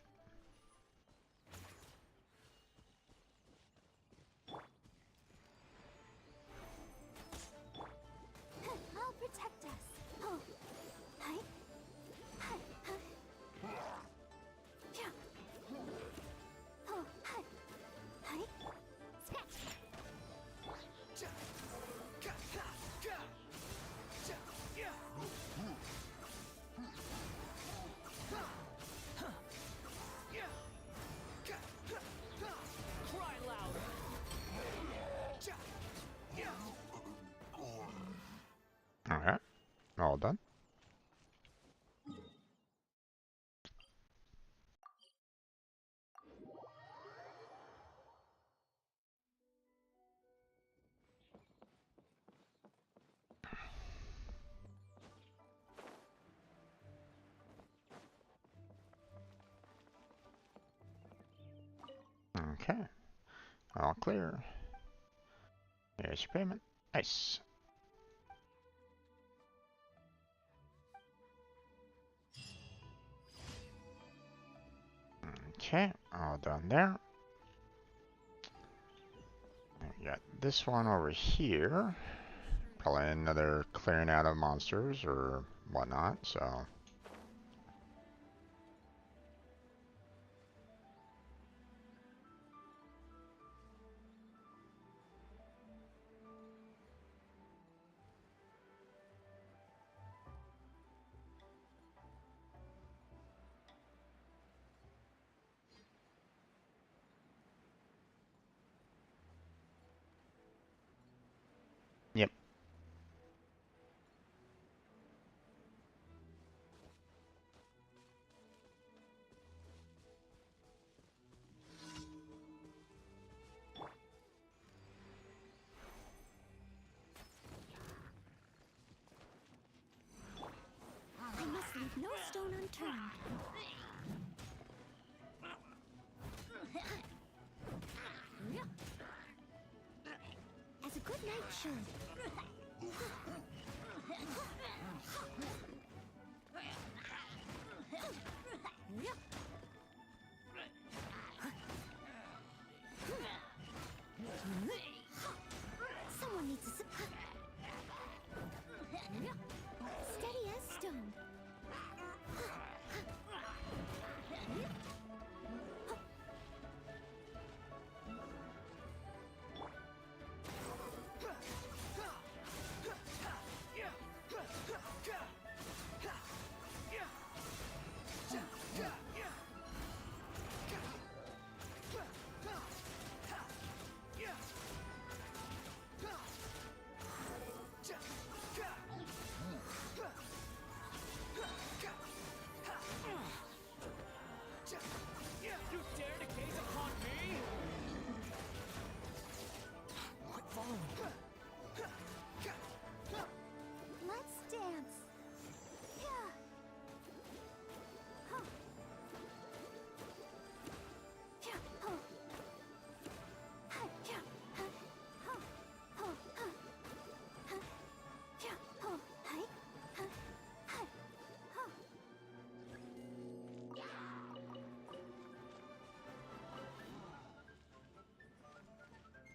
I'll protect us. Oh. Hi. Hi. Hi. Yeah. Oh. Hi. Hi. Scratch. Cry louder. Alright. All done. Okay. All clear. Here's your payment. Nice. Okay, all done there. We got this one over here. Probably another clearing out of monsters or whatnot, so. Yep. I must leave no stone unturned. As a good knight should. Someone needs a steady as stone.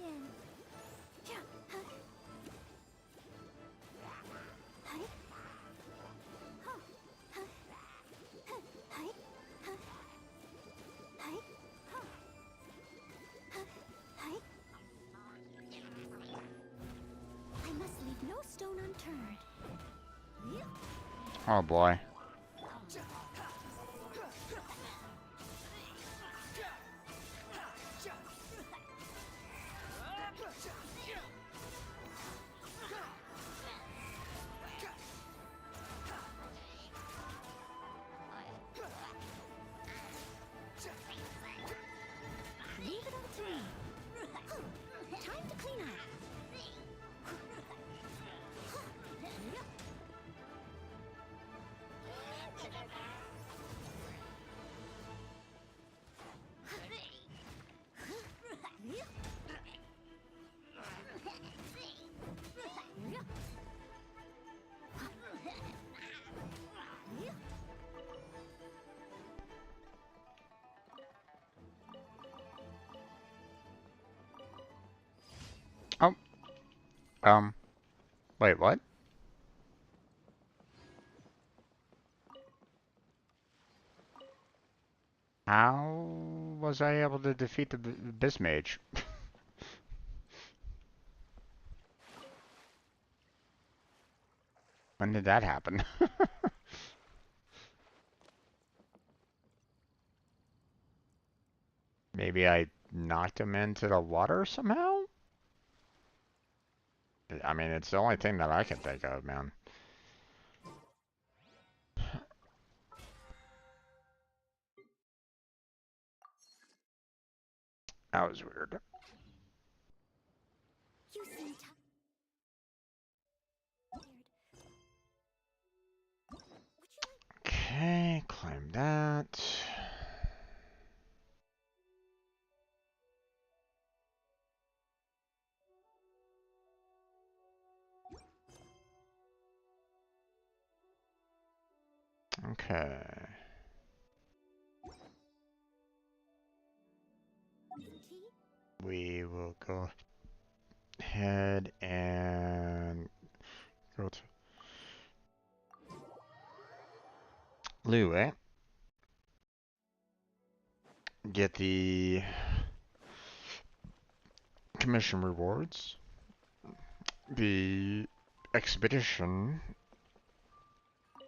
again. I must leave no stone unturned. Oh boy. Leave it up to me. Time to clean up. Oh. Wait, what? How was I able to defeat the Abyss Mage? When did that happen? Maybe I knocked him into the water somehow? I mean, it's the only thing that I can think of, man. That was weird. You seem tired. Would you like... Okay, claim that. Okay. tea? We will go ahead and go to Lue. Get the commission rewards. The expedition.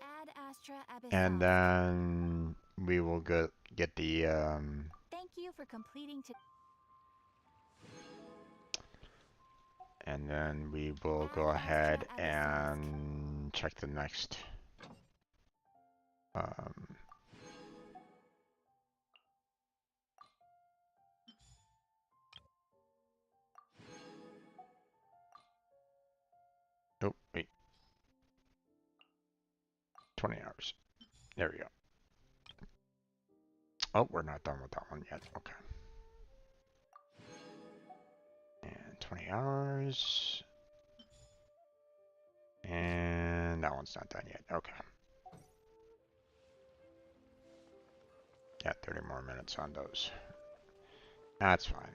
Ad Astra And Abyssal. then we will get the Thank you for completing to... and then we will Ad go ahead Astra Abyssal. and check the next um oh wait, 20 hours. There we go. Oh, we're not done with that one yet. Okay. And 20 hours. And that one's not done yet. Okay. Yeah, 30 more minutes on those. That's fine.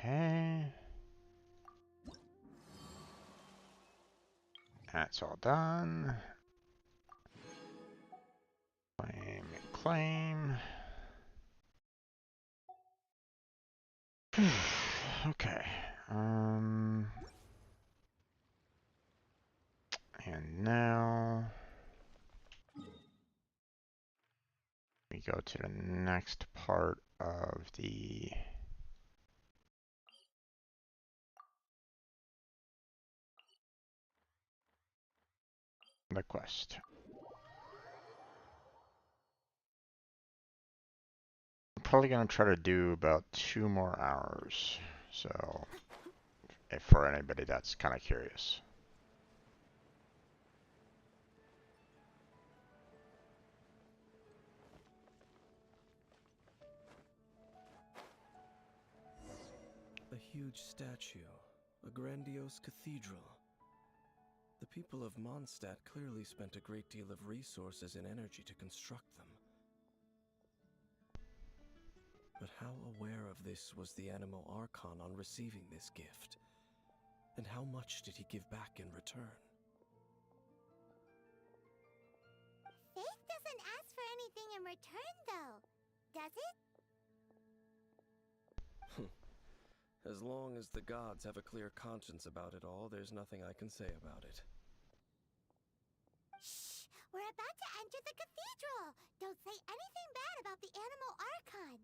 Okay. That's all done. Claim and claim. Okay. And now we go to the next part of the quest. I'm probably gonna try to do about 2 more hours. So, if for anybody that's kind of curious. A huge statue, a grandiose cathedral. The people of Mondstadt clearly spent a great deal of resources and energy to construct them. But how aware of this was the Animo Archon on receiving this gift? And how much did he give back in return? Faith doesn't ask for anything in return, though, does it? As long as the gods have a clear conscience about it all, there's nothing I can say about it. Shh! We're about to enter the cathedral! Don't say anything bad about the Animo Archon!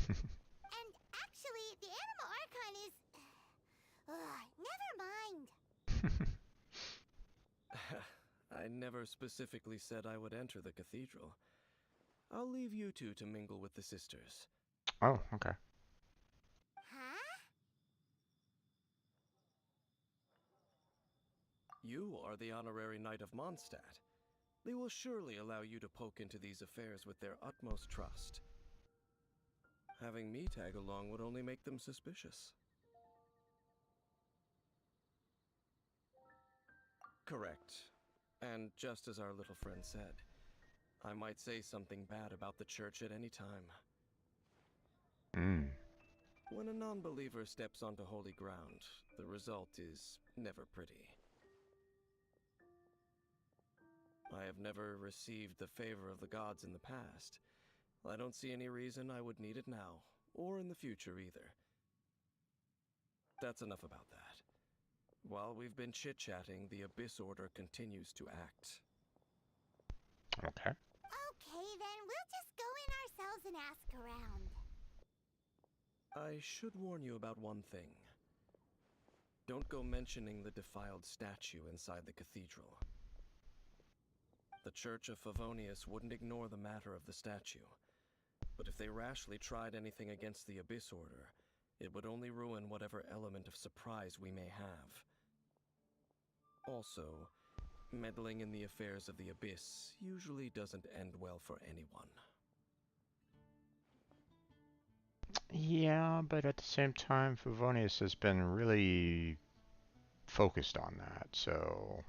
And actually, the Animo Archon is... never mind! I never specifically said I would enter the cathedral. I'll leave you two to mingle with the sisters. Oh, okay. Huh? You are the honorary knight of Mondstadt. They will surely allow you to poke into these affairs with their utmost trust. Having me tag along would only make them suspicious. Correct. And just as our little friend said, I might say something bad about the church at any time. When a non-believer steps onto holy ground, the result is never pretty. I have never received the favor of the gods in the past. I don't see any reason I would need it now, or in the future either. That's enough about that. While we've been chit-chatting, the Abyss Order continues to act. Okay. Okay, then we'll just go in ourselves and ask around. I should warn you about one thing. Don't go mentioning the defiled statue inside the cathedral. The Church of Favonius wouldn't ignore the matter of the statue, but if they rashly tried anything against the Abyss Order, it would only ruin whatever element of surprise we may have. Also, meddling in the affairs of the Abyss usually doesn't end well for anyone. Yeah, but at the same time, Favonius has been really focused on that, so...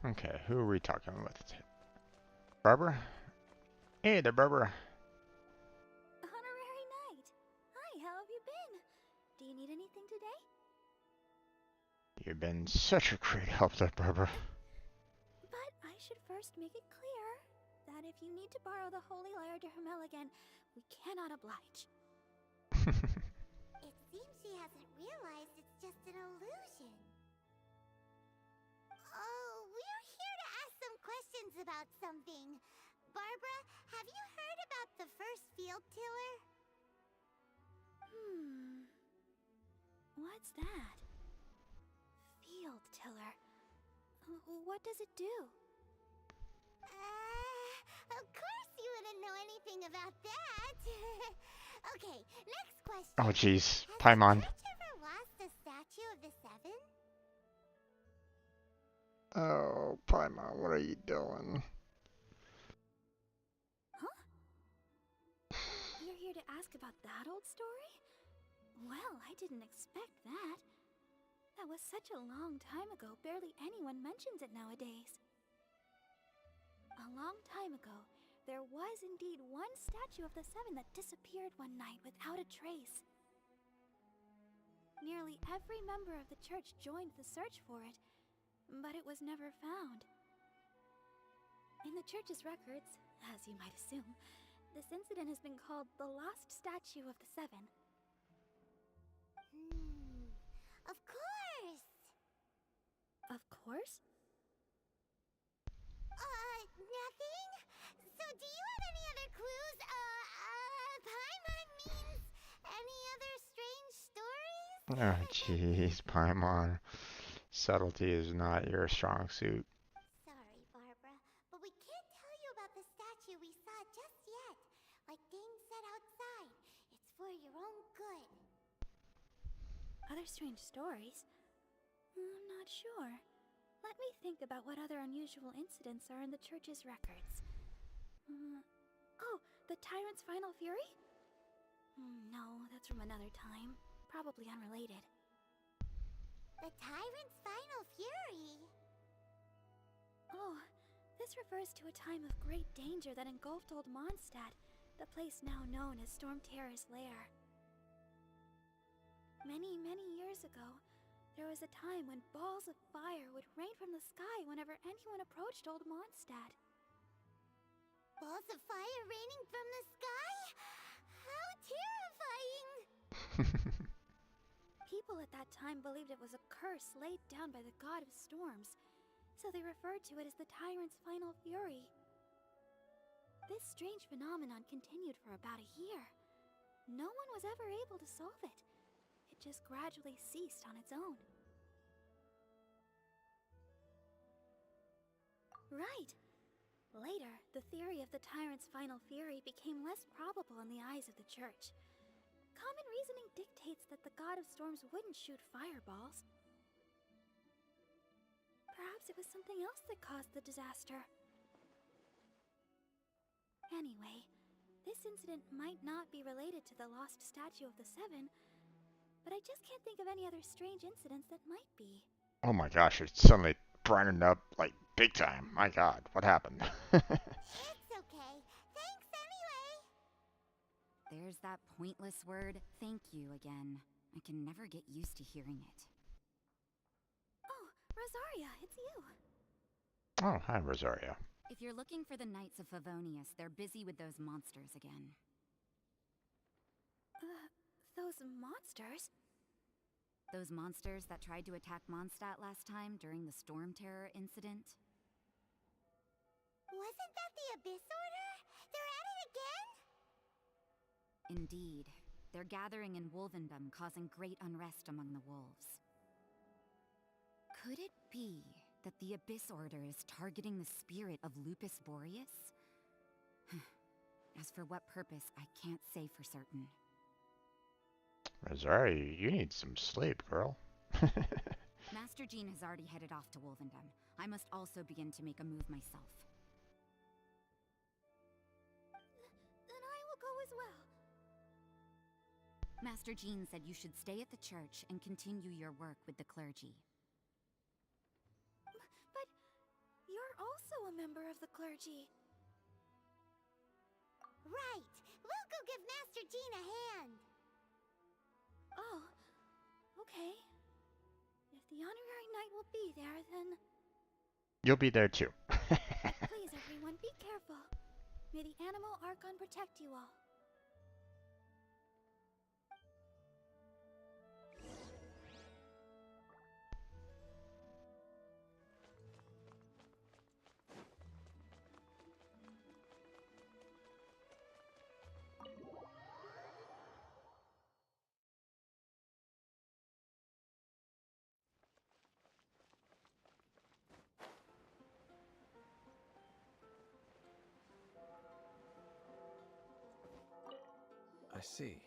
Okay, who are we talking with? Barbara? Hey there, Barbara. Honorary Knight! Hi, how have you been? Do you need anything today? You've been such a great help there, Barbara. But I should first make it clear that if you need to borrow the Holy Lyre to Hermel again, we cannot oblige. It seems she hasn't realized it's just an illusion. Oh, we're here to ask some questions about something. Barbara, have you heard about the first field tiller? What's that? Field tiller. What does it do? Of course you wouldn't know anything about that. Okay, next question. Oh, jeez. Has Paimon. the church ever lost a statue of the Seven? Oh, Paimon, what are you doing? Huh? You're here to ask about that old story? Well, I didn't expect that. That was such a long time ago, barely anyone mentions it nowadays. A long time ago, there was indeed one statue of the Seven that disappeared one night without a trace. Nearly every member of the church joined the search for it, but it was never found. In the church's records, as you might assume, this incident has been called the Lost Statue of the Seven. Of course! Of course? Nothing? So do you have any other clues? Paimon means any other strange stories? Oh, jeez, Paimon. Subtlety is not your strong suit. Sorry, Barbara, but we can't tell you about the statue we saw just yet. Like Dane said your own good. Other strange stories? I'm not sure. Let me think about what other unusual incidents are in the church's records. Oh, the tyrant's final fury? No, that's from another time. Probably unrelated. The tyrant's final fury? Oh, this refers to a time of great danger that engulfed Old Mondstadt, the place now known as Storm Terror's lair. Many, many years ago, there was a time when balls of fire would rain from the sky whenever anyone approached Old Mondstadt. Balls of fire raining from the sky? How terrifying! People at that time believed it was a curse laid down by the god of storms, so they referred to it as the tyrant's final fury. This strange phenomenon continued for about a year. No one was ever able to solve it. It just gradually ceased on its own. Right. Later, the theory of the tyrant's final fury became less probable in the eyes of the church. Common reasoning dictates that the god of storms wouldn't shoot fireballs. Perhaps it was something else that caused the disaster. Anyway, this incident might not be related to the lost statue of the Seven, but I just can't think of any other strange incidents that might be. Oh my gosh, it's suddenly brightening up like big time. My god, what happened? It's okay. Thanks anyway. There's that pointless word, thank you, again. I can never get used to hearing it. Oh, Rosaria, it's you. Oh, hi, Rosaria. If you're looking for the Knights of Favonius, they're busy with those monsters again. Those monsters? Those monsters that tried to attack Mondstadt last time during the Storm Terror incident? Wasn't that the Abyss Order? They're at it again? Indeed. They're gathering in Wolvendom, causing great unrest among the wolves. Could it be that the Abyss Order is targeting the spirit of Lupus Boreas? As for what purpose, I can't say for certain. Rosaria, you need some sleep, girl. Master Jean has already headed off to Wolvendom. I must also begin to make a move myself. Then I will go as well. Master Jean said you should stay at the church and continue your work with the clergy. But you're also a member of the clergy. Right. We'll go give Master Jean a hand. Oh, okay. If the honorary knight will be there, then... You'll be there too. Please, everyone, be careful. May the Animal Archon protect you all. I see.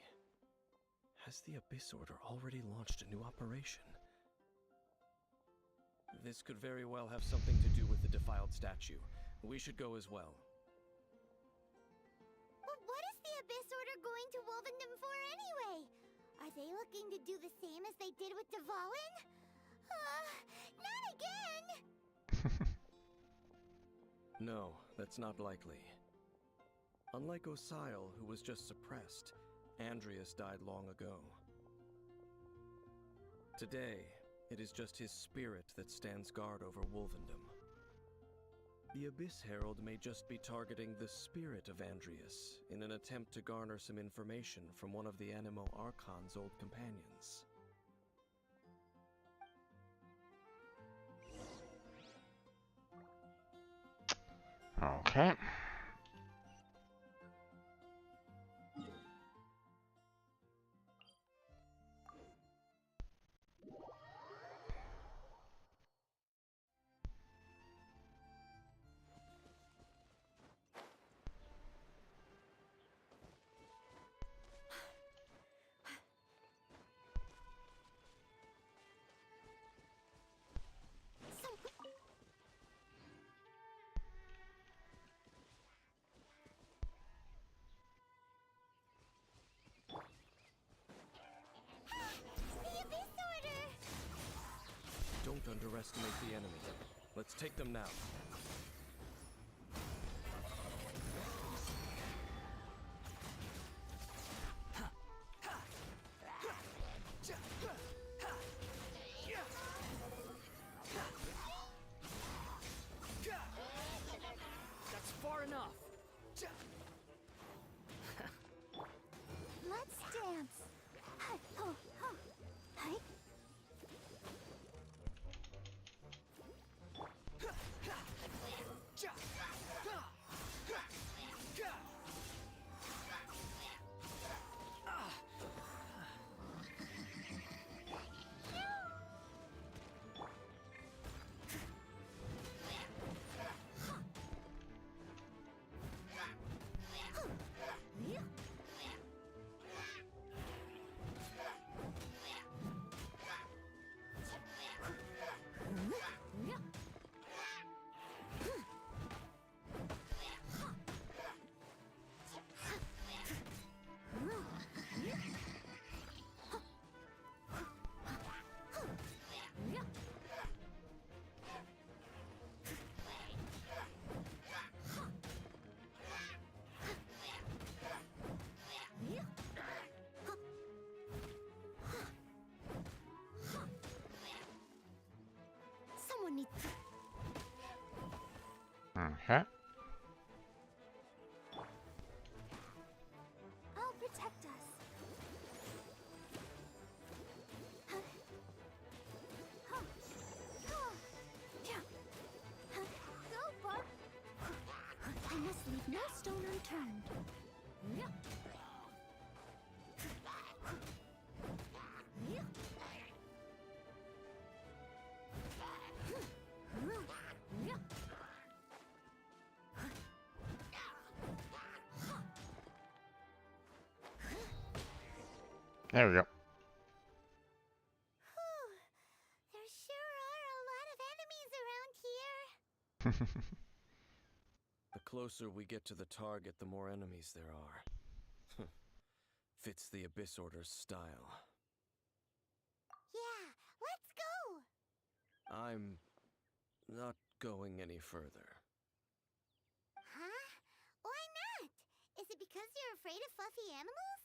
Has the Abyss Order already launched a new operation? This could very well have something to do with the defiled statue. We should go as well. But what is the Abyss Order going to Wolvendom for anyway? Are they looking to do the same as they did with Dvalin? Not again! No, that's not likely. Unlike Osile, who was just suppressed, Andreas died long ago. Today, it is just his spirit that stands guard over Wolvendom. The Abyss Herald may just be targeting the spirit of Andreas in an attempt to garner some information from one of the Animo Archon's old companions. Okay. underestimate the enemy. Let's take them now. That's far enough. Let's dance. Hi, ho, ho. Hi. Someone needs. Okay. I'll protect us. Go, Barb. I must leave no stone unturned. There we go. Whew. There sure are a lot of enemies around here. The closer we get to the target, the more enemies there are. Fits the Abyss Order's style. Yeah, let's go. I'm not going any further. Huh? Why not? Is it because you're afraid of fluffy animals?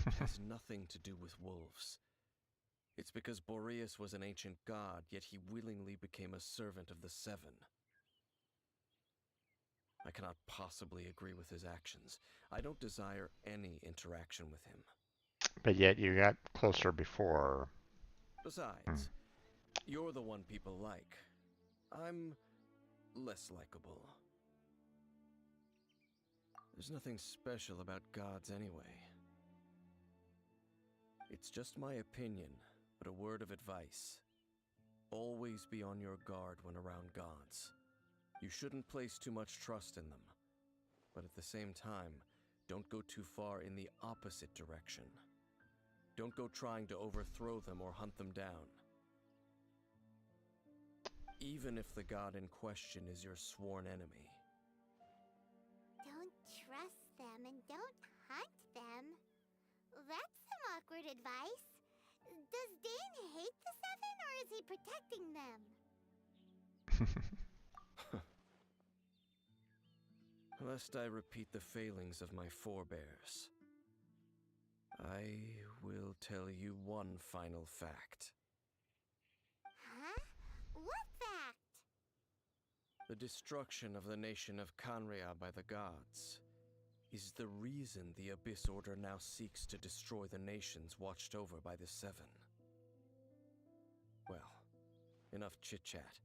It has nothing to do with wolves. It's because Boreas was an ancient god, yet he willingly became a servant of the Seven. I cannot possibly agree with his actions. I don't desire any interaction with him. But yet you got closer before. Besides, you're the one people like. I'm less likable. There's nothing special about gods anyway. It's just my opinion, but a word of advice. Always be on your guard when around gods. You shouldn't place too much trust in them. But at the same time, don't go too far in the opposite direction. Don't go trying to overthrow them or hunt them down. Even if the god in question is your sworn enemy. Don't trust them and don't hunt them. That's some awkward advice. Does Dane hate the Seven, or is he protecting them? Lest I repeat the failings of my forebears, I will tell you one final fact. Huh? What fact? The destruction of the nation of Canria by the gods is the reason the Abyss Order now seeks to destroy the nations watched over by the Seven. Well, enough chit-chat.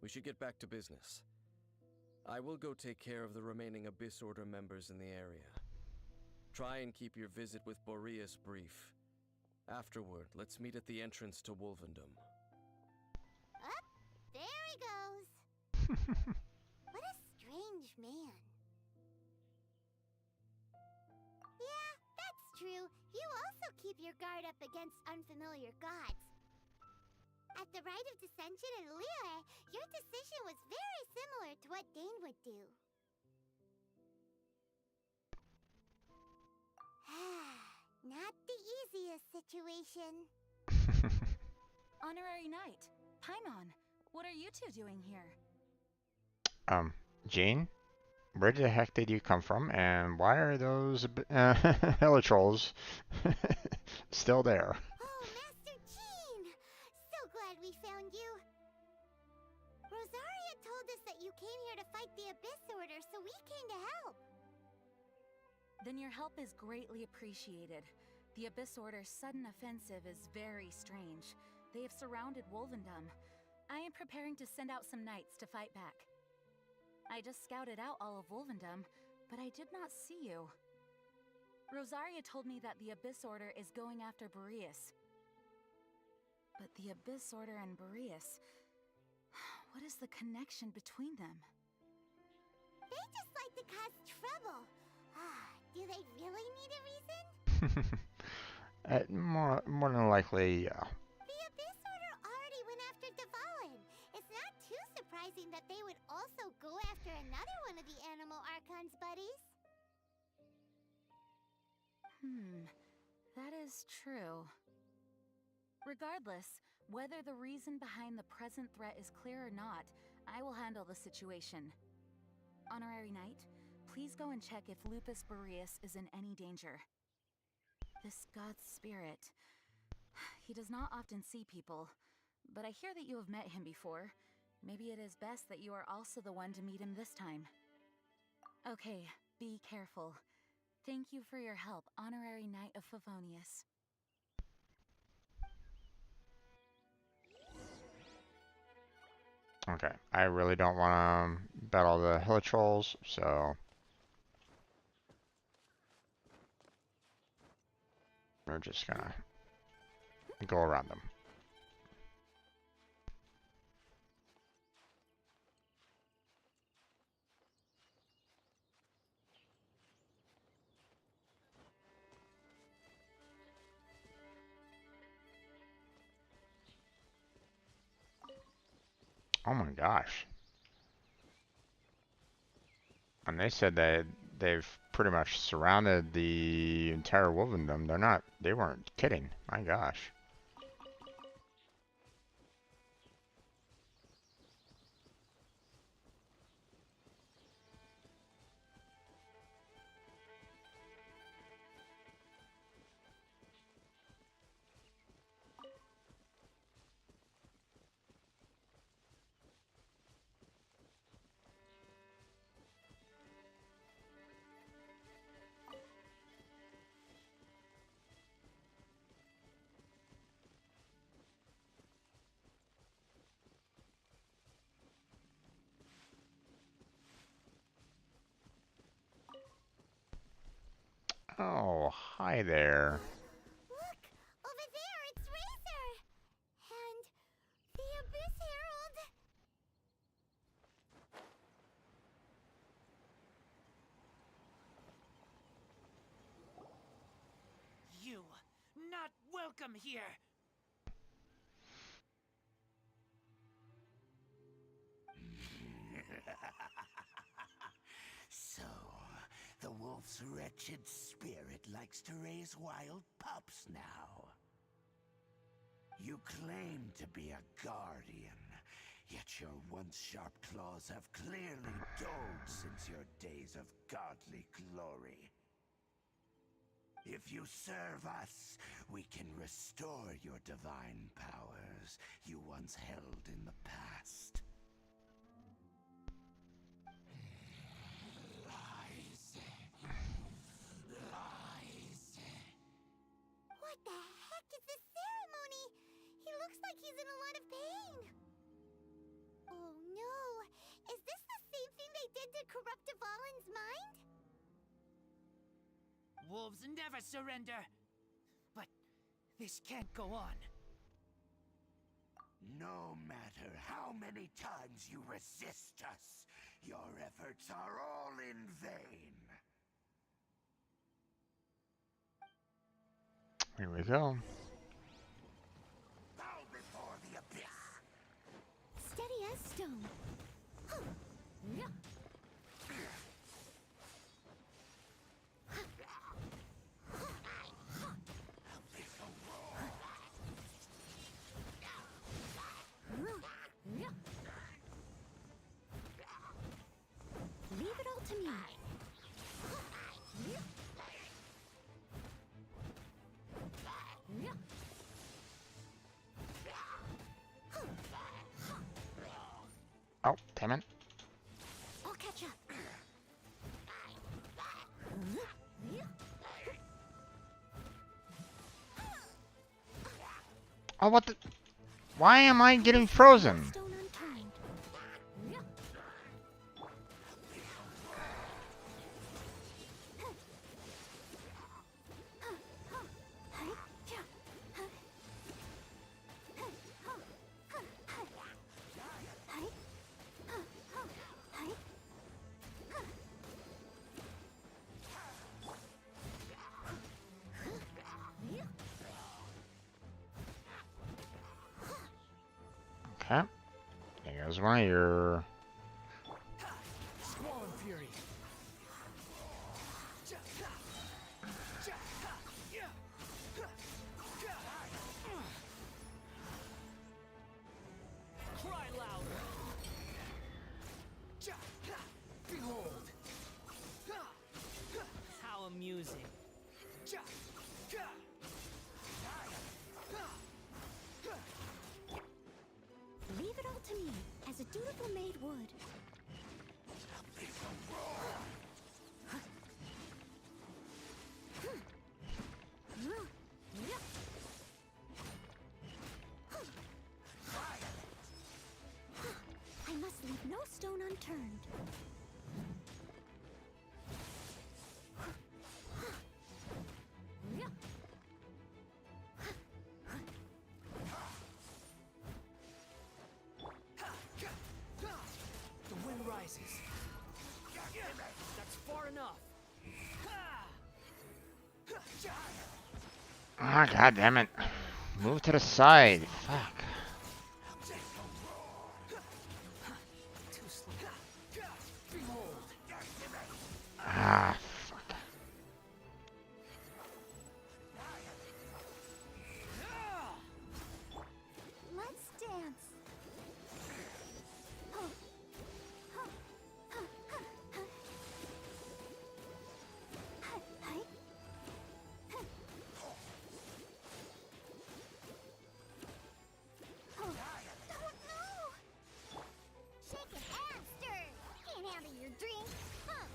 We should get back to business. I will go take care of the remaining Abyss Order members in the area. Try and keep your visit with Boreas brief. Afterward, let's meet at the entrance to Wolvendom. Up, there he goes. What a strange man. Yeah, that's true. You also keep your guard up against unfamiliar gods. At the Rite of Dissension in Liyue, your decision was very similar to what Dane would do. Not the easiest situation. Honorary Knight, Paimon, what are you two doing here? Jean, where the heck did you come from, and why are those helitrolls still there? Oh, Master Jean! So glad we found you. Rosaria told us that you came here to fight the Abyss Order, so we came to help. Then your help is greatly appreciated. The Abyss Order's sudden offensive is very strange. They have surrounded Wolvendom. I am preparing to send out some knights to fight back. I just scouted out all of Wolvendom, but I did not see you. Rosaria told me that the Abyss Order is going after Boreas. But the Abyss Order and Boreas... what is the connection between them? They just like to cause trouble. Do they really need a reason? More than likely, yeah. The Abyss Order already went after Dvalin. It's not too surprising that they would also go after another one of the Animal Archon's buddies. That is true. Regardless, whether the reason behind the present threat is clear or not, I will handle the situation. Honorary Knight, please go and check if Lupus Boreas is in any danger. This god's spirit... he does not often see people, but I hear that you have met him before. Maybe it is best that you are also the one to meet him this time. Okay, be careful. Thank you for your help, Honorary Knight of Favonius. Okay, I really don't want to battle the helitrolls, so we're just gonna go around them. Oh my gosh. And they said that they've pretty much surrounded the entire Wolvendom. They weren't kidding. My gosh. Oh, hi there. Look! Over there, it's Razor! And the Abyss Herald! You, not welcome here! So, the wolf's wretched spirit likes to raise wild pups now. You claim to be a guardian, yet your once sharp claws have clearly dulled since your days of godly glory. If you serve us, we can restore your divine powers you once held in the past. What the heck is this ceremony? He looks like he's in a lot of pain. Oh no! Is this the same thing they did to corrupt Dvalin's mind? Wolves never surrender! But this can't go on. No matter how many times you resist us, your efforts are all in vain. Here we go. Bow before the abyss. Steady as stone. Damn it. I'll catch up. Oh, what the? Why am I getting frozen? Stone unturned. Okay. There goes one of your... Swollen Fury. Cry louder. Behold. How amusing. Leave it all to me, as a dutiful maid would. I must leave no stone unturned. The wind rises. That's far enough. Ah, god damn it. Move to the side. Fuck. Too slow. Behold. Ah, fuck. Let's dance. Shaking and stirred. Can't handle your drink. Huh.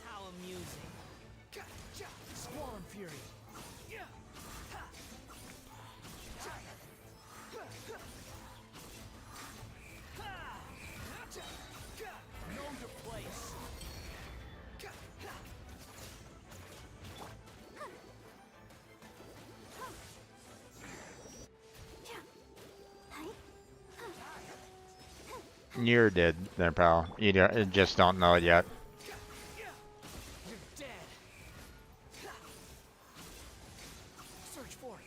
How amusing. Swollen Fury. Know your place. You're dead there, pal. You just don't know it yet. You're dead. Search for it.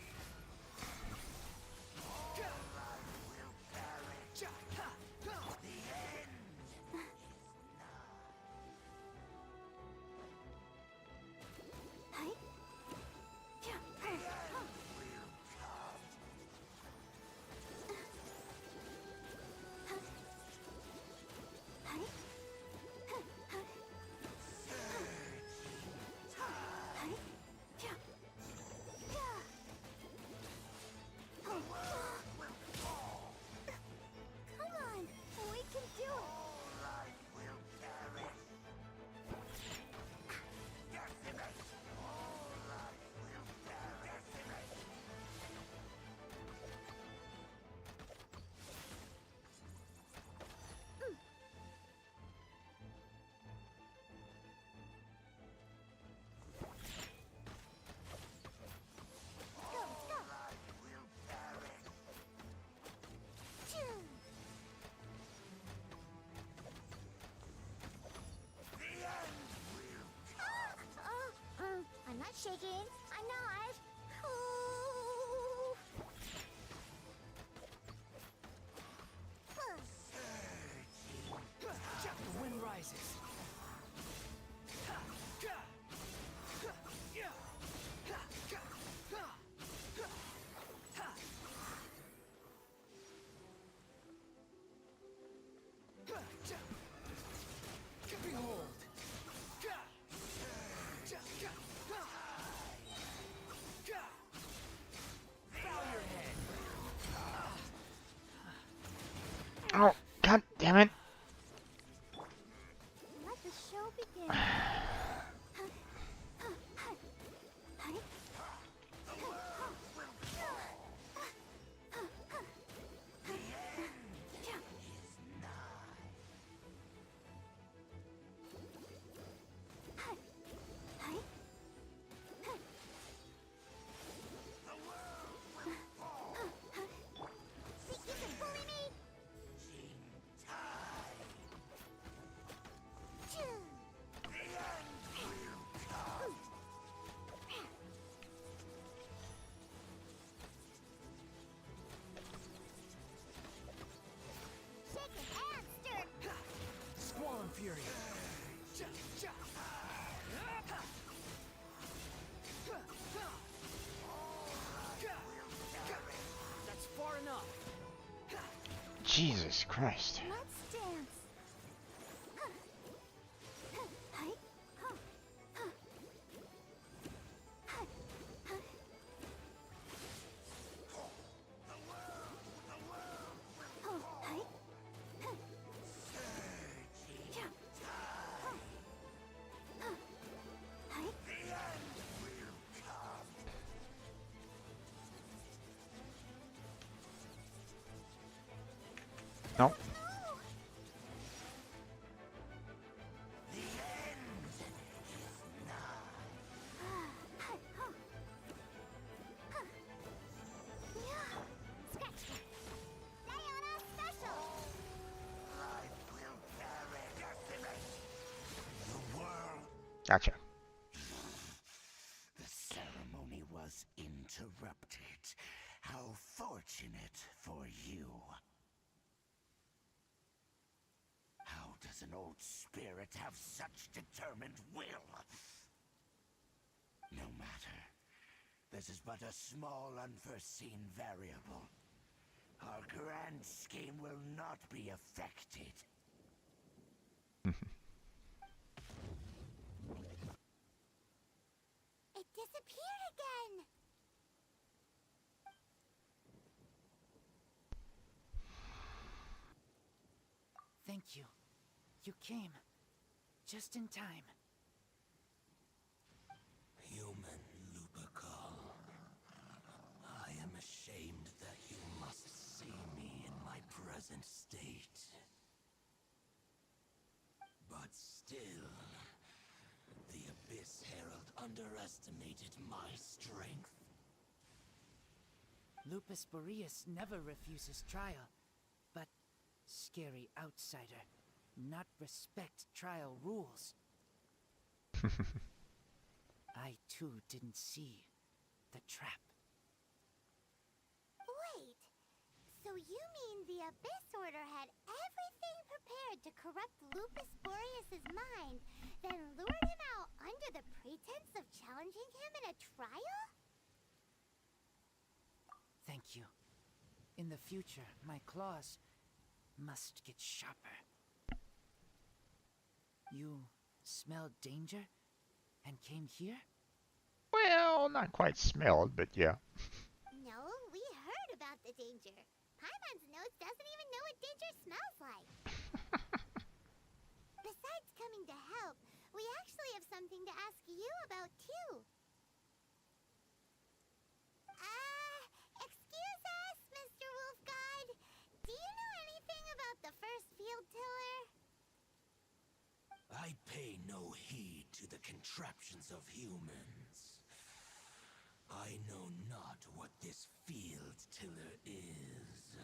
Come on, we can do it. I'm not shaking. I'm not. Oh. The wind rises. Behold. Oh, god damn it. Let the show begin. Squall Fury. That's far enough. Jesus Christ. Let's dance. No. Gotcha. The ceremony was interrupted. How fortunate for you. How does an old spirit have such determined will? No matter. This is but a small unforeseen variable. Our grand scheme will not be affected. It disappeared again! Thank you. You came. Just in time. Human Lupercal, I am ashamed that you must see me in my present state. But still, the Abyss Herald underestimated my strength. Lupus Boreas never refuses trial, but scary outsider, not respect trial rules. I too didn't see the trap. Wait, so you mean the Abyss Order had everything prepared to corrupt Lupus Boreas' mind, then lured him out under the pretense of challenging him in a trial? Thank you. In the future, my claws must get sharper. You smelled danger and came here? Well, not quite smelled, but yeah. No, we heard about the danger. Paimon's nose doesn't even know what danger smells like. Besides coming to help, we actually have something to ask you about too. Excuse us, Mr. Wolf Guide. Do you know anything about the first field tiller? I pay no heed to the contraptions of humans. I know not what this field tiller is.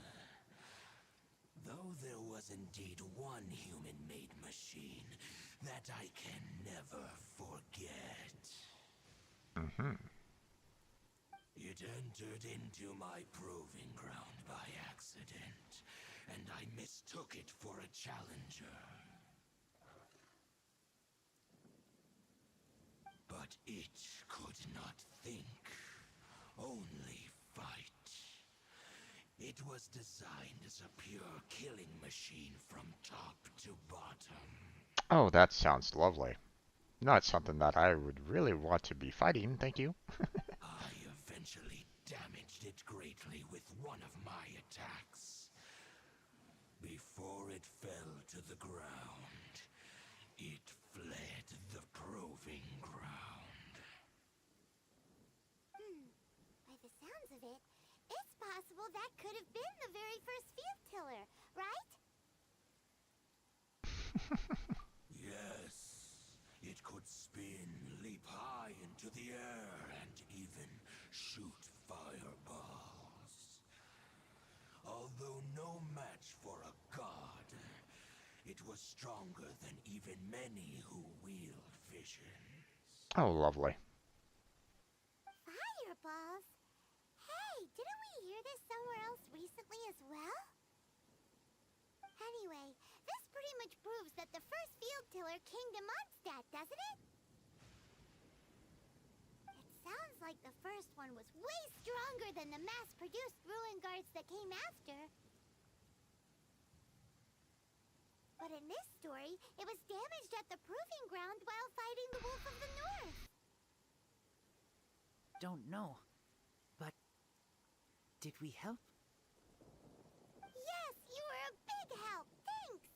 Though there was indeed one human-made machine that I can never forget. It entered into my proving ground by accident, and I mistook it for a challenger. But it could not think, only fight. It was designed as a pure killing machine from top to bottom. Oh, that sounds lovely. Not something that I would really want to be fighting, thank you. I eventually damaged it greatly with one of my attacks. Before it fell to the ground, it fled the proving ground. By the sounds of it, it's possible that could have been the very first field tiller, right? Yes, it could spin, leap high into the air, and even shoot fireballs. Although no match for a god, it was stronger than even many who wield visions. Oh, lovely. Fireballs? Hey, didn't we hear this somewhere else recently as well? Anyway, this pretty much proves that the first field tiller came to Mondstadt, doesn't it? It sounds like the first one was way stronger than the mass-produced ruin guards that came after. But in this story, it was damaged at the proving ground while fighting the Wolf of the North. Don't know. But did we help? Yes, you were a big help. Thanks.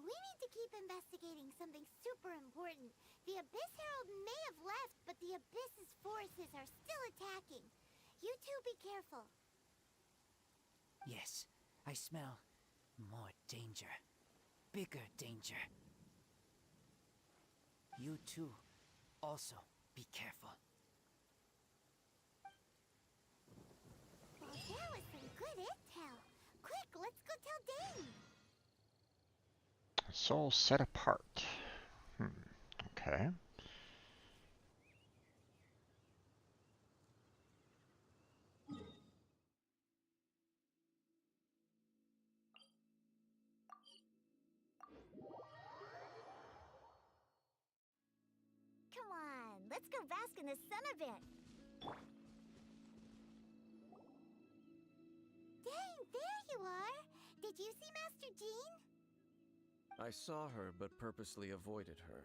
We need to keep investigating something super important. The Abyss Herald may have left, but the Abyss's forces are still attacking. You two be careful. Yes, I smell more danger. Bigger danger. You too, also be careful. Well, there was some good intel. Quick, let's go tell Dane. Soul set apart. Okay. Come on, let's go bask in the sun a bit. Dane, there you are. Did you see Master Jean? I saw her, but purposely avoided her.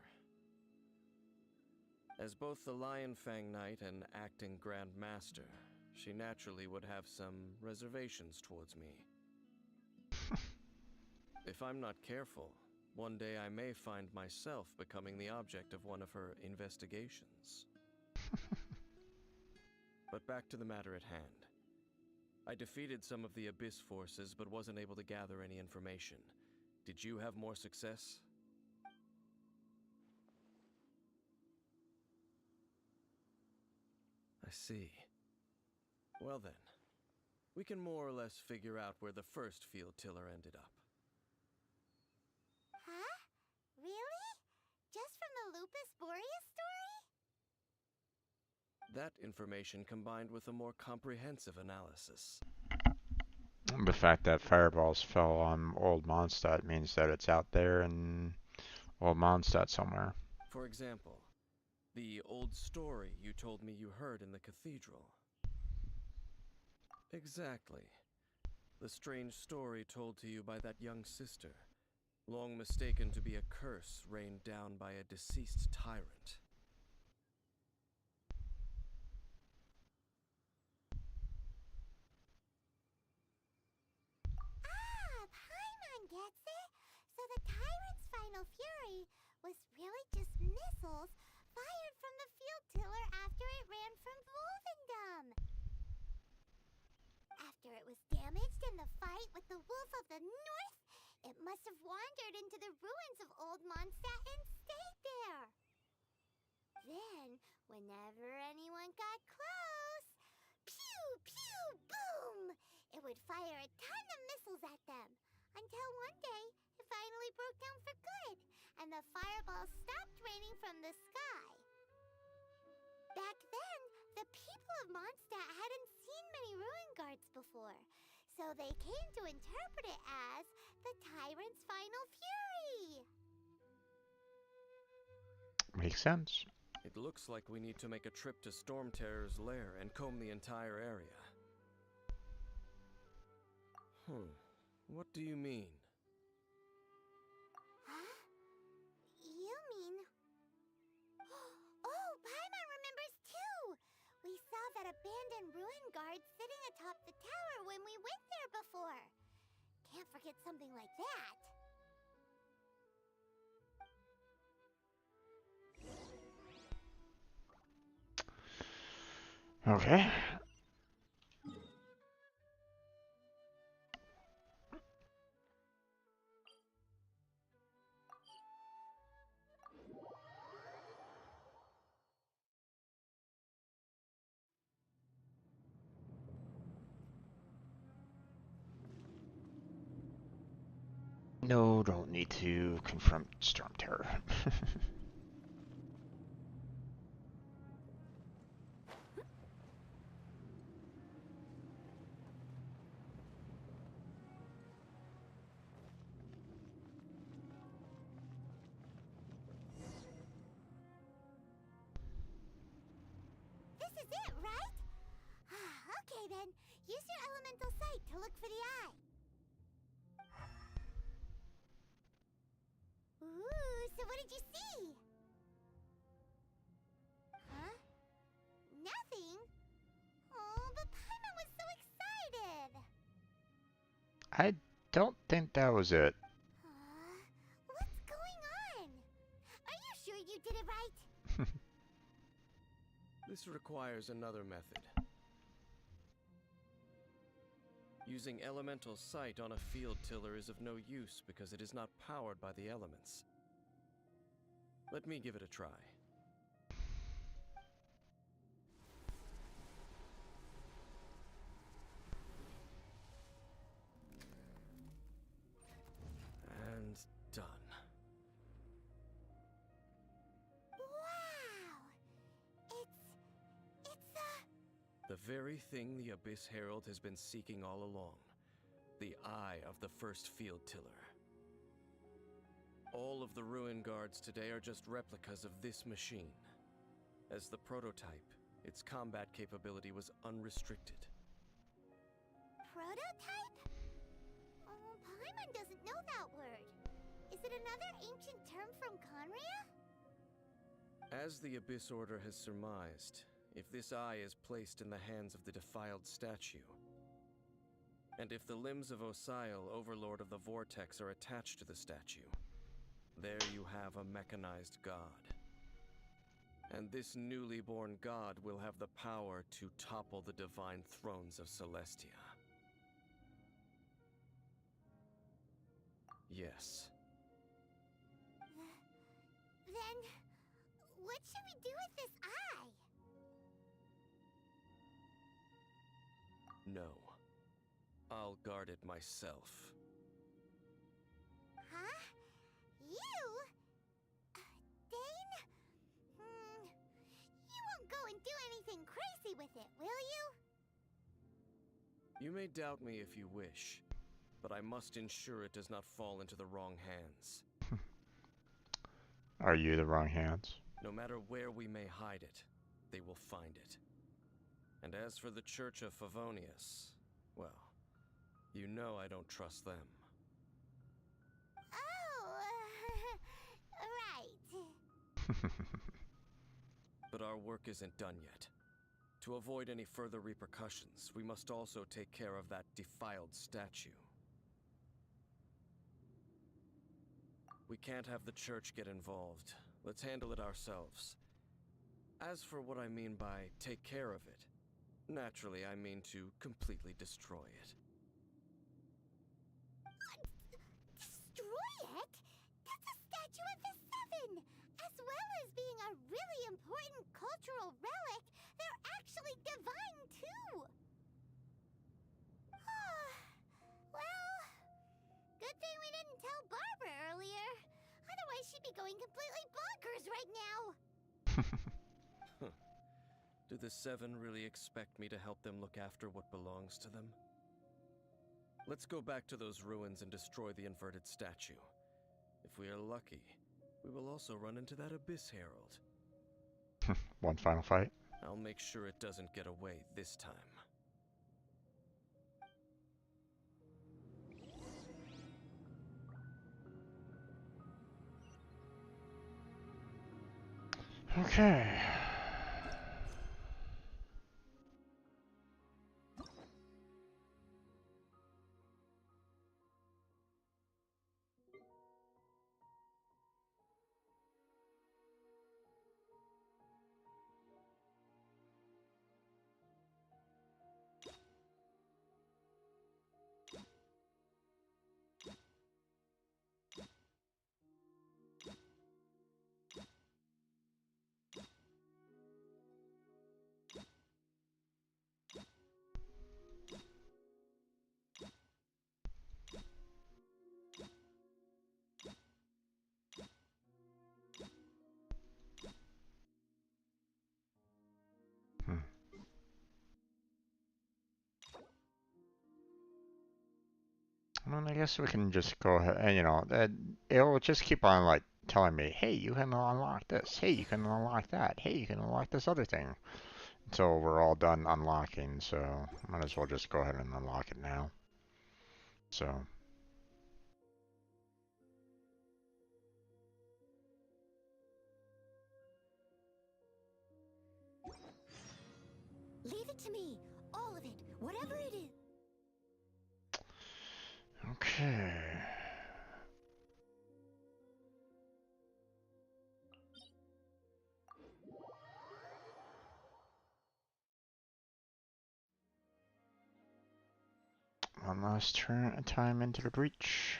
As both the Lion Fang Knight and acting Grand Master, she naturally would have some reservations towards me. If I'm not careful, one day I may find myself becoming the object of one of her investigations. But back to the matter at hand. I defeated some of the Abyss forces, but wasn't able to gather any information. Did you have more success? I see. Well then, we can more or less figure out where the first field tiller ended up. Huh? Really? Just from the Lupus Boreas story? That information combined with a more comprehensive analysis. The fact that fireballs fell on Old Mondstadt means that it's out there in Old Mondstadt somewhere. For example, the old story you told me you heard in the cathedral. Exactly. The strange story told to you by that young sister, long mistaken to be a curse rained down by a deceased tyrant. Ah, Paimon gets it. So the tyrant's final fury was really just missiles fired from the field tiller after it ran from Wolvendom. After it was damaged in the fight with the Wolf of the North, it must have wandered into the ruins of Old Mondstadt and stayed there. Then, whenever anyone got close, pew, pew, boom! It would fire a ton of missiles at them, until one day it finally broke down for good, and the fireballs stopped raining from the sky. Back then, the people of Mondstadt hadn't seen many ruin guards before, so they came to interpret it as the tyrant's final fury. Makes sense. It looks like we need to make a trip to Storm Terror's lair and comb the entire area. What do you mean? Huh? You mean... Oh, Paimon remembers too! We saw that abandoned ruin guard sitting atop the tower when we went there before. Can't forget something like that. Okay. No, don't need to confront Storm Terror. This is it, right? Okay then, use your elemental sight to look for the eye. Ooh, so what did you see? Huh? Nothing? Oh, but Paimon was so excited! I don't think that was it. What's going on? Are you sure you did it right? This requires another method. Using elemental sight on a field tiller is of no use because it is not powered by the elements. Let me give it a try. And done. Wow! It's The very thing the Abyss Herald has been seeking all along. The eye of the first field tiller. All of the ruin guards today are just replicas of this machine. As the prototype, its combat capability was unrestricted. prototype? Oh, Paimon doesn't know that word. Is it another ancient term from Conria? As the Abyss Order has surmised, if this eye is placed in the hands of the defiled statue, and if the limbs of Osial, Overlord of the Vortex, are attached to the statue, there you have a mechanized god. And this newly born god will have the power to topple the divine thrones of Celestia. Yes. Then, what should we do with this eye? No. I'll guard it myself. Huh? You? Dane? You won't go and do anything crazy with it, will you? You may doubt me if you wish, but I must ensure it does not fall into the wrong hands. Are you the wrong hands? No matter where we may hide it, they will find it. And as for the Church of Favonius, well, you know I don't trust them. Oh, right. But our work isn't done yet. To avoid any further repercussions, we must also take care of that defiled statue. We can't have the church get involved. Let's handle it ourselves. As for what I mean by take care of it, naturally I mean to completely destroy it. Destroy it? That's a statue of the Seven! As well as being a really important cultural relic, they're actually divine too! Well, good thing we didn't tell Barbara earlier. Otherwise she'd be going completely bonkers right now! Do the Seven really expect me to help them look after what belongs to them? Let's go back to those ruins and destroy the inverted statue. If we are lucky, we will also run into that Abyss Herald. One final fight. I'll make sure it doesn't get away this time. Okay. Well, I guess we can just go ahead and, you know, it'll just keep on, like, telling me, hey, you can unlock this. Hey, you can unlock that. Hey, you can unlock this other thing. Until we're all done unlocking, so might as well just go ahead and unlock it now. So. Leave it to me. All of it. Whatever it is. Okay. One last time into the breach.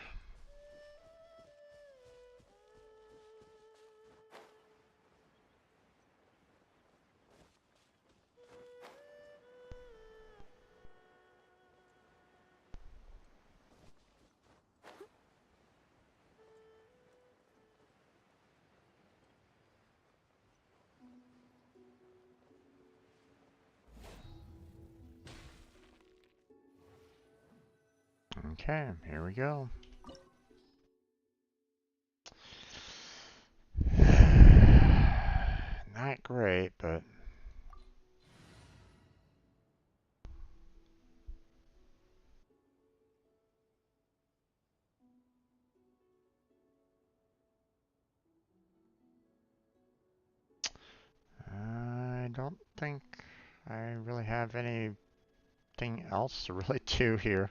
Okay, here we go. Not great, but I don't think I really have anything else to really do here.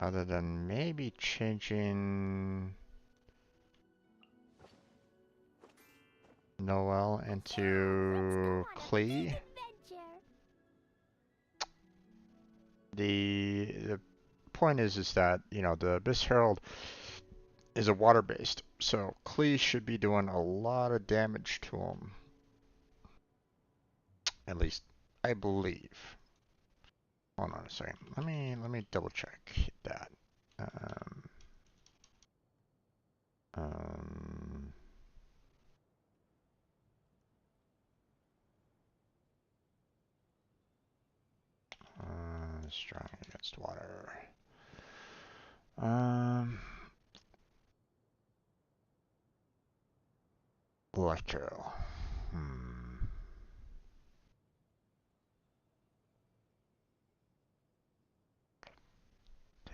Other than maybe changing Noel into Klee. The point is that, you know, the Abyss Herald is a water-based, so Klee should be doing a lot of damage to him. At least, I believe. Hold on a second. Let me double check that. Um, strong against water. Electro.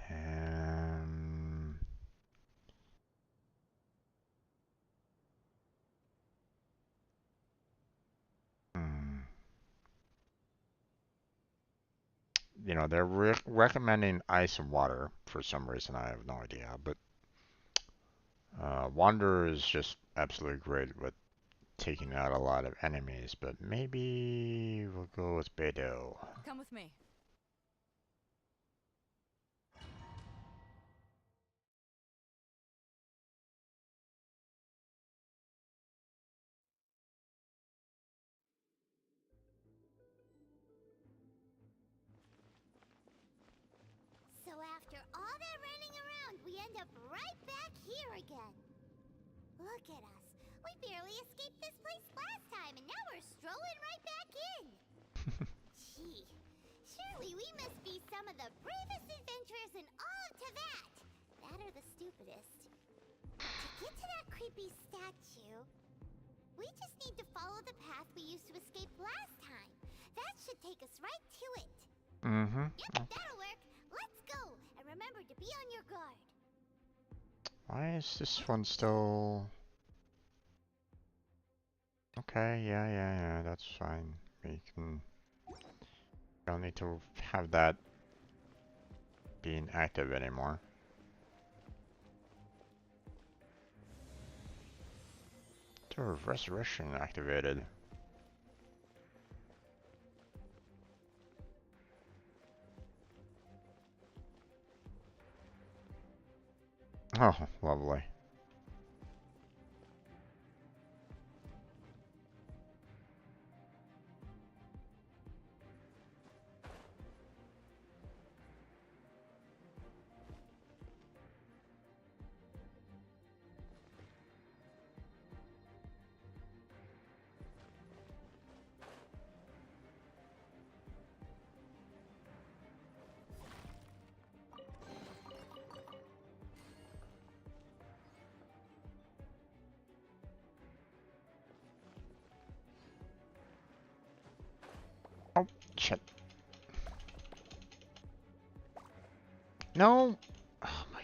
Damn. You know, they're recommending ice and water for some reason. I have no idea, but Wanderer is just absolutely great with taking out a lot of enemies, but maybe we'll go with Beidou. Come with me. So after all that running around, we end up right back here again. Look at us. We barely escaped this place last time, and now we're strolling right back in. Gee, surely we must be some of the bravest adventurers in all of Teyvat. That or the stupidest. To get to that creepy statue, we just need to follow the path we used to escape last time. That should take us right to it. Yep, that'll work. Let's go, and remember to be on your guard. Why is this one still... Okay, yeah, that's fine. We don't need to have that being active anymore. Resurrection activated. Oh, lovely. No. Oh my.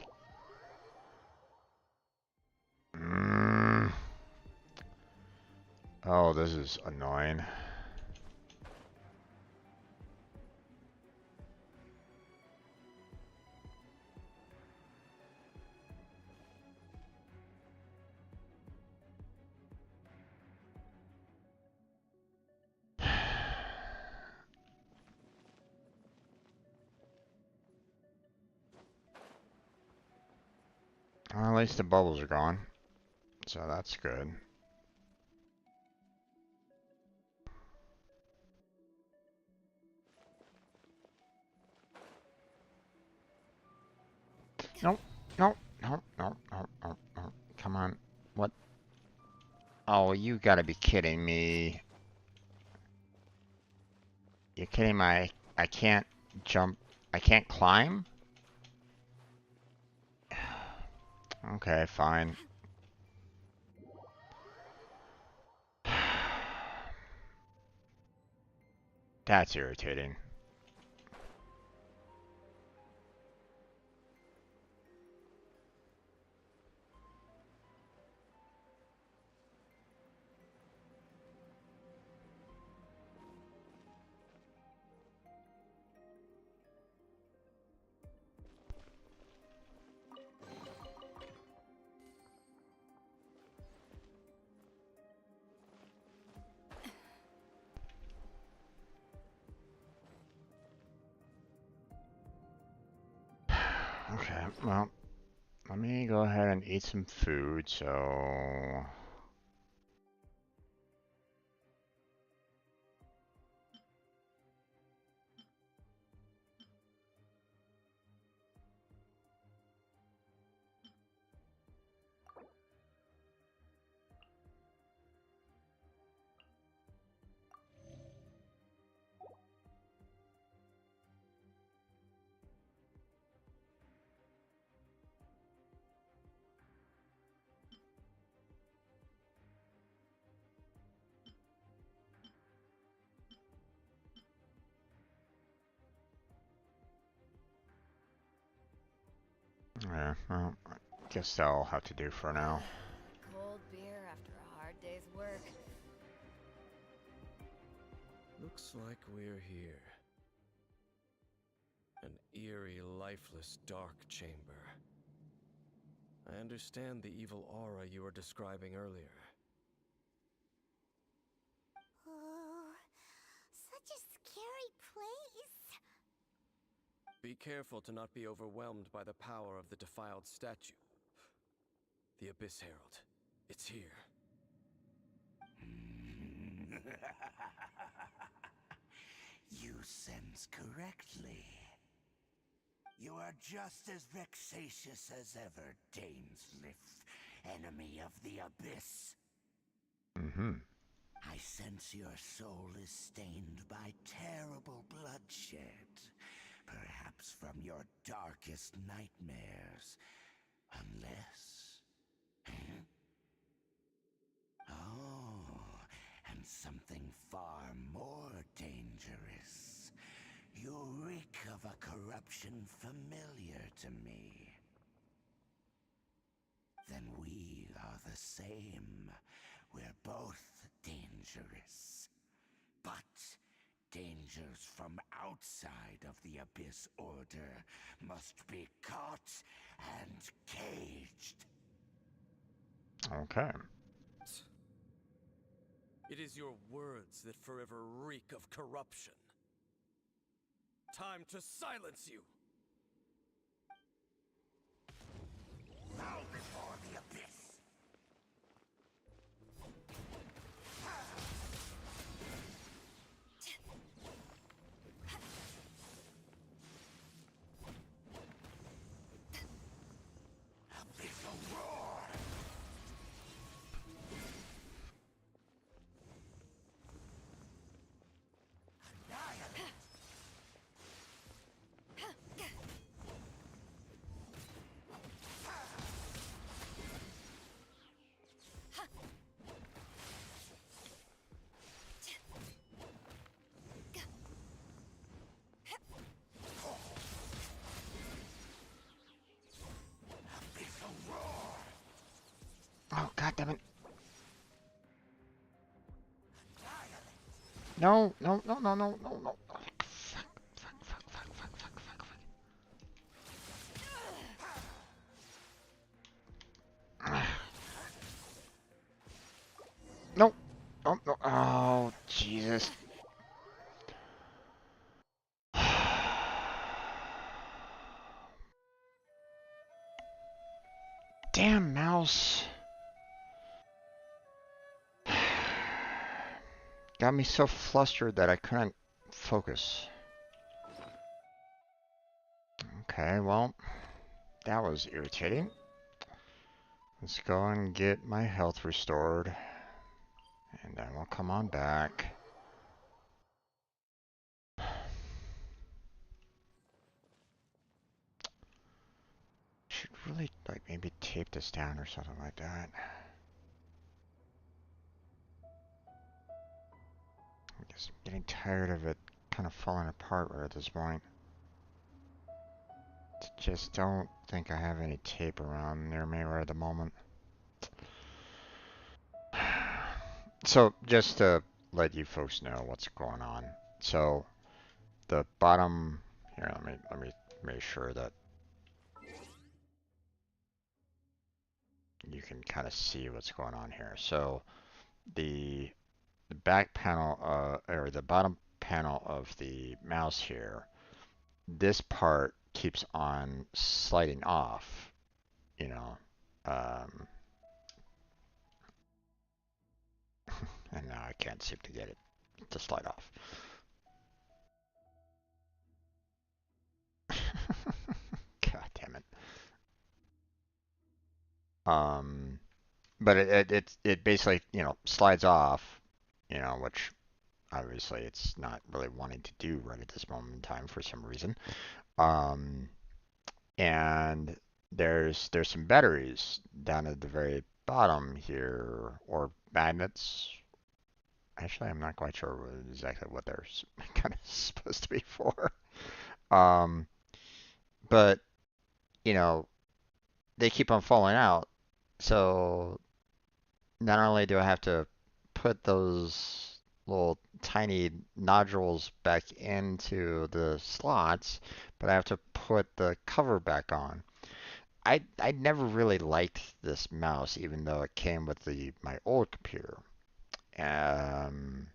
Oh, this is annoying. Well, at least the bubbles are gone, so that's good. Nope, nope, nope, nope, nope, nope, nope. Come on. What? Oh, you gotta be kidding me. You're kidding me. I can't jump. I can't climb? Okay, fine. That's irritating. Okay, well, let me go ahead and eat some food, so... Yeah, well, I guess that'll have to do for now. Cold beer after a hard day's work. Looks like we're here. An eerie, lifeless, dark chamber. I understand the evil aura you were describing earlier. Oh, such a scary place. Be careful to not be overwhelmed by the power of the defiled statue. The Abyss Herald. It's here. You sense correctly. You are just as vexatious as ever, Dainsliff, enemy of the Abyss. Mm-hmm. I sense your soul is stained by terrible bloodshed, perhaps from your darkest nightmares, unless... Oh, and something far more dangerous. You reek of a corruption familiar to me. Then we are the same. We're both dangerous. But dangers from outside of the Abyss Order must be caught and caged. Okay. It is your words that forever reek of corruption. Time to silence you! Bow before the Abyss! Abyssal roar! Annihilate! No, no, no, no, no, no, no. Oh, fuck, fuck, fuck, fuck, fuck, fuck, fuck, fuck. No. Oh, no. Oh, Jesus. Damn mouse. Got me so flustered that I couldn't focus. Okay, well, that was irritating. Let's go and get my health restored. And then we'll come on back. Should really, like, maybe tape this down or something like that. I'm just getting tired of it kind of falling apart right at this point. Just don't think I have any tape around near me right at the moment. So, just to let you folks know what's going on. So, the bottom here, let me make sure that you can kind of see what's going on here. So, the back panel, or the bottom panel of the mouse here, this part keeps on sliding off, you know, and now I can't seem to get it to slide off. God damn it. But it basically, you know, slides off, you know, which obviously it's not really wanting to do right at this moment in time for some reason. And there's some batteries down at the very bottom here, or magnets. Actually, I'm not quite sure exactly what they're kind of supposed to be for. Um, but you know, they keep on falling out. So not only do I have to put those little tiny nodules back into the slots, but I have to put the cover back on. I never really liked this mouse, even though it came with my old computer. Um,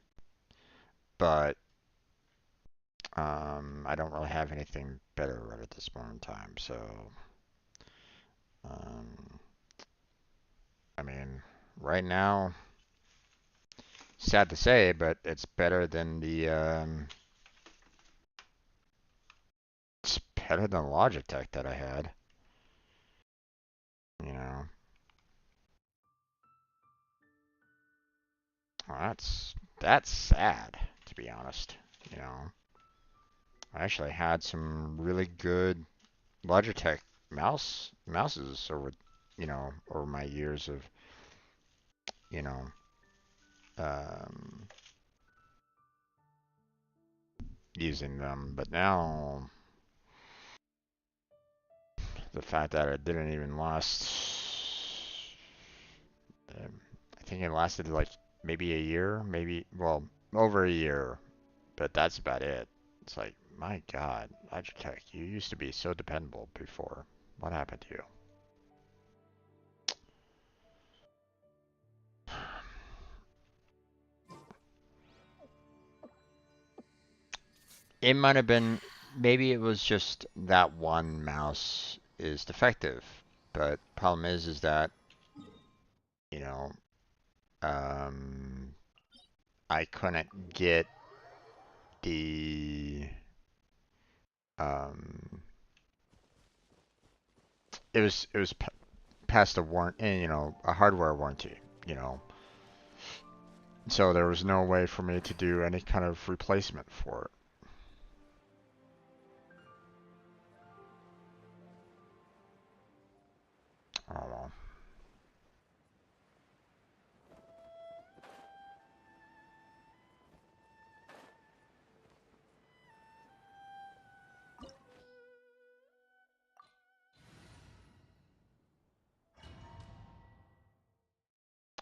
but I don't really have anything better right at this moment in time. So, um, I mean, right now, sad to say, but it's better than it's better than Logitech that I had. You know, well, that's sad, to be honest. You know, I actually had some really good Logitech mouses over, you know, over my years of, you know, um, using them. But now the fact that it didn't even last, I think it lasted like maybe a year, maybe, well, over a year, but that's about it. It's like, my God, Logitech, you used to be so dependable before. What happened to you? It might have been, maybe it was just that one mouse is defective, but problem is that, you know, um, I couldn't get the, um, it was past a warrant, you know, a hardware warranty, you know, so there was no way for me to do any kind of replacement for it. I don't know.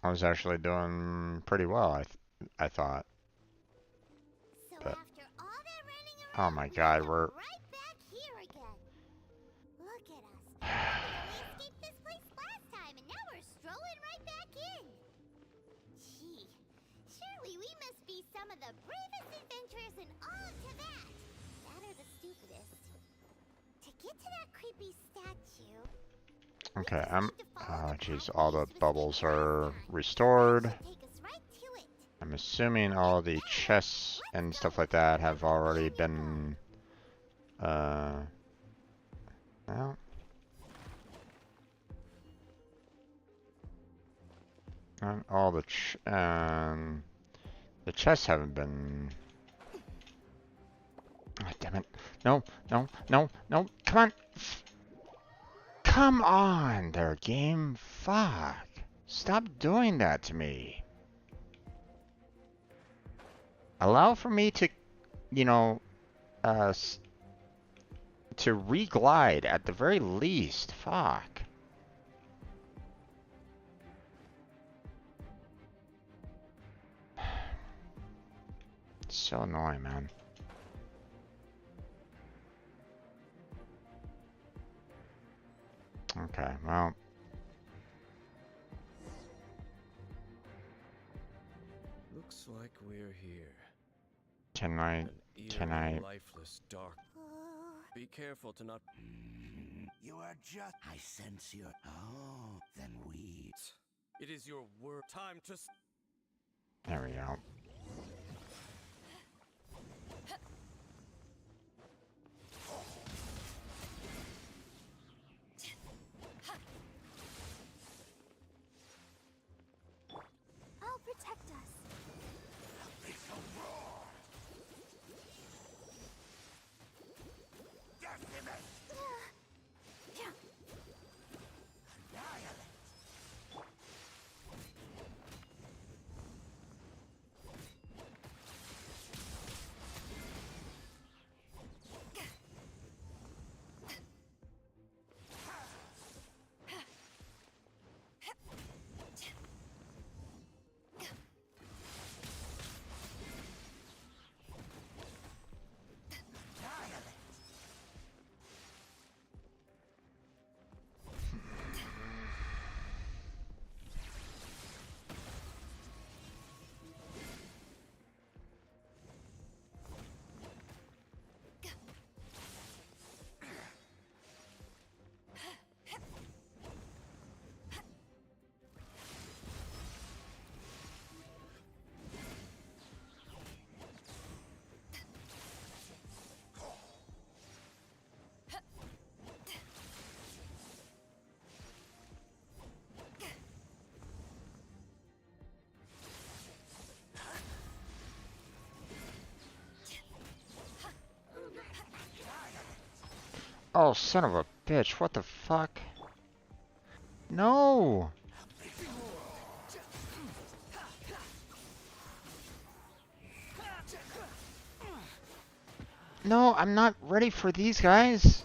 I was actually doing pretty well, I thought. Oh my God, we're. right back here again. Look at us. We escaped this place last time, and now we're strolling right back in. Gee, surely we must be some of the bravest adventurers in all of Tibet. That or the stupidest. To get to that creepy statue. Okay, oh jeez, all the bubbles are restored. I'm assuming all the chests and stuff like that have already been, well. Not all the chests haven't been. Oh, damn it. No, no, no, no, come on! Come on there, game. Fuck. Stop doing that to me. Allow for me to, you know, to re-glide at the very least. Fuck. It's so annoying, man. Okay, well. Looks like we're here. Can I? Lifeless dark. Be careful to not. You are just. I sense your. Oh, then we. It is your word. Time to. There we go. I'll protect us. Oh, son of a bitch, what the fuck? No! No, I'm not ready for these guys.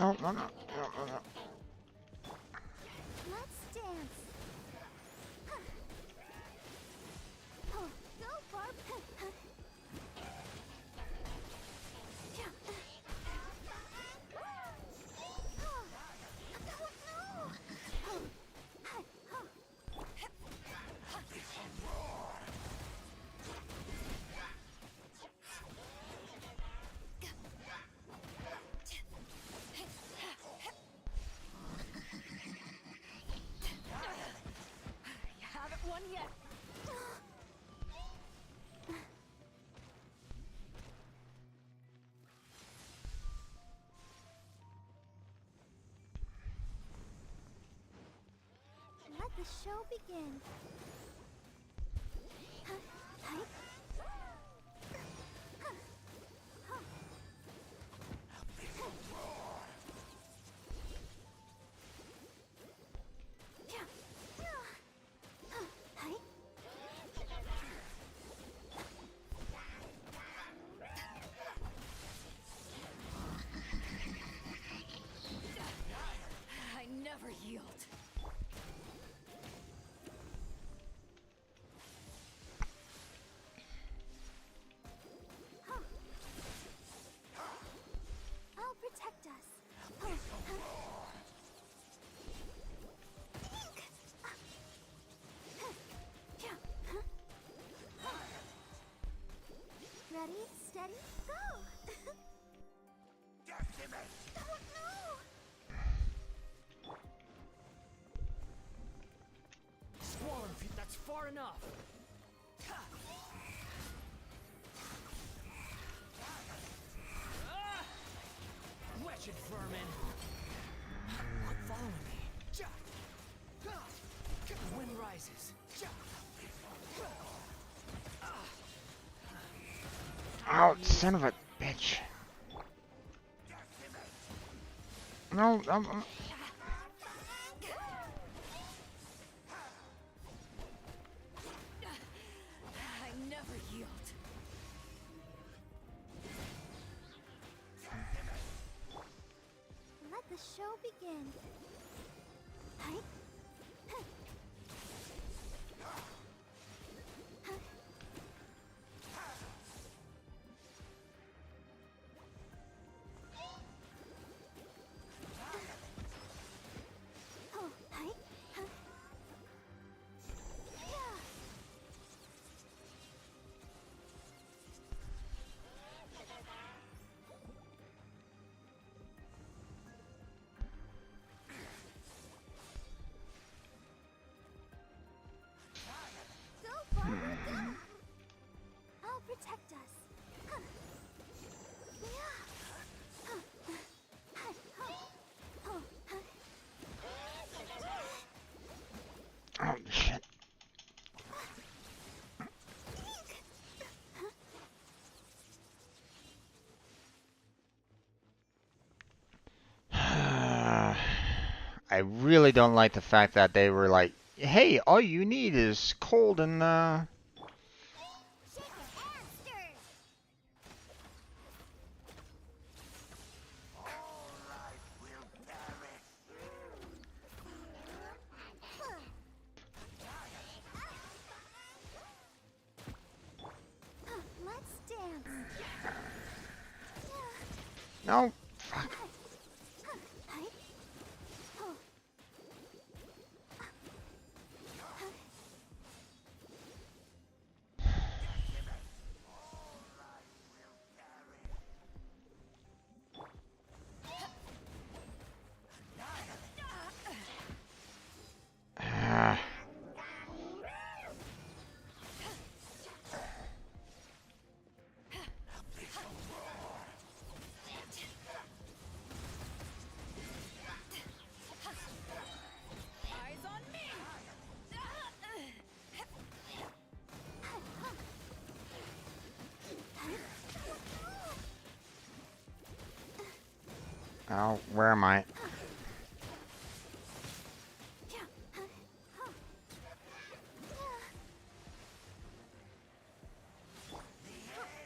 No, no, no, no, no, no. Let's dance. Oh, go, Barb. Let the show begin. I never enough. Wretched vermin! Quit following me. The wind rises. Oh, son of a bitch. No, I never yield. Let the show begin. Hi. Oh, hi. Go, Barbara, go! I'll protect us. oh shit. I really don't like the fact that they were like, hey, all you need is cold and Shake it and stir. Let's dance. no, fuck. Hi. Oh. Ah. Eyes on me! Oh, where am I?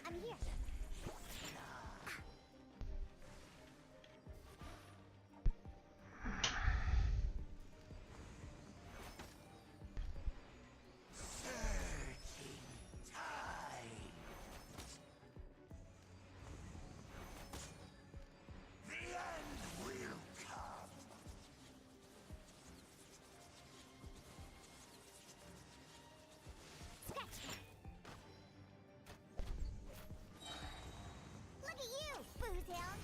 I'm here. Look at you, Boozehound.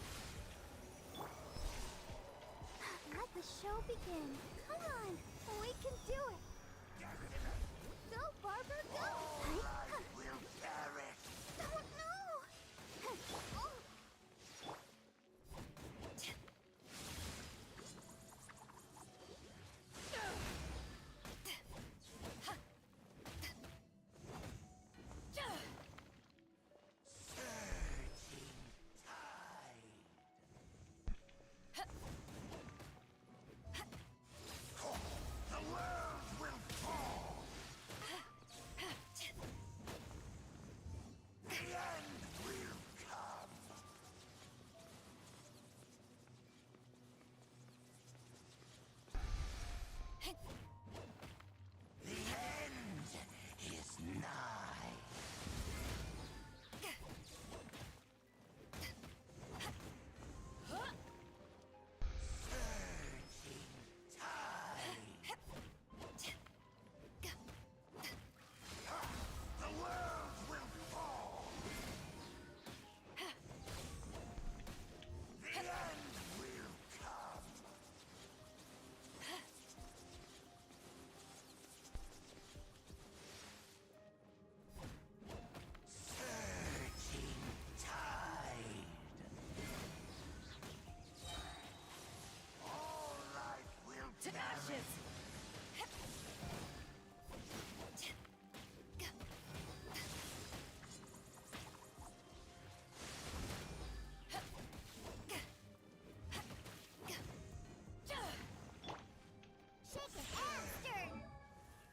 Let the show begin. Come on, we can do it. Go, Barbara, go! Don't know.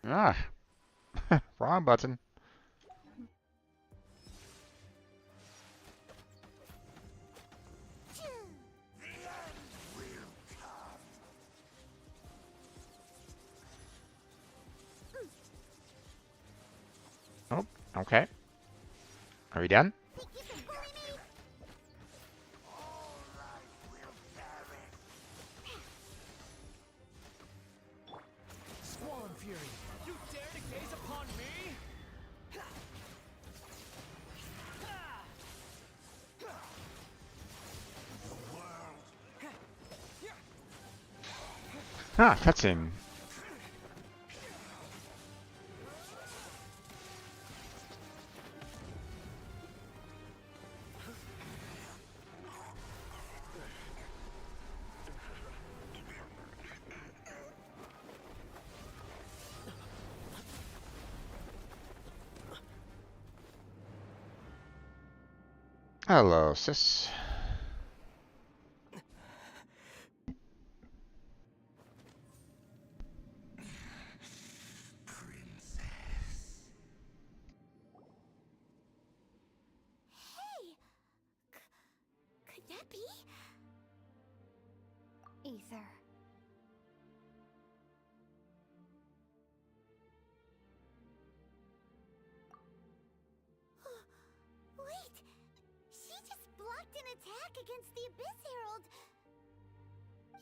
Ah, wrong button. Oh, okay. Are we done? Squall and Fury, you dare to gaze upon me? Ah, cutscene. Hello, sis. Hey! Could that be? Ether. Wait! She just blocked an attack against the Abyss Herald!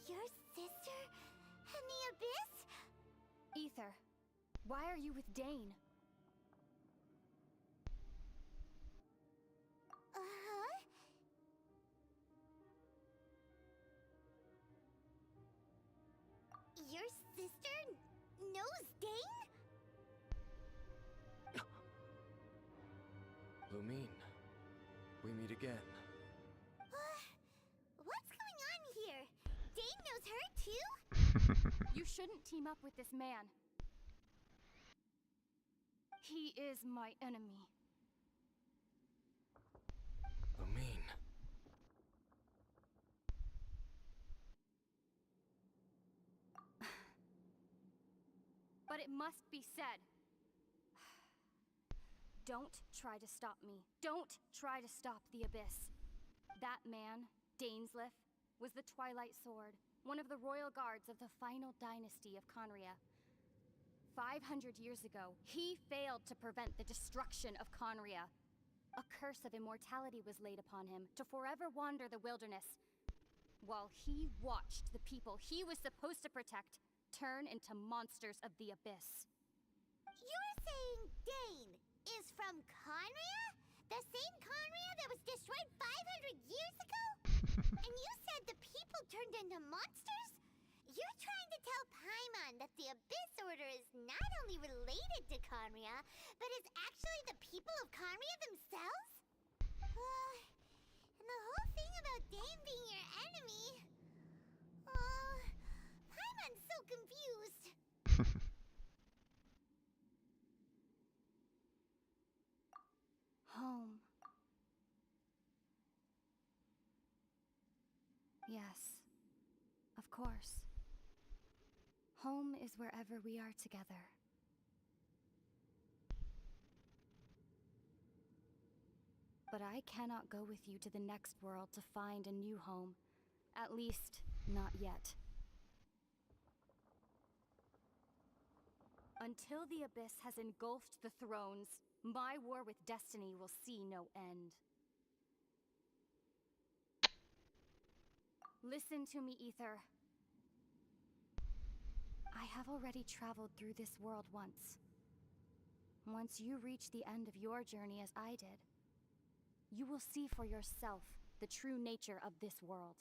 Your sister and the Abyss? Ether, why are you with Dane? Uh-huh. Your sister knows Dane? Lumine, we meet again. What's going on here? Dane knows her too? You shouldn't team up with this man. He is my enemy. Lumine. But it must be said. Don't try to stop me. Don't try to stop the Abyss. That man, Dainsleif, was the Twilight Sword, one of the royal guards of the final dynasty of Conria. 500 years ago, he failed to prevent the destruction of Conria. A curse of immortality was laid upon him to forever wander the wilderness, while he watched the people he was supposed to protect turn into monsters of the Abyss. You're saying Dane is from Conria? The same Conria that was destroyed 500 years ago? And you said the people turned into monsters? You're trying to tell Paimon that the Abyss Order is not only related to Conria, but is actually the people of Conria themselves? And the whole thing about Dane being your enemy... Paimon's so confused. Home. Yes, of course. Home is wherever we are together. But I cannot go with you to the next world to find a new home. At least, not yet. Until the Abyss has engulfed the thrones, my war with destiny will see no end. Listen to me, Ether. I have already traveled through this world once. Once you reach the end of your journey as I did, you will see for yourself the true nature of this world.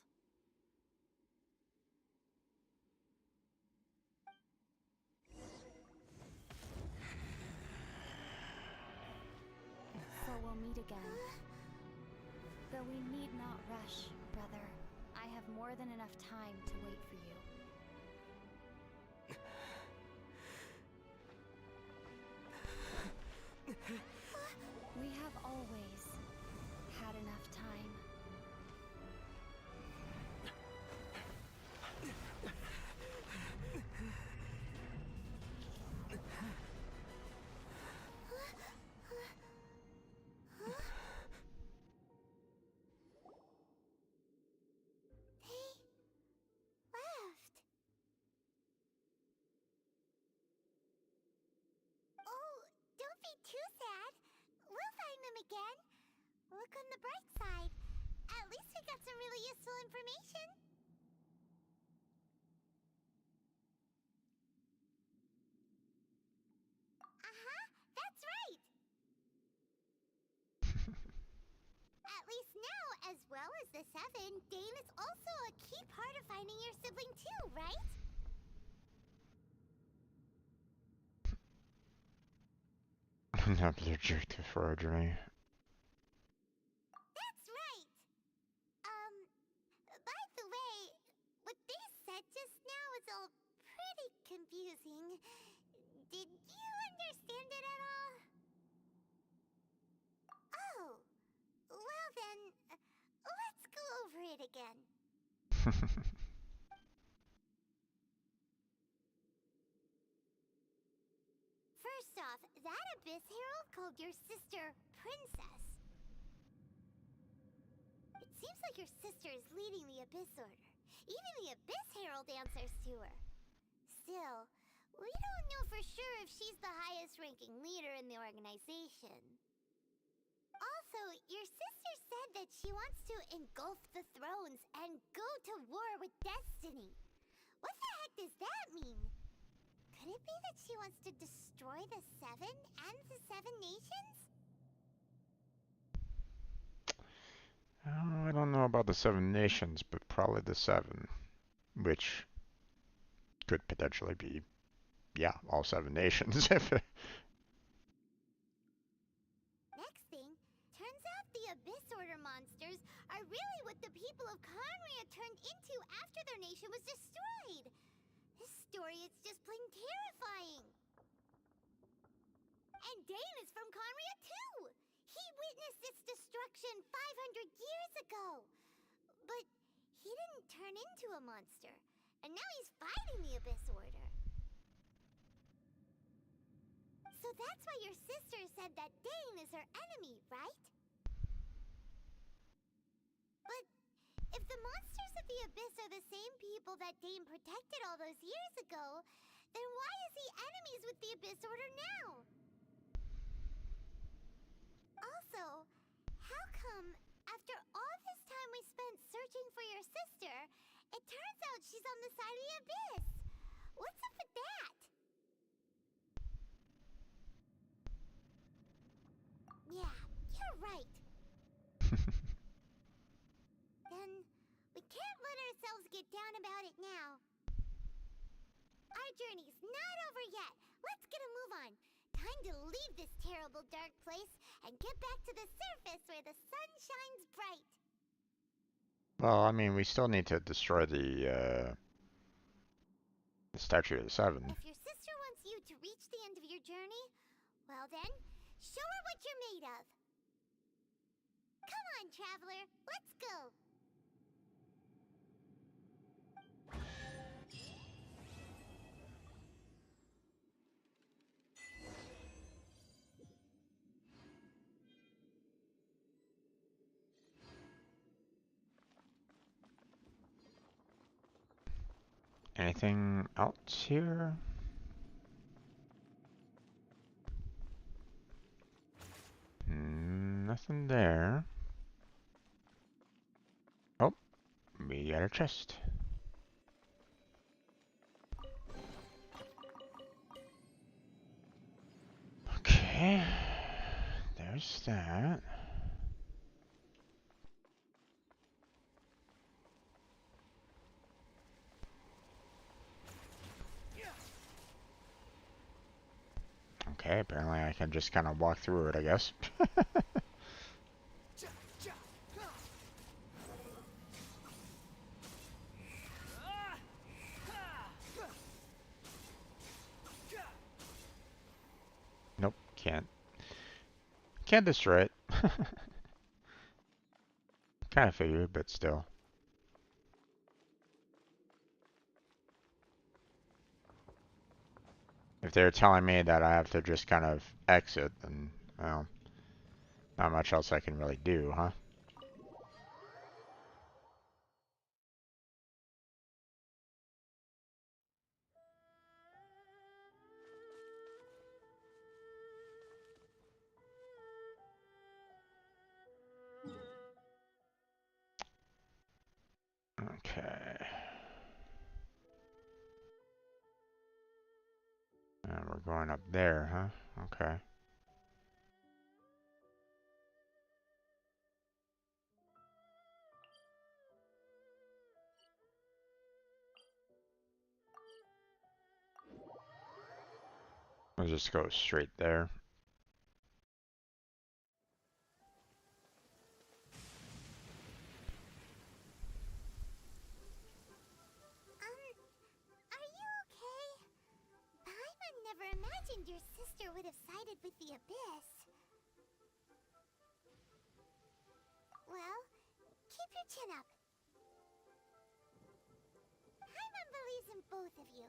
So we'll meet again. Though we need not rush, brother. I have more than enough time to wait for you. We have always had enough time. time again. Look on the bright side. At least we got some really useful information. Uh-huh, that's right. At least now, as well as the 7, Dane is also a key part of finding your sibling too, right? Another objective for our journey. That's right. By the way, what they said just now was all pretty confusing. Did you understand it at all? Oh, well then, let's go over it again. First off, that Abyss Herald called your sister Princess. It seems like your sister is leading the Abyss Order. Even the Abyss Herald answers to her. Still, we don't know for sure if she's the highest ranking leader in the organization. Also, your sister said that she wants to engulf the thrones and go to war with Destiny. What the heck does that mean? Could it be that she wants to destroy the 7 and the 7 nations? I don't know about the 7 nations, but probably the 7, which could potentially be, yeah, all 7 nations. Next thing, turns out the Abyss Order monsters are really what the people of Conria turned into after their nation was destroyed. This story is just plain terrifying. And Dane is from Conria too! He witnessed its destruction 500 years ago! But he didn't turn into a monster, and now he's fighting the Abyss Order. So that's why your sister said that Dane is her enemy, right? But if the monsters of the Abyss are the same people that Dane protected all those years ago, then why is he enemies with the Abyss Order now? Also, how come, after all this time we spent searching for your sister, it turns out she's on the side of the Abyss? What's up with that? Yeah, you're right. Then, we can't let ourselves get down about it now. Our journey's not over yet. Let's get a move on. Time to leave this terrible dark place and get back to the surface where the sun shines bright. Well, I mean, we still need to destroy the Statue of the 7. If your sister wants you to reach the end of your journey, well then, show her what you're made of. Come on, traveler, let's go. Anything else here? Nothing there. Oh, we got a chest. Okay, there's that. Okay, apparently I can just kind of walk through it, I guess. Nope, can't. Can't destroy it. Kind of figured, but still. If they're telling me that I have to just kind of exit, then, well, not much else I can really do, huh? going up there, huh? Okay. I'll just go straight there. Are you okay? Paimon never imagined your sister would have sided with the Abyss. Well, keep your chin up. Paimon believes in both of you.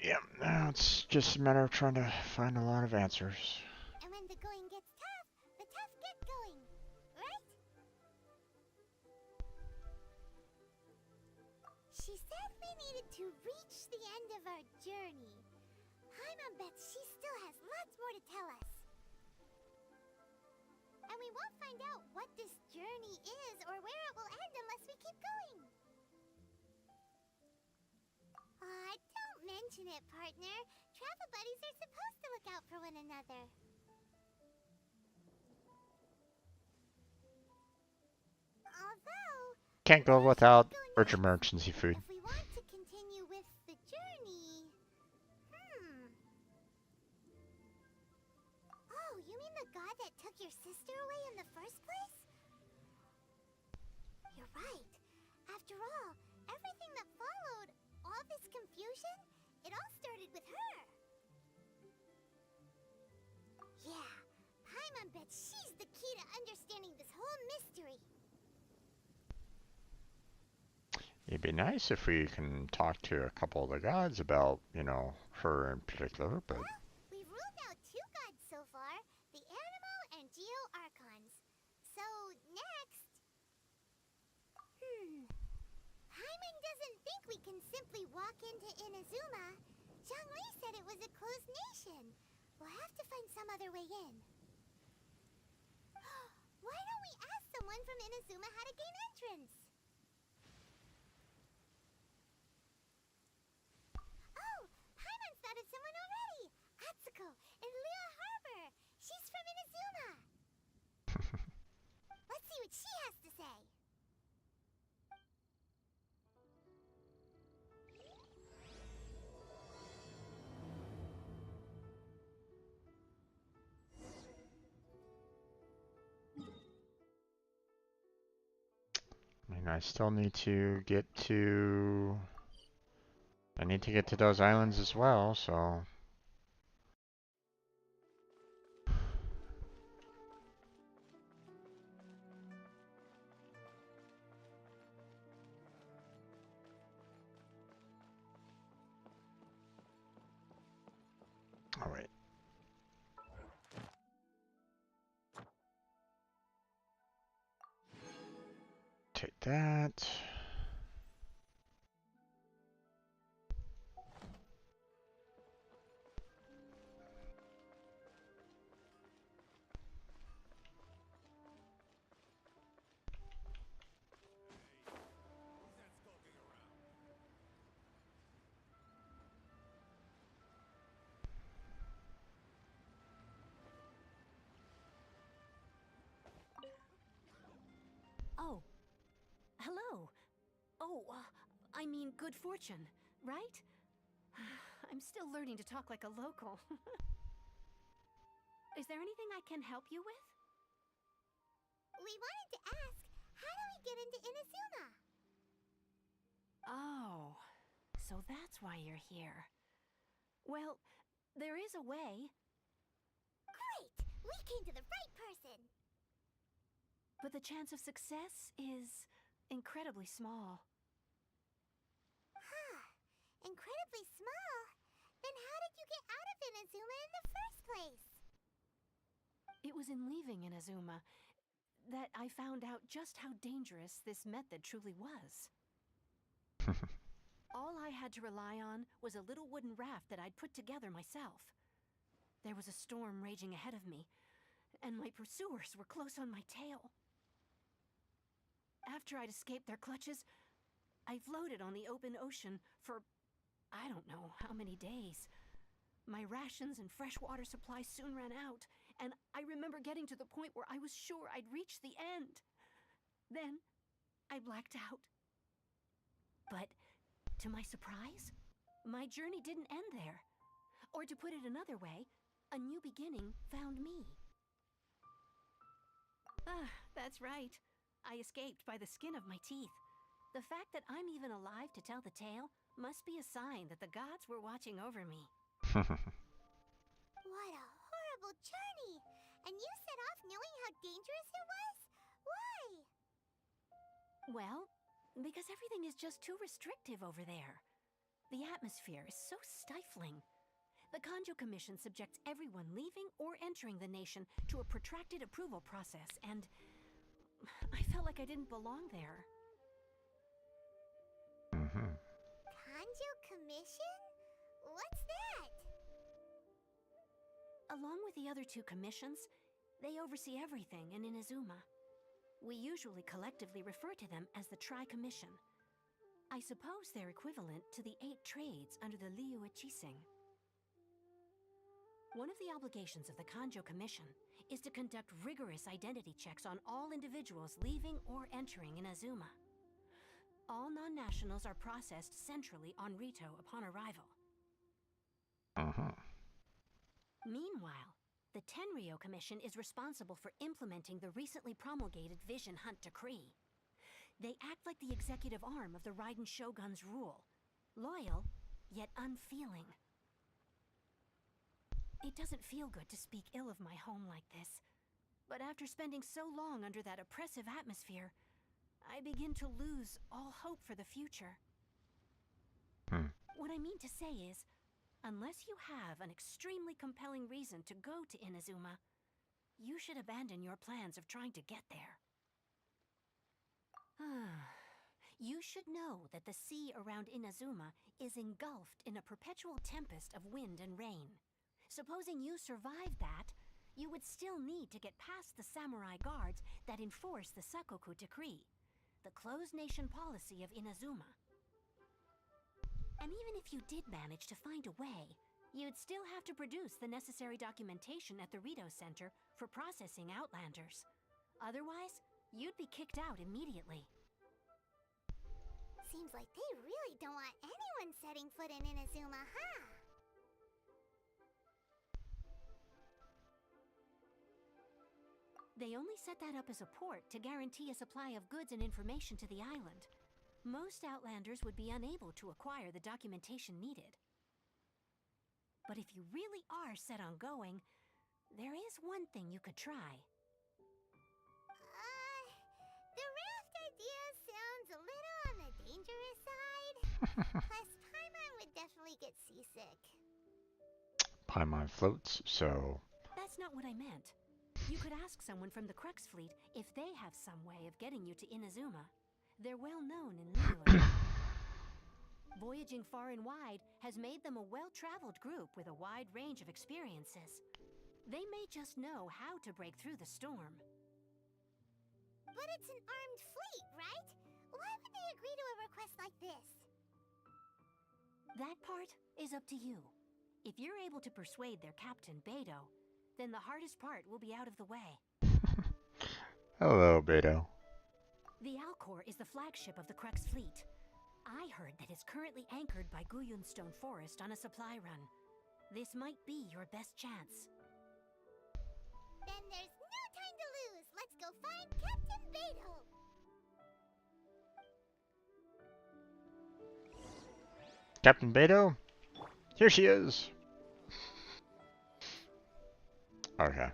Yeah, now it's just a matter of trying to find a lot of answers. And when the going gets tough, the tough get going, right? She said we needed to reach the end of our journey. Paimon bets she still has lots more to tell us. And we won't find out what this journey is or where it will end unless we keep going. Aw, don't mention it, partner. Travel buddies are supposed to look out for one another. Although, Can't go where should without we go urgent next? emergency food. If we want to continue with the journey... Oh, you mean the god that took your sister away in the first place? You're right. After all, everything that followed, all this confusion, it all started with her. Yeah, Paimon bets she's the key to understanding this whole mystery. It'd be nice if we can talk to a couple of the gods about, you know, her in particular, but... Well, we've ruled out two gods so far, the Animal and Geo Archons. So, next... Paimon doesn't think we can simply walk into Inazuma. Zhongli said it was a closed nation. We'll have to find some other way in. Why don't we ask someone from Inazuma how to gain entrance? Oh, Paimon's thought of someone already! Atsuko in Lea Harbor! She's from Inazuma! Let's see what she has to say. I mean, I still need to get to... I need to get to those islands as well, so... Oh, wait. Take that. Oh. Hello. Oh, I mean good fortune, right? I'm still learning to talk like a local. Is there anything I can help you with? We wanted to ask, how do we get into Inazuma? Oh, so that's why you're here. Well, there is a way. Great! We came to the right person! But the chance of success is incredibly small. Huh. Incredibly small? Then how did you get out of Inazuma in the first place? It was in leaving Inazuma that I found out just how dangerous this method truly was. All I had to rely on was a little wooden raft that I'd put together myself. There was a storm raging ahead of me, and my pursuers were close on my tail. After I'd escaped their clutches, I floated on the open ocean for I don't know how many days. My rations and fresh water supply soon ran out, and I remember getting to the point where I was sure I'd reached the end. Then I blacked out. But to my surprise, my journey didn't end there. Or to put it another way, a new beginning found me. That's right. I escaped by the skin of my teeth. The fact that I'm even alive to tell the tale must be a sign that the gods were watching over me. What a horrible journey! And you set off knowing how dangerous it was? Why? Well, because everything is just too restrictive over there. The atmosphere is so stifling. The Kanjo Commission subjects everyone leaving or entering the nation to a protracted approval process, and I felt like I didn't belong there. Kanjo Commission? What's that? Along with the other two commissions, they oversee everything in Inazuma. We usually collectively refer to them as the Tri-Commission. I suppose they're equivalent to the 8 trades under the Liu Ichising. One of the obligations of the Kanjo Commission is to conduct rigorous identity checks on all individuals leaving or entering Inazuma. All non-nationals are processed centrally on Rito upon arrival. Meanwhile, the Tenryo Commission is responsible for implementing the recently promulgated Vision Hunt Decree. They act like the executive arm of the Raiden Shogun's rule, loyal, yet unfeeling. It doesn't feel good to speak ill of my home like this, but after spending so long under that oppressive atmosphere, I begin to lose all hope for the future. What I mean to say is, unless you have an extremely compelling reason to go to Inazuma, you should abandon your plans of trying to get there. You should know that the sea around Inazuma is engulfed in a perpetual tempest of wind and rain. Supposing you survived that, you would still need to get past the samurai guards that enforce the Sakoku Decree, the closed nation policy of Inazuma. And even if you did manage to find a way, you'd still have to produce the necessary documentation at the Rito Center for processing Outlanders. Otherwise, you'd be kicked out immediately. Seems like they really don't want anyone setting foot in Inazuma, huh? They only set that up as a port to guarantee a supply of goods and information to the island. Most Outlanders would be unable to acquire the documentation needed. But if you really are set on going, there is one thing you could try. The raft idea sounds a little on the dangerous side. Plus, Paimon would definitely get seasick. Paimon floats, so... That's not what I meant. You could ask someone from the Crux Fleet if they have some way of getting you to Inazuma. They're well known in Liyue. Voyaging far and wide has made them a well-traveled group with a wide range of experiences. They may just know how to break through the storm. But it's an armed fleet, right? Why would they agree to a request like this? That part is up to you. If you're able to persuade their captain, Beidou, then the hardest part will be out of the way. Hello, Beidou. The Alcor is the flagship of the Crux Fleet. I heard that it's currently anchored by Guyunstone Forest on a supply run. This might be your best chance. Then there's no time to lose! Let's go find Captain Beidou! Captain Beidou? Here she is! Okay.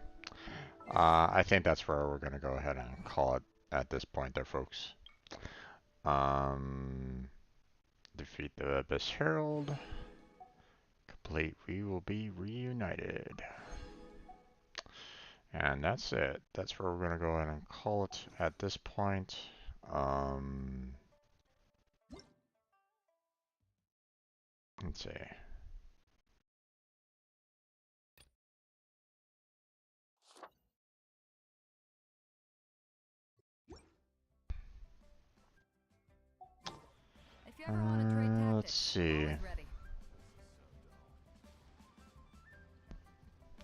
I think that's where we're gonna go ahead and call it at this point there, folks. Defeat the Abyss Herald. Complete, we will be reunited. And that's it. That's where we're gonna go ahead and call it at this point. Let's see. you ever want to trade tactics, Let's see. always ready.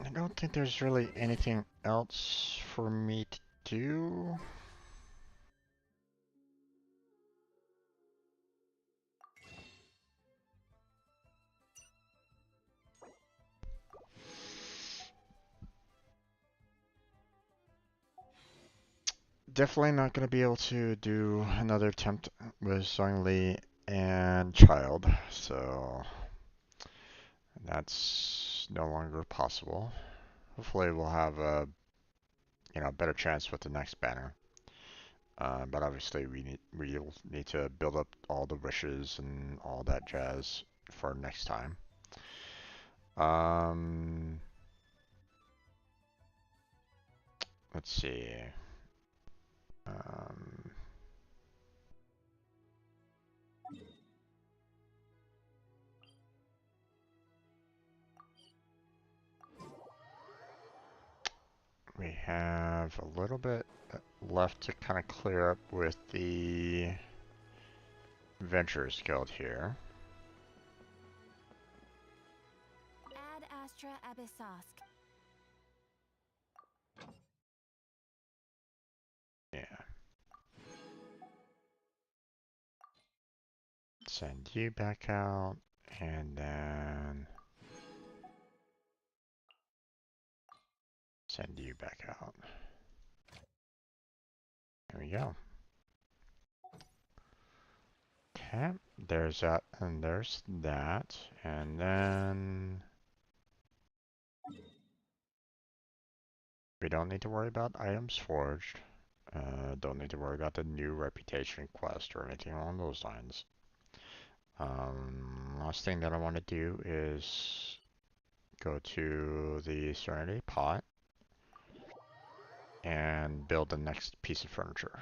I don't think there's really anything else for me to do. Definitely not going to be able to do another attempt with Zhongli and Child, so that's no longer possible. Hopefully we'll have a better chance with the next banner. But obviously we'll need to build up all the wishes and all that jazz for next time. Let's see. Um, we have a little bit left to kind of clear up with the Adventurers Guild here. Ad Astra Abyssosk. Yeah. Send you back out, and then send you back out. There we go. Okay, there's that, and there's that, and then we don't need to worry about items forged. Don't need to worry about the new reputation quest or anything along those lines. Last thing that I want to do is go to the Serenity Pot and build the next piece of furniture.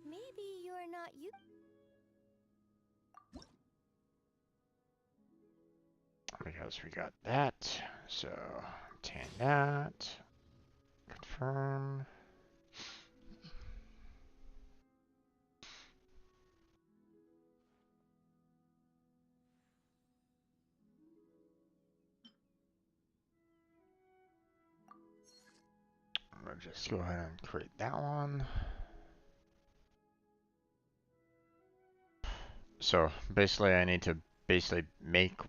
Maybe you're not you. Because we got that, so obtain that, confirm. I'm gonna just go ahead and create that one. So basically I need to make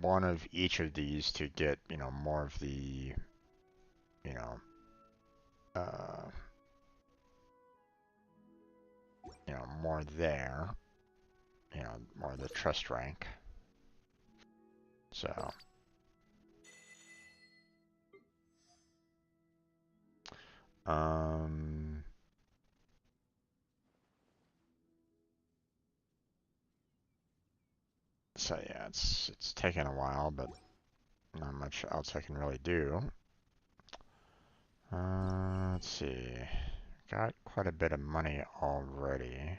one of each of these to get, more of the, you know, uh, more there, more of the trust rank. So, so yeah, it's taken a while, but not much else I can really do. Let's see. Got quite a bit of money already.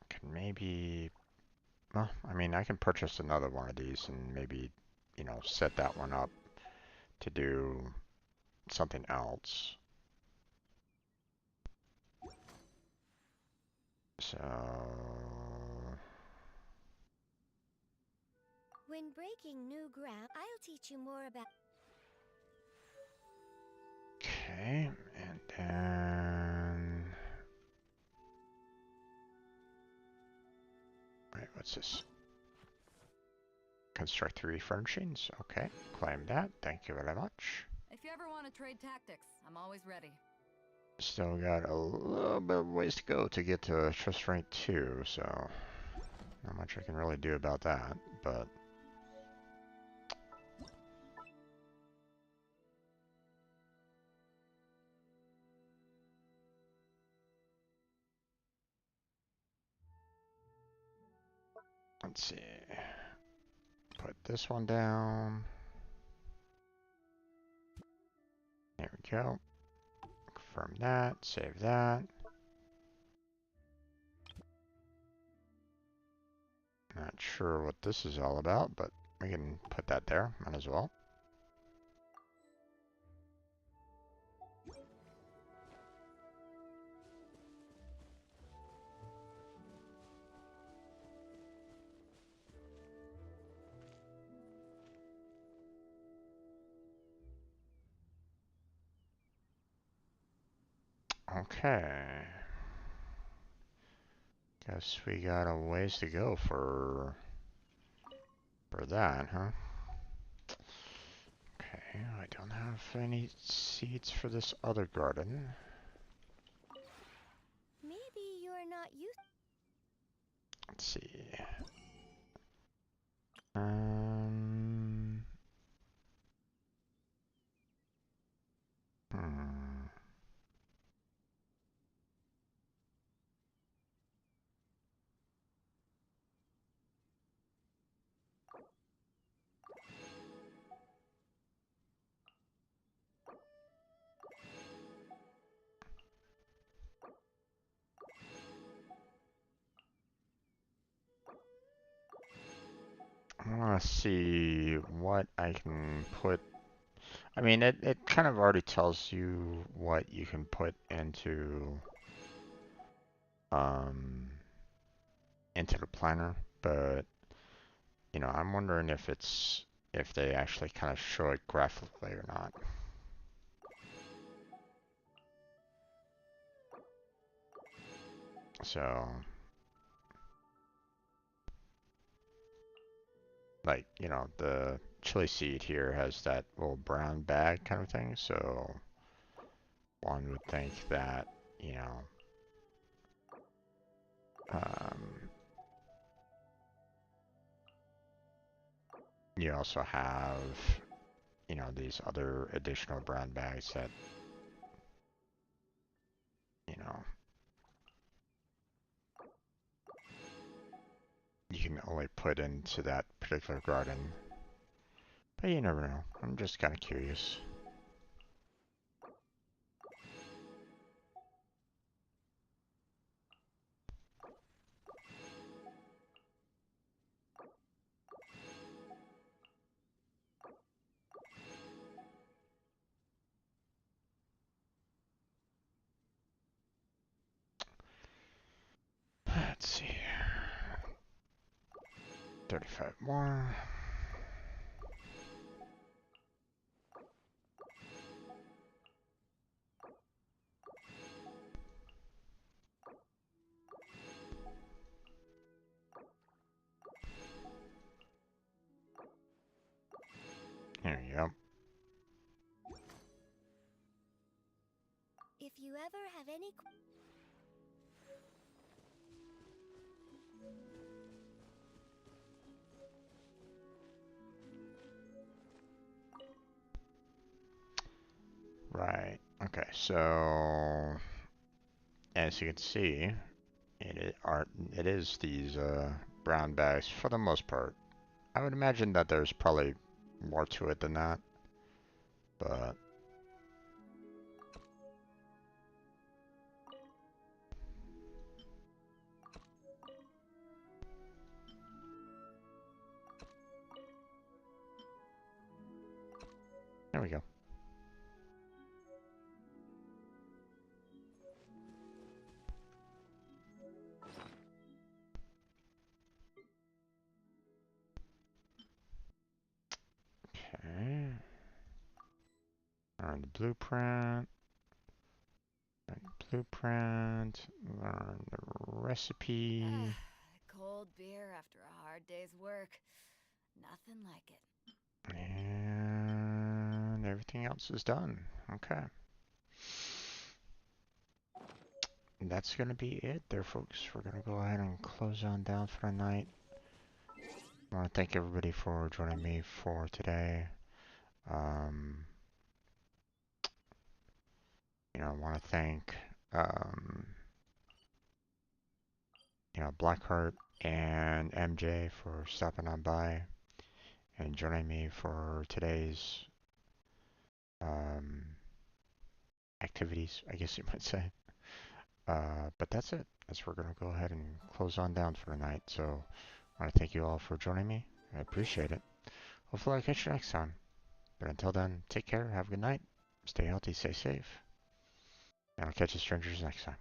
Can maybe, well, I mean, I can purchase another one of these and maybe, set that one up to do something else. So, When breaking new ground, I'll teach you more about. okay, and then, wait, what's this? Construct 3 furnishings. Okay, claim that. Thank you very much. If you ever want to trade tactics, I'm always ready. Still got a little bit of ways to go to get to trust rank 2, so not much I can really do about that, but let's see. Put this one down. we go. Confirm that, save that. Not sure what this is all about, but we can put that there, might as well. Okay. Guess we got a ways to go for that, huh? Okay, I don't have any seeds for this other garden. Maybe you're not used. Let's see. Um. Hmm. I want to see what I can put. I mean, it kind of already tells you what you can put into the planner, but you know, I'm wondering if they actually kind of show it graphically or not. So, like, you know, the chili seed here has that little brown bag kind of thing, so one would think that, you know, you also have, you know, these other additional brown bags that, you know, you can only put into that particular garden. But you never know. I'm just kind of curious. Let's see. 35 more. There you go. If you ever have any. Right. Okay, so as you can see, it is these brown bags for the most part. I would imagine that there's probably more to it than that, but there we go. Okay. Learn the blueprint. Learn the blueprint. Learn the recipe. Cold beer after a hard day's work. Nothing like it. And everything else is done. Okay. And that's going to be it there, folks. We're going to go ahead and close on down for the night. I want to thank everybody for joining me for today. You know, I want to thank, you know, Blackheart and MJ for stopping on by and joining me for today's activities, I guess you might say. But that's it. As we're gonna go ahead and close on down for tonight. So I want to thank you all for joining me. I appreciate it. Hopefully I'll catch you next time. But until then, take care, have a good night, stay healthy, stay safe, and I'll catch you strangers next time.